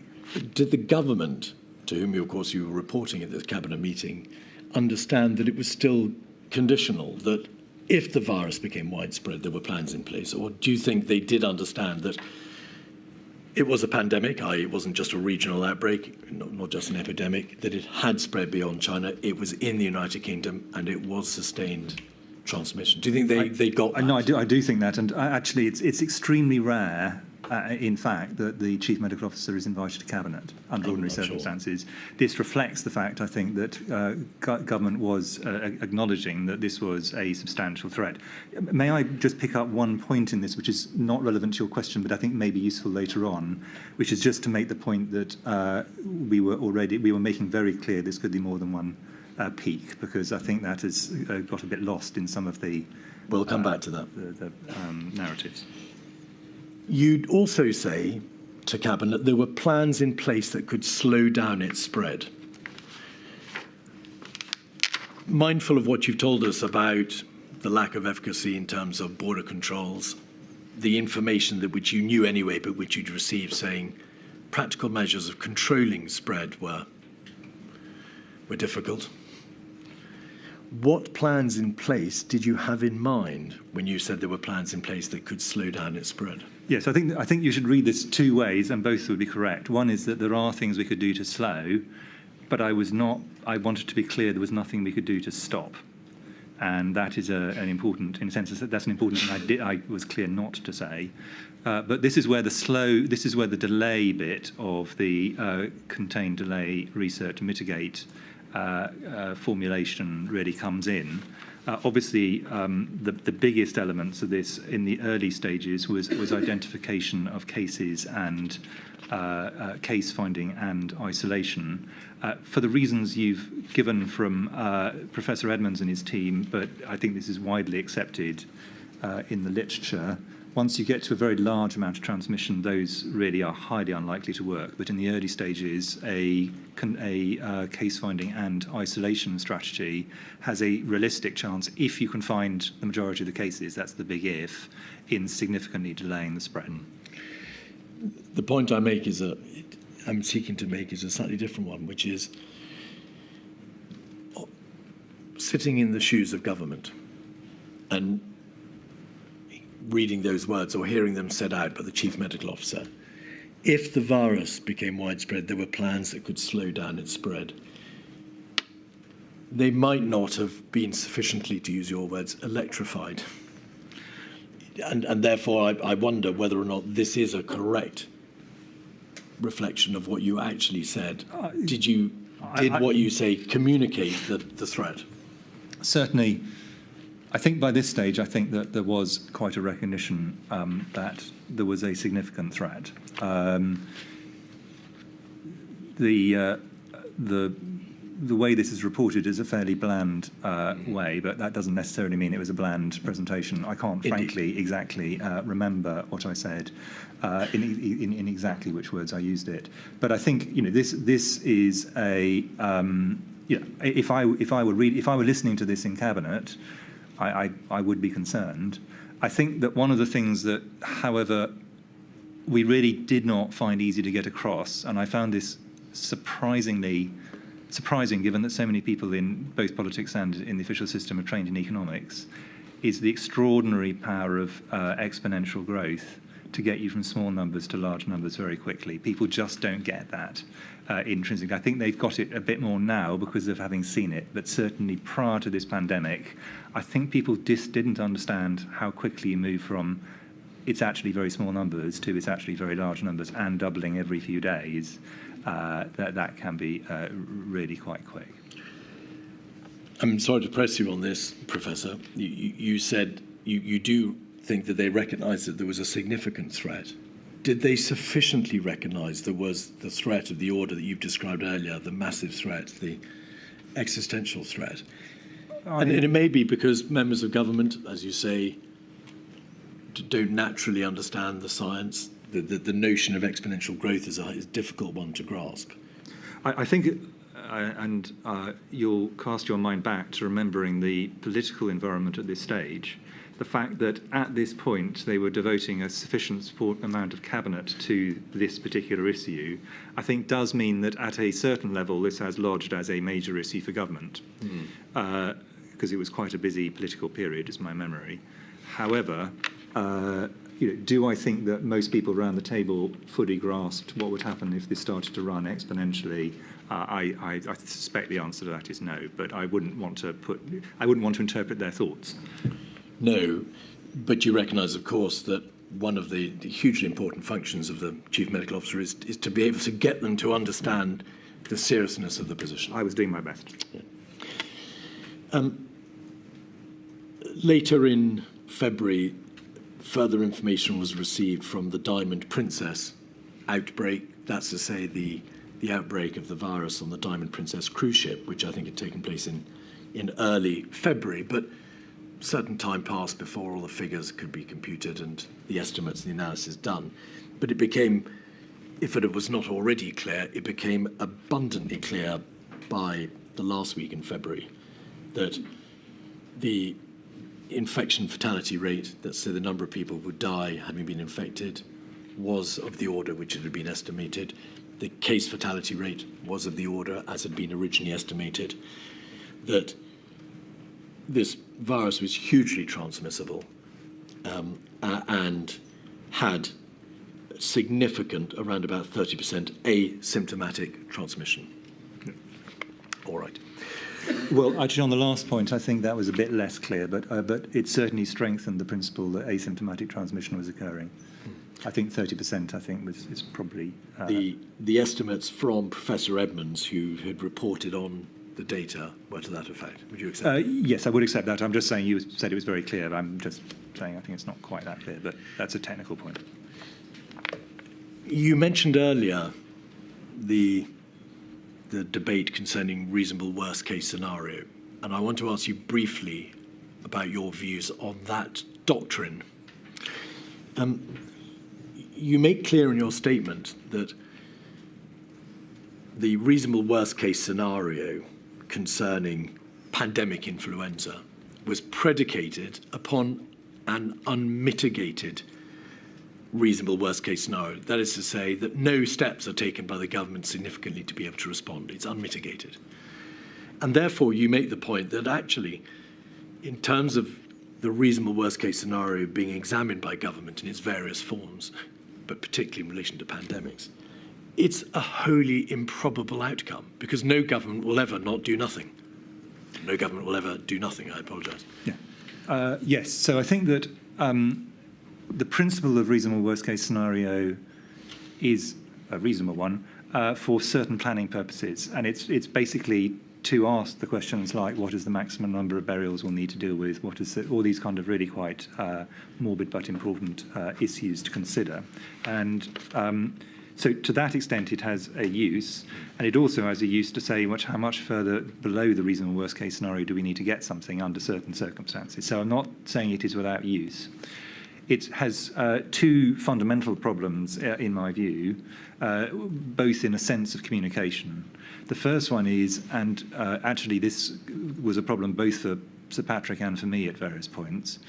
Did the government, to whom, of course, you were reporting at this cabinet meeting, understand that it was still conditional, that if the virus became widespread, there were plans in place? Or do you think they did understand that it was a pandemic, i.e. it wasn't just a regional outbreak, not just an epidemic, that it had spread beyond China, it was in the United Kingdom, and it was sustained transmission? Do you think they got that?
No, I do think that, and actually it's extremely rare, in fact, that the Chief Medical Officer is invited to Cabinet under ordinary circumstances. Sure. This reflects the fact, I think, that government was acknowledging that this was a substantial threat. May I just pick up one point in this, which is not relevant to your question, but I think may be useful later on, which is just to make the point that we were making very clear this could be more than one peak, because I think that has got a bit lost in some of the...
We'll come back to that.
The narratives.
You'd also say to Cabinet there were plans in place that could slow down its spread. Mindful of what you've told us about the lack of efficacy in terms of border controls, the information that which you knew anyway but which you'd received saying practical measures of controlling spread were difficult. What plans in place did you have in mind when you said there were plans in place that could slow down its spread?
Yes, I think you should read this two ways, and both would be correct. One is that there are things we could do to slow, but I wanted to be clear there was nothing we could do to stop. And that is an important, in a sense, that's an important thing I was clear not to say. But this is where the delay bit of the contain, delay, research, mitigate formulation really comes in. Obviously, the biggest elements of this in the early stages was identification of cases and case finding and isolation. For the reasons you've given from Professor Edmonds and his team, but I think this is widely accepted in the literature, once you get to a very large amount of transmission, those really are highly unlikely to work. But in the early stages, a case finding and isolation strategy has a realistic chance, if you can find the majority of the cases, that's the big if, in significantly delaying the spread.
The point I'm seeking to make is a slightly different one, which is sitting in the shoes of government and reading those words or hearing them said out by the Chief Medical Officer. If the virus became widespread, there were plans that could slow down its spread. They might not have been sufficiently, to use your words, electrified. And therefore, I wonder whether or not this is a correct reflection of what you actually said. Did what you say communicate the threat?
Certainly. I think by this stage, I think that there was quite a recognition that there was a significant threat. The way this is reported is a fairly bland way, but that doesn't necessarily mean it was a bland presentation. I can't, frankly, exactly remember what I said in exactly which words I used it. But I think this is a if I were listening to this in Cabinet, I would be concerned. I think that one of the things that, however, we really did not find easy to get across, and I found this surprising given that so many people in both politics and in the official system are trained in economics, is the extraordinary power of exponential growth to get you from small numbers to large numbers very quickly. People just don't get that intrinsically. I think they've got it a bit more now because of having seen it, but certainly prior to this pandemic, I think people just didn't understand how quickly you move from it's actually very small numbers to it's actually very large numbers and doubling every few days. That can be really quite quick.
I'm sorry to press you on this, Professor. You said you do think that they recognised that there was a significant threat. Did they sufficiently recognise there was the threat of the order that you've described earlier, the massive threat, the existential threat? And it may be because members of government, as you say, don't naturally understand the science. The notion of exponential growth is a difficult one to grasp.
I think, you'll cast your mind back to remembering the political environment at this stage. The fact that at this point they were devoting a sufficient amount of cabinet to this particular issue, I think does mean that at a certain level this has lodged as a major issue for government, because it was quite a busy political period, is my memory. However, do I think that most people around the table fully grasped what would happen if this started to run exponentially? I suspect the answer to that is no, but I wouldn't want to interpret their thoughts.
No, but you recognise, of course, that one of the hugely important functions of the Chief Medical Officer is to be able to get them to understand the seriousness of the position.
I was doing my best.
Yeah. Later in February, further information was received from the Diamond Princess outbreak. That's to say, the outbreak of the virus on the Diamond Princess cruise ship, which I think had taken place in early February. But certain time passed before all the figures could be computed and the estimates and the analysis done. But it became, if it was not already clear, it became abundantly clear by the last week in February that the infection fatality rate, that's the number of people who die having been infected, was of the order which had been estimated. The case fatality rate was of the order as had been originally estimated. That this virus was hugely transmissible and had significant, around about 30% asymptomatic transmission. All right.
Well, actually, on the last point, I think that was a bit less clear, but it certainly strengthened the principle that asymptomatic transmission was occurring. I think 30%, I think, is probably...
The estimates from Professor Edmonds, who had reported on the data, were to that effect. Would you accept that?
Yes, I would accept that. I'm just saying you said it was very clear. I'm just saying I think it's not quite that clear, but that's a technical point.
You mentioned earlier the debate concerning reasonable worst-case scenario, and I want to ask you briefly about your views on that doctrine. You make clear in your statement that the reasonable worst-case scenario concerning pandemic influenza was predicated upon an unmitigated reasonable worst-case scenario. That is to say that no steps are taken by the government significantly to be able to respond. It's unmitigated. And therefore, you make the point that actually, in terms of the reasonable worst-case scenario being examined by government in its various forms, but particularly in relation to pandemics, it's a wholly improbable outcome because no government will ever not do nothing. No government will ever do nothing, I apologise.
Yeah. Yes, so I think that the principle of reasonable worst-case scenario is a reasonable one for certain planning purposes, and it's basically to ask the questions like what is the maximum number of burials we'll need to deal with, what is all these kind of really quite morbid but important issues to consider. And so to that extent it has a use, and it also has a use to say how much further below the reasonable worst case scenario do we need to get something under certain circumstances. So I'm not saying it is without use. It has two fundamental problems, in my view, both in a sense of communication. The first one is, and actually this was a problem both for Sir Patrick and for me at various points,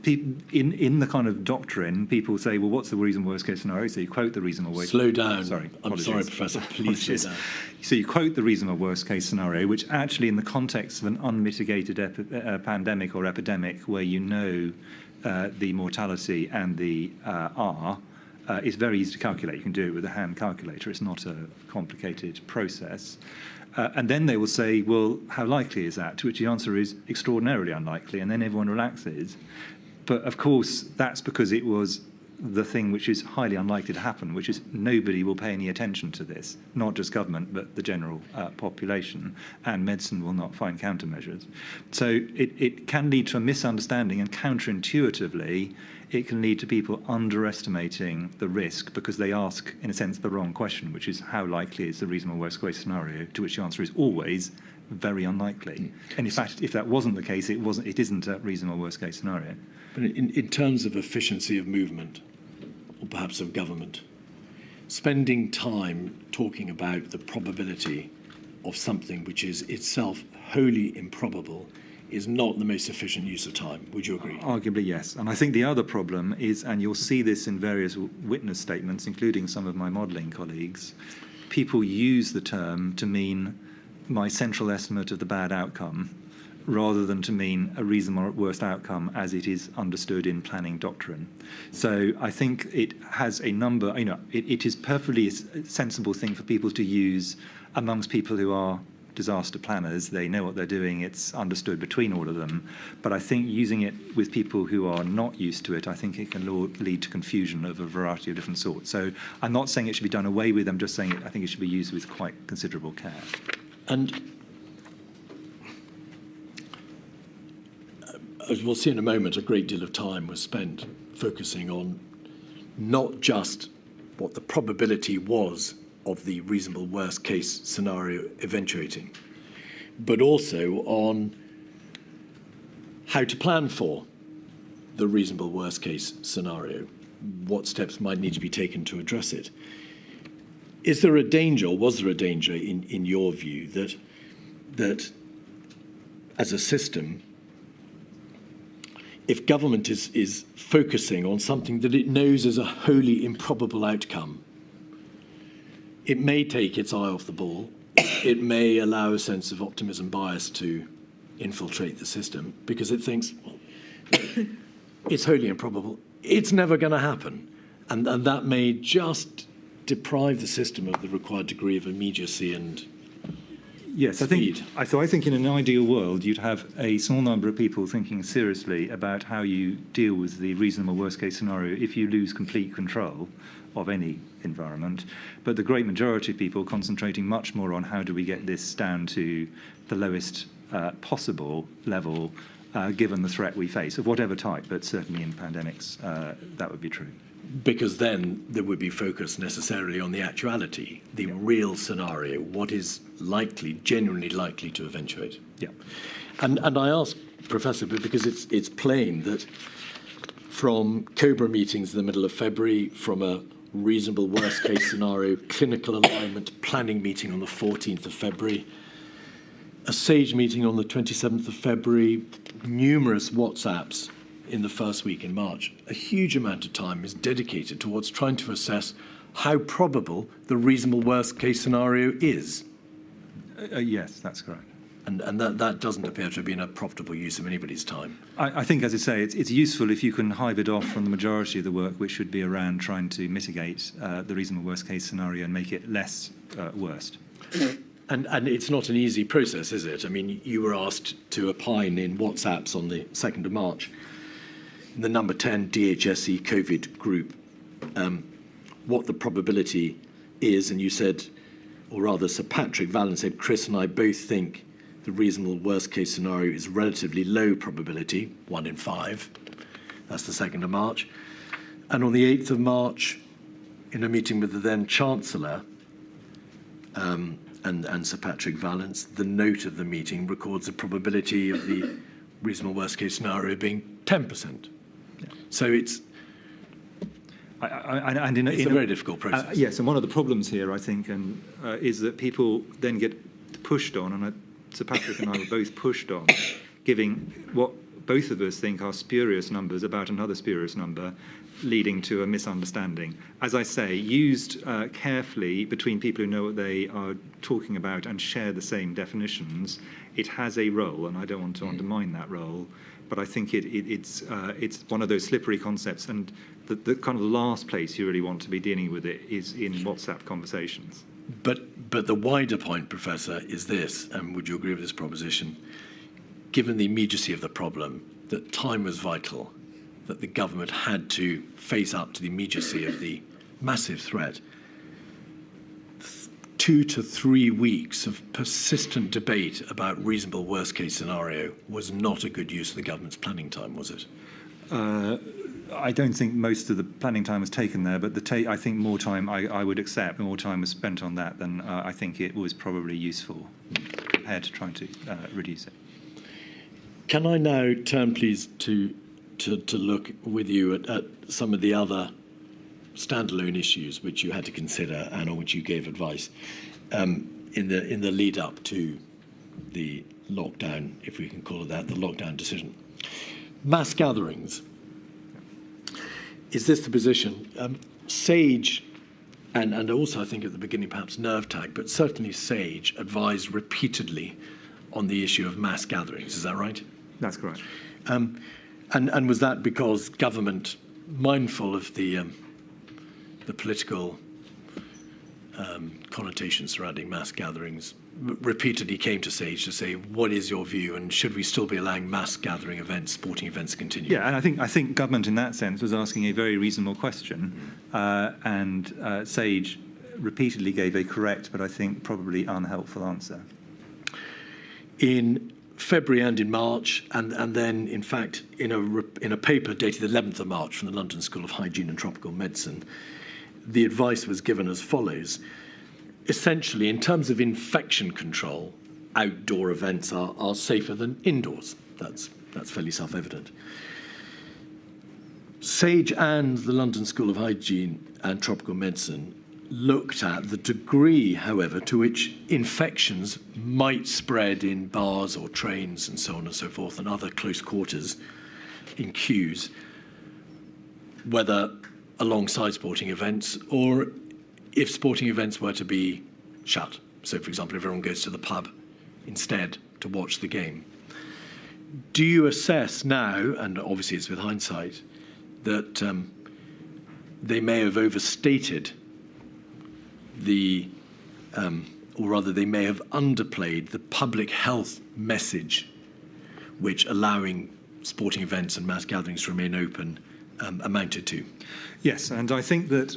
in the kind of doctrine, people say, well, what's the reasonable worst case scenario? So you quote the reasonable worst.
Slow down.
Sorry,
I'm sorry, Professor. Please slow down.
So you quote the reasonable worst case scenario, which actually, in the context of an unmitigated pandemic or epidemic, where you know the mortality and the R, is very easy to calculate. You can do it with a hand calculator. It's not a complicated process. And then they will say, well, how likely is that? To which the answer is extraordinarily unlikely, and then everyone relaxes. But of course, that's because it was the thing which is highly unlikely to happen, which is nobody will pay any attention to this, not just government, but the general population, and medicine will not find countermeasures. So it can lead to a misunderstanding, and counterintuitively, it can lead to people underestimating the risk because they ask, in a sense, the wrong question, which is how likely is the reasonable worst case scenario, to which the answer is always very unlikely. And in fact, if that wasn't the case, it isn't a reasonable worst case scenario.
But in terms of efficiency of movement, or perhaps of government, spending time talking about the probability of something which is itself wholly improbable is not the most efficient use of time. Would you agree?
Arguably, yes. And I think the other problem is, and you'll see this in various witness statements, including some of my modelling colleagues, people use the term to mean my central estimate of the bad outcome, rather than to mean a reasonable worst outcome as it is understood in planning doctrine. So I think it has a number, it is perfectly a sensible thing for people to use amongst people who are disaster planners. They know what they're doing, it's understood between all of them. But I think using it with people who are not used to it, I think it can lead to confusion of a variety of different sorts. So I'm not saying it should be done away with, I'm just saying I think it should be used with quite considerable care.
And as we'll see in a moment, a great deal of time was spent focusing on not just what the probability was of the reasonable worst case scenario eventuating, but also on how to plan for the reasonable worst case scenario, what steps might need to be taken to address it. Is there a danger, or was there a danger in your view, that as a system, if government is focusing on something that it knows is a wholly improbable outcome, it may take its eye off the ball, it may allow a sense of optimism bias to infiltrate the system because it thinks, well, it's wholly improbable, it's never going to happen. And that may just deprive the system of the required degree of immediacy and
yes,
speed.
I think in an ideal world, you'd have a small number of people thinking seriously about how you deal with the reasonable worst case scenario if you lose complete control of any environment. But the great majority of people concentrating much more on how do we get this down to the lowest possible level given the threat we face, of whatever type, but certainly in pandemics, that would be true.
Because then there would be focus necessarily on the actuality, the real scenario, what is likely, genuinely likely to eventuate.
Yeah.
And I ask, Professor, because it's plain that from COBRA meetings in the middle of February, from a reasonable worst case scenario, clinical alignment planning meeting on the 14th of February, a SAGE meeting on the 27th of February, numerous WhatsApps in the first week in March. A huge amount of time is dedicated towards trying to assess how probable the reasonable worst case scenario is.
Yes, that's correct.
And that doesn't appear to have been a profitable use of anybody's time.
I think, as I say, it's useful if you can hive it off from the majority of the work, which should be around trying to mitigate the reasonable worst case scenario and make it less worst.
And it's not an easy process, is it? I mean, you were asked to opine in WhatsApps on the 2nd of March, in the number 10 DHSE COVID group, what the probability is, and you said, or rather Sir Patrick Vallon said, Chris and I both think the reasonable worst case scenario is relatively low probability, 1 in 5. That's the 2nd of March. And on the 8th of March, in a meeting with the then Chancellor and Sir Patrick Vallance, the note of the meeting records the probability of the reasonable worst case scenario being 10%. Yeah. So it's a very difficult process.
Yes, and one of the problems here, I think, is that people then get pushed on, and Sir Patrick and I were both pushed on, giving what both of us think are spurious numbers about another spurious number, leading to a misunderstanding. As I say, used carefully between people who know what they are talking about and share the same definitions, it has a role, and I don't want to undermine that role, but I think it's one of those slippery concepts, and the kind of last place you really want to be dealing with it is in WhatsApp conversations.
But the wider point, Professor, is this, and would you agree with this proposition? Given the immediacy of the problem, that time was vital, that the government had to face up to the immediacy of the massive threat. 2 to 3 weeks of persistent debate about reasonable worst-case scenario was not a good use of the government's planning time, was it?
I don't think most of the planning time was taken there, but I think more time, I would accept, more time was spent on that than I think it was probably useful compared to trying to reduce it.
Can I now turn, please, to look with you at some of the other standalone issues which you had to consider and on which you gave advice in the lead up to the lockdown, if we can call it that, the lockdown decision. Mass gatherings. Is this the position? SAGE, and also I think at the beginning perhaps NervTag, but certainly SAGE advised repeatedly on the issue of mass gatherings. Is that right?
That's correct.
And was that because government, mindful of the political connotations surrounding mass gatherings, repeatedly came to SAGE to say, what is your view, and should we still be allowing mass gathering events, sporting events to continue?
Yeah, and I think government in that sense was asking a very reasonable question, and SAGE repeatedly gave a correct, but I think probably unhelpful answer.
In February and in March, and then, in fact, in a paper dated the 11th of March from the London School of Hygiene and Tropical Medicine, the advice was given as follows. Essentially, in terms of infection control, outdoor events are safer than indoors. That's fairly self-evident. SAGE and the London School of Hygiene and Tropical Medicine looked at the degree, however, to which infections might spread in bars or trains and so on and so forth, and other close quarters in queues, whether alongside sporting events or if sporting events were to be shut. So, for example, if everyone goes to the pub instead to watch the game. Do you assess now, and obviously it's with hindsight, that they may have overstated or rather they may have underplayed the public health message which allowing sporting events and mass gatherings to remain open amounted to?
Yes, and I think that,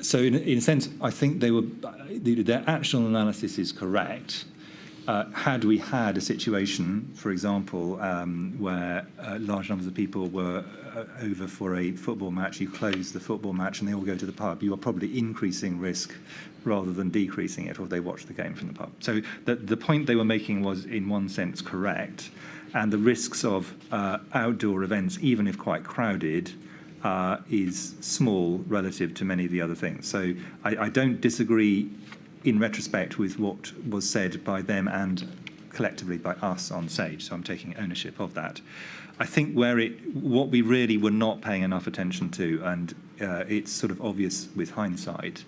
so in a sense, I think their actual analysis is correct. Had we had a situation, for example, where large numbers of people were over for a football match, you close the football match and they all go to the pub, you are probably increasing risk rather than decreasing it, or they watch the game from the pub. So the point they were making was, in one sense, correct, and the risks of outdoor events, even if quite crowded, is small relative to many of the other things. So I don't disagree in retrospect with what was said by them and collectively by us on SAGE, so I'm taking ownership of that. I think what we really were not paying enough attention to, and it's sort of obvious with hindsight,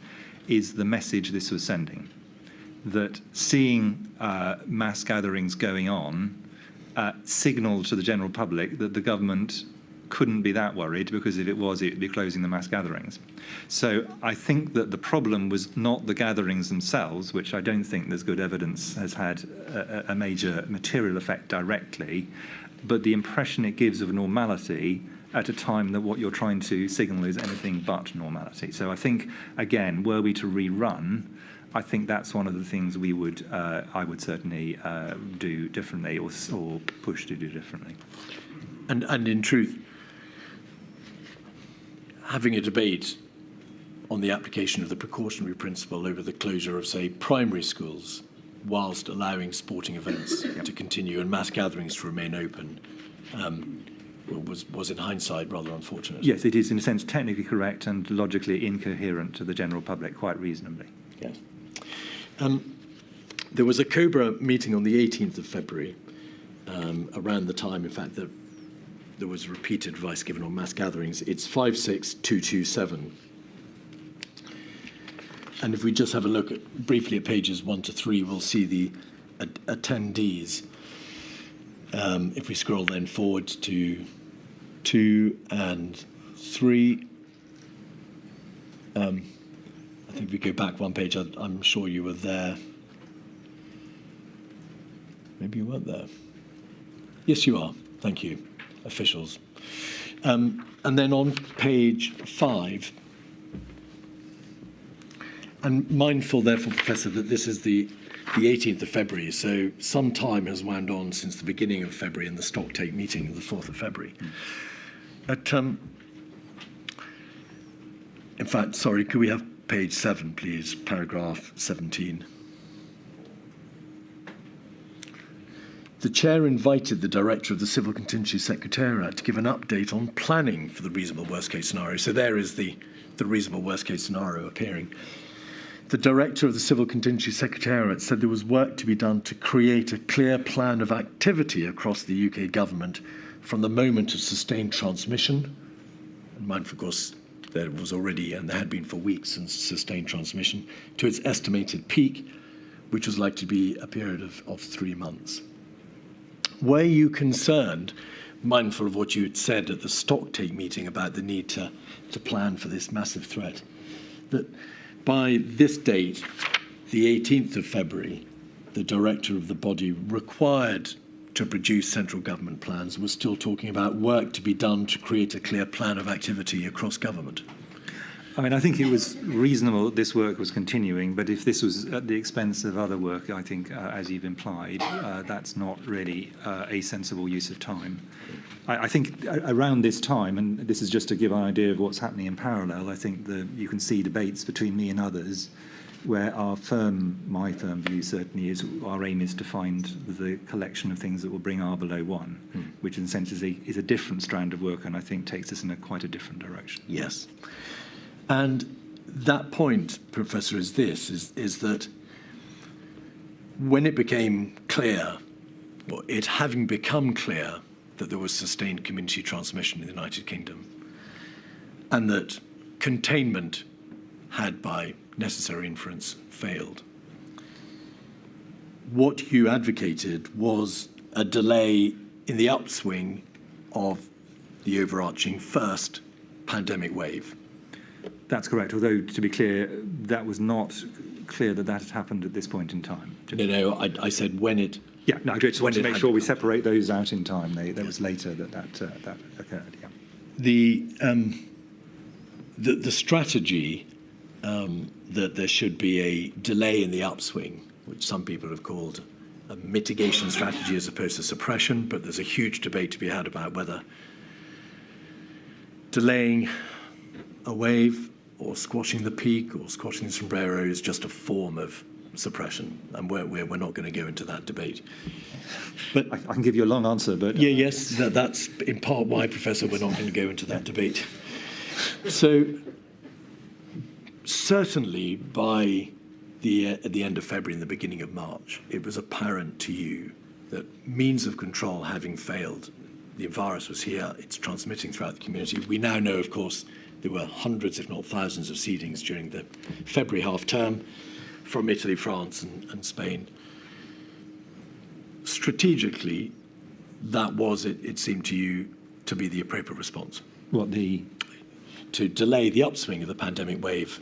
is the message this was sending. That seeing mass gatherings going on signalled to the general public that the government couldn't be that worried, because if it was, it would be closing the mass gatherings. So I think that the problem was not the gatherings themselves, which I don't think there's good evidence has had a major material effect directly, but the impression it gives of normality at a time that what you're trying to signal is anything but normality. So I think, again, were we to rerun, I think that's one of the things I would certainly do differently, or push to do differently.
And in truth, having a debate on the application of the precautionary principle over the closure of, say, primary schools, whilst allowing sporting events to continue and mass gatherings to remain open, was in hindsight rather unfortunate.
Yes, it is in a sense technically correct and logically incoherent to the general public, quite reasonably.
Yes. There was a COBRA meeting on the 18th of February, around the time, in fact, that there was repeated advice given on mass gatherings. It's 56227. And if we just have a look briefly at pages 1 to 3, we'll see the attendees. If we scroll then forward to 2 and 3, I think if we go back one page, I'm sure you were there. Maybe you weren't there. Yes, you are. Thank you, officials. And then on page 5, and mindful, therefore, Professor, that this is the 18th of February, so some time has wound on since the beginning of February and the stocktake meeting of the 4th of February. In fact, sorry, could we have page 7, please, paragraph 17? The Chair invited the Director of the Civil Contingency Secretariat to give an update on planning for the reasonable worst-case scenario. So there is the reasonable worst-case scenario appearing. The Director of the Civil Contingency Secretariat said there was work to be done to create a clear plan of activity across the UK government from the moment of sustained transmission. And mindful, of course, there was already, and there had been for weeks since sustained transmission, to its estimated peak, which was likely to be a period of 3 months. Were you concerned, mindful of what you had said at the stocktake meeting about the need to plan for this massive threat, that by this date, the 18th of February, the director of the body required to produce central government plans was still talking about work to be done to create a clear plan of activity across government?
I mean, I think it was reasonable that this work was continuing, but if this was at the expense of other work, I think, as you've implied, that's not really a sensible use of time. I think around this time, and this is just to give an idea of what's happening in parallel, I think you can see debates between me and others where my firm view certainly is our aim is to find the collection of things that will bring R below 1, which in a sense is a different strand of work and I think takes us in quite a different direction.
Yes. And that point, Professor, is that when it became clear, well, it having become clear that there was sustained community transmission in the United Kingdom and that containment had, by necessary inference, failed, what you advocated was a delay in the upswing of the overarching first pandemic wave.
That's correct, although, to be clear, that was not clear that had happened at this point in time.
No, I said when it...
Yeah, no, I just want to make sure we separate those out in time. That was later that occurred, yeah.
The strategy that there should be a delay in the upswing, which some people have called a mitigation strategy as opposed to suppression, but there's a huge debate to be had about whether delaying a wave or squashing the peak or squashing the sombrero is just a form of suppression, and we're not going to go into that debate. But
I can give you a long answer, but...
Yes, that's in part why, Professor, we're not going to go into that debate. So certainly by at the end of February and the beginning of March, it was apparent to you that means of control having failed, the virus was here, it's transmitting throughout the community. We now know, of course, there were hundreds, if not thousands, of seedings during the February half-term from Italy, France, and Spain. Strategically, that was, it seemed to you, to be the appropriate response. To delay the upswing of the pandemic wave.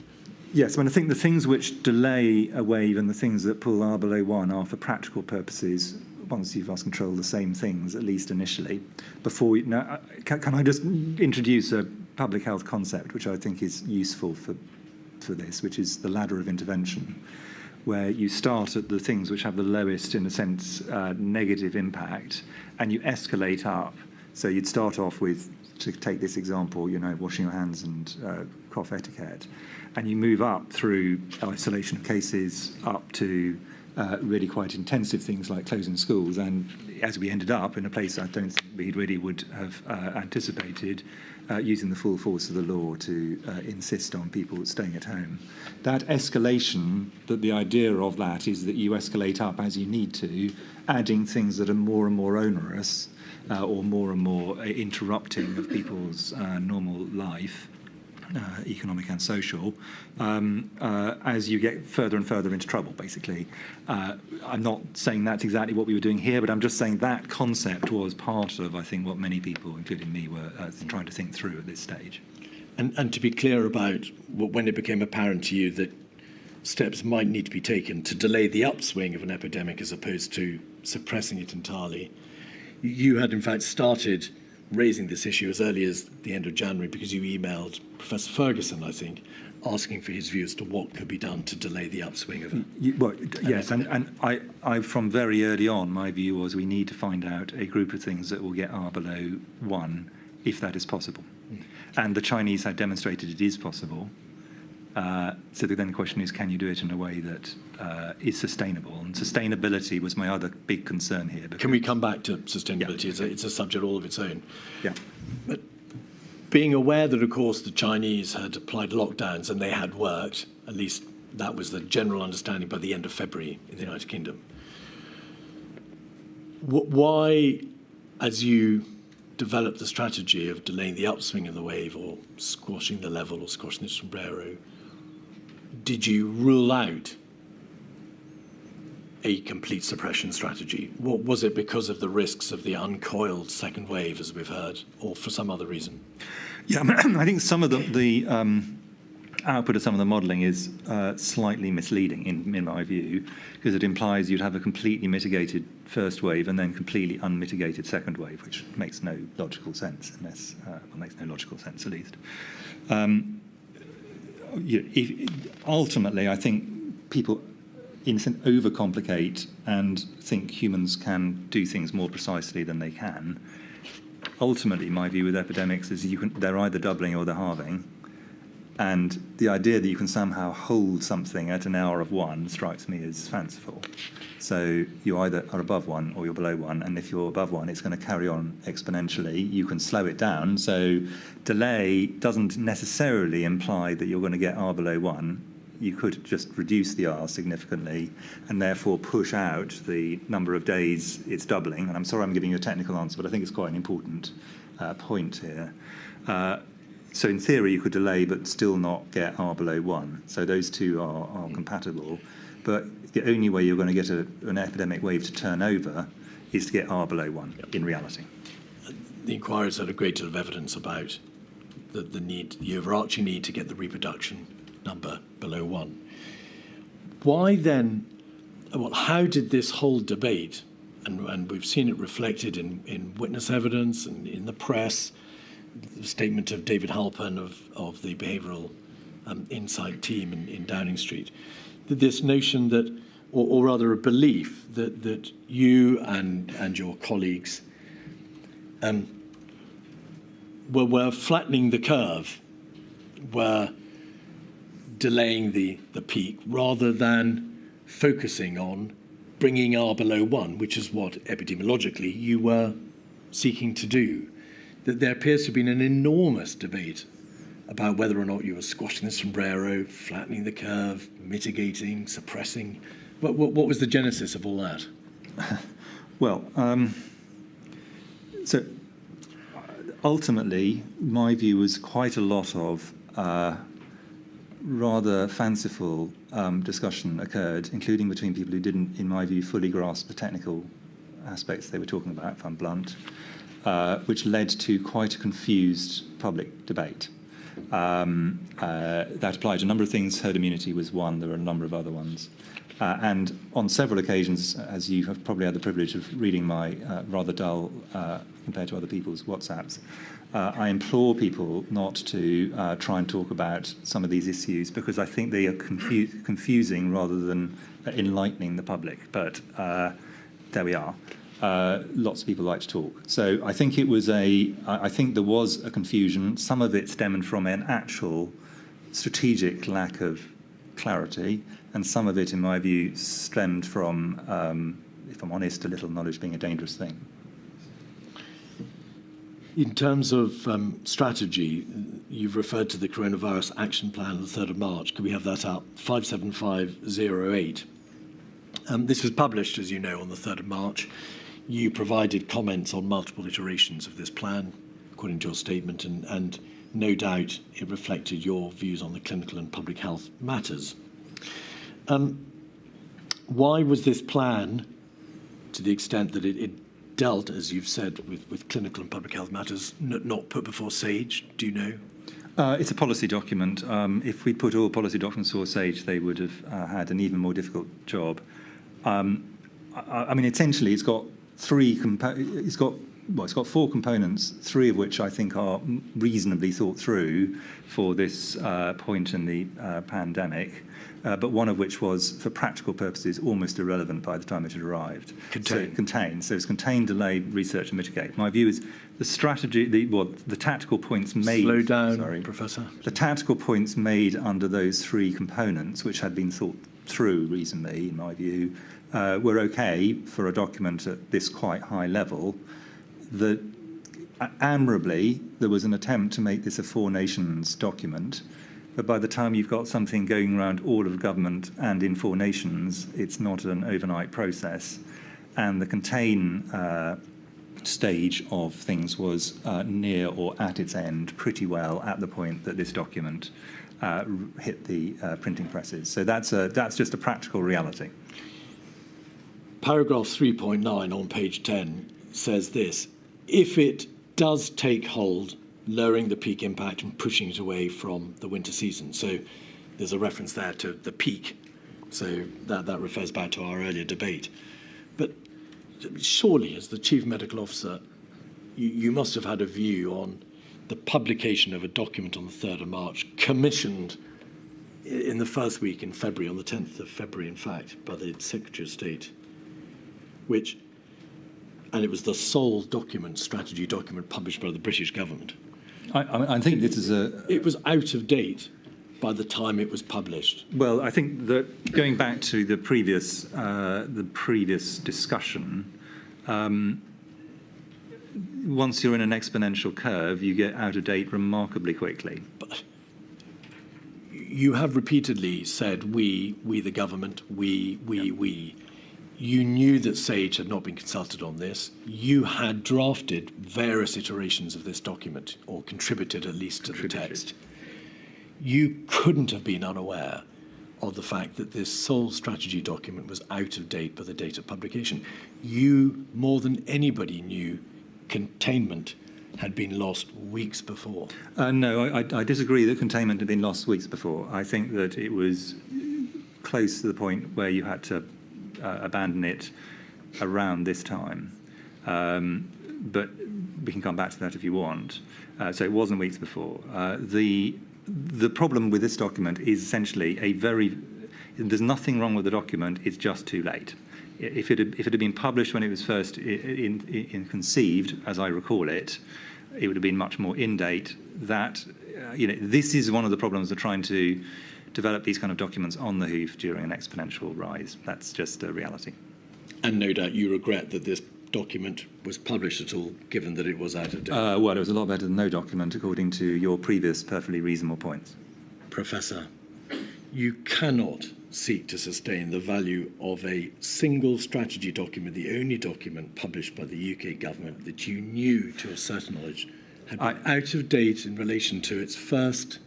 Yes, I mean, I think the things which delay a wave and the things that pull R below 1 are, for practical purposes, once you've lost control, the same things, at least initially. Now, can I just introduce a public health concept which I think is useful for this, which is the ladder of intervention, where you start at the things which have the lowest, in a sense, negative impact, and you escalate up. So you'd start off with, to take this example, washing your hands and cough etiquette, and you move up through isolation of cases up to really quite intensive things like closing schools, and as we ended up in a place I don't think we really would have anticipated, using the full force of the law to insist on people staying at home. That escalation, that the idea of that is that you escalate up as you need to, adding things that are more and more onerous or more and more interrupting of people's normal life, economic and social, as you get further and further into trouble, basically. I'm not saying that's exactly what we were doing here, but I'm just saying that concept was part of, I think, what many people, including me, were trying to think through at this stage.
And to be clear about when it became apparent to you that steps might need to be taken to delay the upswing of an epidemic as opposed to suppressing it entirely, you had in fact started raising this issue as early as the end of January because you emailed Professor Ferguson, I think, asking for his view as to what could be done to delay the upswing of it.
Yes, and I, from very early on, my view was we need to find out a group of things that will get R below 1, if that is possible. And the Chinese have demonstrated it is possible. So then the question is, can you do it in a way that is sustainable? And sustainability was my other big concern here.
Can we come back to sustainability? Yeah. It's a subject all of its own.
Yeah.
But being aware that, of course, the Chinese had applied lockdowns and they had worked, at least that was the general understanding by the end of February in the United Kingdom. Why, as you developed the strategy of delaying the upswing of the wave or squashing the level or squashing the sombrero, did you rule out a complete suppression strategy? What was it because of the risks of the uncoiled second wave, as we've heard, or for some other reason?
Yeah, I think some of the output of some of the modelling is slightly misleading in my view, because it implies you'd have a completely mitigated first wave and then completely unmitigated second wave, which makes no logical sense, unless makes no logical sense at least. Ultimately, I think people, in a sense, overcomplicate and think humans can do things more precisely than they can. Ultimately, my view with epidemics is they're either doubling or they're halving. And the idea that you can somehow hold something at an hour of 1 strikes me as fanciful. So you either are above 1 or you're below 1, and if you're above 1, it's going to carry on exponentially. You can slow it down. So delay doesn't necessarily imply that you're going to get R below 1. You could just reduce the R significantly and therefore push out the number of days it's doubling. And I'm sorry I'm giving you a technical answer, but I think it's quite an important point here. So in theory, you could delay but still not get R below 1. So those two are compatible. But the only way you're going to get an epidemic wave to turn over is to get R below 1 in reality.
The inquiries had a great deal of evidence about the overarching need to get the reproduction number below 1. Why then, well, how did this whole debate, and we've seen it reflected in witness evidence and in the press, the statement of David Halpern of the Behavioural Insight team in Downing Street, this notion that, or rather a belief that you and your colleagues were flattening the curve, were delaying the peak rather than focusing on bringing R below 1, which is what epidemiologically you were seeking to do. That there appears to have been an enormous debate about whether or not you were squashing the sombrero, flattening the curve, mitigating, suppressing. What was the genesis of all that?
Well, so ultimately, my view was quite a lot of rather fanciful discussion occurred, including between people who didn't, in my view, fully grasp the technical aspects they were talking about, if I'm blunt, which led to quite a confused public debate. That applied to a number of things. Herd immunity was one. There were a number of other ones. And on several occasions, as you have probably had the privilege of reading my rather dull, compared to other people's WhatsApps, I implore people not to try and talk about some of these issues because I think they are confusing rather than enlightening the public. But there we are. Lots of people like to talk. So I think I think there was a confusion. Some of it stemmed from an actual strategic lack of clarity, and some of it, in my view, stemmed from, if I'm honest, a little knowledge being a dangerous thing.
In terms of strategy, you've referred to the Coronavirus Action Plan on the 3rd of March. Could we have that up? 57508. This was published, as you know, on the 3rd of March. You provided comments on multiple iterations of this plan, according to your statement, and no doubt it reflected your views on the clinical and public health matters. Why was this plan, to the extent that it dealt, as you've said, with clinical and public health matters, not put before SAGE? Do you know?
It's a policy document. If we put all policy documents before SAGE, they would have had an even more difficult job. I mean, essentially, it's got it's got 4 components, 3 of which I think are reasonably thought through for this point in the pandemic, but one of which was, for practical purposes, almost irrelevant by the time it had arrived.
Contain.
So it's contain, delay, research, and mitigate. My view is the strategy, the tactical points made.
Slow down, Professor.
The tactical points made under those 3 components, which had been thought through reasonably, in my view, were okay for a document at this quite high level. That admirably, there was an attempt to make this a 4 nations document, but by the time you've got something going around all of government and in 4 nations, it's not an overnight process. And the contain stage of things was near or at its end pretty well at the point that this document hit the printing presses. So that's just a practical reality.
Paragraph 3.9 on page 10 says this: if it does take hold, lowering the peak impact and pushing it away from the winter season. So there's a reference there to the peak. So that refers back to our earlier debate. But surely, as the Chief Medical Officer, you must have had a view on the publication of a document on the 3rd of March, commissioned in the first week in February, on the 10th of February, in fact, by the Secretary of State, and it was the sole strategy document published by the British government.
I think this is
It was out of date by the time it was published.
Well, I think that going back to the previous discussion, once you're in an exponential curve, you get out of date remarkably quickly.
But you have repeatedly said we the government, we. You knew that SAGE had not been consulted on this. You had drafted various iterations of this document, or contributed at least to the text. You couldn't have been unaware of the fact that this sole strategy document was out of date by the date of publication. You, more than anybody, knew containment had been lost weeks before.
No, I disagree that containment had been lost weeks before. I think that it was close to the point where you had to abandon it around this time. But we can come back to that if you want. So it wasn't weeks before. The problem with this document is essentially there's nothing wrong with the document, it's just too late. If it had been published when it was first conceived, as I recall it, it would have been much more in date. This is one of the problems of trying to develop these kind of documents on the hoof during an exponential rise. That's just a reality.
And no doubt you regret that this document was published at all, given that it was out of date.
Well, it was a lot better than no document, according to your previous perfectly reasonable points.
Professor, you cannot seek to sustain the value of a single strategy document, the only document published by the UK government that you knew, to a certain knowledge, had been out of date in relation to its first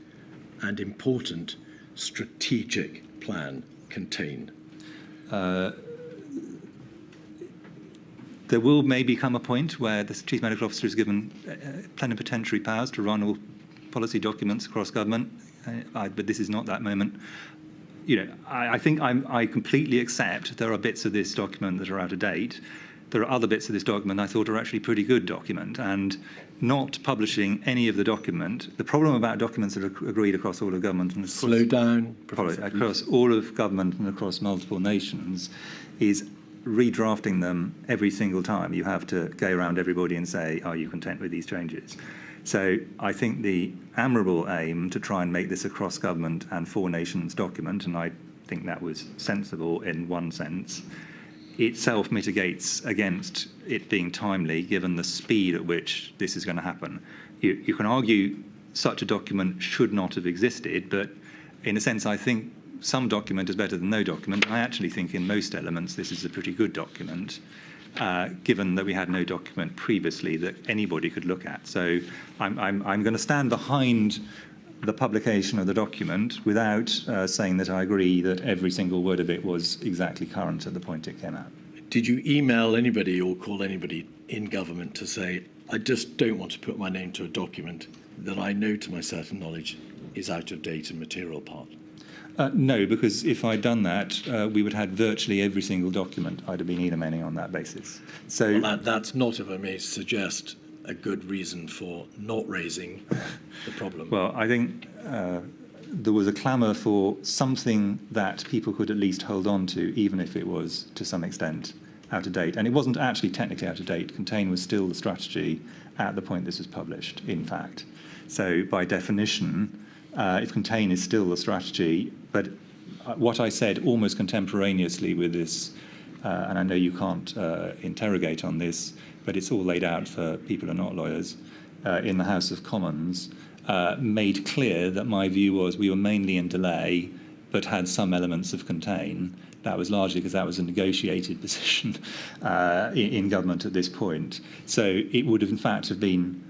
and important strategic plan, contain.
There will maybe come a point where the Chief Medical Officer is given plenipotentiary powers to run all policy documents across government, but this is not that moment. I think I completely accept there are bits of this document that are out of date. There are other bits of this document I thought are actually pretty good document, and not publishing any of the document. The problem about documents that are agreed across all of government and across all of government and across multiple nations is redrafting them every single time. You have to go around everybody and say, are you content with these changes? So I think the admirable aim to try and make this a cross-government and four-nations document, and I think that was sensible in one sense, itself mitigates against it being timely given the speed at which this is going to happen. You can argue such a document should not have existed, but in a sense I think some document is better than no document. I actually think in most elements this is a pretty good document, given that we had no document previously that anybody could look at. So I'm going to stand behind the publication of the document without saying that I agree that every single word of it was exactly current at the point it came out.
Did you email anybody or call anybody in government to say, I just don't want to put my name to a document that I know to my certain knowledge is out of date and material part?
No, because if I'd done that, we would have had virtually every single document I'd have been emailing on that basis. So
Well, that's not, if I may suggest, a good reason for not raising the problem.
Well, I think there was a clamour for something that people could at least hold on to, even if it was, to some extent, out of date. And it wasn't actually technically out of date. Contain was still the strategy at the point this was published, in fact. So by definition, if Contain is still the strategy, but what I said almost contemporaneously with this, and I know you can't interrogate on this, but it's all laid out for people who are not lawyers, in the House of Commons, made clear that my view was we were mainly in delay, but had some elements of Contain. That was largely because that was a negotiated position in government at this point. So it would have, in fact, have been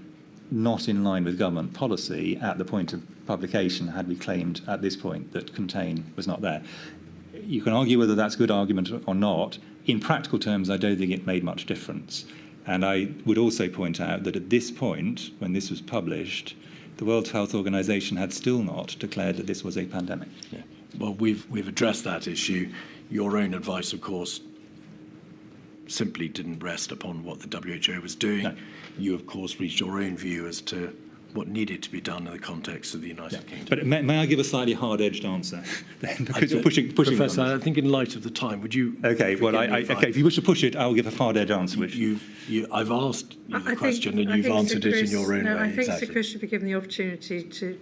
not in line with government policy at the point of publication had we claimed at this point that Contain was not there. You can argue whether that's a good argument or not. In practical terms, I don't think it made much difference. And I would also point out that at this point, when this was published, the World Health Organization had still not declared that this was a pandemic.
Yeah. Well, we've addressed that issue. Your own advice, of course, simply didn't rest upon what the WHO was doing.
No.
You, of course, reached your own view as to what needed to be done in the context of the United Kingdom.
But may I give a slightly hard-edged answer? Then, because you're pushing
Professor,
on.
I think in light of the time, would you...
Okay, well, okay, if you wish to push it, I'll give a hard-edged answer. Which
I've asked you the
I
question
think-
and you've
I think
answered
Sir
it in
Chris-
your own
no,
way.
I think
Exactly.
Sir Chris should be given the opportunity to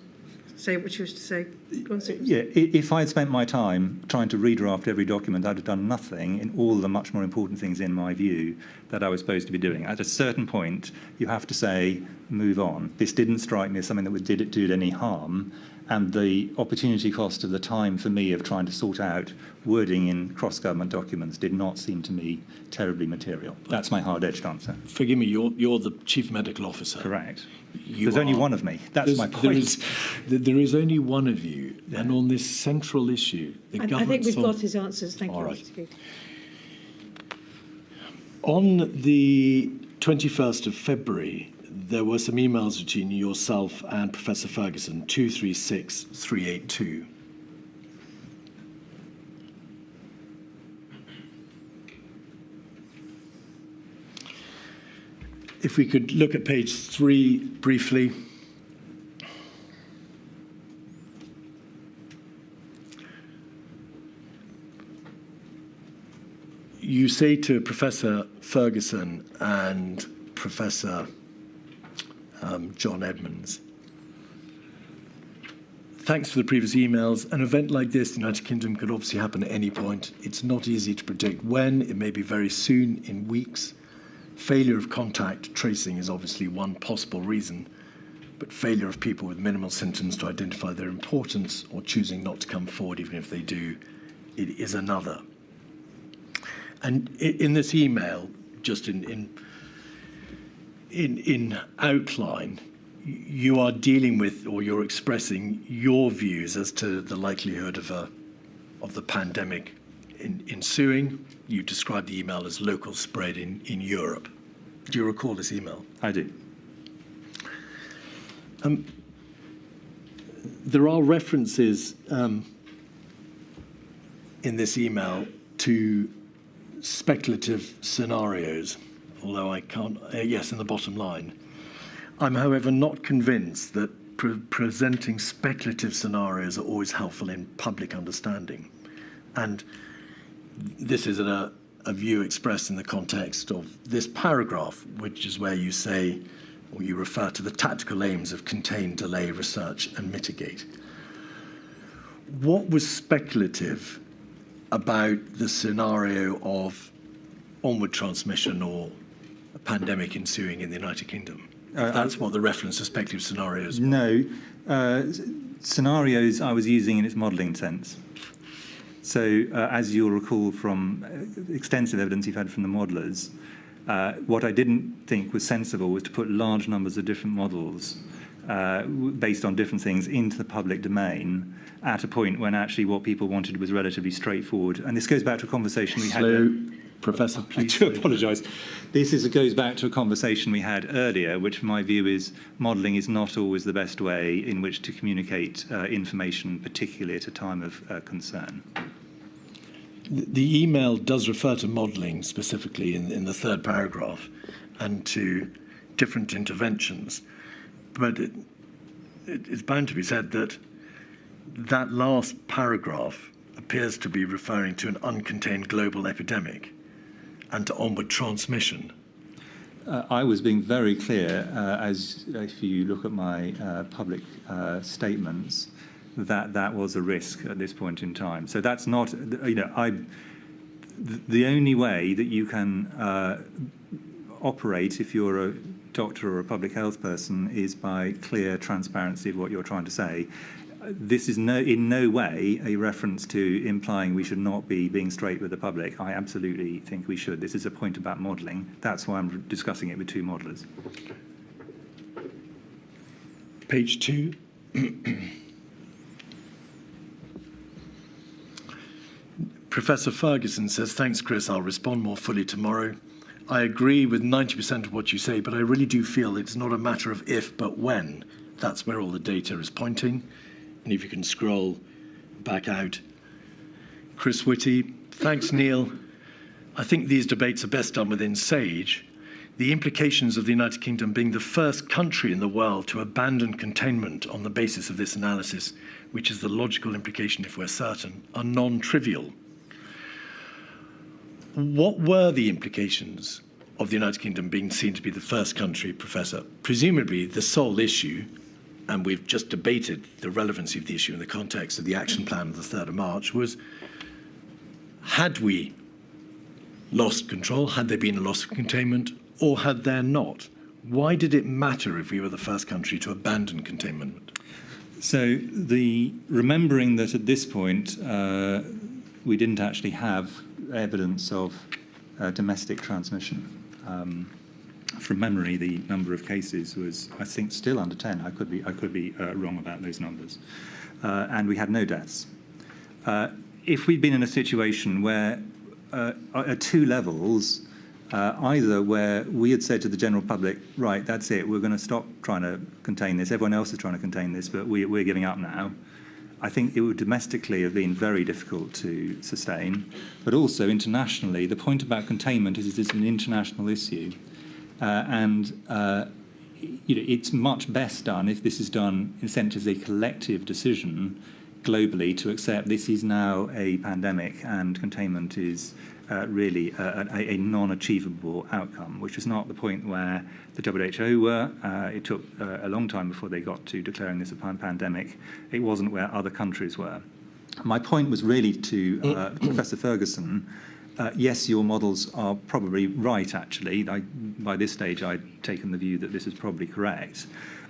say what you wish to say. Go on, Sir Chris.
Yeah, if I'd spent my time trying to redraft every document, I'd have done nothing in all the much more important things, in my view, that I was supposed to be doing. At a certain point, you have to say, move on. This didn't strike me as something that did it any harm, and the opportunity cost of the time for me of trying to sort out wording in cross-government documents did not seem to me terribly material. That's my hard-edged answer.
Forgive me, you're the Chief Medical Officer.
Correct.
You
There's only
are-
one of me. That's my point.
There is only one of you, and on this central issue, the
I think
government's
we've
on-
got his answers. Thank
All
you,
right.
Mr. Keith.
On the 21st of February, there were some emails between yourself and Professor Ferguson, 236382. If we could look at page 3 briefly. You say to Professor Ferguson and Professor John Edmonds, thanks for the previous emails. An event like this in the United Kingdom could obviously happen at any point. It's not easy to predict when. It may be very soon, in weeks. Failure of contact tracing is obviously one possible reason, but failure of people with minimal symptoms to identify their importance or choosing not to come forward even if they do, it is another. And in this email, just in outline, you are dealing with, or you're expressing your views as to the likelihood of the pandemic ensuing. You described the email as local spread in Europe. Do you recall this email?
I do.
There are references in this email to speculative scenarios, although I can't, yes, in the bottom line. I'm, however, not convinced that presenting speculative scenarios are always helpful in public understanding. And this is a view expressed in the context of this paragraph, which is where you say or you refer to the tactical aims of contain, delay, research, and mitigate. What was speculative about the scenario of onward transmission or a pandemic ensuing in the United Kingdom? That's what the reference to speculative scenarios were.
No. Scenarios I was using in its modelling sense. So, as you'll recall from extensive evidence you've had from the modellers, what I didn't think was sensible was to put large numbers of different models based on different things into the public domain at a point when actually what people wanted was relatively straightforward. And this goes back to a conversation we had.
Professor, please.
I do apologise. Goes back to a conversation we had earlier, which my view is modelling is not always the best way in which to communicate information, particularly at a time of concern.
The email does refer to modelling specifically in the third paragraph and to different interventions, but it's bound to be said that that last paragraph appears to be referring to an uncontained global epidemic and to onward transmission.
I was being very clear, as if you look at my public statements, that was a risk at this point in time. So that's not, the only way that you can operate if you're a doctor or a public health person is by clear transparency of what you're trying to say. This is in no way a reference to implying we should not be being straight with the public. I absolutely think we should. This is a point about modelling. That's why I'm discussing it with two modellers.
Page 2. Professor Ferguson says, thanks, Chris. I'll respond more fully tomorrow. I agree with 90% of what you say, but I really do feel it's not a matter of if, but when. That's where all the data is pointing. And if you can scroll back out. Chris Whitty, thanks, Neil. I think these debates are best done within SAGE. The implications of the United Kingdom being the first country in the world to abandon containment on the basis of this analysis, which is the logical implication if we're certain, are non-trivial. What were the implications of the United Kingdom being seen to be the first country, Professor? Presumably the sole issue, and we've just debated the relevancy of the issue in the context of the action plan of the 3rd of March, was had we lost control, had there been a loss of containment, or had there not? Why did it matter if we were the first country to abandon containment?
So remembering that at this point we didn't actually have evidence of domestic transmission. From memory, the number of cases was, I think, still under 10. I could be wrong about those numbers. And we had no deaths. If we'd been in a situation where, at two levels, either where we had said to the general public, right, that's it, we're going to stop trying to contain this, everyone else is trying to contain this, but we're giving up now, I think it would domestically have been very difficult to sustain. But also internationally, the point about containment is it's an international issue. It's much best done if this is done in a sense as a collective decision globally to accept this is now a pandemic and containment is really a non-achievable outcome, which is not the point where the WHO were. It took a long time before they got to declaring this a pandemic. It wasn't where other countries were. My point was really to Professor Ferguson. Yes, your models are probably right, actually. By this stage, I'd taken the view that this is probably correct.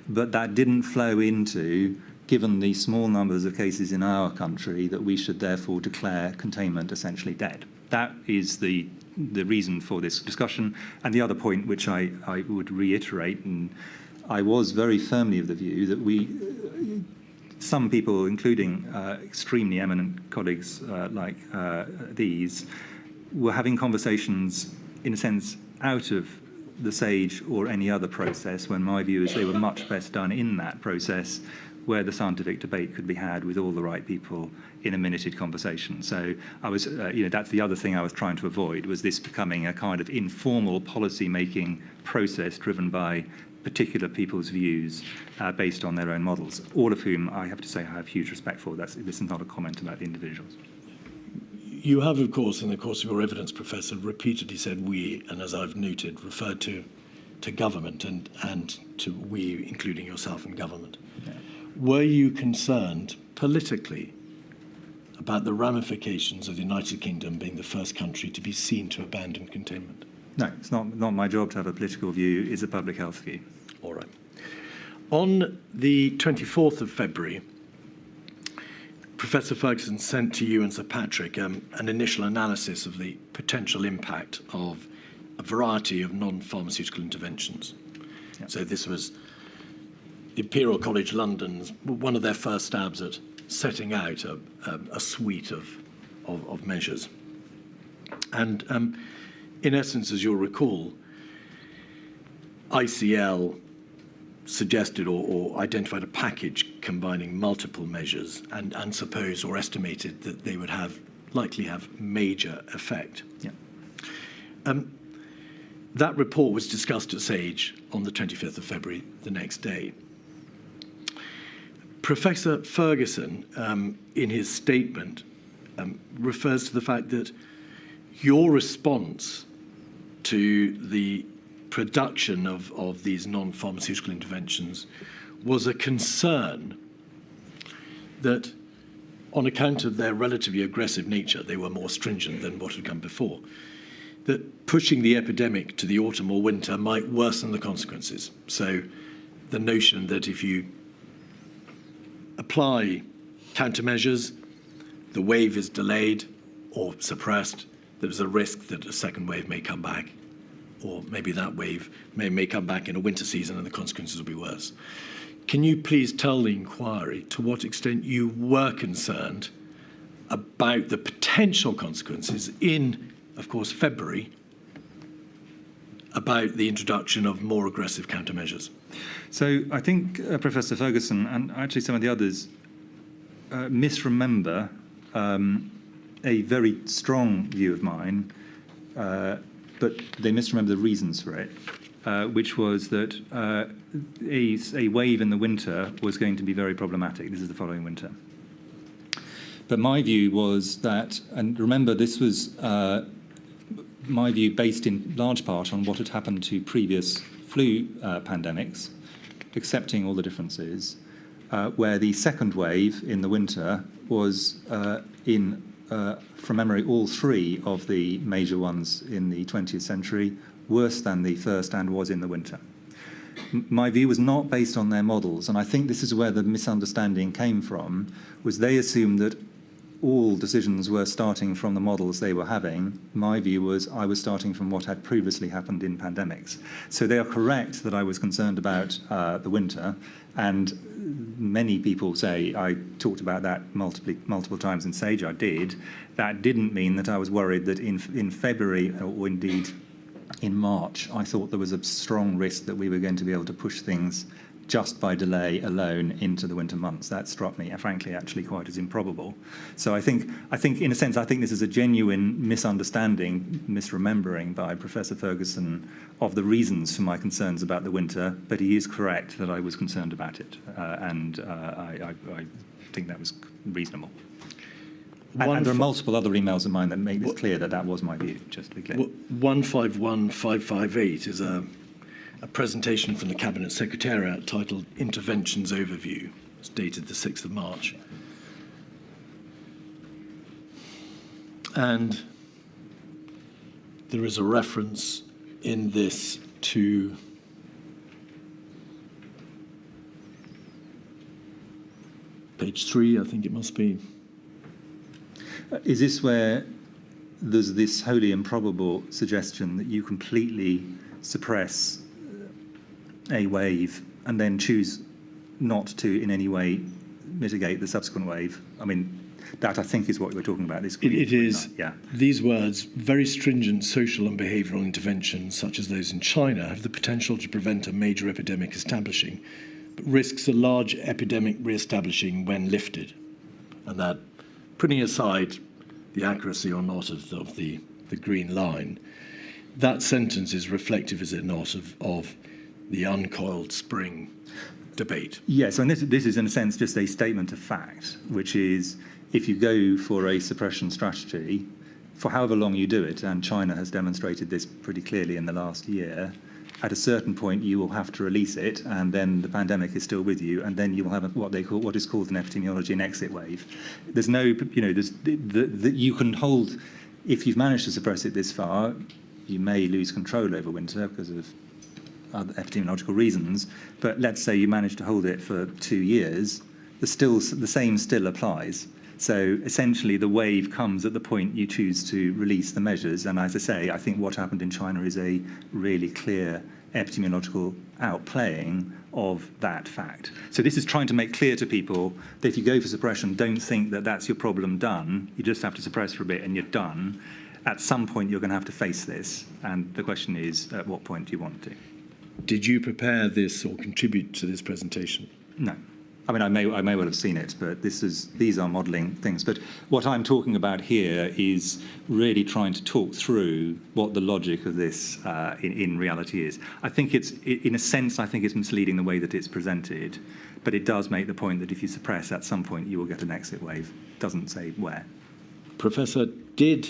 But that didn't flow into, given the small numbers of cases in our country, that we should therefore declare containment essentially dead. That is the reason for this discussion. And the other point, which I would reiterate, and I was very firmly of the view that some people, including extremely eminent colleagues like these, were having conversations, in a sense, out of the SAGE or any other process, when my view is they were much best done in that process where the scientific debate could be had with all the right people in a minuted conversation. So I was, that's the other thing I was trying to avoid, was this becoming a kind of informal policy-making process driven by particular people's views based on their own models, all of whom I have to say I have huge respect for. This is not a comment about the individuals.
You have, of course, in the course of your evidence, Professor, repeatedly said we, and as I've noted, referred to to government and to we, including yourself and government. Yeah. Were you concerned politically about the ramifications of the United Kingdom being the first country to be seen to abandon containment?
No, it's not my job to have a political view. It's a public health view.
All right. On the 24th of February, Professor Ferguson sent to you and Sir Patrick an initial analysis of the potential impact of a variety of non-pharmaceutical interventions. Yeah. So this was Imperial College London's, one of their first stabs at setting out a suite of measures. And in essence, as you'll recall, ICL suggested or identified a package combining multiple measures and supposed or estimated that they would likely have major effect.
Yeah.
That report was discussed at SAGE on the 25th of February, the next day. Professor Ferguson, in his statement, refers to the fact that your response to the production of these non-pharmaceutical interventions was a concern that on account of their relatively aggressive nature, they were more stringent than what had come before, that pushing the epidemic to the autumn or winter might worsen the consequences. So the notion that if you apply countermeasures, the wave is delayed or suppressed, there's a risk that a second wave may come back, or maybe that wave may come back in a winter season and the consequences will be worse. Can you please tell the inquiry to what extent you were concerned about the potential consequences in, of course, February, about the introduction of more aggressive countermeasures?
So I think Professor Ferguson and actually some of the others misremember a very strong view of mine, but they misremember the reasons for it, which was that a wave in the winter was going to be very problematic. This is the following winter. But my view was that, and remember this was my view based in large part on what had happened to previous flu pandemics, accepting all the differences, where the second wave in the winter was from memory, all three of the major ones in the 20th century, worse than the first and was in the winter. My view was not based on their models, and I think this is where the misunderstanding came from, was they assumed that all decisions were starting from the models they were having. My view was I was starting from what had previously happened in pandemics. So they are correct that I was concerned about the winter, and many people say I talked about that multiple times in SAGE. I did. That didn't mean that I was worried that in February or indeed in March, I thought there was a strong risk that we were going to be able to push things just by delay alone into the winter months. That struck me, frankly, actually quite as improbable. So I think, in a sense, I think this is a genuine misunderstanding, misremembering by Professor Ferguson of the reasons for my concerns about the winter, but he is correct that I was concerned about it, and I think that was reasonable. And there are multiple other emails of mine that make this clear that was my view, just to be clear.
151558 is a presentation from the Cabinet Secretariat titled Interventions Overview. It's dated the 6th of March. And there is a reference in this to page 3, I think it must be.
Is this where there's this wholly improbable suggestion that you completely suppress a wave and then choose not to in any way mitigate the subsequent wave? I mean, that I think is what we're talking about.
It is.
Yeah.
These words, very stringent social and behavioural interventions, such as those in China, have the potential to prevent a major epidemic establishing, but risks a large epidemic re-establishing when lifted. And that, putting aside the accuracy or not of the green line, that sentence is reflective, is it not, of the uncoiled spring debate?
Yes, and this is in a sense just a statement of fact, which is if you go for a suppression strategy, for however long you do it, and China has demonstrated this pretty clearly in the last year, At a certain point, you will have to release it, and then the pandemic is still with you, and then you will have what is called in epidemiology an exit wave. There's no, you can hold, if you've managed to suppress it this far, you may lose control over winter because of other epidemiological reasons, but let's say you manage to hold it for 2 years, the same still applies. So essentially the wave comes at the point you choose to release the measures, and as I say, I think what happened in China is a really clear epidemiological outplaying of that fact. So this is trying to make clear to people that if you go for suppression, don't think that that's your problem done. You just have to suppress for a bit and you're done. At some point you're going to have to face this, and the question is, at what point do you want to?
Did you prepare this or contribute to this presentation?
No. I mean, I may well have seen it, but these are modelling things. But what I'm talking about here is really trying to talk through what the logic of this in reality is. I think in a sense, I think it's misleading the way that it's presented, but it does make the point that if you suppress, at some point you will get an exit wave. It doesn't say where.
Professor, did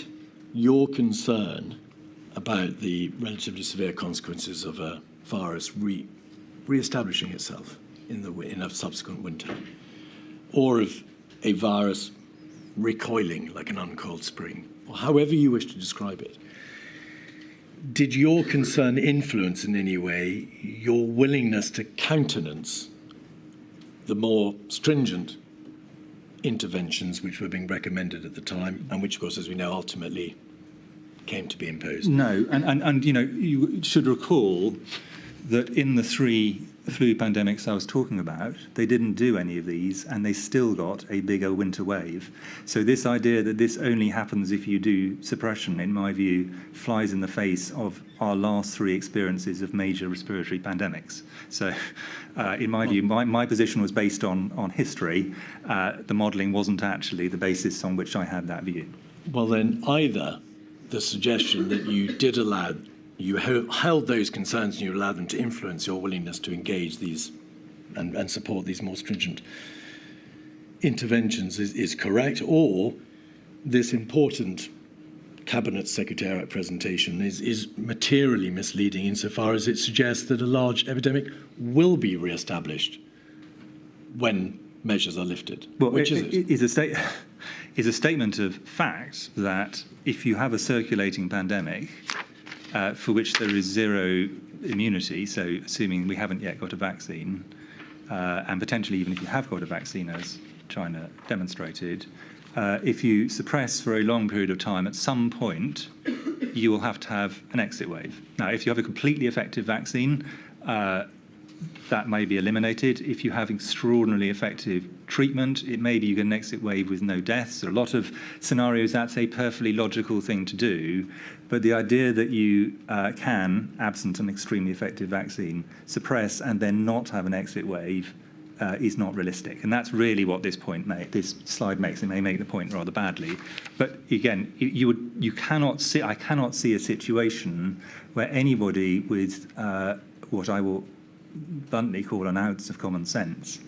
your concern about the relatively severe consequences of a virus re-establishing itself in a subsequent winter, or of a virus recoiling like an uncoiled spring, or however you wish to describe it, did your concern influence in any way your willingness to countenance the more stringent interventions which were being recommended at the time, and which, of course, as we know, ultimately came to be imposed?
No, and you should recall that in the 3 flu pandemics I was talking about, they didn't do any of these, and they still got a bigger winter wave. So this idea that this only happens if you do suppression, in my view, flies in the face of our last 3 experiences of major respiratory pandemics. So in my view, my position was based on history. The modelling wasn't actually the basis on which I had that view.
Well, then, either the suggestion that you held those concerns and you allowed them to influence your willingness to engage these and support these more stringent interventions is correct, or this important Cabinet Secretariat presentation is materially misleading insofar as it suggests that a large epidemic will be re-established when measures are lifted.
Well,
which is it?
Is a statement of fact that if you have a circulating pandemic for which there is zero immunity, so assuming we haven't yet got a vaccine, and potentially even if you have got a vaccine, as China demonstrated, if you suppress for a long period of time, at some point you will have to have an exit wave. Now, if you have a completely effective vaccine, that may be eliminated. If you have extraordinarily effective treatment, it may be you get an exit wave with no deaths. In a lot of scenarios, that's a perfectly logical thing to do. But the idea that you can, absent an extremely effective vaccine, suppress and then not have an exit wave is not realistic. And that's really what this slide makes. It may make the point rather badly. But again, I cannot see a situation where anybody with what I will bluntly call an ounce of common sense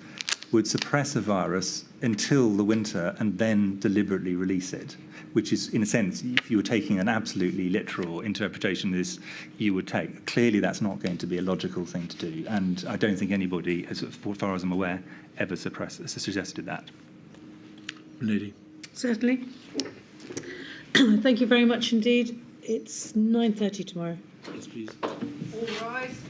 would suppress a virus until the winter and then deliberately release it, which is, in a sense, if you were taking an absolutely literal interpretation of this, you would take. Clearly, that's not going to be a logical thing to do, and I don't think anybody, as far as I'm aware, ever suggested that.
Lady.
Certainly. Thank you very much indeed. It's 9:30 tomorrow.
Yes, please.
All rise.